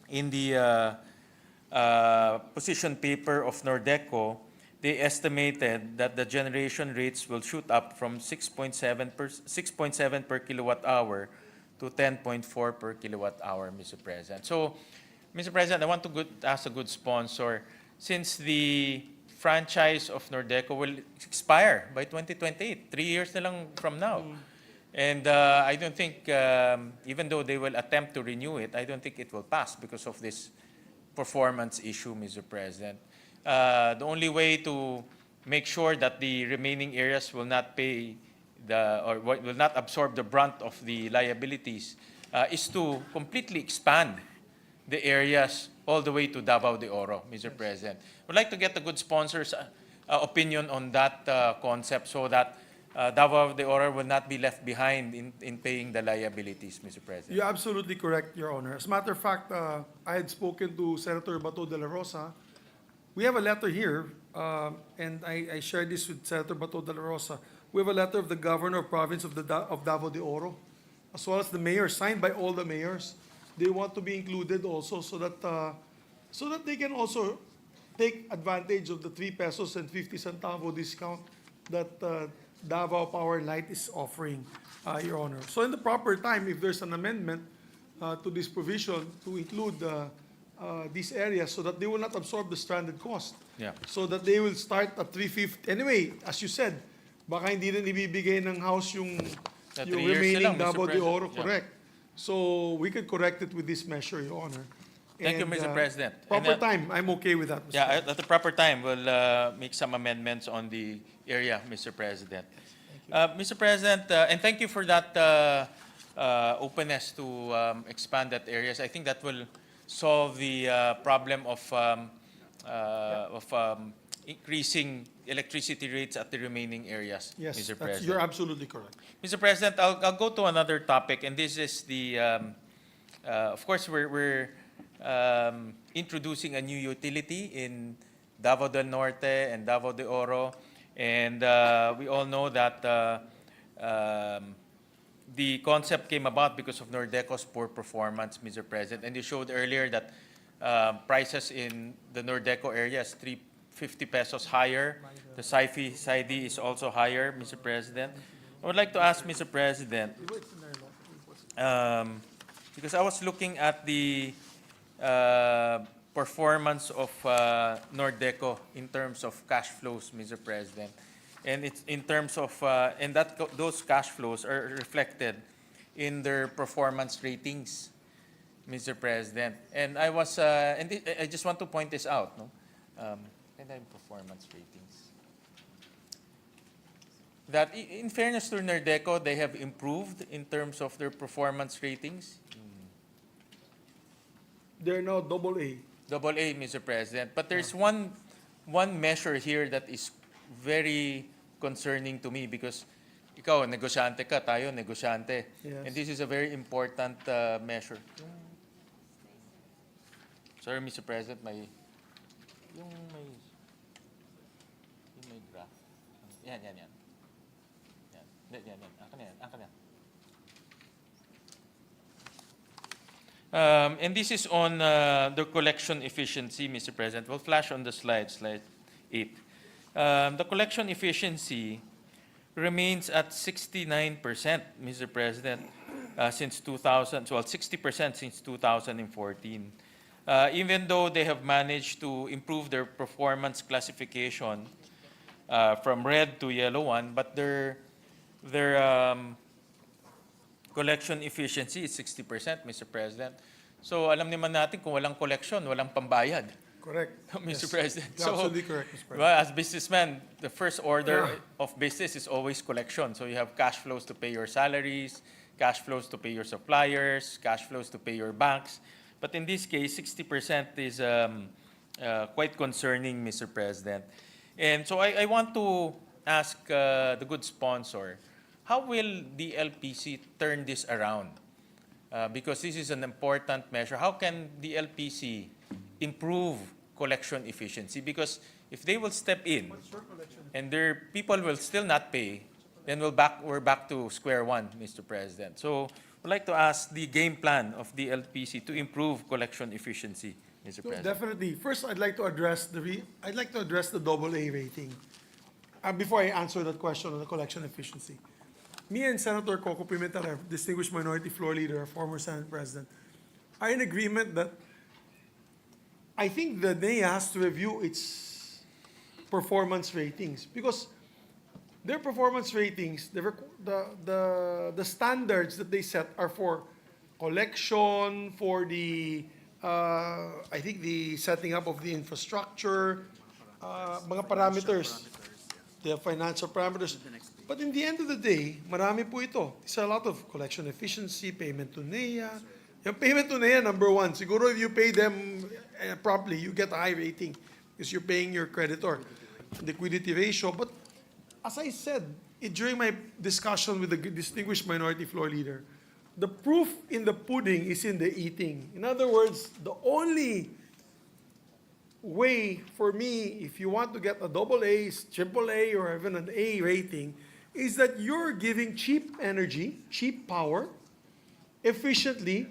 in the position paper of Nordeco, they estimated that the generation rates will shoot up from 6.7 per kilowatt hour to 10.4 per kilowatt hour, Mr. President. So, Mr. President, I want to ask a good sponsor, since the franchise of Nordeco will expire by 2028, 3 years na lang from now. And I don't think, even though they will attempt to renew it, I don't think it will pass because of this performance issue, Mr. President. The only way to make sure that the remaining areas will not pay will not absorb the brunt of the liabilities is to completely expand the areas all the way to Davao de Oro, Mr. President. Would like to get a good sponsor's opinion on that concept so that Davao de Oro will not be left behind in paying the liabilities, Mr. President. You're absolutely correct, Your Honor. As a matter of fact, I had spoken to Senator Bato de la Rosa. We have a letter here, and I shared this with Senator Bato de la Rosa. We have a letter of the governor of province of Davao de Oro, as well as the mayor, signed by all the mayors. They want to be included also so that they can also take advantage of the 3 pesos and 50 centavo discount that Davao Power Light is offering, Your Honor. So in the proper time, if there's an amendment to this provision to include these areas so that they will not absorb the stranded cost. Yeah. So that they will start at 350. Anyway, as you said, baka hindi rin ibibigay ng House yung 3 years remaining na lang, Mr. Davao de President. Oro, Yeah. correct. So we could correct it with this measure, Your Honor. Thank you, And, Mr. President. Proper And, time, I'm okay with that, Mr. Yeah, at the proper time, we'll make some amendments on the area, Mr. President. Mr. President, and thank you for that openness to expand that areas. I think that will solve the problem of increasing electricity rates at the remaining areas, Yes, Mr. that's, President. you're absolutely correct. Mr. President, I'll go to another topic, and this is the, of course, we're introducing a new utility in Davao del Norte and Davao de Oro, and we all know that the concept came about because of Nordeco's poor performance, Mr. President, and you showed earlier that prices in the Nordeco area is 350 pesos higher. The SAIFI is also higher, Mr. President. I would like to ask, Mr. President, because I was looking at the performance of Nordeco in terms of cash flows, Mr. President. And it's in terms of, and those cash flows are reflected in their performance ratings, Mr. President. And I was, I just want to point this out, no? And I'm performance ratings. That in fairness to Nordeco, they have improved in terms of their performance ratings. They're now AA. Double A, Mr. President. But there's one measure here that is very concerning to me because ikaw, negosyante ka, tayo, negosyante. Yes. And this is a very important measure. Sorry, Mr. President, may graph. Yan. Yan. Akin yan. And this is on the collection efficiency, Mr. President. We'll flash on the slide 8. The collection efficiency remains at 69%, Mr. President, since 2000, well, 60% since 2014. Even though they have managed to improve their performance classification from red to yellow one, but their collection efficiency is 60%, Mr. President. So alam naman natin kung walang collection, walang pambayad. Correct. Mr. Yes. President. You're absolutely correct, Mr. President. Well, as businessman, the first order of business is always collection. So you have cash flows to pay your salaries, cash flows to pay your suppliers, cash flows to pay your banks. But in this case, 60% is quite concerning, Mr. President. And so I want to ask the good sponsor, how will the LPC turn this around? Because this is an important measure. How can the LPC improve collection efficiency? Because if they will step in and their people will still not pay, then we're back to square one, Mr. President. So I'd like to ask the game plan of the LPC to improve collection efficiency, Mr. So President. definitely. First, I'd like to address the AA rating. Before I answer that question on the collection efficiency, me and Senator Coco Pimentel, our distinguished minority floor leader, our former Senate President, are in agreement that I think the NEA has to review its performance ratings because their performance ratings, the standards that they set are for collection, for the I think the setting up of the infrastructure, mga parameters, the financial parameters. But in the end of the day, marami po ito. It's a lot of collection efficiency, payment to NEA. Yung payment to NEA, number one. Siguro if you pay them properly, you get a high rating because you're paying your creditor. Liquidity ratio. But as I said during my discussion with the distinguished minority floor leader, the proof in the pudding is in the eating. In other words, the only way for me, if you want to get a AA, AAA, or even an A rating, is that you're giving cheap energy, cheap power, efficiently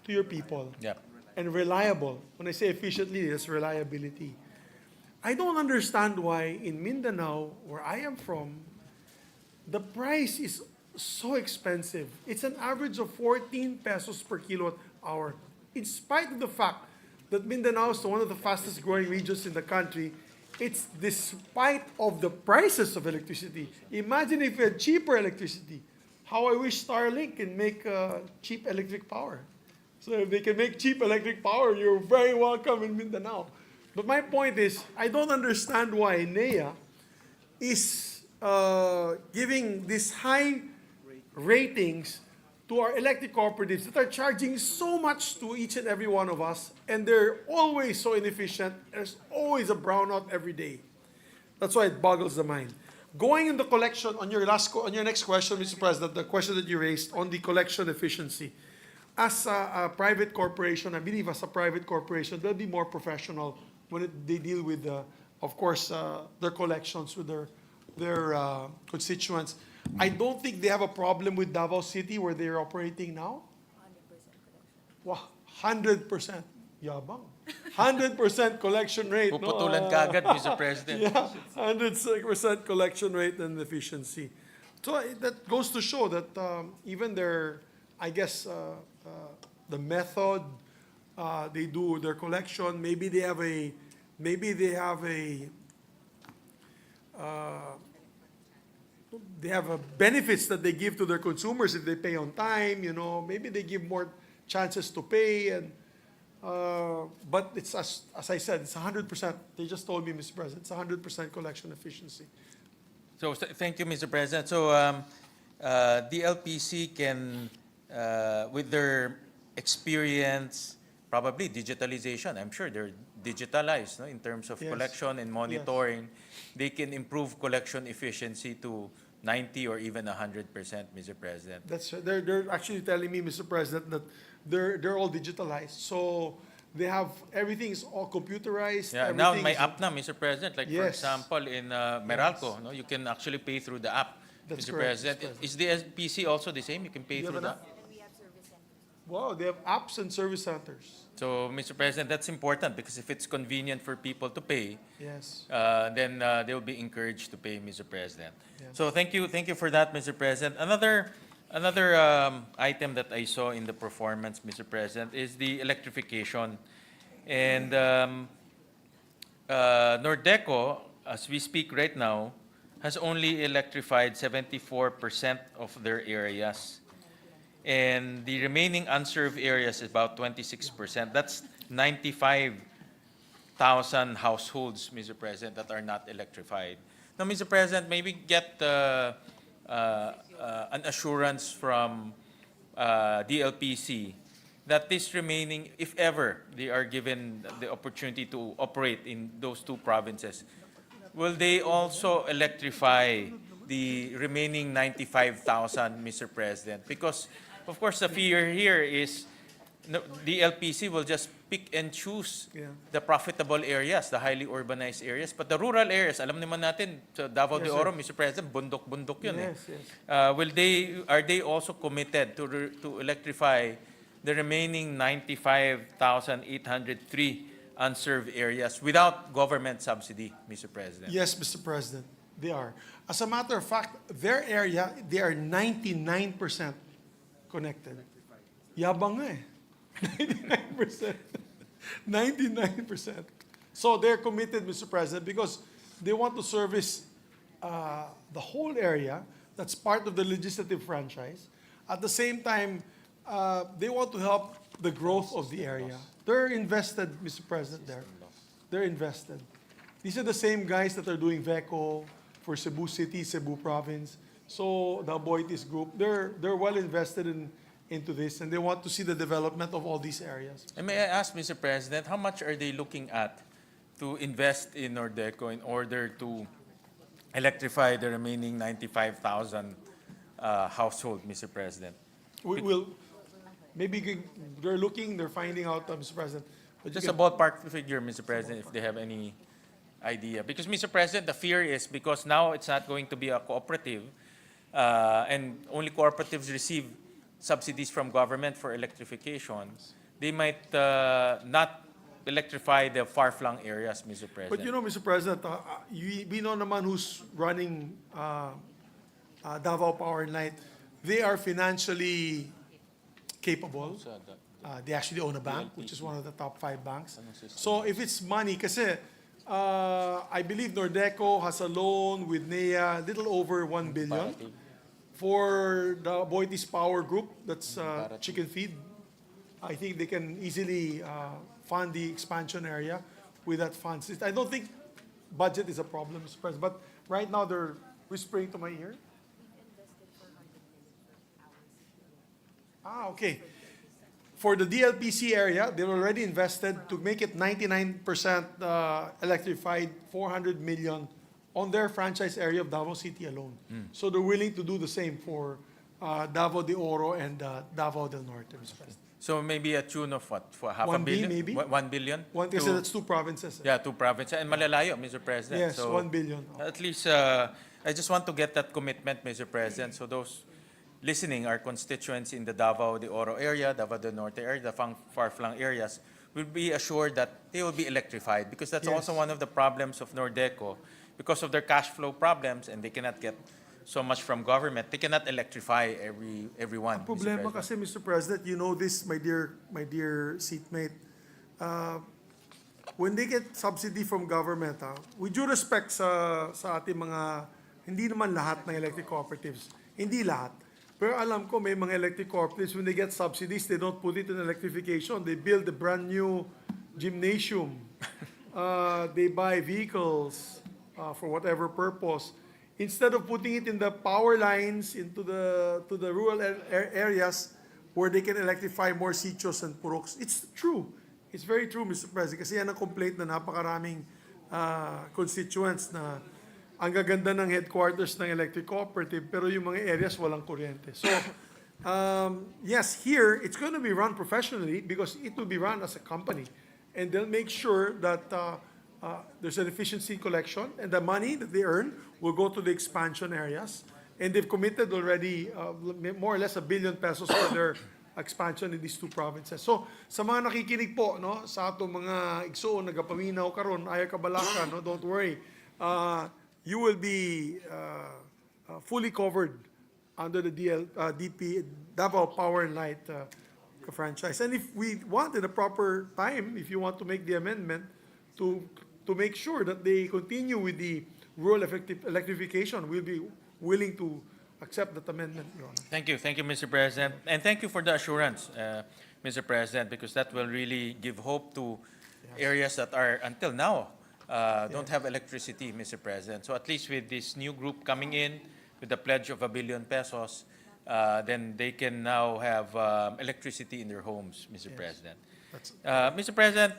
to your people. Yeah. And reliable. When I say efficiently, it's reliability. I don't understand why in Mindanao, where I am from, the price is so expensive. It's an average of 14 pesos per kilowatt hour. In spite of the fact that Mindanao is one of the fastest growing regions in the country, it's despite of the prices of electricity. Imagine if we had cheaper electricity. How I wish Starlink can make cheap electric power. So if they can make cheap electric power, you're very welcome in Mindanao. But my point is, I don't understand why NEA is giving these high ratings to our electric cooperatives that are charging so much to each and every one of us, and they're always so inefficient. There's always a brownout every day. That's why it boggles the mind. Going in the collection, on your next question, Mr. President, the question that you raised on the collection efficiency. As a private corporation, I believe as a private corporation, they'll be more professional when they deal with, of course, their collections with their constituents. I don't think they have a problem with Davao City where they're operating now. 100% collection. Wow, 100%. Yabang. 100% collection rate. Puputulan ka agad, Mr. President. Yeah, 100% collection rate and efficiency. So that goes to show that even their, I guess, the method they do their collection, maybe they have a benefits that they give to their consumers if they pay on time, maybe they give more chances to pay, and but it's as I said, it's 100%. They just told me, Mr. President, it's 100% collection efficiency. So thank you, Mr. President. So the LPC can, with their experience, probably digitalization, I'm sure they're digitalized, no, in terms of Yes. collection and monitoring. They can improve collection efficiency to 90 or even 100%, Mr. President. That's they're actually telling me, Mr. President, that they're all digitalized. So they have everything is all computerized. Yeah, now everything may is- app na, Mr. President. Like for Yes. example, in Meralco, no, you can actually pay through the app, That's Mr. correct, President. Mr. President. Is the SPC also the same? You can pay You have through an the app? Wow, they have apps and service centers. So, Mr. President, that's important because if it's convenient for people to pay, Yes. then they will be encouraged to pay, Mr. President. Yeah. So thank you for that, Mr. President. Another item that I saw in the performance, Mr. President, is the electrification. And Nordeco, as we speak right now, has only electrified 74% of their areas. And the remaining unserved areas is about 26%. That's 95,000 households, Mr. President, that are not electrified. Now, Mr. President, maybe get an assurance from DLPC that this remaining, if ever they are given the opportunity to operate in those two provinces, will they also electrify the remaining 95,000, Mr. President? Because, of course, the fear here is the LPC will just pick and choose the profitable areas, the highly urbanized areas. But the rural areas, alam naman natin, sa Davao de Oro, Mr. President, bundok-bundok yun. Yes, yes. Are they also committed to electrify the remaining 95,803 unserved areas without government subsidy, Mr. President? Yes, Mr. President, they are. As a matter of fact, their area, they are 99% connected. Yabang nga eh. 99%. 99%. So they're committed, Mr. President, because they want to service the whole area that's part of the legislative franchise. At the same time, they want to help the growth of the area. They're invested, Mr. President, there. They're invested. These are the same guys that are doing VECO for Cebu City, Cebu Province. So the Aboitiz Group, they're well invested into this, and they want to see the development of all these areas. And may I ask, Mr. President, how much are they looking at to invest in Nordeco in order to electrify the remaining 95,000 households, Mr. President? We will, maybe they're finding out, Mr. President. But you Just a can- ballpark figure, Mr. President, if they have any idea. Because, Mr. President, the fear is because now it's not going to be a cooperative, and only cooperatives receive subsidies from government for electrification, they might not electrify the far-flung areas, Mr. President. But you know, Mr. President, we know naman who's running Davao Power and Light. They are financially capable. They actually own a bank, which is one of the top 5 banks. So if it's money, kasi I believe Nordeco has a loan with NEA, little over 1 billion. For the Aboitiz Power Group, that's chicken feed, I think they can easily fund the expansion area with that funds. I don't think budget is a problem, Mr. President, but right now they're whispering to my ear. Okay. For the DLPC area, they've already invested to make it 99% electrified, 400 million on their franchise area of Davao City alone. So they're willing to do the same for Davao de Oro and Davao del Norte, Mr. President. So maybe a tune of what? For half a 1 billion? maybe. 1 billion? Kasi To- that's 2 provinces. Yeah, 2 provinces. And malalayo, Mr. President. Yes, So 1 billion. At least, I just want to get that commitment, Mr. President. So those listening, our constituents in the Davao de Oro area, Davao del Norte area, the far-flung areas, will be assured that they will be electrified. Because that's Yes. also one of the problems of Nordeco. Because of their cash flow problems, and they cannot get so much from government, they cannot electrify everyone. Mr. Problema President. kasi, Mr. President, you know this, my dear seatmate. When they get subsidy from government, with due respect sa ating mga, hindi naman lahat ng electric cooperatives, hindi lahat. Pero alam ko may mga electric cooperatives, when they get subsidies, they don't put it in electrification. They build a brand new gymnasium. They buy vehicles for whatever purpose. Instead of putting it in the power lines into the rural areas where they can electrify more sitios and puroks. It's true. It's very true, Mr. President. Kasi yan ang complaint na napakaraming constituents na ang gaganda ng headquarters ng electric cooperative pero yung mga areas walang kuryente. So, yes, here, it's going to be run professionally because it will be run as a company. And they'll make sure that there's an efficiency collection, and the money that they earn will go to the expansion areas. And they've committed already more or less 1 billion pesos for their expansion in these 2 provinces. So, sa mga nakikinig po, no, sa atong mga igsoon, nagapaminaw karon, ayaw kabalaka, no, don't worry. You will be fully covered under the Davao Power and Light franchise. And if we want in a proper time, if you want to make the amendment to make sure that they continue with the rural electrification, we'll be willing to accept that amendment, Your Honor. Thank you, Mr. President. And thank you for the assurance, Mr. President, because that will really give hope to areas that are, until now, don't have electricity, Mr. President. So at least with this new group coming in, with the pledge of 1 billion pesos, then they can now have electricity in their homes, Mr. President. Mr. President,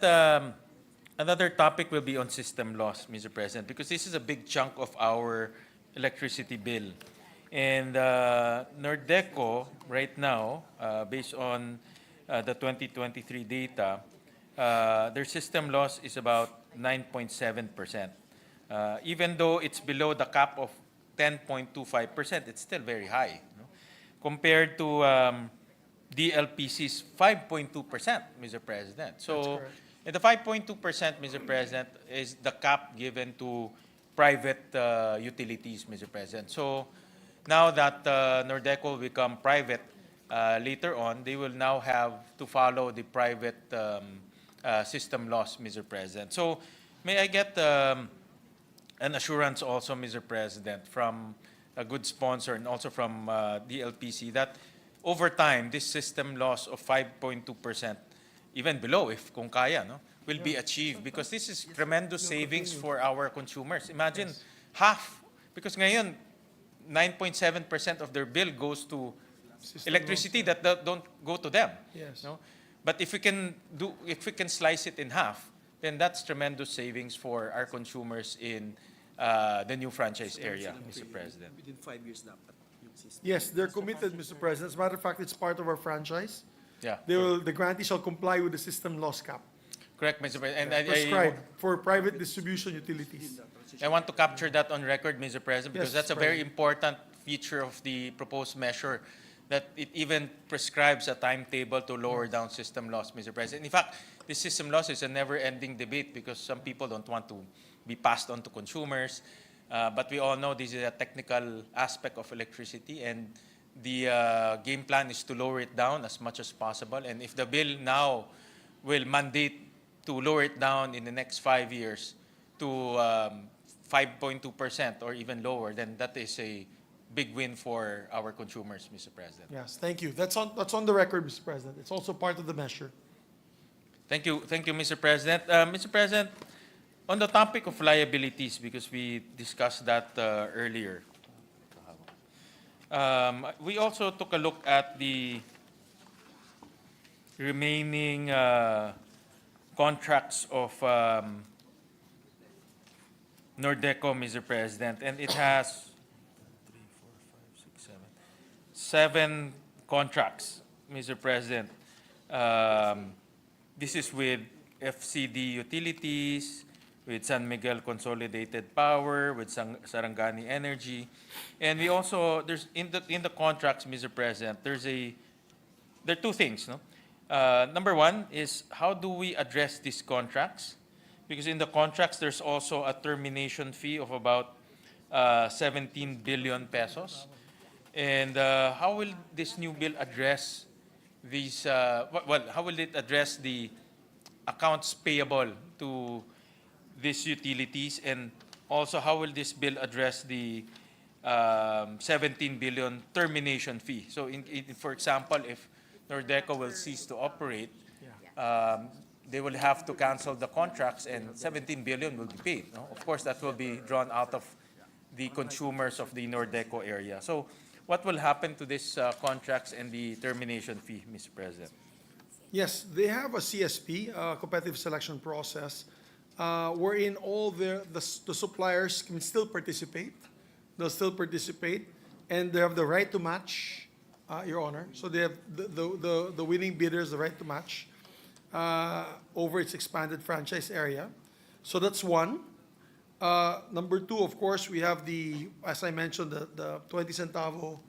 another topic will be on system loss, Mr. President, because this is a big chunk of our electricity bill. And Nordeco, right now, based on the 2023 data, their system loss is about 9.7%. Even though it's below the cap of 10.25%, it's still very high, no? Compared to DLPC's 5.2%, Mr. President. So, and the 5.2%, Mr. President, is the cap given to private utilities, Mr. President. So, now that Nordeco will become private later on, they will now have to follow the private system loss, Mr. President. So, may I get an assurance also, Mr. President, from a good sponsor and also from DLPC that over time, this system loss of 5.2%, even below, if kung kaya, no, will be achieved because this is tremendous savings for our consumers. Imagine half, because ngayon, 9.7% of their bill goes to electricity that don't go to them. Yes. No? But if we can slice it in half, then that's tremendous savings for our consumers in the new franchise area, Mr. President. Within 5 years dapat yung system. Yes, they're committed, Mr. President. As a matter of fact, it's part of our franchise. Yeah. The grantee shall comply with the system loss cap Correct, Mr. President. And prescribed for private distribution utilities. I want to capture that on record, Mr. President, because Yes, that's a very important feature of the proposed measure, that it even prescribes a timetable to lower down system loss, Mr. President. In fact, this system loss is a never-ending debate because some people don't want to be passed on to consumers. But we all know this is a technical aspect of electricity, and the game plan is to lower it down as much as possible. And if the bill now will mandate to lower it down in the next 5 years to 5.2% or even lower, then that is a big win for our consumers, Mr. President. Yes, thank you. That's on the record, Mr. President. It's also part of the measure. Thank you, Mr. President. Mr. President, on the topic of liabilities, because we discussed that earlier, we also took a look at the remaining contracts of Nordeco, Mr. President, and it has 7 contracts, Mr. President. This is with FCD Utilities, with San Miguel Consolidated Power, with Sarangani Energy, and we also there's in the contracts, Mr. President. There are 2 things, no. Number 1 is how do we address these contracts? Because in the contracts there's also a termination fee of about 17 billion pesos. And how will this new bill address these? How will it address the accounts payable to these utilities, and also how will this bill address the 17 billion termination fee? So, for example, if Nordeco will cease to operate, they will have to cancel the contracts, and 17 billion will be paid. No? Of course, that will be drawn out of the consumers of the Nordeco area. So, what will happen to these contracts and the termination fee, Mr. President? Yes, they have a CSP, competitive selection process, wherein all the suppliers can still participate. They'll still participate, and they have the right to match, Your Honor. So they have the winning bidders the right to match over its expanded franchise area. So that's one. Number 2, of course, we have as I mentioned, the 20 centavo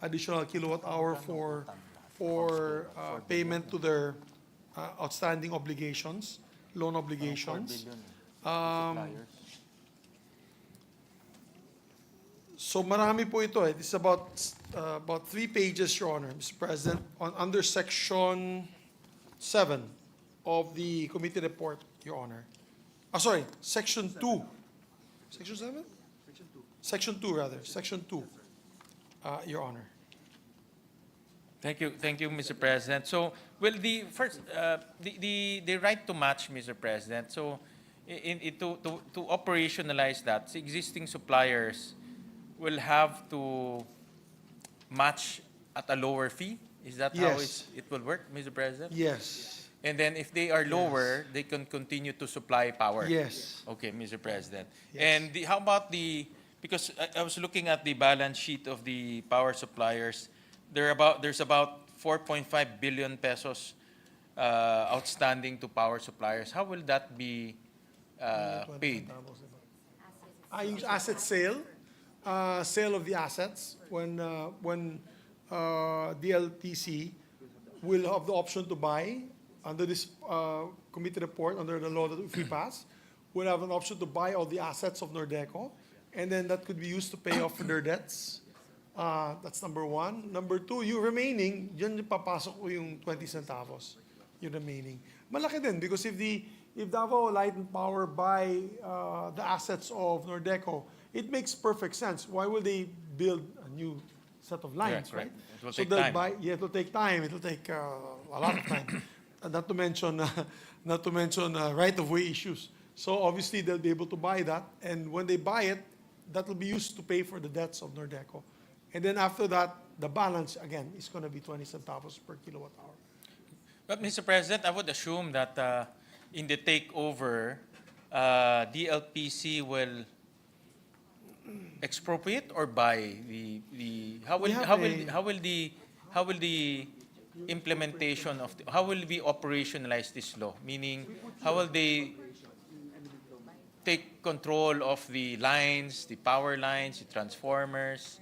additional kilowatt hour for payment to their outstanding obligations, loan obligations. So marami po ito. It's about 3 pages, Your Honor, Mr. President, under Section 7 of the committee report, Your Honor. Sorry, Section 2. Section 7? Section 2, rather. Section 2. Your Honor. Thank you, Mr. President. So, well, the first, the right to match, Mr. President. So, to operationalize that, the existing suppliers will have to match at a lower fee. Is that how Yes. it will work, Mr. President? Yes. And then if they are lower, they can continue to supply power. Yes. Okay, Mr. President. Yes. And how about because I was looking at the balance sheet of the power suppliers, there's about 4.5 billion pesos outstanding to power suppliers. How will that be paid? I use asset sale, sale of the assets, when DLTC will have the option to buy under this committee report, under the law that if we pass, will have an option to buy all the assets of Nordeco, and then that could be used to pay off their debts. That's number one. Number two, yung remaining, dyan papasok ko yung 20 centavos, yung remaining. Malaki din, because if Davao Light and Power buy the assets of Nordeco, it makes perfect sense. Why will they build a new set of lines, Correct, right? correct. It will So take they'll time. it will take time. It will take a lot of time. And not to mention right-of-way issues. So obviously they'll be able to buy that, and when they buy it, that will be used to pay for the debts of Nordeco. And then after that, the balance again is going to be 20 centavos per kilowatt hour. But Mr. President, I would assume that in the takeover, DLPC will expropriate or buy how will the implementation of how will we operationalize this law? Meaning, how will they take control of the lines, the power lines, the transformers?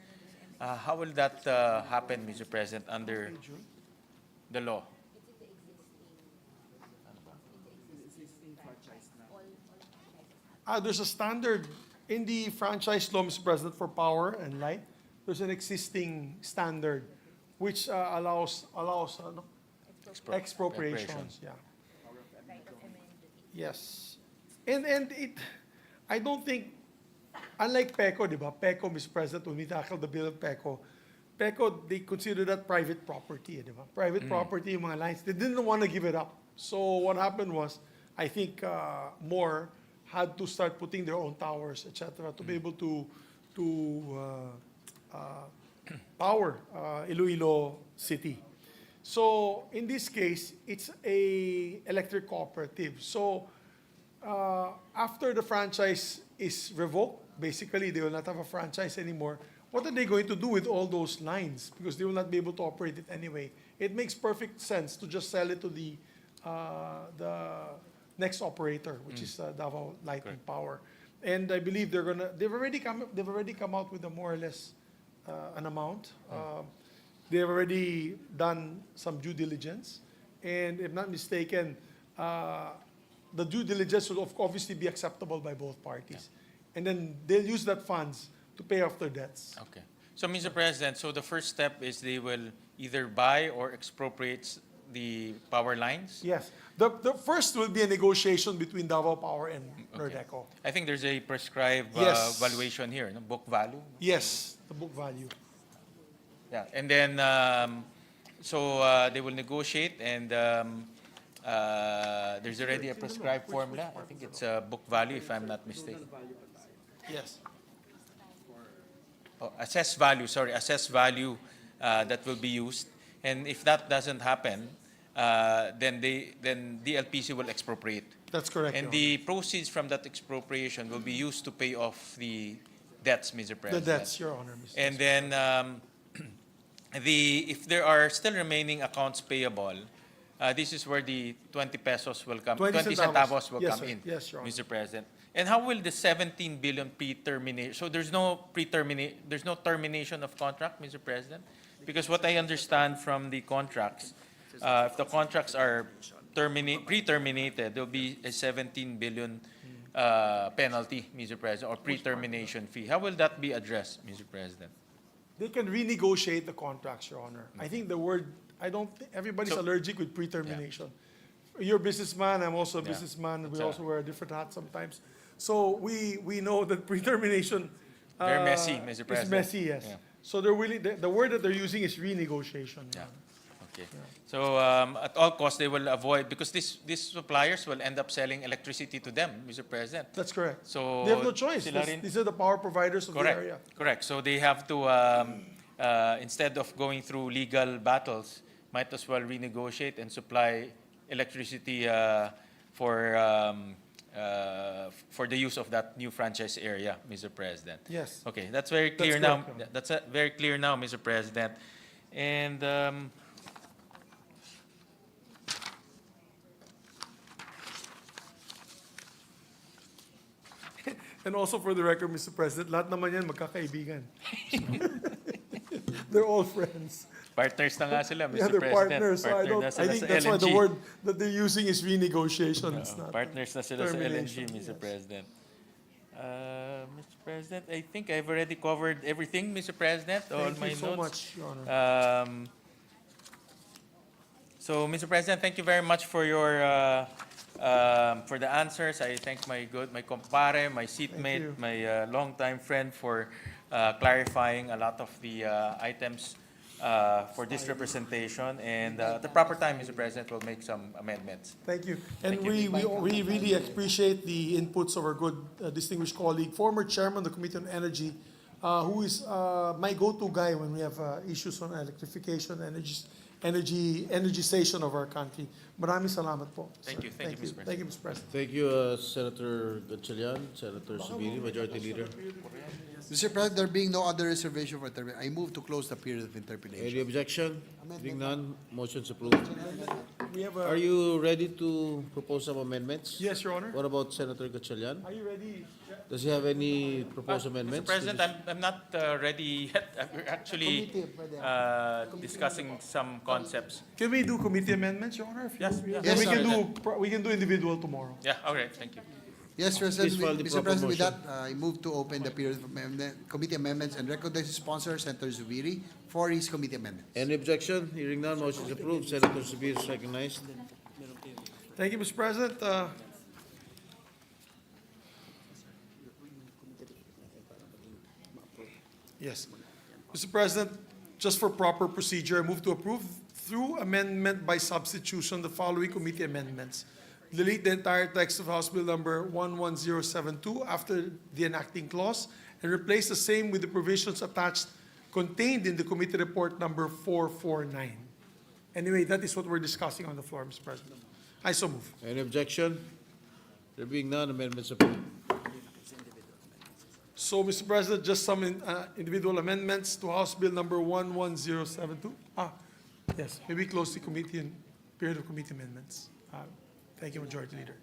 How will that happen, Mr. President, under the law? There's a standard in the franchise law, Mr. President, for power and light. There's an existing standard which allows expropriations. Yeah. Yes. And I don't think, unlike PECO, di ba? PECO, Mr. President, when we tackle the bill of PECO, they consider that private property, di ba? Private property, yung mga lines. They didn't want to give it up. So what happened was, I think more had to start putting their own towers, etc., to be able to power Iloilo City. So in this case, it's a electric cooperative. So after the franchise is revoked, basically they will not have a franchise anymore. What are they going to do with all those lines? Because they will not be able to operate it anyway. It makes perfect sense to just sell it to the next operator, which is Davao Light and Power. And I believe they've already come out with a more or less an amount. They have already done some due diligence, and if not mistaken, the due diligence will obviously be acceptable by both parties, and then they'll use that funds to pay off their debts. Okay. So, Mr. President, so the first step is they will either buy or expropriate the power lines? Yes. The first will be a negotiation between Davao Power and Nordeco. I think there's a prescribed Yes. valuation here, no? Book value. Yes, the book value. Yeah, and then they will negotiate, and there's already a prescribed formula. I think it's book value, if I'm not mistaken. Yes. Oh, assessed value. Sorry, assessed value that will be used. And if that doesn't happen, then DLPC will expropriate. That's correct. And Your the proceeds from that expropriation will be used to pay off the debts, Mr. Honor. President. The debts, Your Honor. Mr. And then if there are still remaining accounts payable, this is where the 20 pesos will come. 20 centavos will Yes, come sir. in, Yes, Your Honor. Mr. President. And how will the 17 billion pre-termination? So there's no termination of contract, Mr. President? Because what I understand from the contracts, if the contracts are pre-terminated, there'll be a 17 billion penalty, Mr. President, or pre-termination fee. How will that be addressed, Mr. President? They can renegotiate the contracts, Your Honor. I think the word, I don't think, everybody's So- allergic with pre-termination. You're a businessman, I'm also a Yeah. businessman, we It's, also wear a different hat sometimes. So we know that pre-termination. Very messy, Mr. It's President. messy, yes. Yeah. So they're willing, the word that they're using is renegotiation. Yeah. Okay. So at all costs, they will avoid, because these suppliers will end up selling electricity to them, Mr. President. That's correct. So They have no choice. sila rin- These are the power providers of the Correct, area. correct. So they have to, instead of going through legal battles, might as well renegotiate and supply electricity for the use of that new franchise area, Mr. President. Yes. Okay, that's very That's clear now. correct, yeah. That's very clear now, Mr. President. And And also for the record, Mr. President, lahat naman yan magkakaibigan. They're all friends. partners na nga sila, Mr. Yeah, they're President. partners. So Partner na I sila think sa that's why the LNG. word that they're using is renegotiation. It's not Partners na sila sa LNG, termination. Mr. Yes. President. Mr. President, I think I've already covered everything, Mr. President, all Thank my you so notes. much, Your Honor. So, Mr. President, thank you very much for your for the answers. I thank my compare, my seatmate, you. my longtime friend for clarifying a lot of the items for this representation. And at the proper time, Mr. President, will make some amendments. Thank you. And Thank you. we really appreciate the inputs of our good distinguished colleague, former chairman of the Committee on Energy, who is my go-to guy when we have issues on electrification, energization of our country. Maraming salamat po. Thank sir. you. Thank you, Mr. President. Thank you, Mr. President. Thank you, Senator Gatchalian, Senator Subiri, Majority Leader. Mr. President, there being no other reservation for interpretation, I move to close the period of interpretation. Any objection? Being none, motion's approved. We have Are you ready to propose some amendments? Yes, Your Honor. What about Senator Gatchalian? Are you ready? Does he have any proposed Mr. amendments? President, I'm not ready yet. We're actually discussing some concepts. Can we do committee amendments, Your Honor? If you- Yes, yes. Yes, we can do individual tomorrow. Yeah, all right, thank you. Yes, President, Please file the Mr. proper President, with motion. that, I move to open the period of committee amendments and recognize the sponsor, Senator Zubiri, for his committee amendments. Any objection? Hearing none, motion is approved. Senator Subiri is recognized. Thank you, Mr. President. Yes. Mr. President, just for proper procedure, I move to approve through amendment by substitution the following committee amendments. Delete the entire text of House Bill number 11072 after the enacting clause and replace the same with the provisions attached contained in the committee report number 449. Anyway, that is what we're discussing on the floor, Mr. President. I so move. Any objection? There being none, amendments approved. So, Mr. President, just some individual amendments to House Bill number 11072. Yes, maybe close the committee and period of committee amendments. Thank you, Majority Leader.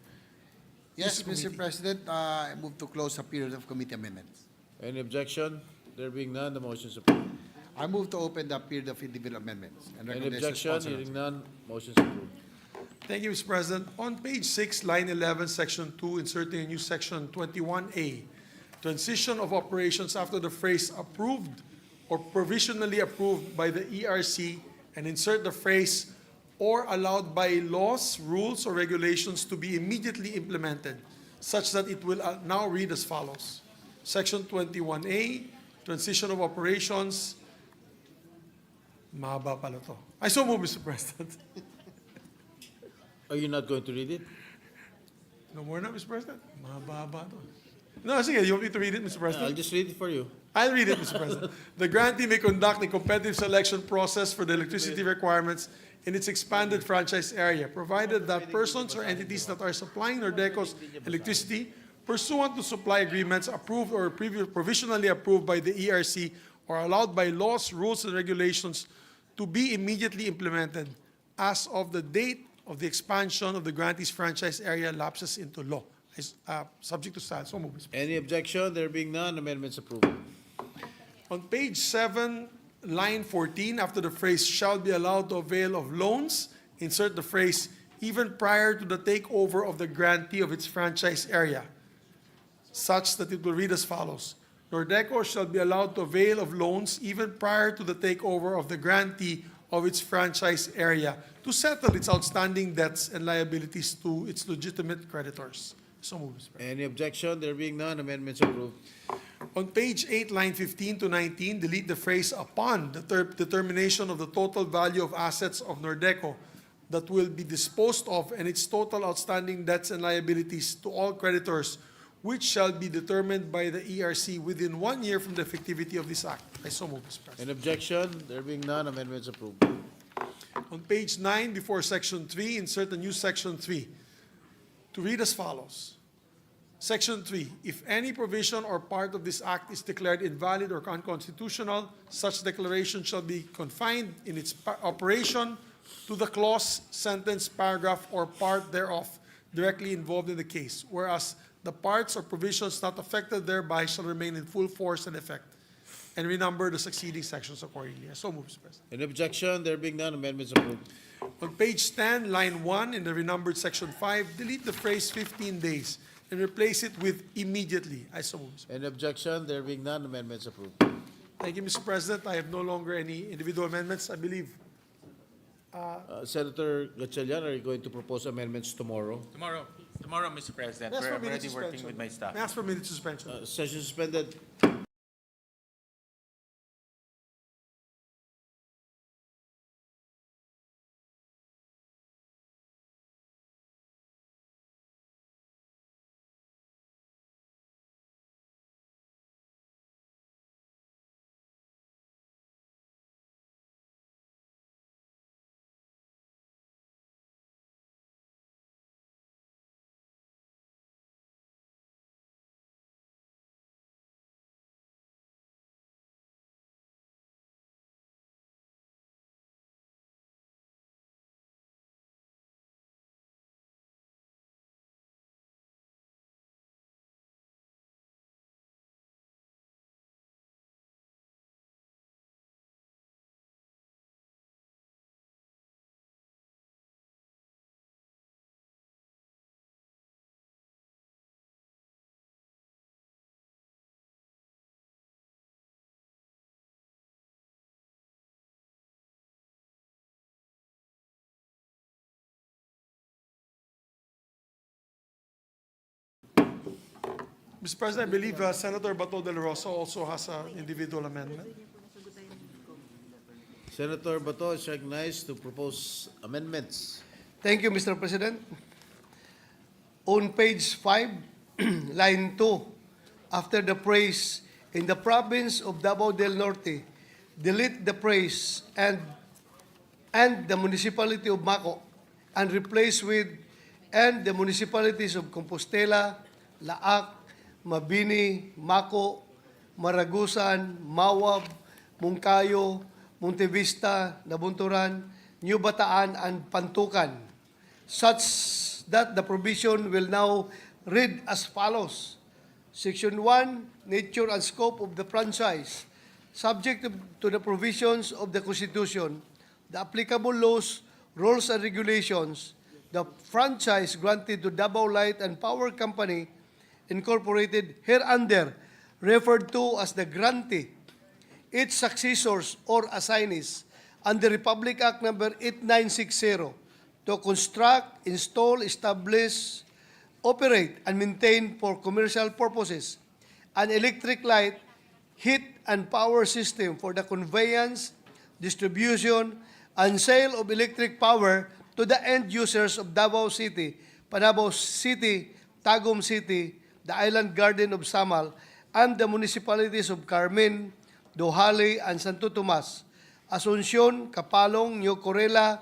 Yes, Mr. Mr. President, I move to close the period of committee amendments. Any objection? There being none, the motion is approved. I move to open the period of individual amendments and Any recognize the objection? sponsor. Hearing none, motion is approved. Thank you, Mr. President. On page 6, line 11, section 2, inserting a new section 21A, transition of operations after the phrase approved or provisionally approved by the ERC, and insert the phrase or allowed by laws, rules, or regulations to be immediately implemented, such that it will now read as follows. Section 21A, transition of operations. Mahaba pala to. I so move, Mr. President. Are you not going to read it? No more na, Mr. President. Mahaba to. No, sige, you want me to read it, Mr. President? I'll just read it for you. I'll read it, Mr. President. The grantee may conduct a competitive selection process for the electricity requirements in its expanded franchise area, provided that persons or entities that are supplying Nordeco's electricity pursuant to supply agreements approved or provisionally approved by the ERC or allowed by laws, rules, and regulations to be immediately implemented as of the date of the expansion of the grantee's franchise area lapses into law. Subject to style. So move, Mr. President. Any objection? There being none, amendments approved. On page 7, line 14, after the phrase shall be allowed to avail of loans, insert the phrase even prior to the takeover of the grantee of its franchise area, such that it will read as follows. Nordeco shall be allowed to avail of loans even prior to the takeover of the grantee of its franchise area to settle its outstanding debts and liabilities to its legitimate creditors. So move, Mr. President. Any objection? There being none, amendments approved. On page 8, line 15 to 19, delete the phrase upon the determination of the total value of assets of Nordeco that will be disposed of and its total outstanding debts and liabilities to all creditors, which shall be determined by the ERC within 1 year from the effectivity of this act. I so move, Mr. President. An objection? There being none, amendments approved. On page 9, before section 3, insert a new section 3 to read as follows. Section 3, if any provision or part of this act is declared invalid or unconstitutional, such declaration shall be confined in its operation to the clause, sentence, paragraph, or part thereof directly involved in the case, whereas the parts or provisions not affected thereby shall remain in full force and effect, and renumber the succeeding sections accordingly. I so move, Mr. President. An objection? There being none, amendments approved. On page 10, line 1, in the renumbered section 5, delete the phrase 15 days and replace it with immediately. I so move, Mr. President. An objection? There being none, amendments approved. Thank you, Mr. President. I have no longer any individual amendments. I believe Senator Gatchalian, are you going to propose amendments tomorrow? Tomorrow, Mr. President. May I ask for We're a minute already working suspension? with my staff. May I ask for a minute suspension? Session suspended. Mr. President, I believe Senator Bato de la Rosa also has an individual amendment. Senator Bato is recognized to propose amendments. Thank you, Mr. President. On page 5, line 2, after the phrase, in the province of Davao del Norte, delete the phrase and the municipality of Maco and replace with and the municipalities of Compostela, Laac, Mabini, Maco, Maragusan, Mawab, Mungkayo, Montevista, Nabunturan, New Bataan, and Pantukan, such that the provision will now read as follows. Section 1, nature and scope of the franchise. Subject to the provisions of the Constitution, the applicable laws, rules, and regulations, the franchise granted to Davao Light and Power Company Incorporated hereunder referred to as the grantee, its successors or assignees under Republic Act Number 8960 to construct, install, establish, operate, and maintain for commercial purposes an electric light, heat, and power system for the conveyance, distribution, and sale of electric power to the end users of Davao City, Panabo City, Tagum City, the Island Garden of Samal, and the municipalities of Carmen, Dohali, and Santo Tomas, Asuncion, Kapalong, New Corella,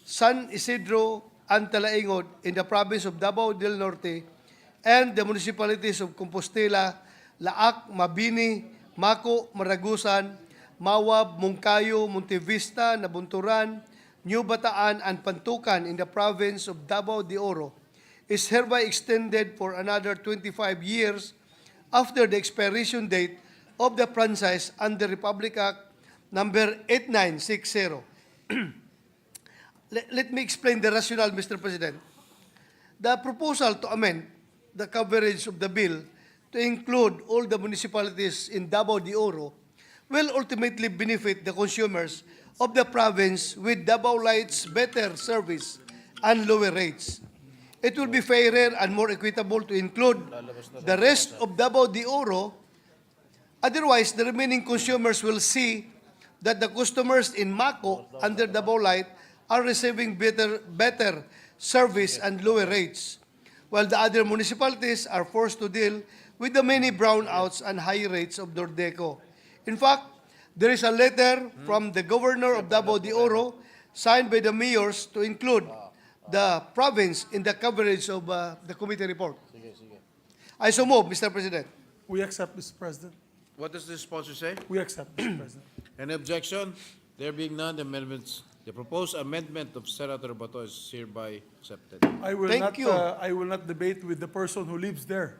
San Isidro, and Talaingod in the province of Davao del Norte, and the municipalities of Compostela, Laac, Mabini, Maco, Maragusan, Mawab, Mungkayo, Montevista, Nabunturan, New Bataan, and Pantukan in the province of Davao de Oro is hereby extended for another 25 years after the expiration date of the franchise under Republic Act Number 8960. Let me explain the rationale, Mr. President. The proposal to amend the coverage of the bill to include all the municipalities in Davao de Oro will ultimately benefit the consumers of the province with Davao Light's better service and lower rates. It will be fairer and more equitable to include the rest of Davao de Oro Otherwise, the remaining consumers will see that the customers in Mako under Davao Light are receiving better service and lower rates, while the other municipalities are forced to deal with the many brownouts and high rates of Nordeco. In fact, there is a letter from the governor of Davao de Oro signed by the mayors to include the province in the coverage of the committee report. I so move, Mr. President. We accept, Mr. President. What does the sponsor say? We accept, Mr. President. Any objection? There being none, the proposed amendment of Senator Bato is hereby accepted. I will Thank not, you. I will not debate with the person who lives there.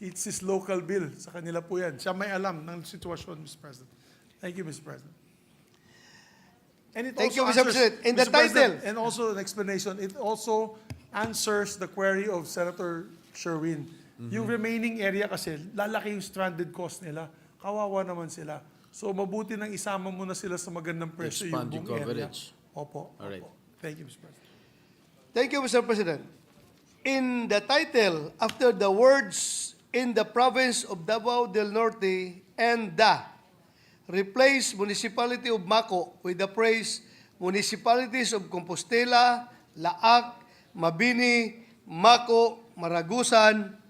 It's his local bill. Sa kanila po yan. Siya may alam ng sitwasyon, Mr. President. Thank you, Mr. President. And it Thank you, also Mr. President. In the Mr. President, title- and also an explanation, it also answers the query of Senator Sherwin. Yung remaining area kasi, lalaki yung stranded cost nila. Kawawa naman sila. So mabuti nang isama mo na sila sa magandang presyo yung Expand yung buong area. coverage. Opo. All right. Opo. Thank you, Mr. President. Thank you, Mr. President. In the title, after the words "in the province of Davao del Norte" and "the," replace municipality of Mako with the phrase municipalities of Compostela, Laak, Mabini, Mako, Maragusan,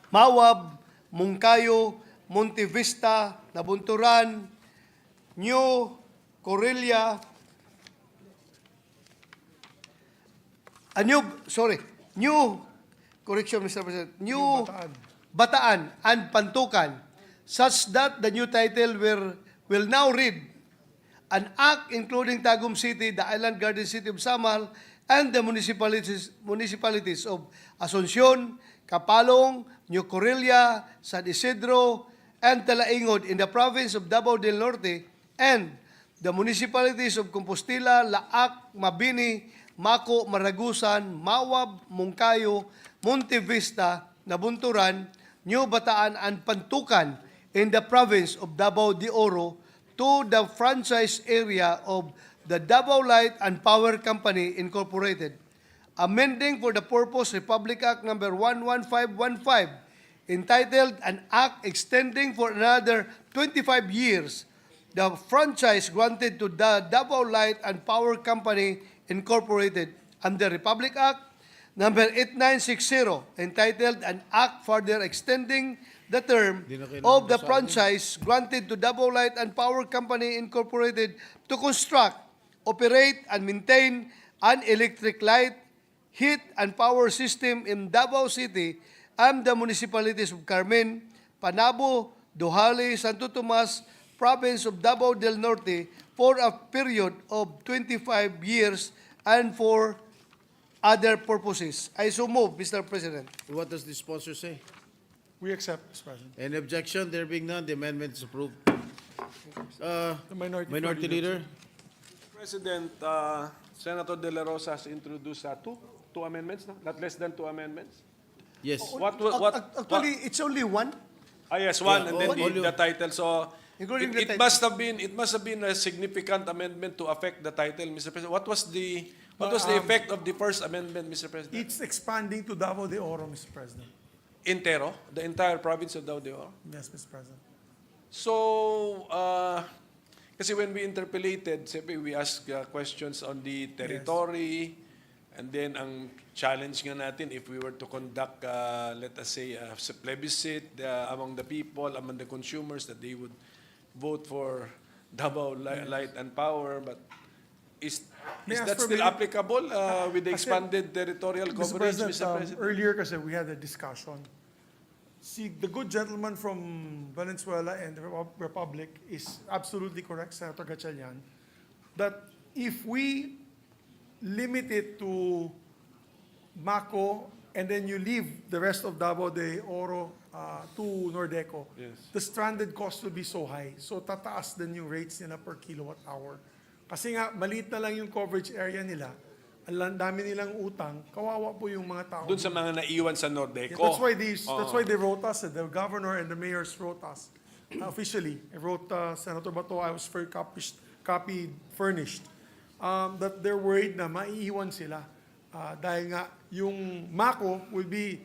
Mawab, Mungkayo, Monte Vista, Nabunturan, New Corelia, New Bataan and Pantukan, such that the new title will now read, an act including Tagum City, the Island Garden City of Samal, and the municipalities of Asuncion, Capalong, New Corelia, San Isidro, and Talaingod in the province of Davao del Norte, and the municipalities of Compostela, Laak, Mabini, Mako, Maragusan, Mawab, Mungkayo, Monte Vista, Nabunturan, New Bataan, and Pantukan in the province of Davao de Oro to the franchise area of the Davao Light and Power Company Incorporated, amending for the purpose Republic Act number 11515, entitled An Act Extending for Another 25 Years the franchise granted to the Davao Light and Power Company Incorporated, and the Republic Act number 8960, entitled An Act Further Extending the Term of the franchise granted to Davao Light and Power Company Incorporated to construct, operate, and maintain an electric light, heat, and power system in Davao City and the municipalities of Carmen, Panabo, Duhali, Santo Tomas, province of Davao del Norte for a period of 25 years and for other purposes. I so move, Mr. President. What does the sponsor say? We accept, Mr. President. Any objection? There being none, the amendment is approved. The Minority Leader? President, Senator De La Rosa has introduced two amendments, no? Not less than two amendments. Yes. Actually, it's only one. Yes, one, and then only the title. So Including the it title. must have been a significant amendment to affect the title, Mr. President. What was the effect of the first amendment, Mr. President? It's expanding to Davao de Oro, Mr. President. Intero, the entire province of Davao de Oro. Yes, Mr. President. So, kasi when we interpolated, siyempre we ask questions on the territory, and then ang challenge nga natin, if we were to conduct, let us say, a plebiscite among the people, among the consumers, that they would vote for Davao Light and Power, but is May I ask that for still maybe- applicable with the Kasi- expanded territorial Mr. coverage, President, Mr. President? earlier kasi we had a discussion. See, the good gentleman from Valenzuela and the Republic is absolutely correct, Senator Gatchalian, that if we limit it to Mako and then you leave the rest of Davao de Oro to Nordeco, Yes. the stranded cost will be so high. So tataas din yung rates nila per kilowatt hour. Kasi nga, maliit na lang yung coverage area nila, ang dami nilang utang, kawawa po yung mga tao. Doon sa mga naiwan sa Nordeco. Yeah, that's why they wrote us, the governor and the mayors wrote us officially. I wrote Senator Bato, I was copied, furnished, that they're worried na maiiwan sila dahil nga yung Mako will be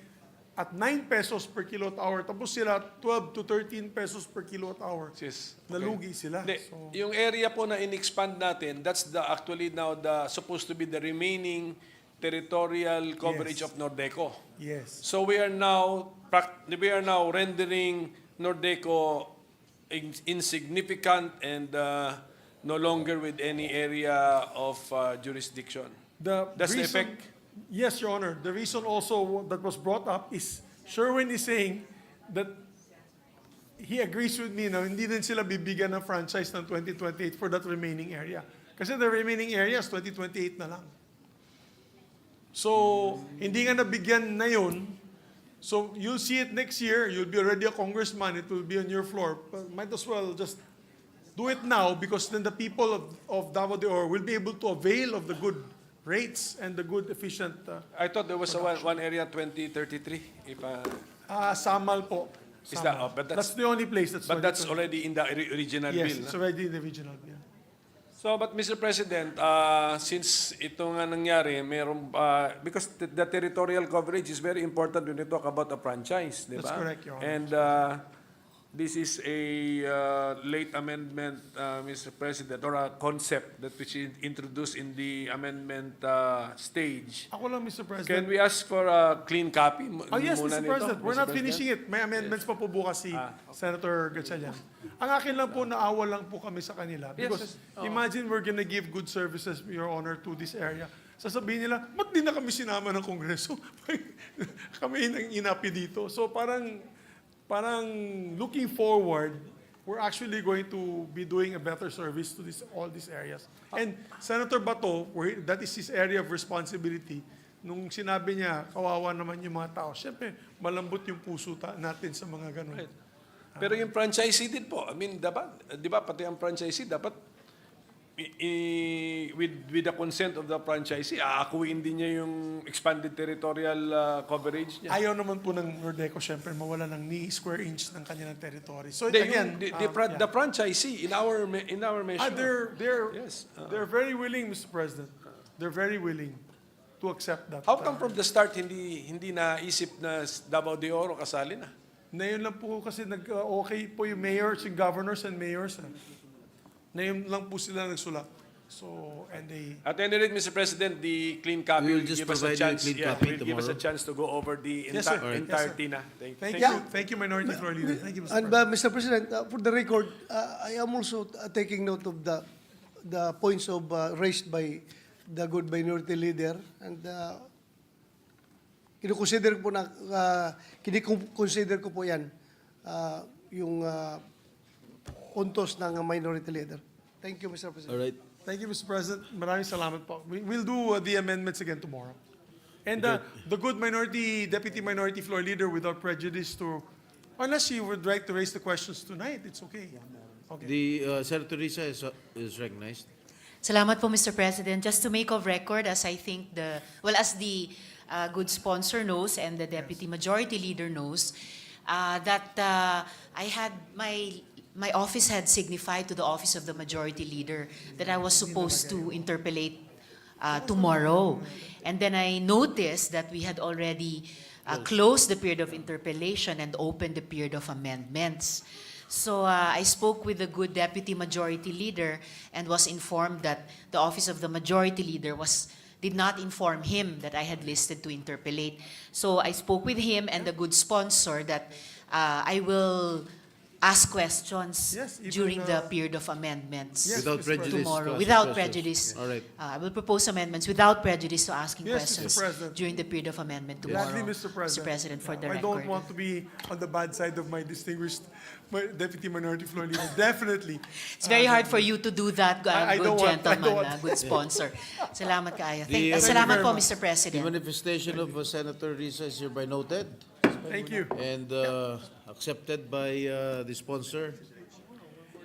at 9 pesos per kilowatt hour, tapos sila 12 to 13 pesos per kilowatt hour. Yes. Nalugi sila. Hindi, So, yung area po na in-expand natin, that's the actually now the supposed to be the remaining territorial coverage Yes. of Nordeco. yes. So we are now rendering Nordeco insignificant and no longer with any area of jurisdiction. That's the effect. Yes, Your Honor. The reason also that was brought up is Sherwin is saying that he agrees with me na hindi din sila bibigyan ng franchise ng 2028 for that remaining area. Kasi the remaining area is 2028 na lang. So, hindi nga nabigyan na yun. So, you'll see it next year. You'll be already a congressman. It will be on your floor. But might as well just do it now because then the people of Davao de Oro will be able to avail of the good rates and the good efficient I thought there was one area 2033. If Samal po. Is that- Samal. oh, but that's- the only place that's but that's already in the original yes, bill. it's no? already in the regional bill. So, but Mr. President, since ito nga nangyari, meron, because the territorial coverage is very important when you talk about a franchise, di ba? That's correct, Your Honor. And this is a late amendment, Mr. President, or a concept that which is introduced in the amendment stage. Ako lang, Mr. Can President. we ask for a clean copy Oh yes, muna Mr. nito, President. We're Mr. not President? finishing it. May amendments pa po bukas si Senator Gatchalian. Ang akin lang po, naawa lang po kami sa kanila. Because imagine we're gonna give good services, Your Honor, to this area. Sasabihin nila, ba't di na kami sinama ng Kongreso? Kami nang inapi dito. So parang looking forward, we're actually going to be doing a better service to all these areas. And Senator Bato, that is his area of responsibility. Nung sinabi niya, kawawa naman yung mga tao, syempre, malambot yung puso natin sa mga ganun. Pero yung franchisee din po, I mean, dapat, di ba, pati ang franchisee, dapat with the consent of the franchisee, aakuin din niya yung expanded territorial coverage niya. Ayaw naman po ng Nordeco, syempre, mawala ng ni square inch ng kanilang territory. So Hindi, again, the franchisee, in our measure. Yes. they're very willing, Mr. President. They're very willing to accept that. How come from the start hindi naisip na Davao de Oro kasali na? Ngayon lang po kasi okay po yung mayors, yung governors and mayors. Ngayon lang po sila nagsulat. So, and they... At any rate, Mr. President, the clean copy We will will just give us a provide you a chance. clean Yeah, copy will give us a tomorrow. chance to go over the Yes, sir. entirety Yes, na. Thank you. you. Thank you, Minority Floor Leader. Thank you, Mr. And President. Mr. President, for the record, I am also taking note of the points of raised by the good minority leader, and kinoconsider ko po yan yung puntos ng minority leader. Thank you, Mr. President. All right. Thank you, Mr. President. Maraming salamat po. We'll do the amendments again tomorrow. And the good Deputy Minority Floor Leader, without prejudice to, unless you would like to raise the questions tonight, it's okay. Okay. The Senator Risa is recognized. Salamat po, Mr. President. Just to make of record, as I think as the good sponsor knows and the Deputy Majority Leader knows, that I had my office had signified to the office of the Majority Leader that I was supposed to interpellate tomorrow. And then I noticed that we had already closed the period of interpellation and opened the period of amendments. So I spoke with the good Deputy Majority Leader and was informed that the office of the Majority Leader did not inform him that I had listed to interpellate. So I spoke with him and the good sponsor that I will ask questions Yes, even, during the period of amendments Yes, Without Mr. prejudice. tomorrow, to ask without questions. prejudice. All right. I will propose amendments without prejudice to asking Yes, Mr. questions President. during the period of amendment tomorrow. Gladly, Mr. President. For the I record. don't want to be on the bad side of my distinguished Deputy Minority Floor Leader. Definitely. It's very hard for you to do that, I good don't want- I gentleman, don't want- good sponsor. Salamat kaayo. The- Salamat Thank you po, very Mr. The President. manifestation of Senator Risa is hereby noted Thank you. and accepted by the sponsor.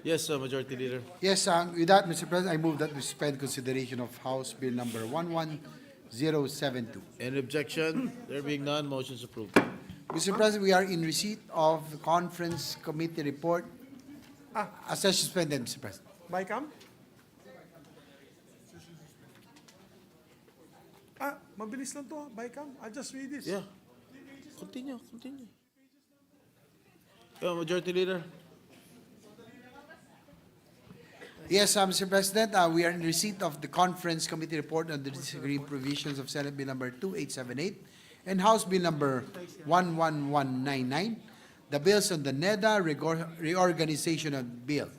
Yes, Majority Leader. Yes, with that, Mr. President, I move that we suspend consideration of House Bill number 11072. Any objection? There being none, motion is approved. Mr. President, we are in receipt of the conference committee report. As suspended, Mr. President. Bicam? Mabilis lang to. Bicam? I'll just read this. Yeah. Continue. Majority Leader. Yes, Mr. President, we are in receipt of the Conference Committee report on the disagreeing provisions of Senate Bill number 2878 and House Bill number 11199, the bills on the NEDA reorganization bill.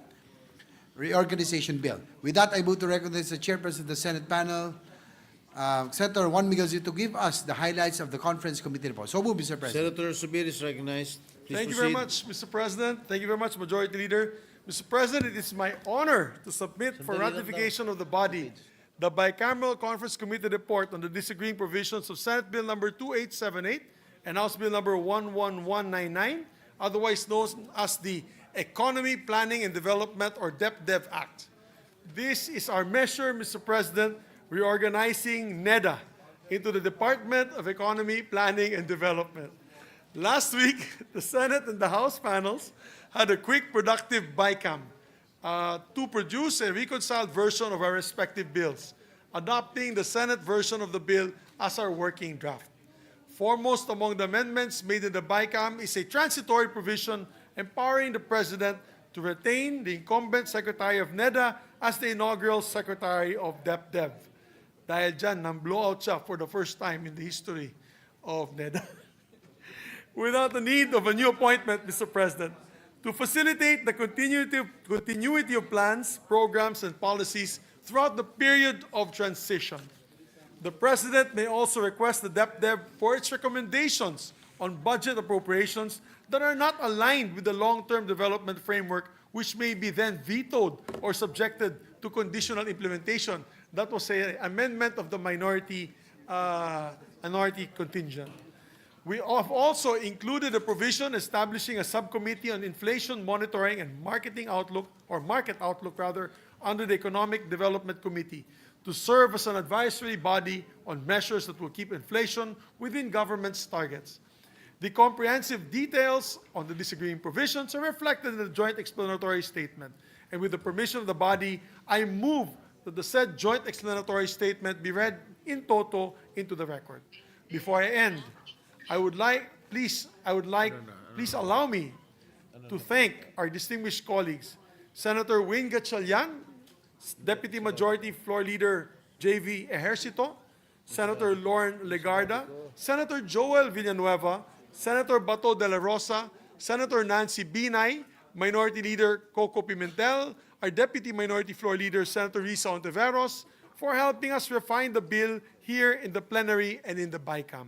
With that, I move to recognize the chairperson of the Senate panel, Senator Juan Miguel Zito, to give us the highlights of the Conference Committee report. So move, Mr. President. Senator Subir is recognized. Please Thank you very proceed. much, Mr. President. Thank you very much, Majority Leader. Mr. President, it is my honor to submit for Sandali lang ratification of the body the bicameral Conference Committee report on the disagreeing provisions of Senate Bill number 2878 and House Bill number 11199, otherwise known as the Economy, Planning and Development or DepDev Act. This is our measure, Mr. President, reorganizing NEDA into the Department of Economy, Planning and Development. Last week, the Senate and the House panels had a quick, productive BICAM to produce a reconciled version of our respective bills, adopting the Senate version of the bill as our working draft. Foremost among the amendments made in the BICAM is a transitory provision empowering the President to retain the incumbent Secretary of NEDA as the inaugural Secretary of DepDev. Dahil dyan, nang blowout siya for the first time in the history of NEDA. Without the need of a new appointment, Mr. President, to facilitate the continuity of plans, programs, and policies throughout the period of transition. The President may also request the DepDev for its recommendations on budget appropriations that are not aligned with the long-term development framework, which may be then vetoed or subjected to conditional implementation. That was an amendment of the minority contingent. We have also included a provision establishing a subcommittee on inflation monitoring and market outlook under the Economic Development Committee to serve as an advisory body on measures that will keep inflation within government's targets. The comprehensive details on the disagreeing provisions are reflected in the joint explanatory statement. And with the permission of the body, I move that the said joint explanatory statement be read in toto into the record. Before I end, please allow me to thank our distinguished colleagues, Senator Wayne Gatchalian, Deputy Majority Floor Leader J.V. Ejercito, Senator Lauren Legarda, Senator Joel Villanueva, Senator Bato de la Rosa, Senator Nancy Binay, Minority Leader Coco Pimentel, our Deputy Minority Floor Leader Senator Risa Ontiveros, for helping us refine the bill here in the plenary and in the BICAM.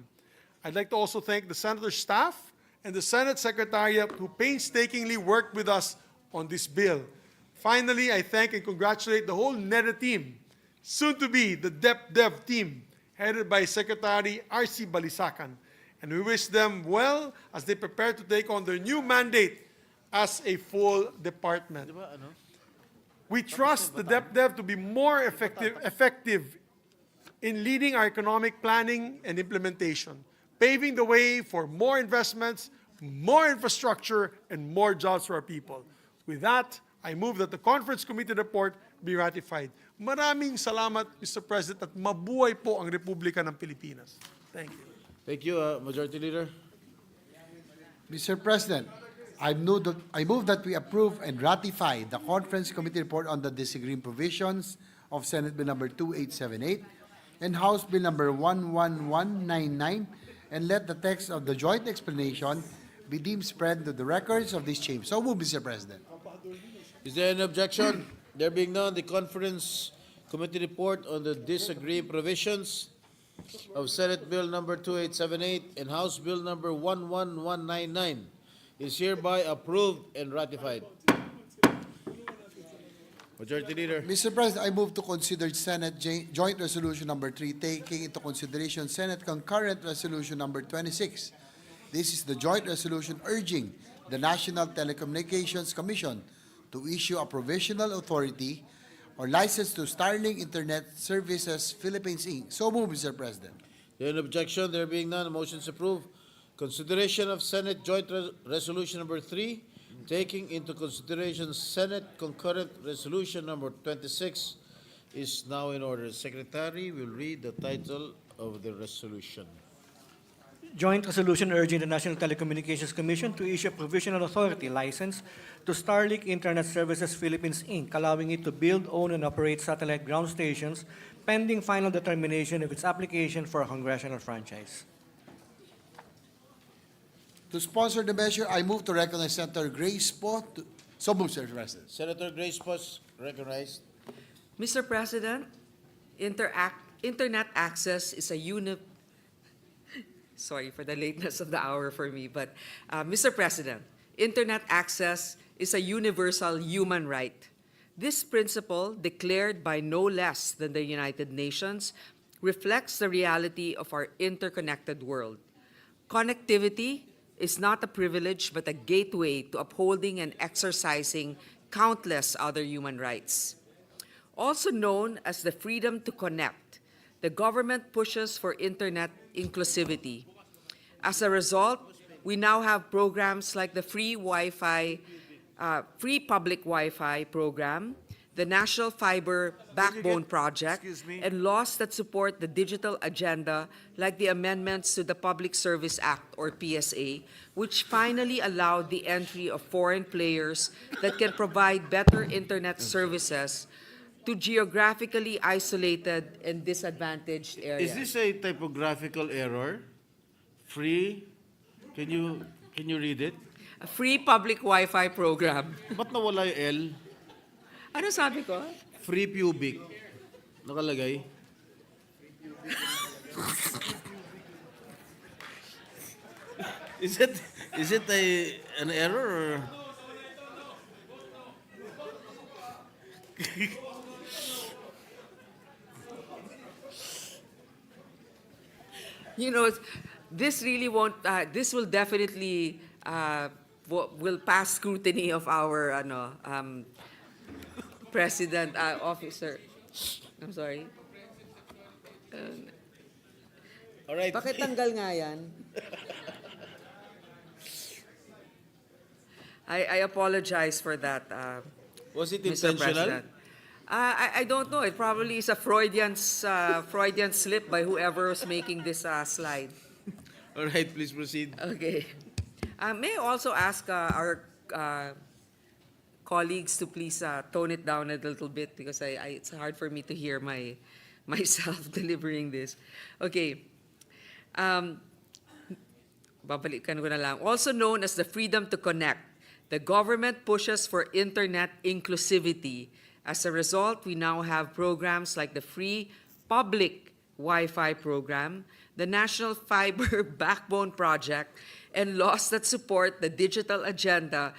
I'd like to also thank the Senator's staff and the Senate Secretariat who painstakingly worked with us on this bill. Finally, I thank and congratulate the whole NEDA team, soon to be the DepDev team, headed by Secretary R.C. Balisacan. And we wish them well as they prepare to take on their new mandate as a full department. We trust the DepDev to be more effective in leading our economic planning and implementation, paving the way for more investments, more infrastructure, and more jobs for our people. With that, I move that the Conference Committee report be ratified. Maraming salamat, Mr. President, at mabuhay po ang Republika ng Pilipinas. Thank you. Thank you, Majority Leader. Mr. President, I move that we approve and ratify the Conference Committee report on the disagreeing provisions of Senate Bill number 2878 and House Bill number 11199, and let the text of the joint explanation be deemed spread to the records of this chamber. So move, Mr. President. Is there any objection? There being none, the Conference Committee report on the disagreeing provisions of Senate Bill number 2878 and House Bill number 11199 is hereby approved and ratified. Majority Leader. Mr. President, I move to consider Senate Joint Resolution number 3, taking into consideration Senate Concurrent Resolution number 26. This is the joint resolution urging the National Telecommunications Commission to issue a provisional authority or license to Starlink Internet Services Philippines, Inc. So move, Mr. President. There is no objection. There being none, the motion is approved. Consideration of Senate Joint Resolution number 3, taking into consideration Senate Concurrent Resolution number 26, is now in order. Secretary will read the title of the resolution. Joint resolution urging the National Telecommunications Commission to issue a provisional authority license to Starlink Internet Services Philippines, Inc., allowing it to build, own, and operate satellite ground stations pending final determination of its application for a congressional franchise. To sponsor the measure, I move to recognize Senator Grace Poe. So move, Mr. President. Senator Grace Poe, recognized. Mr. President, internet access is a sorry for the lateness of the hour for me, but Mr. President, internet access is a universal human right. This principle, declared by no less than the United Nations, reflects the reality of our interconnected world. Connectivity is not a privilege but a gateway to upholding and exercising countless other human rights. Also known as the freedom to connect, the government pushes for internet inclusivity. As a result, we now have programs like the free public Wi-Fi program, the National Fiber Backbone Project, and laws that support the digital agenda like the amendments to the Public Service Act, or PSA, which finally allowed the entry of foreign players that can provide better internet services to geographically isolated and disadvantaged areas. Is this a typographical error? Free? Can you read it? A free public Wi-Fi program. Ba't nawala yung L? Ano sabi ko? Free pubic. Nakalagay. Is it an error or? You know, this really won't, this will definitely, will pass scrutiny of our, president, officer. I'm sorry. All right. Bakit tanggal nga yan? I apologize for that, Was it Mr. intentional? President. I don't know. It probably is a Freudian slip by whoever was making this slide. All right, please proceed. Okay. May I also ask our colleagues to please tone it down a little bit because it's hard for me to hear myself delivering this. Okay. Babalikan ko na lang. Also known as the freedom to connect, the government pushes for internet inclusivity. As a result, we now have programs like the free public Wi-Fi program, the National Fiber Backbone Project, and laws that support the digital agenda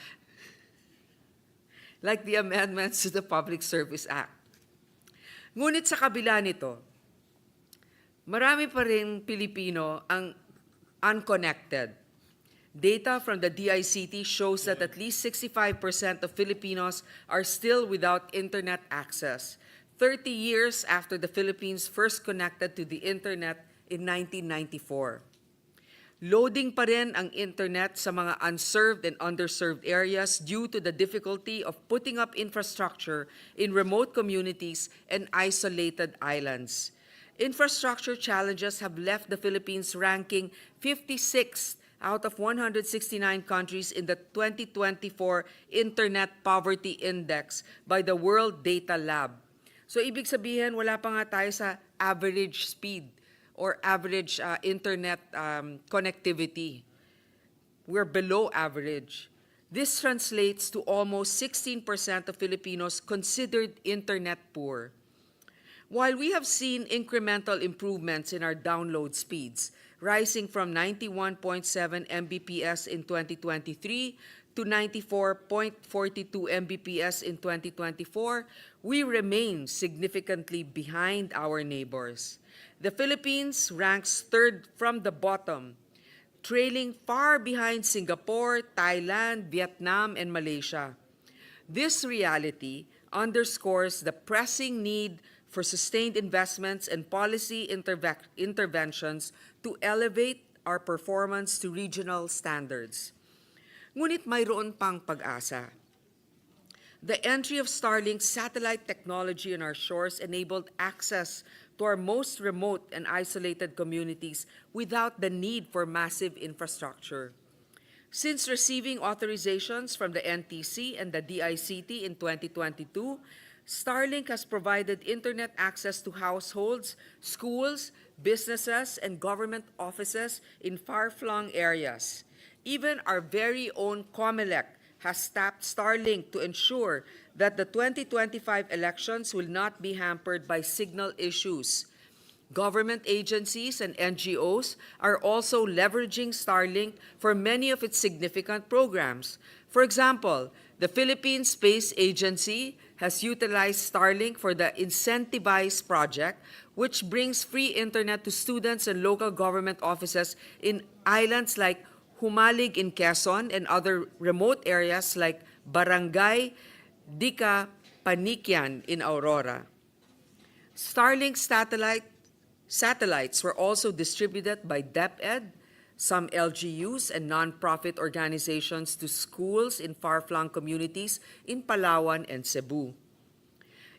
like the amendments to the Public Service Act. Ngunit sa kabila nito, marami pa rin Pilipino ang unconnected. Data from the DICT shows that at least 65% of Filipinos are still without internet access, 30 years after the Philippines first connected to the internet in 1994. Loading pa rin ang internet sa mga unserved and underserved areas due to the difficulty of putting up infrastructure in remote communities and isolated islands. Infrastructure challenges have left the Philippines ranking 56th out of 169 countries in the 2024 Internet Poverty Index by the World Data Lab. So ibig sabihin, wala pa nga tayo sa average speed or average internet connectivity. We're below average. This translates to almost 16% of Filipinos considered internet poor. While we have seen incremental improvements in our download speeds, rising from 91.7 Mbps in 2023 to 94.42 Mbps in 2024, we remain significantly behind our neighbors. The Philippines ranks third from the bottom, trailing far behind Singapore, Thailand, Vietnam, and Malaysia. This reality underscores the pressing need for sustained investments and policy interventions to elevate our performance to regional standards. Ngunit mayroon pang pag-asa. The entry of Starlink satellite technology on our shores enabled access to our most remote and isolated communities without the need for massive infrastructure. Since receiving authorizations from the NTC and the DICT in 2022, Starlink has provided internet access to households, schools, businesses, and government offices in far-flung areas. Even our very own COMELEC has tapped Starlink to ensure that the 2025 elections will not be hampered by signal issues. Government agencies and NGOs are also leveraging Starlink for many of its significant programs. For example, the Philippine Space Agency has utilized Starlink for the Incentivize project, which brings free internet to students and local government offices in islands like Humalig in Quezon and other remote areas like Barangay Dika Panikian in Aurora. Starlink satellites were also distributed by DepEd, some LGUs, and nonprofit organizations to schools in far-flung communities in Palawan and Cebu.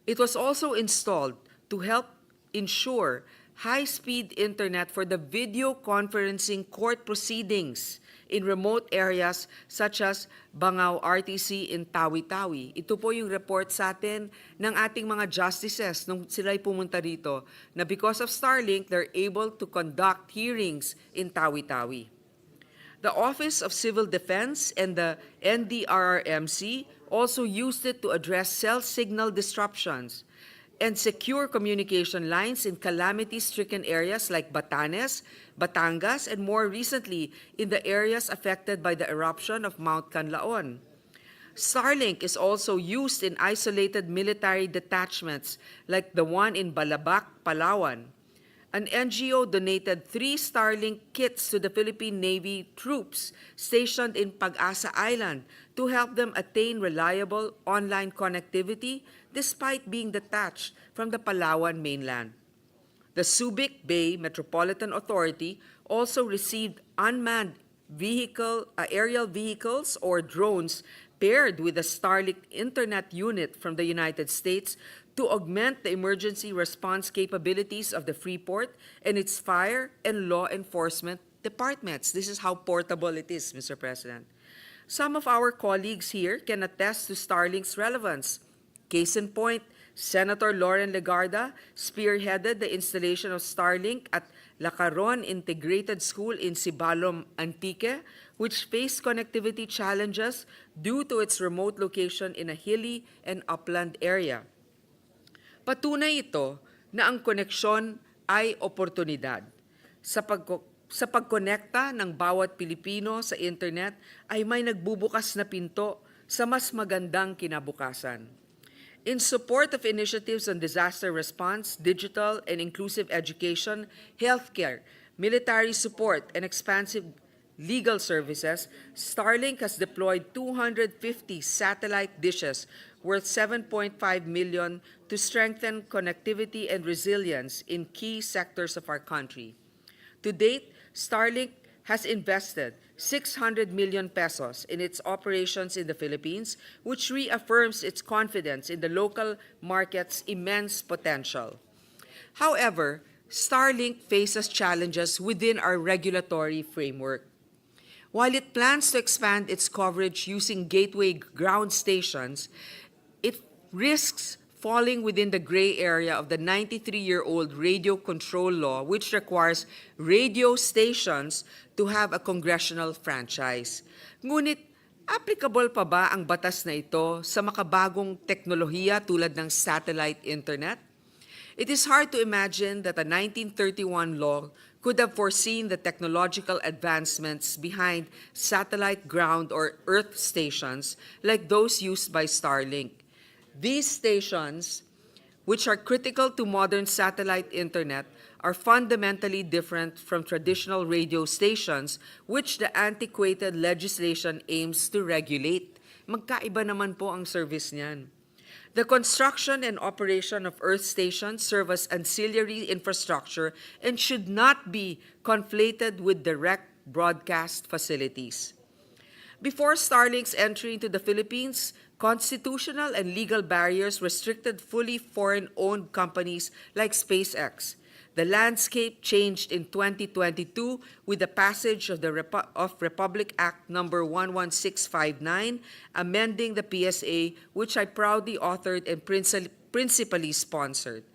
It was also installed to help ensure high-speed internet for the video conferencing court proceedings in remote areas such as Bangao RTC in Tawi-Tawi. Ito po yung report sa atin ng ating mga justices nung sila'y pumunta dito na because of Starlink, they're able to conduct hearings in Tawi-Tawi. The Office of Civil Defense and the NDRRMC also used it to address cell signal disruptions and secure communication lines in calamity-stricken areas like Batanes, Batangas, and more recently in the areas affected by the eruption of Mount Canlaon. Starlink is also used in isolated military detachments like the one in Balabac, Palawan. An NGO donated 3 Starlink kits to the Philippine Navy troops stationed in Pag-asa Island to help them attain reliable online connectivity despite being detached from the Palawan mainland. The Subic Bay Metropolitan Authority also received unmanned aerial vehicles or drones paired with a Starlink internet unit from the United States to augment the emergency response capabilities of the Freeport and its fire and law enforcement departments. This is how portable it is, Mr. President. Some of our colleagues here can attest to Starlink's relevance. Case in point, Senator Lauren Legarda spearheaded the installation of Starlink at Lacaron Integrated School in Sibalom, Antique, which faced connectivity challenges due to its remote location in a hilly and upland area. Patunay ito na ang koneksyon ay oportunidad. Sa pagkonekta ng bawat Pilipino sa internet ay may nagbubukas na pinto sa mas magandang kinabukasan. In support of initiatives on disaster response, digital and inclusive education, healthcare, military support, and expansive legal services, Starlink has deployed 250 satellite dishes worth $7.5 million to strengthen connectivity and resilience in key sectors of our country. To date, Starlink has invested 600 million pesos in its operations in the Philippines, which reaffirms its confidence in the local market's immense potential. However, Starlink faces challenges within our regulatory framework. While it plans to expand its coverage using gateway ground stations, it risks falling within the gray area of the 93-year-old radio control law, which requires radio stations to have a congressional franchise. Ngunit, applicable pa ba ang batas na ito sa makabagong teknolohiya tulad ng satellite internet? It is hard to imagine that a 1931 law could have foreseen the technological advancements behind satellite ground or earth stations like those used by Starlink. These stations, which are critical to modern satellite internet, are fundamentally different from traditional radio stations, which the antiquated legislation aims to regulate. Magkaiba naman po ang service niyan. The construction and operation of earth stations serve as ancillary infrastructure and should not be conflated with direct broadcast facilities. Before Starlink's entry into the Philippines, Constitutional and legal barriers restricted fully foreign-owned companies like SpaceX. The landscape changed in 2022 with the passage of the Republic Act number 11659, amending the PSA, which I proudly authored and principally sponsored.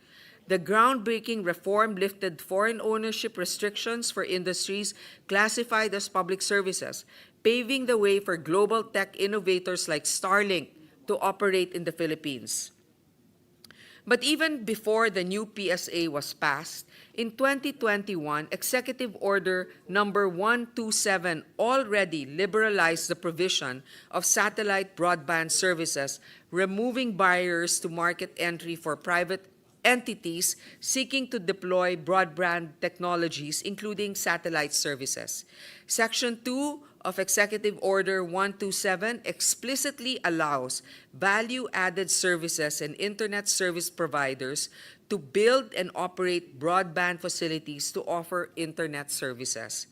The groundbreaking reform lifted foreign ownership restrictions for industries classified as public services, paving the way for global tech innovators like Starlink to operate in the Philippines. But even before the new PSA was passed, in 2021, Executive Order number 127 already liberalized the provision of satellite broadband services, removing barriers to market entry for private entities seeking to deploy broadband technologies, including satellite services. Section 2 of Executive Order 127 explicitly allows value-added services and internet service providers to build and operate broadband facilities to offer internet services.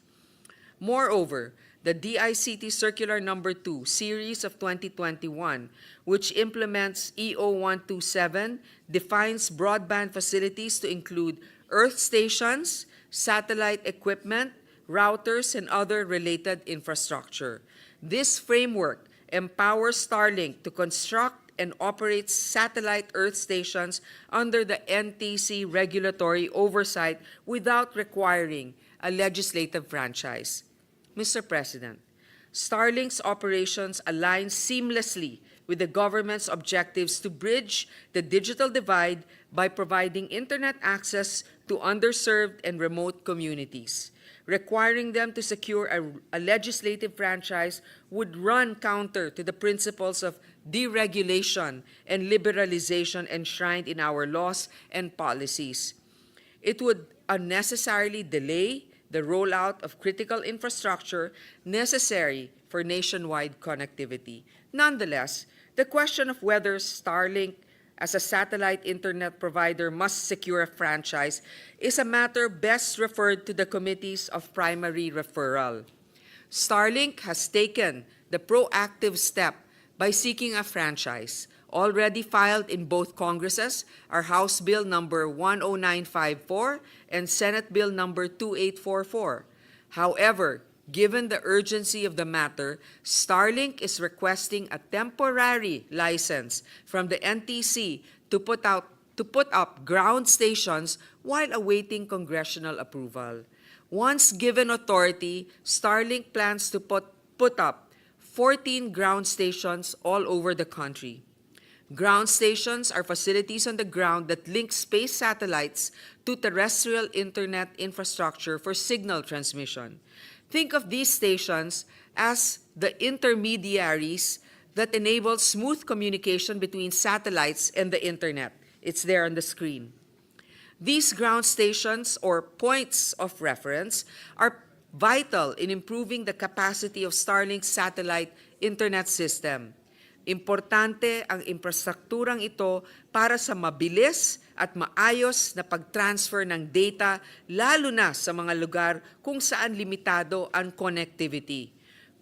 Moreover, the DICT Circular Number 2, Series of 2021, which implements EO 127, defines broadband facilities to include earth stations, satellite equipment, routers, and other related infrastructure. This framework empowers Starlink to construct and operate satellite earth stations under the NTC regulatory oversight without requiring a legislative franchise. Mr. President, Starlink's operations align seamlessly with the government's objectives to bridge the digital divide by providing internet access to underserved and remote communities. Requiring them to secure a legislative franchise would run counter to the principles of deregulation and liberalization enshrined in our laws and policies. It would unnecessarily delay the rollout of critical infrastructure necessary for nationwide connectivity. Nonetheless, the question of whether Starlink as a satellite internet provider must secure a franchise is a matter best referred to the committees of primary referral. Starlink has taken the proactive step by seeking a franchise. Already filed in both Congresses are House Bill number 10954 and Senate Bill number 2844. However, given the urgency of the matter, Starlink is requesting a temporary license from the NTC to put up ground stations while awaiting congressional approval. Once given authority, Starlink plans to put up 14 ground stations all over the country. Ground stations are facilities on the ground that link space satellites to terrestrial internet infrastructure for signal transmission. Think of these stations as the intermediaries that enable smooth communication between satellites and the internet. It's there on the screen. These ground stations, or points of reference, are vital in improving the capacity of Starlink's satellite internet system. Importante ang infrastrukturang ito para sa mabilis at maayos na pag-transfer ng data, lalo na sa mga lugar kung saan limitado ang connectivity.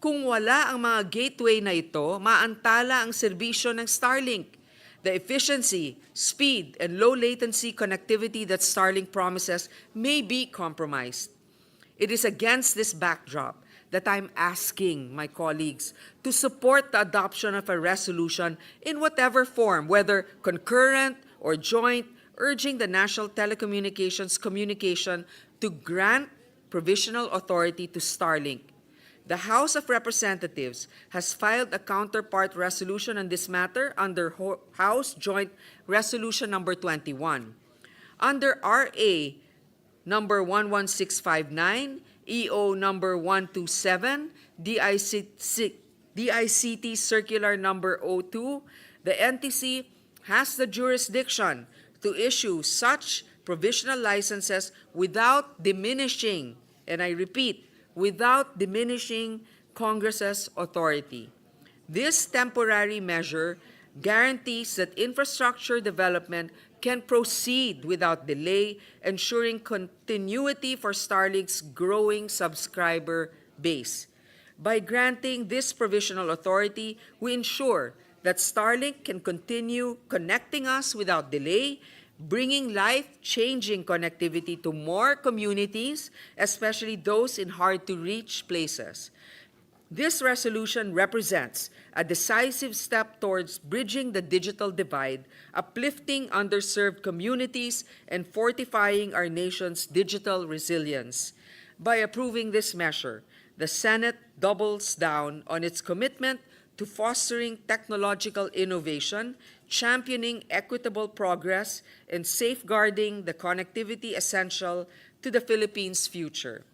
Kung wala ang mga gateway na ito, maantala ang serbisyo ng Starlink. The efficiency, speed, and low latency connectivity that Starlink promises may be compromised. It is against this backdrop that I'm asking my colleagues to support the adoption of a resolution in whatever form, whether concurrent or joint, urging the National Telecommunications Commission to grant provisional authority to Starlink. The House of Representatives has filed a counterpart resolution on this matter under House Joint Resolution number 21. Under RA number 11659, EO number 127, DICT Circular number 02, the NTC has the jurisdiction to issue such provisional licenses without diminishing, and I repeat, without diminishing Congress's authority. This temporary measure guarantees that infrastructure development can proceed without delay, ensuring continuity for Starlink's growing subscriber base. By granting this provisional authority, we ensure that Starlink can continue connecting us without delay, bringing life-changing connectivity to more communities, especially those in hard-to-reach places. This resolution represents a decisive step towards bridging the digital divide, uplifting underserved communities, and fortifying our nation's digital resilience. By approving this measure, the Senate doubles down on its commitment to fostering technological innovation, championing equitable progress, and safeguarding the connectivity essential to the Philippines' future.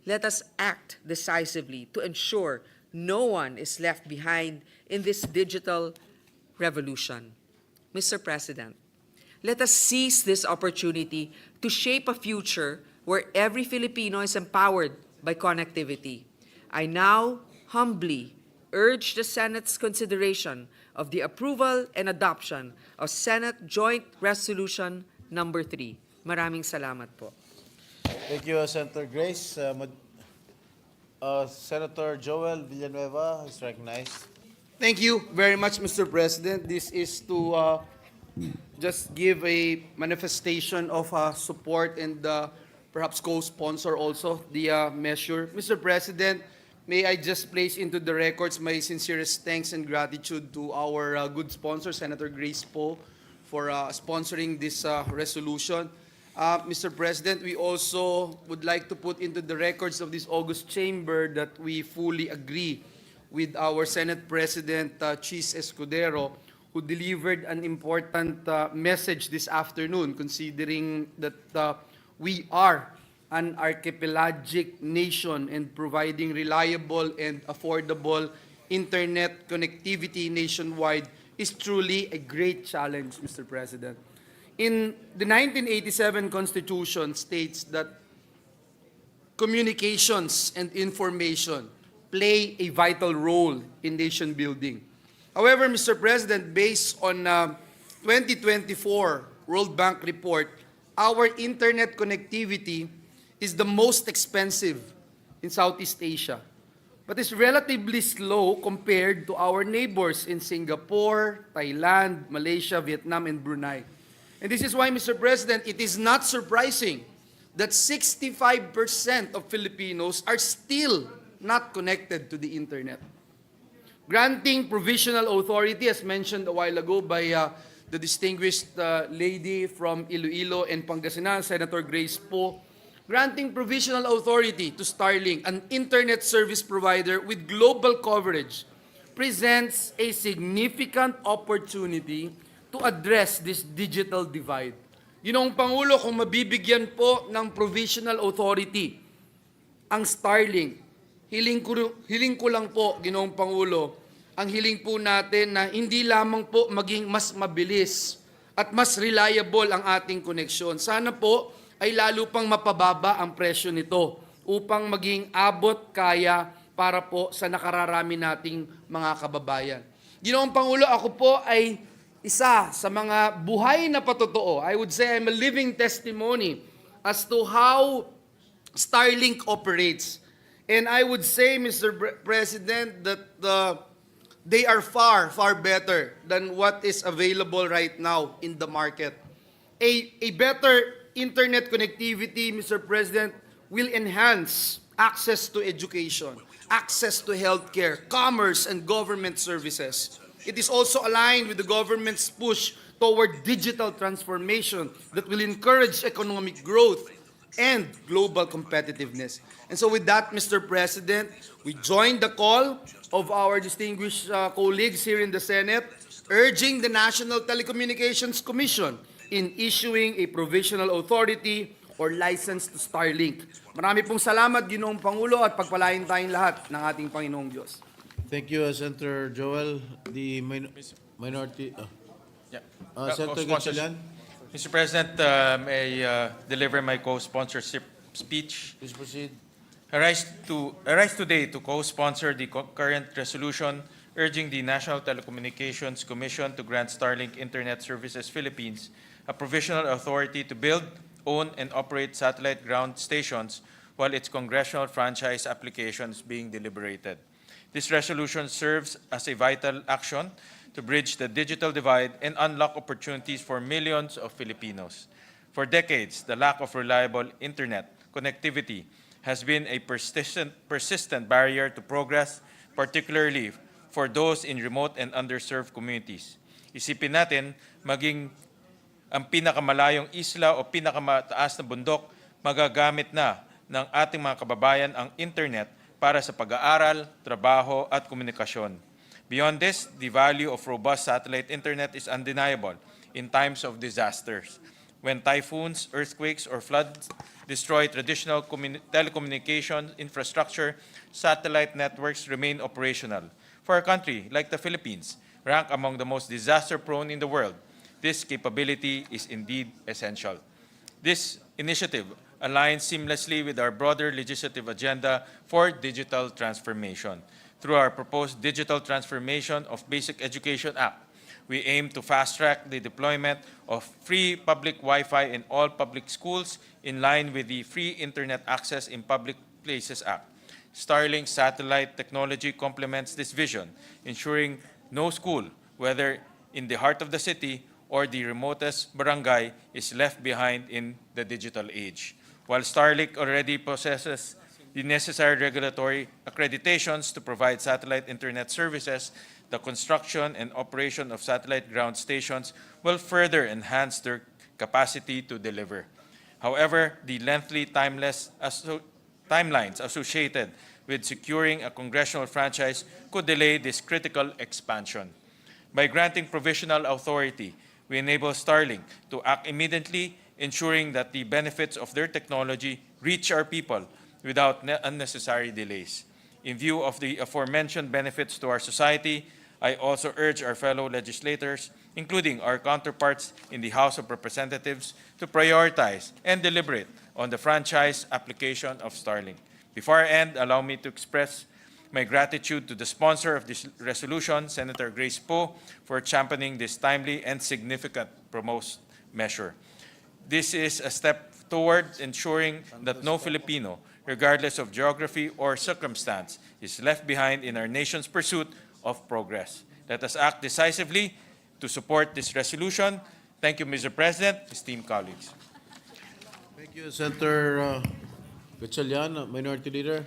Let us act decisively to ensure no one is left behind in this digital revolution. Mr. President, let us seize this opportunity to shape a future where every Filipino is empowered by connectivity. I now humbly urge the Senate's consideration of the approval and adoption of Senate Joint Resolution Number 3. Maraming salamat po. Thank you, Senator Grace. Senator Joel Villanueva is recognized. Thank you very much, Mr. President. This is to just give a manifestation of support and perhaps co-sponsor also the measure. Mr. President, may I just place into the records my sincerest thanks and gratitude to our good sponsor, Senator Grace Poe, for sponsoring this resolution. Mr. President, we also would like to put into the records of this August chamber that we fully agree with our Senate President, Chis Escudero, who delivered an important message this afternoon, considering that we are an archipelagic nation and providing reliable and affordable internet connectivity nationwide is truly a great challenge, Mr. President. In the 1987 Constitution states that communications and information play a vital role in nation building. However, Mr. President, based on 2024 World Bank report, our internet connectivity is the most expensive in Southeast Asia, but is relatively slow compared to our neighbors in Singapore, Thailand, Malaysia, Vietnam, and Brunei. And this is why, Mr. President, it is not surprising that 65% of Filipinos are still not connected to the internet. Granting provisional authority, as mentioned a while ago by the distinguished lady from Iloilo and Pangasinan, Senator Grace Poe, granting provisional authority to Starlink, an internet service provider with global coverage, presents a significant opportunity to address this digital divide. Ginoong Pangulo, kung mabibigyan po ng provisional authority ang Starlink, hiling ko lang po, Ginoong Pangulo, ang hiling po natin na hindi lamang po maging mas mabilis at mas reliable ang ating koneksyon. Sana po ay lalo pang mapababa ang presyo nito upang maging abot kaya para po sa nakararami nating mga kababayan. Ginoong Pangulo, ako po ay isa sa mga buhay na patotoo. I would say I'm a living testimony as to how Starlink operates. And I would say, Mr. President, that they are far, far better than what is available right now in the market. A better internet connectivity, Mr. President, will enhance access to education, access to healthcare, commerce, and government services. It is also aligned with the government's push toward digital transformation that will encourage economic growth and global competitiveness. And so with that, Mr. President, we join the call of our distinguished colleagues here in the Senate, urging the National Telecommunications Commission in issuing a provisional authority or license to Starlink. Marami pong salamat, Ginoong Pangulo, at pagpalain tayong lahat ng ating Panginoong Diyos. Thank you, Senator Joel. The minority... Senator Co-sponsors. Gatchalian. Mr. President, may I deliver my co-sponsorship speech. Please proceed. I rise today to co-sponsor the current resolution urging the National Telecommunications Commission to grant Starlink Internet Services Philippines a provisional authority to build, own, and operate satellite ground stations while its congressional franchise application is being deliberated. This resolution serves as a vital action to bridge the digital divide and unlock opportunities for millions of Filipinos. For decades, the lack of reliable internet connectivity has been a persistent barrier to progress, particularly for those in remote and underserved communities. Isipin natin, maging ang pinakamalayong isla o pinakamataas na bundok, magagamit na ng ating mga kababayan ang internet para sa pag-aaral, trabaho at komunikasyon. Beyond this, the value of robust satellite internet is undeniable in times of disasters. When typhoons, earthquakes, or floods destroy traditional telecommunication infrastructure, satellite networks remain operational. For a country like the Philippines, ranked among the most disaster-prone in the world, this capability is indeed essential. This initiative aligns seamlessly with our broader legislative agenda for digital transformation. Through our proposed Digital Transformation of Basic Education Act, we aim to fast-track the deployment of free public Wi-Fi in all public schools in line with the Free Internet Access in Public Places Act. Starlink satellite technology complements this vision, ensuring no school, whether in the heart of the city or the remotest barangay, is left behind in the digital age. While Starlink already possesses the necessary regulatory accreditations to provide satellite internet services, the construction and operation of satellite ground stations will further enhance their capacity to deliver. However, the lengthy timelines associated with securing a congressional franchise could delay this critical expansion. By granting provisional authority, we enable Starlink to act immediately, ensuring that the benefits of their technology reach our people without unnecessary delays. In view of the aforementioned benefits to our society, I also urge our fellow legislators, including our counterparts in the House of Representatives, to prioritize and deliberate on the franchise application of Starlink. Before I end, allow me to express my gratitude to the sponsor of this resolution, Senator Grace Poe, for championing this timely and significant proposed measure. This is a step toward ensuring that no Filipino, regardless of geography or circumstance, is left behind in our nation's pursuit of progress. Let us act decisively to support this resolution. Thank you, Mr. President, esteemed colleagues. Thank you, Senator Gatchalian, Minority Leader.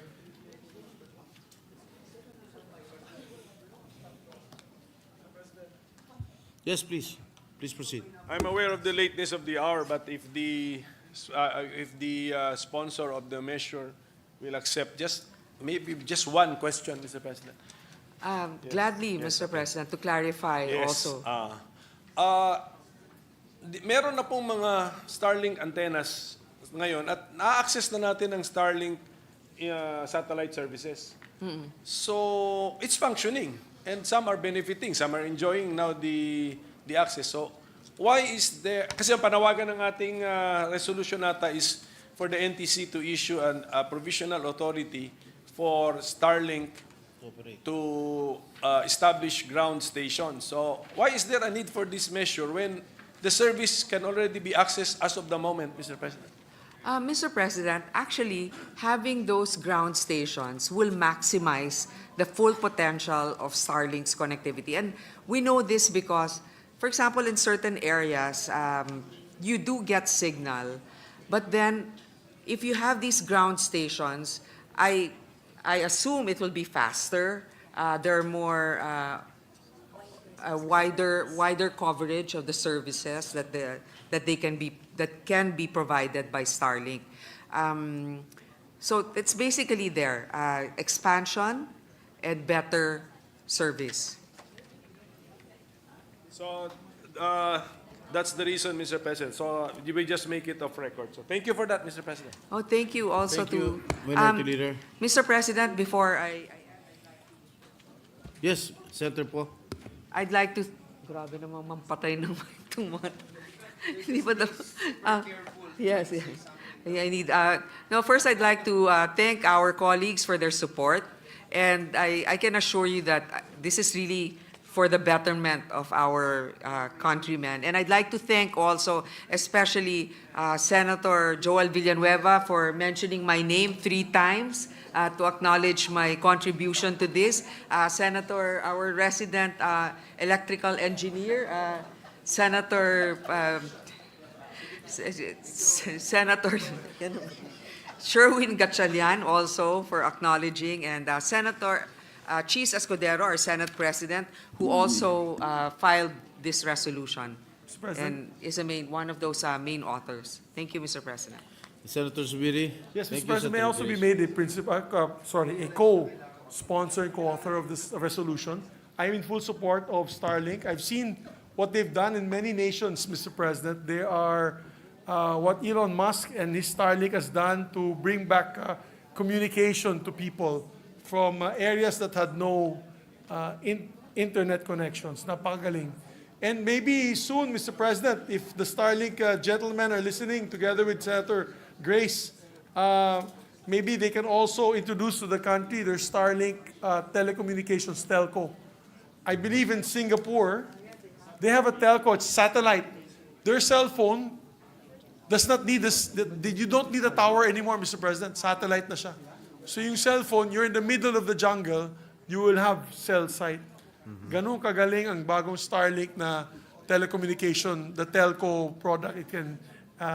Yes, please. Please proceed. I'm aware of the lateness of the hour, but if the sponsor of the measure will accept maybe just one question, Mr. President. Gladly, Mr. President, to clarify Yes. also. Meron na pong mga Starlink antennas ngayon at na-access na natin ang Starlink satellite services. So, it's functioning and some are benefiting, some are enjoying now the access. So, why is there, kasi ang panawagan ng ating resolution nata is for the NTC to issue a provisional authority for Starlink to establish ground stations. So why is there a need for this measure when the service can already be accessed as of the moment, Mr. President? Mr. President, actually, having those ground stations will maximize the full potential of Starlink's connectivity. And we know this because, for example, in certain areas, you do get signal, but then if you have these ground stations, I assume it will be faster. There are more wider coverage of the services that can be provided by Starlink. So it's basically there, expansion and better service. So that's the reason, Mr. President. So you will just make it off record. So thank you for that, Mr. President. Oh, thank you also Thank you, to Minority Leader. Mr. President. Before Yes, Senator Poe. I'd like to. Grabe namang mampatay ng itong mga. Hindi ba yes, yes. I need. No, first I'd like to thank our colleagues for their support, and I can assure you that this is really for the betterment of our countrymen. And I'd like to thank also especially Senator Joel Villanueva for mentioning my name 3 times to acknowledge my contribution to this. Senator, our resident electrical engineer, Senator Sherwin Gatchalian also for acknowledging, and Senator Cheese Escudero, our Senate President, who also filed this resolution and is one of those main authors. Thank you, Mr. President. Senator Zubiri. Yes, Thank Mr. you, President, may Senator also be Grace. made a co-sponsor and co-author of this resolution. I am in full support of Starlink. I've seen what they've done in many nations, Mr. President. They are what Elon Musk and his Starlink has done to bring back communication to people from areas that had no internet connections. Napakagaling. And maybe soon, Mr. President, if the Starlink gentlemen are listening together with Senator Grace, maybe they can also introduce to the country their Starlink telecommunications telco. I believe in Singapore, they have a telco, it's satellite. Their cell phone does not need this, you don't need a tower anymore, Mr. President. Satellite na siya. So yung cell phone, you're in the middle of the jungle, you will have cell site. Ganun kagaling ang bagong Starlink na telecommunication, the telco product it can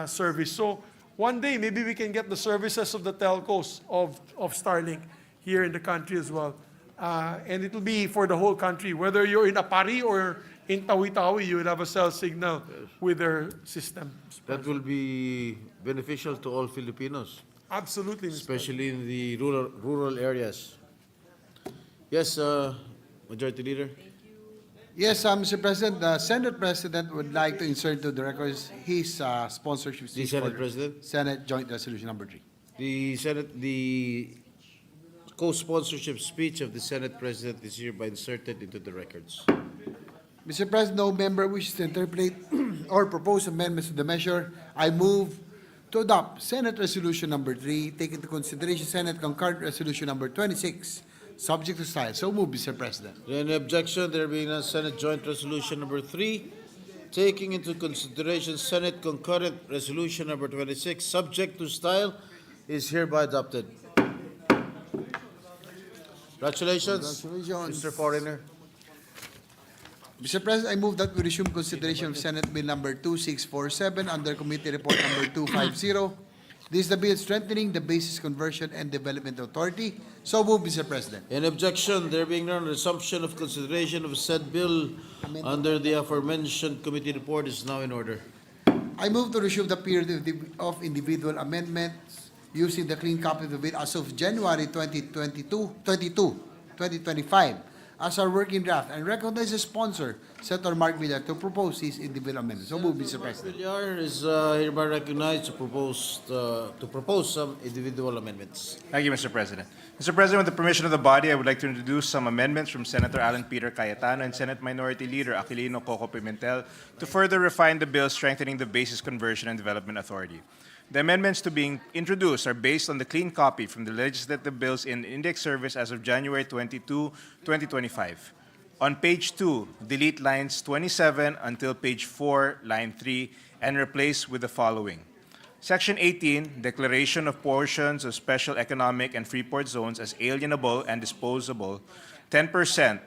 service. So one day, maybe we can get the services of the telcos of Starlink here in the country as well. And it will be for the whole country. Whether you're in Apari or in Tawi-Tawi, you will have a cell signal with their system. That will be beneficial to all Filipinos, Absolutely, Mr. especially in the rural areas. Yes, Majority Leader. Yes, Mr. President, the Senate President would like to insert to the records his sponsorship The speech Senate for President. Senate Joint Resolution Number 3. The co-sponsorship speech of the Senate President is hereby inserted into the records. Mr. President, no member wishes to interpolate or propose amendments to the measure. I move to adopt Senate Resolution Number 3, take into consideration Senate Concurrent Resolution Number 26, subject to style. So move, Mr. President. Any objection? There being none, Senate Joint Resolution Number 3, taking into consideration Senate Concurrent Resolution Number 26, subject to style, is hereby adopted. Congratulations, Congratulations. Mr. Foreigner. Mr. President, I move that we resume consideration of Senate Bill Number 2647 under Committee Report Number 250. This is the bill strengthening the Basis Conversion and Development Authority. So move, Mr. President. Any objection? There being none, resumption of consideration of said bill under the aforementioned committee report is now in order. I move to resume the period of individual amendments using the clean copy of the bill as of January 2025 as our working draft and recognize the sponsor, Senator Mark Villar, to propose his individual amendments. So move, Mr. President. Villar is hereby recognized to propose some individual amendments. Thank you, Mr. President. Mr. President, with the permission of the body, I would like to introduce some amendments from Senator Alan Peter Cayetano and Senate Minority Leader Aquilino Coco Pimentel to further refine the bill strengthening the Basis Conversion and Development Authority. The amendments to being introduced are based on the clean copy from the legislative bills in index service as of January 22, 2025. On page 2, delete lines 27 until page 4, line 3, and replace with the following. Section 18, declaration of portions of special economic and free port zones as alienable and disposable, 10%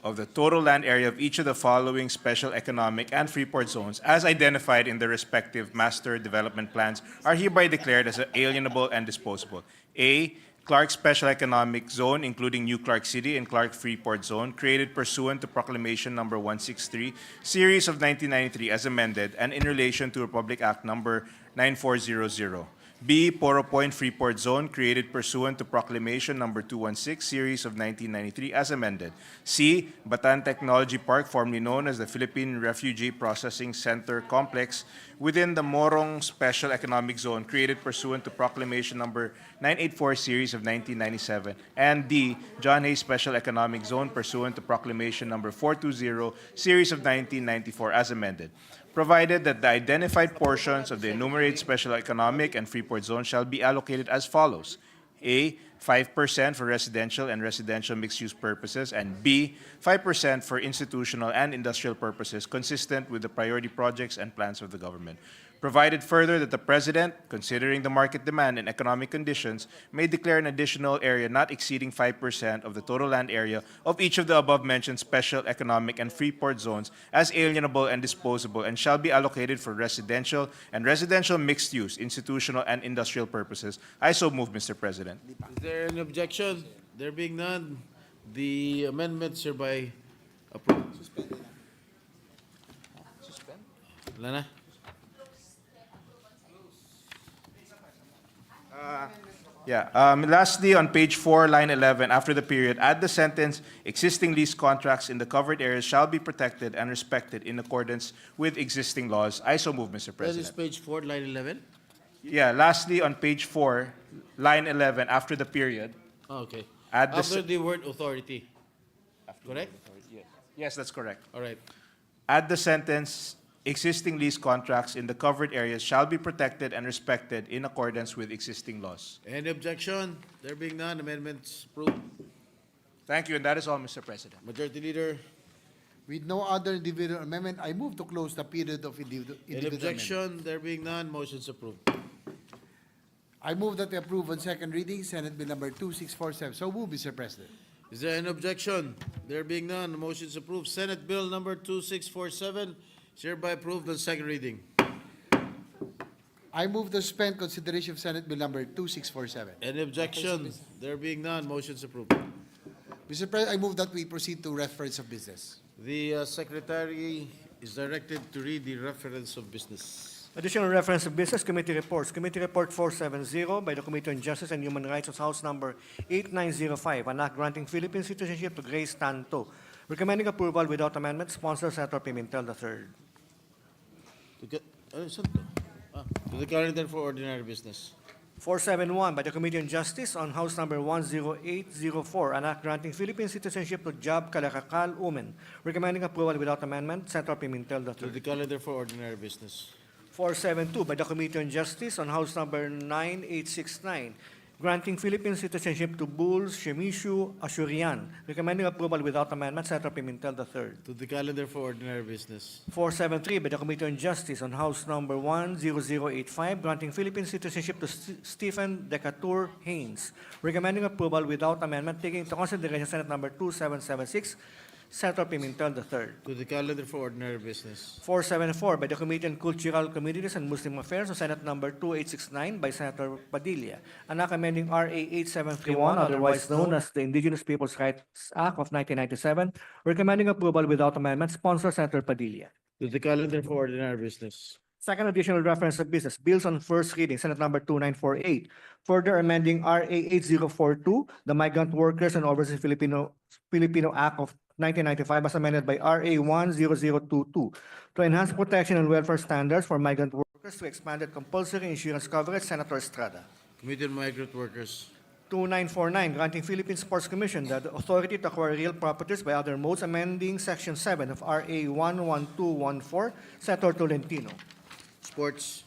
of the total land area of each of the following special economic and free port zones as identified in the respective master development plans are hereby declared as alienable and disposable. A, Clark Special Economic Zone, including New Clark City and Clark Freeport Zone, created pursuant to Proclamation Number 163, Series of 1993 as amended and in relation to Republic Act Number 9400. B, Poro Point Freeport Zone, created pursuant to Proclamation Number 216, Series of 1993 as amended. C, Bataan Technology Park, formerly known as the Philippine Refugee Processing Center Complex, within the Morong Special Economic Zone, created pursuant to Proclamation Number 984, Series of 1997. And D, John Hay Special Economic Zone, pursuant to Proclamation Number 420, Series of 1994 as amended, provided that the identified portions of the enumerated special economic and free port zone shall be allocated as follows. A, 5% for residential and residential mixed-use purposes, and B, 5% for institutional and industrial purposes consistent with the priority projects and plans of the government. Provided further that the President, considering the market demand and economic conditions, may declare an additional area not exceeding 5% of the total land area of each of the above-mentioned special economic and free port zones as alienable and disposable and shall be allocated for residential and residential mixed-use, institutional and industrial purposes. I so move, Mr. President. Is there any objection? There being none, the amendments hereby approved. Lana? Lastly, on page 4, line 11, after the period, add the sentence, existing lease contracts in the covered areas shall be protected and respected in accordance with existing laws. I so move, Mr. That is President. page 4, line 11? Yeah, lastly, on page 4, line 11, after the period, Oh, okay. add the... After the word authority. Correct? Yes, that's correct. All right. Add the sentence, existing lease contracts in the covered areas shall be protected and respected in accordance with existing laws. Any objection? There being none, amendments approved. Thank you, and that is all, Mr. President. Majority Leader, With no other individual amendment, I move to close the period of individual any amendment. objection? There being none, motion's approved. I move that we approve on second reading Senate Bill number 2647. So move, Mr. President. Is there any objection? There being none, the motion is approved. Senate Bill number 2647 is hereby approved on second reading. I move to suspend consideration of Senate Bill number 2647. Any objection? There being none, motion is approved. Mr. President, I move that we proceed to reference of business. The Secretary is directed to read the reference of business. Additional reference to Business Committee reports. Committee Report 470 by the Committee on Justice and Human Rights of House Number 8905, an act granting Philippine citizenship to Grace Tanto. Recommending approval without amendment. Sponsor Senator Pimentel III. To the calendar for ordinary business. 471 by the Committee on Justice on House Number 10804, an act granting Philippine citizenship to Job Kalakakal Umen. Recommending approval without amendment. Senator Pimentel To III. the calendar for ordinary business. 472 by the Committee on Justice on House Number 9869, granting Philippine citizenship to Bulls Shemishu Ashurian. Recommending approval without amendment. Senator Pimentel III. To the calendar for ordinary business. 473 by the Committee on Justice on House Number 10085, granting Philippine citizenship to Stephen Decatur Haynes. Recommending approval without amendment, taking into consideration Senate Number 2776, Senator Pimentel III. To the calendar for ordinary business. 474 by the Committee on Cultural Communities and Muslim Affairs on Senate Number 2869 by Senator Padilla. An act amending RA 8731, otherwise known as the Indigenous Peoples' Rights Act of 1997, recommending approval without amendment. Sponsor Senator Padilla. To the calendar for ordinary business. Second additional reference of business, bills on first reading, Senate Number 2948. Further amending RA 8042, the Migrant Workers and Overseas Filipino Act of 1995 as amended by RA 10022 to enhance protection and welfare standards for migrant workers to expanded compulsory insurance coverage. Senator Estrada. Committee on Migrant Workers. 2949, granting Philippine Sports Commission the authority to acquire real properties by other modes, amending Section 7 of RA 11214. Senator Tolentino. Sports.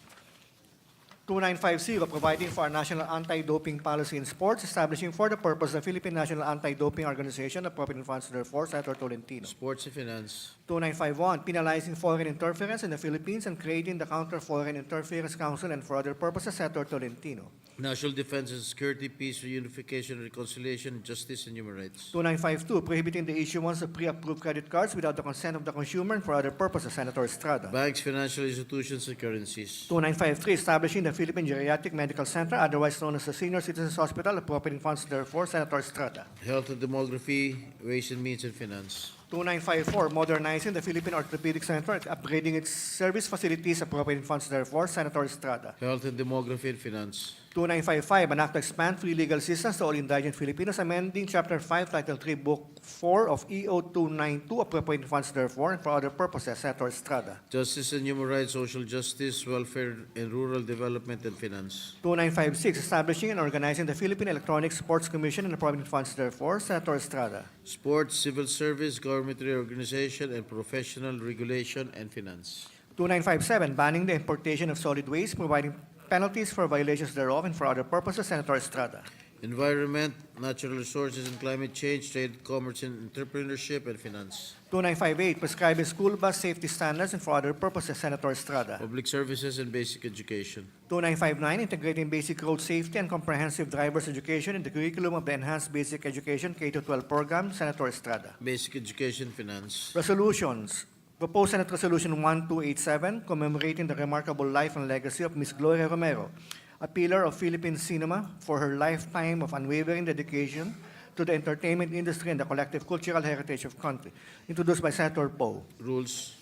2950, providing for a national anti-doping policy in sports, establishing for the purpose the Philippine National Anti-Doping Organization, appropriating funds therefore. Senator Tolentino. Sports and Finance. 2951, penalizing foreign interference in the Philippines and creating the Counter-Foreign Interference Council and for other purposes. Senator Tolentino. National Defense and Security, Peace, Reunification, Reconciliation, Justice, and Human Rights. 2952, prohibiting the issuance of pre-approved credit cards without the consent of the consumer and for other purposes. Senator Estrada. Banks, financial institutions, and currencies. 2953, establishing the Philippine Geriatric Medical Center, otherwise known as the Senior Citizens Hospital, appropriating funds therefore. Senator Estrada. Health and Demography, Ways and Means, and Finance. 2954, modernizing the Philippine Orthopedic Center, upgrading its service facilities, appropriating funds therefore. Senator Estrada. Health and Demography, and Finance. 2955, an act to expand free legal assistance to all indigent Filipinos, amending Chapter 5, Title 3, Book 4 of EO 292, appropriating funds therefore and for other purposes. Senator Estrada. Justice and Human Rights, Social Justice, Welfare and Rural Development, and Finance. 2956, establishing and organizing the Philippine Electronic Sports Commission and appropriating funds therefore. Senator Estrada. Sports, Civil Service, Government Reorganization, and Professional Regulation, and Finance. 2957, banning the importation of solid waste, providing penalties for violations thereof and for other purposes. Senator Estrada. Environment, Natural Resources and Climate Change, Trade, Commerce and Entrepreneurship, and Finance. 2958, prescribing school bus safety standards and for other purposes, Senator Estrada. Public Services and Basic Education. 2959, integrating basic road safety and comprehensive driver's education in the curriculum of the Enhanced Basic Education K-12 program, Senator Estrada. Basic Education, Finance. Resolutions. Proposed Senate Resolution 1287, commemorating the remarkable life and legacy of Ms. Gloria Romero, a pillar of Philippine cinema for her lifetime of unwavering dedication to the entertainment industry and the collective cultural heritage of country. Introduced by Senator Poe. Rules.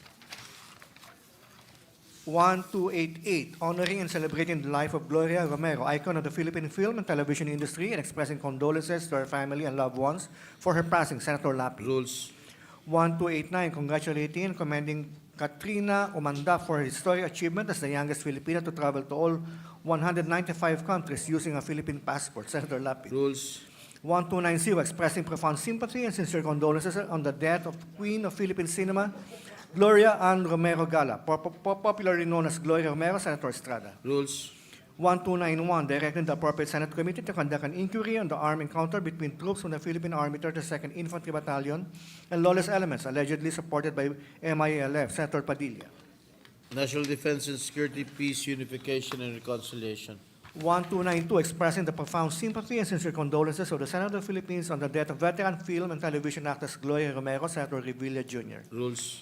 1288, honoring and celebrating the life of Gloria Romero, icon of the Philippine film and television industry, and expressing condolences to her family and loved ones for her passing. Senator Lapi. Rules. 1289, congratulating and commending Katrina Umanda for her historic achievement as the youngest Filipina to travel to all 195 countries using a Philippine passport. Senator Lapi. Rules. 1290, expressing profound sympathy and sincere condolences on the death of Queen of Philippine cinema, Gloria Ann Romero Gala, popularly known as Gloria Romero. Senator Estrada. Rules. 1291, directing the appropriate Senate committee to conduct an inquiry on the armed encounter between troops from the Philippine Army 32nd Infantry Battalion and lawless elements allegedly supported by MILF. Senator Padilla. National Defense and Security, Peace, Unification, and Reconciliation. 1292, expressing the profound sympathy and sincere condolences of the Senate of the Philippines on the death of veteran film and television actress Gloria Romero. Senator Revilla Jr. Rules.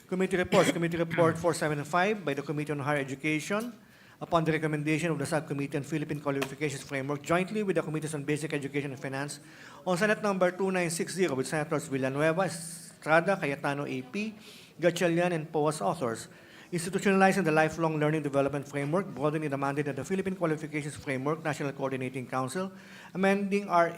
Committee reports. Committee Report 475 by the Committee on Higher Education, upon the recommendation of the Subcommittee on Philippine Qualifications Framework, jointly with the Committees on Basic Education and Finance, on Senate Number 2960 with Senators Villanueva, Estrada, Cayetano AP, Gatchalian, and Poe as authors, institutionalizing the Lifelong Learning Development Framework, broadening the mandate of the Philippine Qualifications Framework National Coordinating Council, amending RA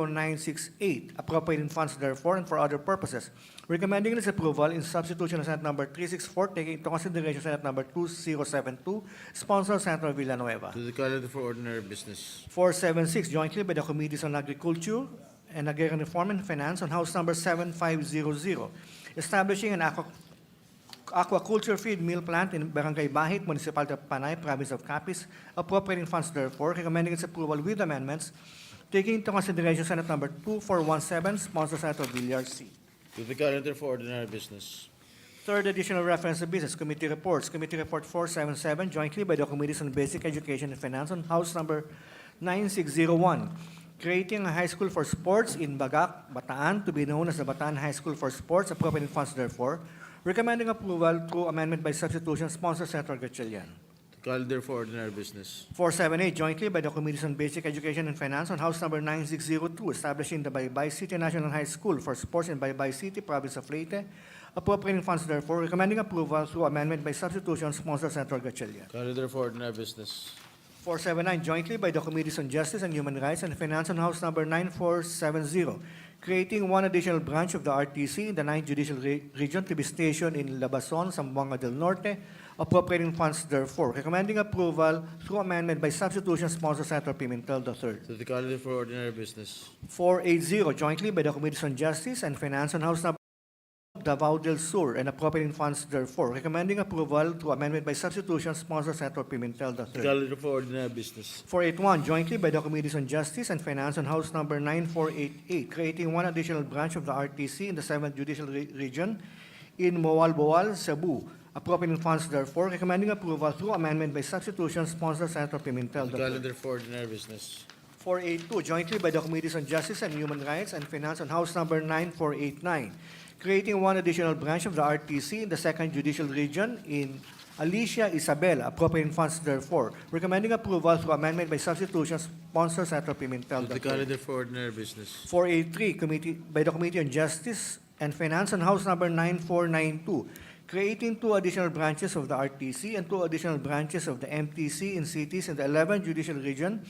10968, appropriating funds therefore and for other purposes, recommending its approval in substitution of Senate Number 364, taking into consideration Senate Number 2072, sponsored Senator Villanueva. To the calendar for ordinary business. 476, jointly by the Committees on Agriculture and Agrarian Reform and Finance on House Number 7500, establishing an aquaculture feed mill plant in Barangay Bahit, Municipality of Panay, Province of Capiz, appropriating funds therefore, recommending its approval with amendments, taking into consideration Senate Number 2417, sponsored Senator Villar C. To the calendar for ordinary business. Third additional reference to business committee reports. Committee Report 477, jointly by the Committees on Basic Education and Finance on House Number 9601, creating a high school for sports in Bagak, Bataan, to be known as the Bataan High School for Sports, appropriating funds therefore, recommending approval through amendment by substitution, sponsored Senator Gatchalian. Calendar for ordinary business. 478, jointly by the Committees on Basic Education and Finance on House Number 9602, establishing the Baybay City National High School for Sports in Baybay City, Province of Leyte, appropriating funds therefore, recommending approval through amendment by substitution, sponsored Senator Gatchalian. Calendar for ordinary business. 479, jointly by the Committees on Justice and Human Rights and Finance on House Number 9470, creating one additional branch of the RTC in the 9th Judicial Region to be stationed in Labason, Zamboanga del Norte, appropriating funds therefore, recommending approval through amendment by substitution, sponsored Senator Pimentel III. To the calendar for ordinary business. 480, jointly by the Committees on Justice and Finance on House Number Davao del Sur, and appropriating funds therefore, recommending approval through amendment by substitution, sponsored Senator Pimentel To the III. calendar for ordinary business. 481, jointly by the Committees on Justice and Finance on House Number 9488, creating one additional branch of the RTC in the 7th Judicial Region in Moalboal, Cebu, appropriating funds therefore, recommending approval through amendment by substitution, sponsored Senator Pimentel To the III. calendar for ordinary business. 482, jointly by the Committees on Justice and Human Rights and Finance on House Number 9489, creating one additional branch of the RTC in the 2nd Judicial Region in Alicia Isabela, appropriating funds therefore, recommending approval through amendment by substitution, sponsored Senator Pimentel To the III. calendar for ordinary business. 483, by the Committee on Justice and Finance on House Number 9492, creating two additional branches of the RTC and two additional branches of the MTC in cities in the 11th Judicial Region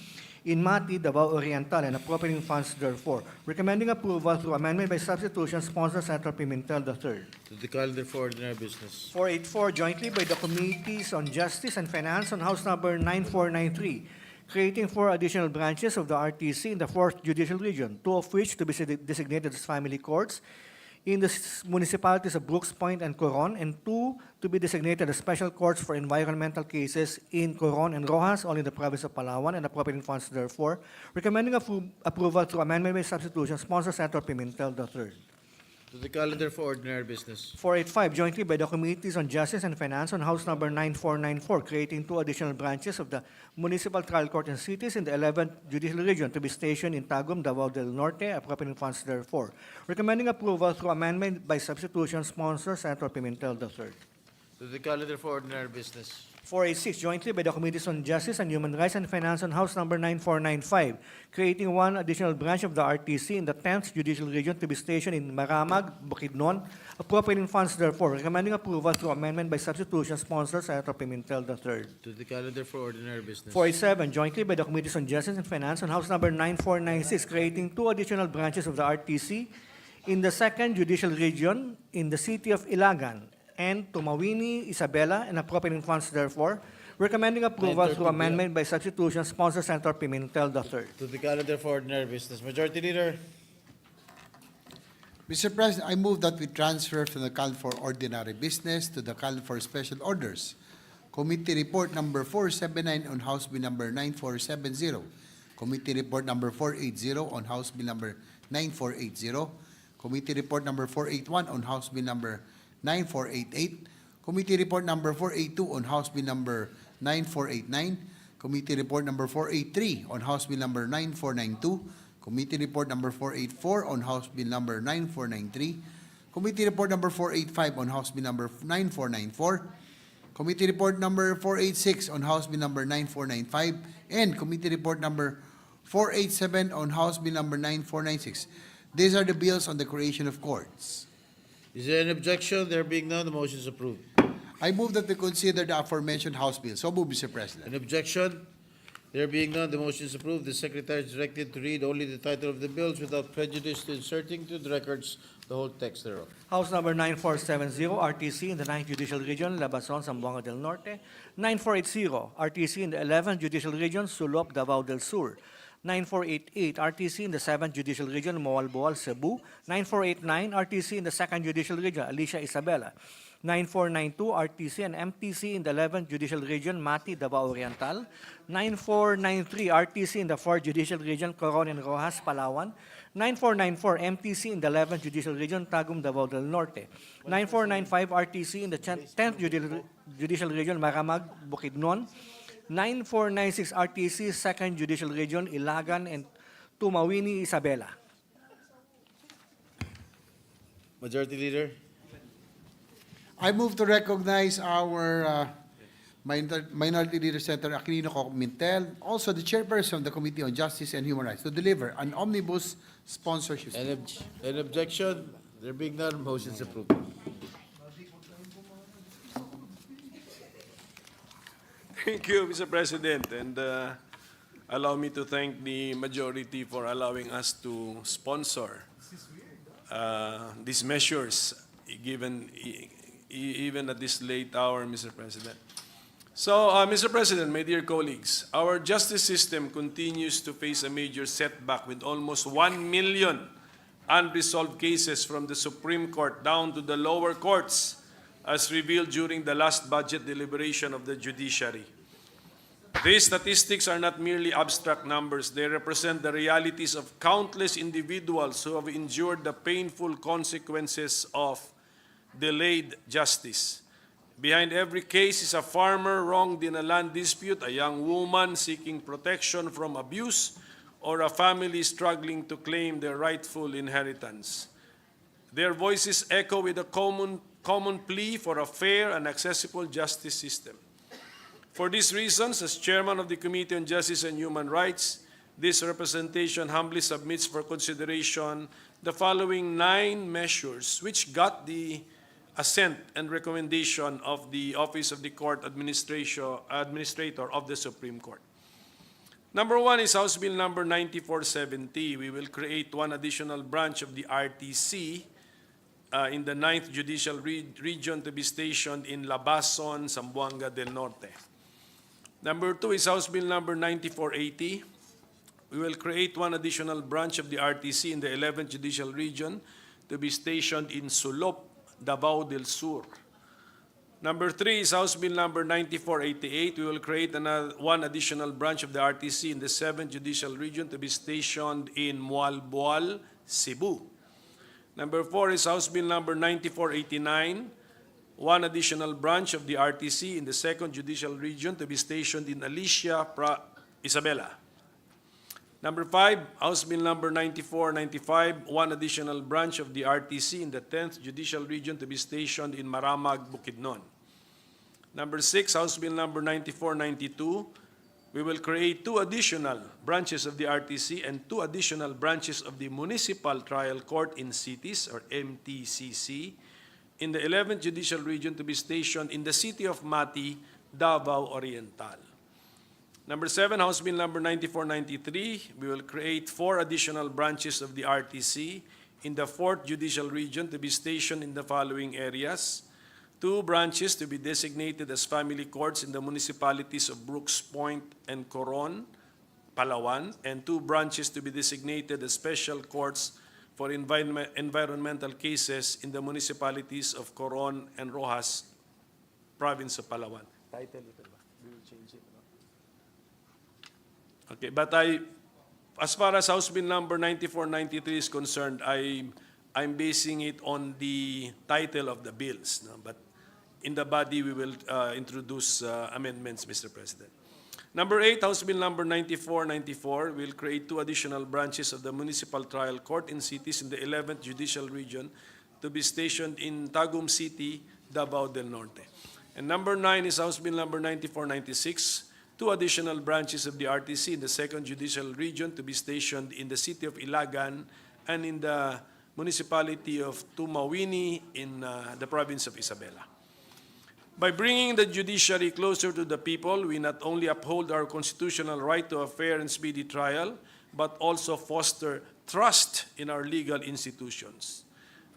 in Mati, Davao Oriental, and appropriating funds therefore, recommending approval through amendment by substitution, sponsored Senator Pimentel III. To the calendar for ordinary business. 484, jointly by the Committees on Justice and Finance on House Number 9493, creating four additional branches of the RTC in the 4th Judicial Region, two of which to be designated as family courts in the municipalities of Brooks Point and Coron, and 2 to be designated as special courts for environmental cases in Coron and Rojas, all in the province of Palawan, and appropriating funds therefore, recommending approval through amendment by substitution, sponsor Senator Pimentel III. To the calendar for ordinary business. 485, jointly by the Committees on Justice and Finance on House Number 9494, creating 2 additional branches of the Municipal Trial Court in cities in the 11th Judicial Region to be stationed in Tagum, Davao del Norte, appropriating funds therefore. Recommending approval through amendment by substitution, sponsor Senator Pimentel III. To the calendar for ordinary business. 486, jointly by the Committees on Justice and Human Rights and Finance on House Number 9495, creating 1 additional branch of the RTC in the 10th Judicial Region to be stationed in Maramag, Bukidnon, appropriating funds therefore, recommending approval through amendment by substitution, sponsor Senator Pimentel III. To the calendar for ordinary business. 487, jointly by the Committees on Justice and Finance on House Number 9496, creating 2 additional branches of the RTC in the 2nd Judicial Region in the city of Ilagan and Tumawini, Isabela, and appropriating funds therefore, recommending approval through 9:30 amendment by substitution, sponsor Senator Pimentel III. To the calendar for ordinary business. Majority Leader. Mr. President, I move that we transfer from the calendar for ordinary business to the calendar for special orders. Committee Report Number 479 on House Bill Number 9470. Committee Report Number 480 on House Bill Number 9480. Committee Report Number 481 on House Bill Number 9488. Committee Report Number 482 on House Bill Number 9489. Committee Report Number 483 on House Bill Number 9492. Committee Report Number 484 on House Bill Number 9493. Committee Report Number 485 on House Bill Number 9494. Committee Report Number 486 on House Bill Number 9495. And Committee Report Number 487 on House Bill Number 9496. These are the bills on the creation of courts. Is there an objection? There being none, the motion is approved. I move that we consider the aforementioned House bill. So move, Mr. President. An objection? There being none, the motion is approved. The Secretary is directed to read only the title of the bills without prejudice to inserting to the records the whole text thereof. House Number 9470, RTC in the 9th Judicial Region, Labason, Zamboanga del Norte. 9480, RTC in the 11th Judicial Region, Sulop, Davao del Sur. 9488, RTC in the 7th Judicial Region, Moalboal, Cebu. 9489, RTC in the 2nd Judicial Region, Alicia, Isabela. 9492, RTC and MTC in the 11th Judicial Region, Mati, Davao Oriental. 9493, RTC in the 4th Judicial Region, Coron and Rojas, Palawan. 9494, MTC in the 11th Judicial Region, Tagum, Davao del Norte. 9495, RTC in the 10th Judicial Region, Maramag, Bukidnon. 9496, RTC, 2nd Judicial Region, Ilagan and Tumawini, Isabela. Majority Leader. I move to recognize our Minority Leader Senator Aquilino Pimentel, also the Chairperson of the Committee on Justice and Human Rights, to deliver an omnibus sponsorship. An objection? There being none, motion is approved. Thank you, Mr. President, and allow me to thank the majority for allowing us to sponsor these measures, given even at this late hour, Mr. President. So, Mr. President, my dear colleagues, our justice system continues to face a major setback with almost 1 million unresolved cases from the Supreme Court down to the lower courts, as revealed during the last budget deliberation of the judiciary. These statistics are not merely abstract numbers. They represent the realities of countless individuals who have endured the painful consequences of delayed justice. Behind every case is a farmer wronged in a land dispute, a young woman seeking protection from abuse, or a family struggling to claim their rightful inheritance. Their voices echo with a common plea for a fair and accessible justice system. For these reasons, as Chairman of the Committee on Justice and Human Rights, this representation humbly submits for consideration the following 9 measures which got the assent and recommendation of the Office of the Court Administrator of the Supreme Court. Number 1 is House Bill number 9470. We will create 1 additional branch of the RTC in the 9th Judicial Region to be stationed in Labason, Zamboanga del Norte. Number 2 is House Bill number 9480. We will create 1 additional branch of the RTC in the 11th Judicial Region to to be stationed in Sulop, Davao del Sur. Number 3 is House Bill number 9488. We will create one additional branch of the RTC in the 7th Judicial Region to be stationed in Mualboal, Cebu. Number 4 is House Bill number 9489. One additional branch of the RTC in the 2nd Judicial Region to be stationed in Alicia, Isabela. Number 5, House Bill number 9495, one additional branch of the RTC in the 10th Judicial Region to be stationed in Maramag, Bukidnon. Number 6, House Bill number 9492, we will create 2 additional branches of the RTC and 2 additional branches of the Municipal Trial Court in Cities, or MTCC, in the 11th Judicial Region to be stationed in the city of Mati, Davao Oriental. Number 7, House Bill number 9493, we will create 4 additional branches of the RTC in the 4th Judicial Region to be stationed in the following areas. 2 branches to be designated as family courts in the municipalities of Brooks Point and Coron, Palawan, and 2 branches to be designated as special courts for environmental cases in the municipalities of Coron and Rojas, province of Palawan. Title, we will change it. Okay, but as far as House Bill number 9493 is concerned, I'm basing it on the title of the bills, no? But in the body, we will introduce amendments, Mr. President. Number 8, House Bill number 9494 will create 2 additional branches of the Municipal Trial Court in cities in the 11th Judicial Region to be stationed in Tagum City, Davao del Norte. And number 9 is House Bill number 9496, 2 additional branches of the RTC in the 2nd Judicial Region to be stationed in the city of Ilagan and in the municipality of Tumawini in the province of Isabela. By bringing the judiciary closer to the people, we not only uphold our constitutional right to a fair and speedy trial, but also foster trust in our legal institutions.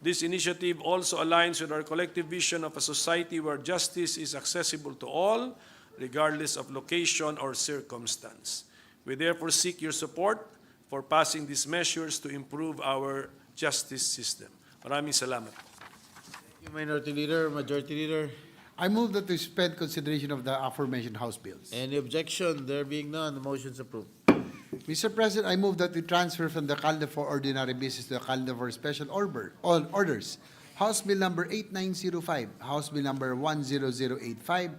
This initiative also aligns with our collective vision of a society where justice is accessible to all, regardless of location or circumstance. We therefore seek your support for passing these measures to improve our justice system. Maraming salamat. Thank you, Minority Leader. Majority Leader. I move that we suspend consideration of the aforementioned House bills. Any objection? There being none, the motion is approved. Mr. President, I move that we transfer from the calendar for ordinary business to the calendar for special orders. House Bill number 8905, House Bill number 10085,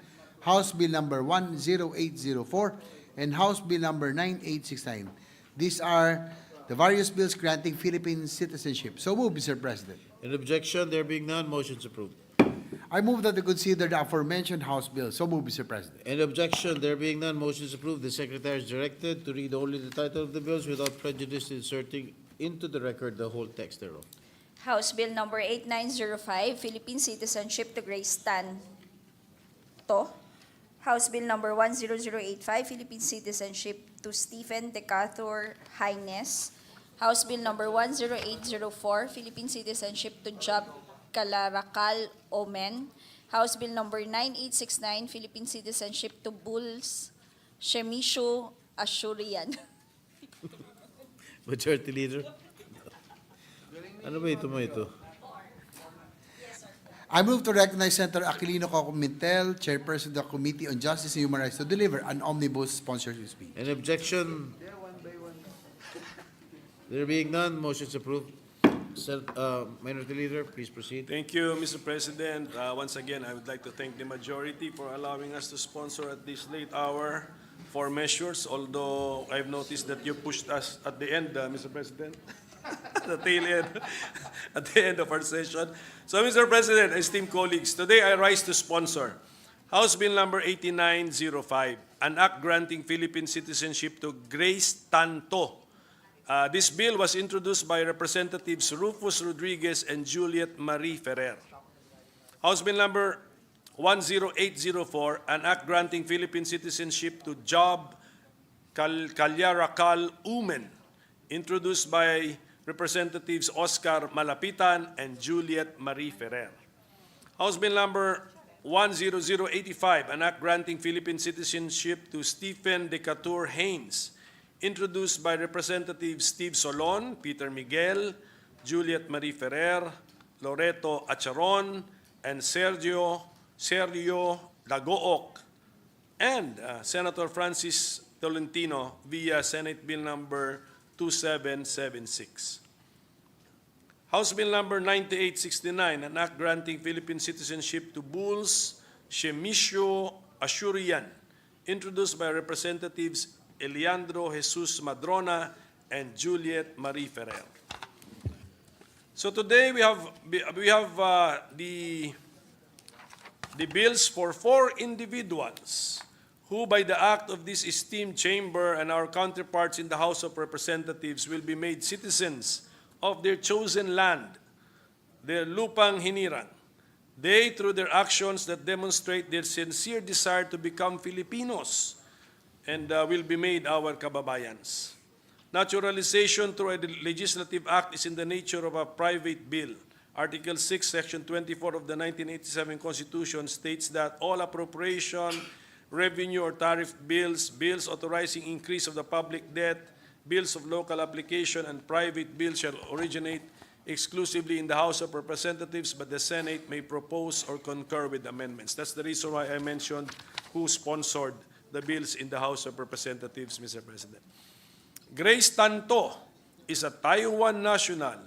House Bill number 10804, and House Bill number 9869. These are the various bills granting Philippine citizenship. So move, Mr. President. Any objection? There being none, motion is approved. I move that we consider the aforementioned House bill. So move, Mr. President. Any objection? There being none, motion is approved. The Secretary is directed to read only the title of the bills without prejudice, inserting into the record the whole text thereof. House Bill number 8905, Philippine citizenship to Grace Tanto. House Bill number 10085, Philippine citizenship to Stephen Decatur Haines. House Bill number 10804, Philippine citizenship to Job Calaracal Omen. House Bill number 9869, Philippine citizenship to Bulls Shemisho Ashurian. Majority Leader. Ano ba ito? I move to recognize Senator Aquilino Coco-Pimentel, Chairperson of the Committee on Justice and Human Rights, to deliver an omnibus sponsorship speech. Any objection? There being none, motion is approved. Minority Leader, please proceed. Thank you, Mr. President. Once again, I would like to thank the majority for allowing us to sponsor at this late hour 4 measures, although I've noticed that you pushed us at the end, Mr. President, the tail end, at the end of our session. So, Mr. President, esteemed colleagues, today I rise to sponsor House Bill number 8905, an act granting Philippine citizenship to Grace Tanto. This bill was introduced by Representatives Rufus Rodriguez and Juliet Marie Ferrer. House Bill number 10804, an act granting Philippine citizenship to Job Calaracal Umen, introduced by Representatives Oscar Malapitan and Juliet Marie Ferrer. House Bill number 10085, an act granting Philippine citizenship to Stephen Decatur Haines, introduced by Representatives Steve Solon, Peter Miguel, Juliet Marie Ferrer, Loreto Acharon, and Sergio Dagook, and Senator Francis Tolentino via Senate Bill number 2776. House Bill number 9869, an act granting Philippine citizenship to Bulls Shemisho Ashurian, introduced by Representatives Eliandro Jesus Madrona and Juliet Marie Ferrer. So today we have the bills for 4 individuals who by the act of this esteemed chamber and our counterparts in the House of Representatives will be made citizens of their chosen land, their lupang hinirang. They, through their actions that demonstrate their sincere desire to become Filipinos, and will be made our kababayans. Naturalization through a legislative act is in the nature of a private bill. Article 6, Section 24 of the 1987 Constitution states that all appropriation, revenue or tariff bills, bills authorizing increase of the public debt, bills of local application, and private bills shall originate exclusively in the House of Representatives, but the Senate may propose or concur with amendments. That's the reason why I mentioned who sponsored the bills in the House of Representatives, Mr. President. Grace Tanto is a Taiwan national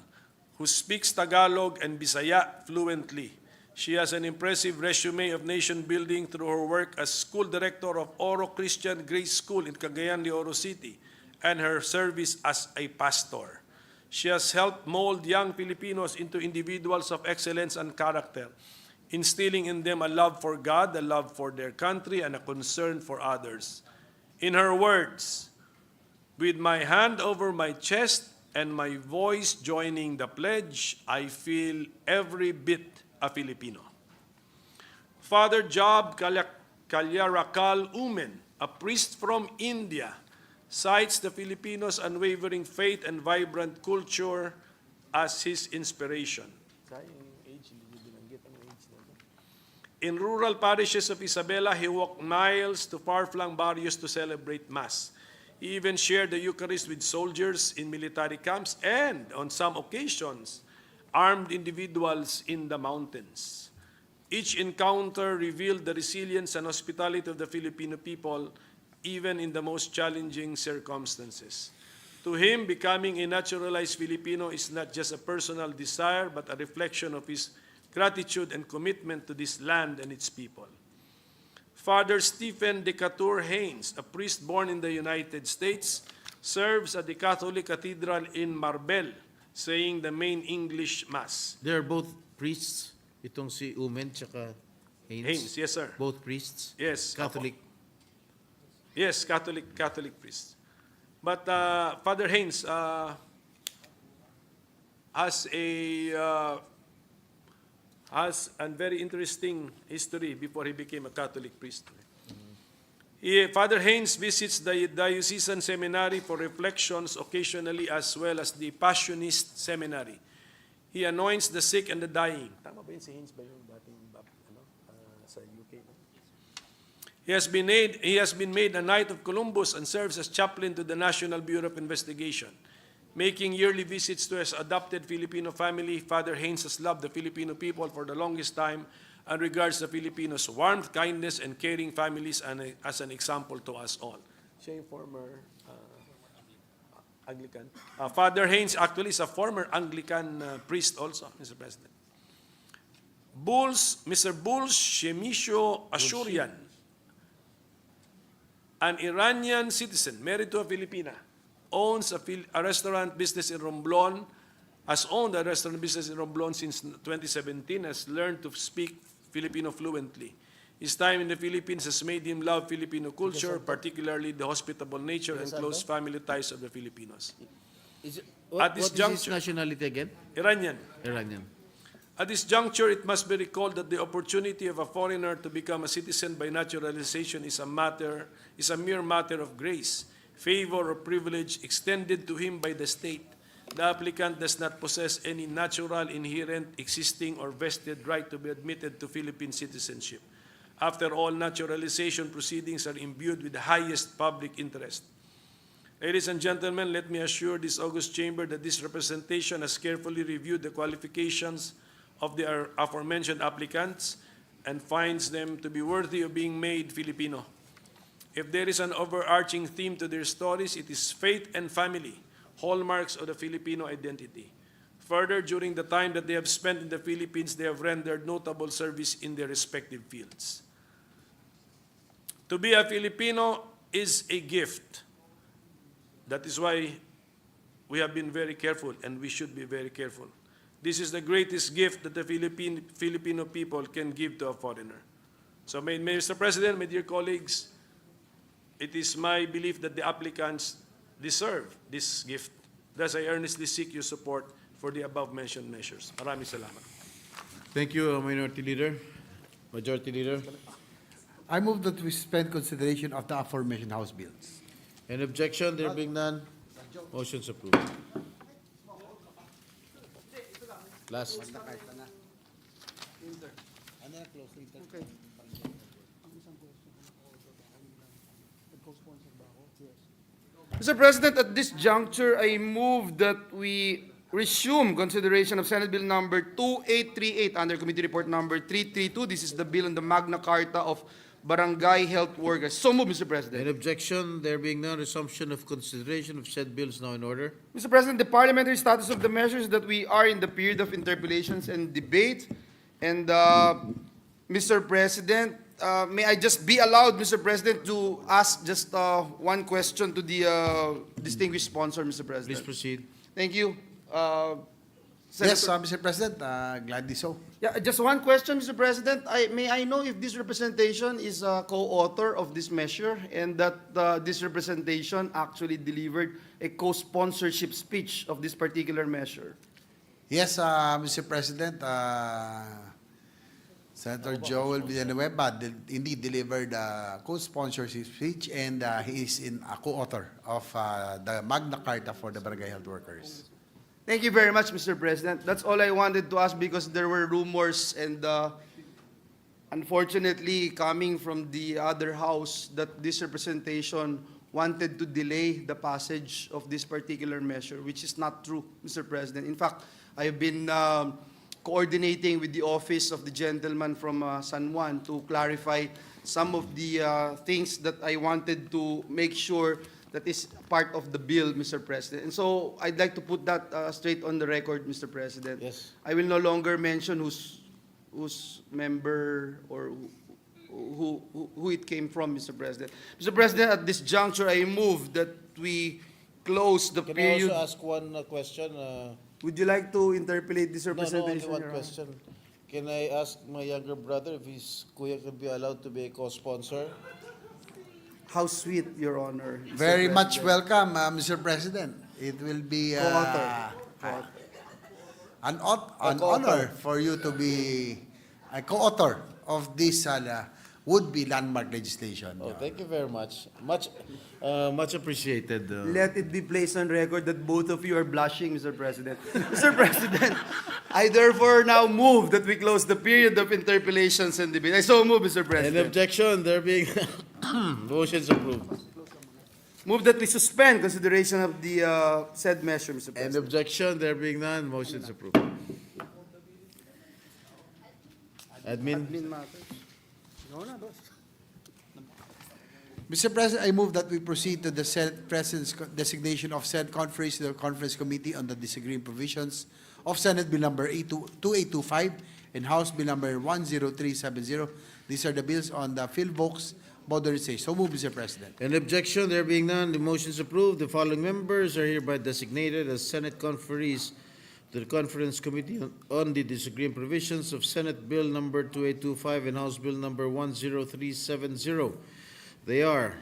who speaks Tagalog and Bisaya fluently. She has an impressive resume of nation building through her work as school director of Oro Christian Grace School in Cagayan de Oro City and her service as a pastor. She has helped mold young Filipinos into individuals of excellence and character, instilling in them a love for God, a love for their country, and a concern for others. In her words, "With my hand over my chest and my voice joining the pledge, I feel every bit a Filipino." Father Job Kalyarakal Umen, a priest from India, cites the Filipinos' unwavering faith and vibrant culture as his inspiration. In rural parishes of Isabela, he walked miles to far-flung barrios to celebrate Mass. He even shared the Eucharist with soldiers in military camps and, on some occasions, armed individuals in the mountains. Each encounter revealed the resilience and hospitality of the Filipino people, even in the most challenging circumstances. To him, becoming a naturalized Filipino is not just a personal desire, but a reflection of his gratitude and commitment to this land and its people. Father Stephen Decatur Haynes, a priest born in the United States, serves at the Catholic Cathedral in Marbel, saying the main English Mass. They are both priests, itong si Umen tsaka Haynes. Haynes, yes sir. Both priests? Yes. Catholic. Yes, Catholic priest. But Father Haynes has a very interesting history before he became a Catholic priest. Father Haynes visits the Diocesan Seminary for reflections occasionally, as well as the Passionist Seminary. He anoints the sick and the dying. Tama ba yun si Haynes ba yung dating sa UK? He has been made a Knight of Columbus and serves as chaplain to the National Bureau of Investigation. Making yearly visits to his adopted Filipino family, Father Haynes has loved the Filipino people for the longest time and regards the Filipinos' warmth, kindness, and caring families as an example to us all. Siya yung former Anglican. Father Haynes actually is a former Anglican priest also, Mr. President. Mr. Bulls Shemisho Ashurian, an Iranian citizen married to a Filipina, owns a restaurant business in Romblon, has owned a restaurant business in Romblon since 2017, has learned to speak Filipino fluently. His time in the Philippines has made him love Filipino culture, particularly the hospitable nature and close family ties of the Filipinos. What is his nationality again? Iranian. Iranian. At this juncture, it must be recalled that the opportunity of a foreigner to become a citizen by naturalization is a mere matter of grace, favor, or privilege extended to him by the state. The applicant does not possess any natural, inherent, existing, or vested right to be admitted to Philippine citizenship. After all, naturalization proceedings are imbued with the highest public interest. Ladies and gentlemen, let me assure this august chamber that this representation has carefully reviewed the qualifications of the aforementioned applicants and finds them to be worthy of being made Filipino. If there is an overarching theme to their stories, it is faith and family, hallmarks of the Filipino identity. Further, during the time that they have spent in the Philippines, they have rendered notable service in their respective fields. To be a Filipino is a gift. That is why we have been very careful, and we should be very careful. This is the greatest gift that the Filipino people can give to a foreigner. So, Mr. President, my dear colleagues, it is my belief that the applicants deserve this gift. Thus, I earnestly seek your support for the above-mentioned measures. Maraming salamat. Thank you, Minority Leader. Majority Leader. I move that we suspend consideration of the aforementioned House bills. Any objection? There being none, motion's approved. Last. Mr. President, at this juncture, I move that we resume consideration of Senate Bill number 2838 under Committee Report number 332. This is the bill on the Magna Carta of Barangay Health Workers. So move, Mr. President. Any objection? There being none, resumption of consideration of said bills now in order. Mr. President, the parliamentary status of the measures that we are in the period of interpellations and debate. And, Mr. President, may I just be allowed, Mr. President, to ask just one question to the distinguished sponsor, Mr. President? Please proceed. Thank you. Yes, Senator- Mr. President, gladly so. Yeah, just one question, Mr. President. May I know if this representation is a co-author of this measure and that this representation actually delivered a co-sponsorship speech of this particular measure? Yes, Mr. President, Senator Joel Villanueva indeed delivered a co-sponsorship speech, and he is a co-author of the Magna Carta for the Barangay Health Workers. Thank you very much, Mr. President. That's all I wanted to ask because there were rumors and unfortunately coming from the other house that this representation wanted to delay the passage of this particular measure, which is not true, Mr. President. In fact, I've been coordinating with the office of the gentleman from San Juan to clarify some of the things that I wanted to make sure that is part of the bill, Mr. President. And so I'd like to put that straight on the record, Mr. President. Yes. I will no longer mention whose member or who it came from, Mr. President. Mr. President, at this juncture, I move that we close the Can I period. also ask one question? Would you like to interpolate this No, only representation, one Your Honor? question. Can I ask my younger brother if his kuya could be allowed to be a co-sponsor? How sweet, Your Honor. Mr. Very much President. welcome, Mr. President. It will be Co-author. an honor for you to be a co-author of this would-be landmark legislation. Oh, thank you very much. Much appreciated. Let it be placed on record that both of you are blushing, Mr. President. Mr. President, I therefore now move that we close the period of interpellations and debate. I so move, Mr. Any President. objection? There being motions approved. Move that we suspend consideration of the said measure, Mr. Any President. objection? There being none, motions approved. Admin. Mr. President, I move that we proceed to the Senate President's designation of Senate Conference to the Conference Committee on the Disagreeing Provisions of Senate Bill number 2825 and House Bill number 10370. These are the bills on the PhilVox modernization. So move, Mr. President. Any objection? There being none, the motion is approved. The following members are hereby designated as Senate conferees to the Conference Committee on the Disagreeing Provisions of Senate Bill number 2825 and House Bill number 10370. They are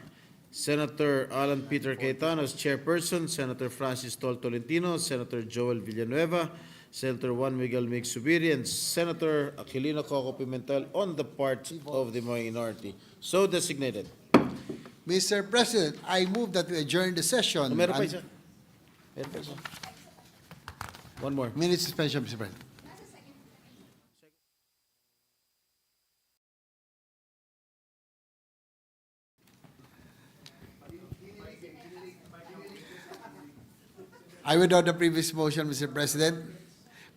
Senator Alan Peter Cayetano as chairperson, Senator Francis Tol Tolentino, Senator Joel Villanueva, Senator Juan Miguel Mix-Subiri, and Senator Aquilino Coco Pimentel on the part of the minority. So designated. Mr. President, I move that we adjourn the session. Meron pa isa. One more. Minute suspension, Mr. President. I withdraw the previous motion, Mr. President.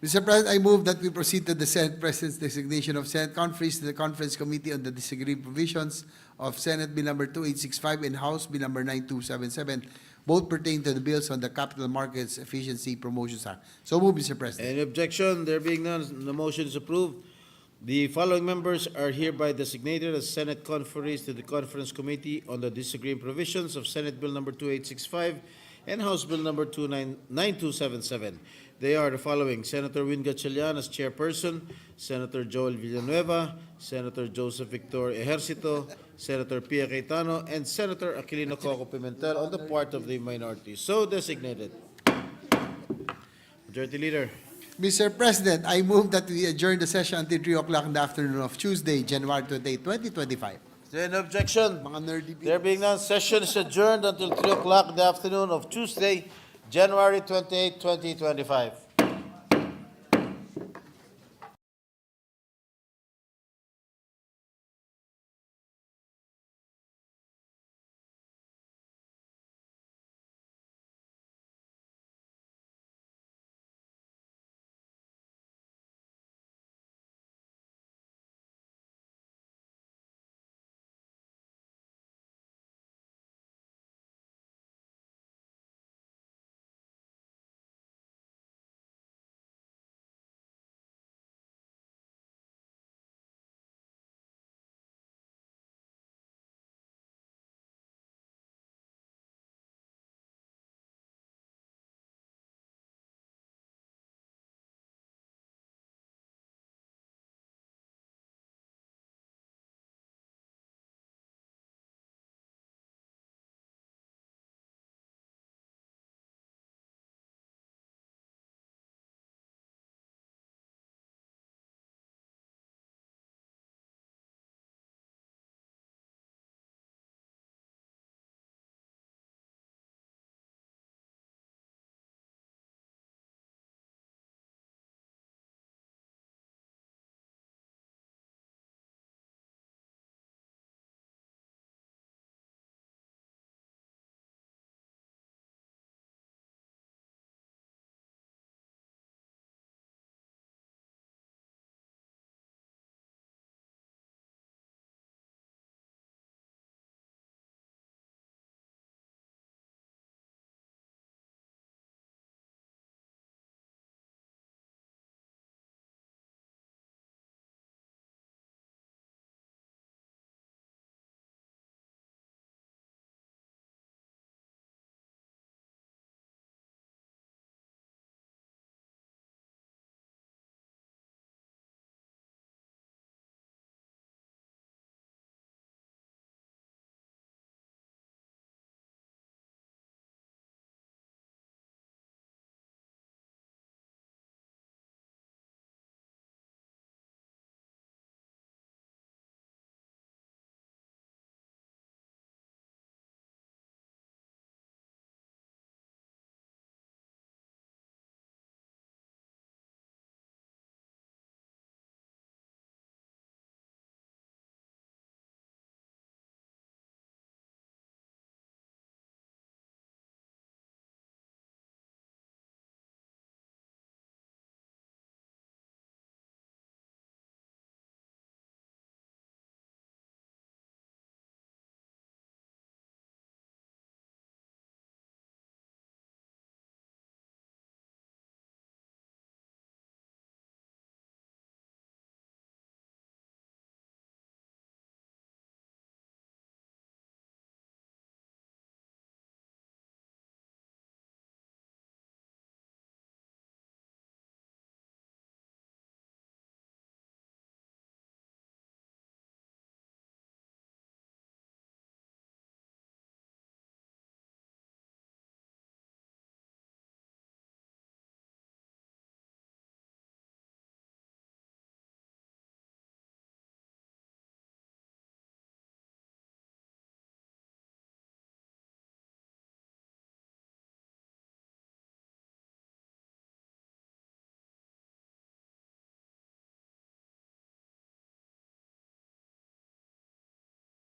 Mr. President, I move that we proceed to the Senate President's designation of Senate conferees to the Conference Committee on the Disagreed Provisions of Senate Bill number 2865 and House Bill number 9277, both pertain to the bills on the Capital Markets Efficiency Promotions Act. So move, Mr. President. Any objection? There being none, the motion is approved. The following members are hereby designated as Senate conferees to the Conference Committee on the Disagreeing Provisions of Senate Bill number 2865 and House Bill number 9277. They are the following: Senator Win Gatchalian as chairperson, Senator Joel Villanueva, Senator Joseph Victor Ejercito, Senator Pia Cayetano, and Senator Aquilino Coco Pimentel on the part of the minority. So designated. Majority Leader. Mr. President, I move that we adjourn the session until 3 o'clock in the afternoon of Tuesday, January 28, 2025. Is there any objection? Mga nerdy There being none, session is adjourned until 3 o'clock in the afternoon of Tuesday, January 28, 2025.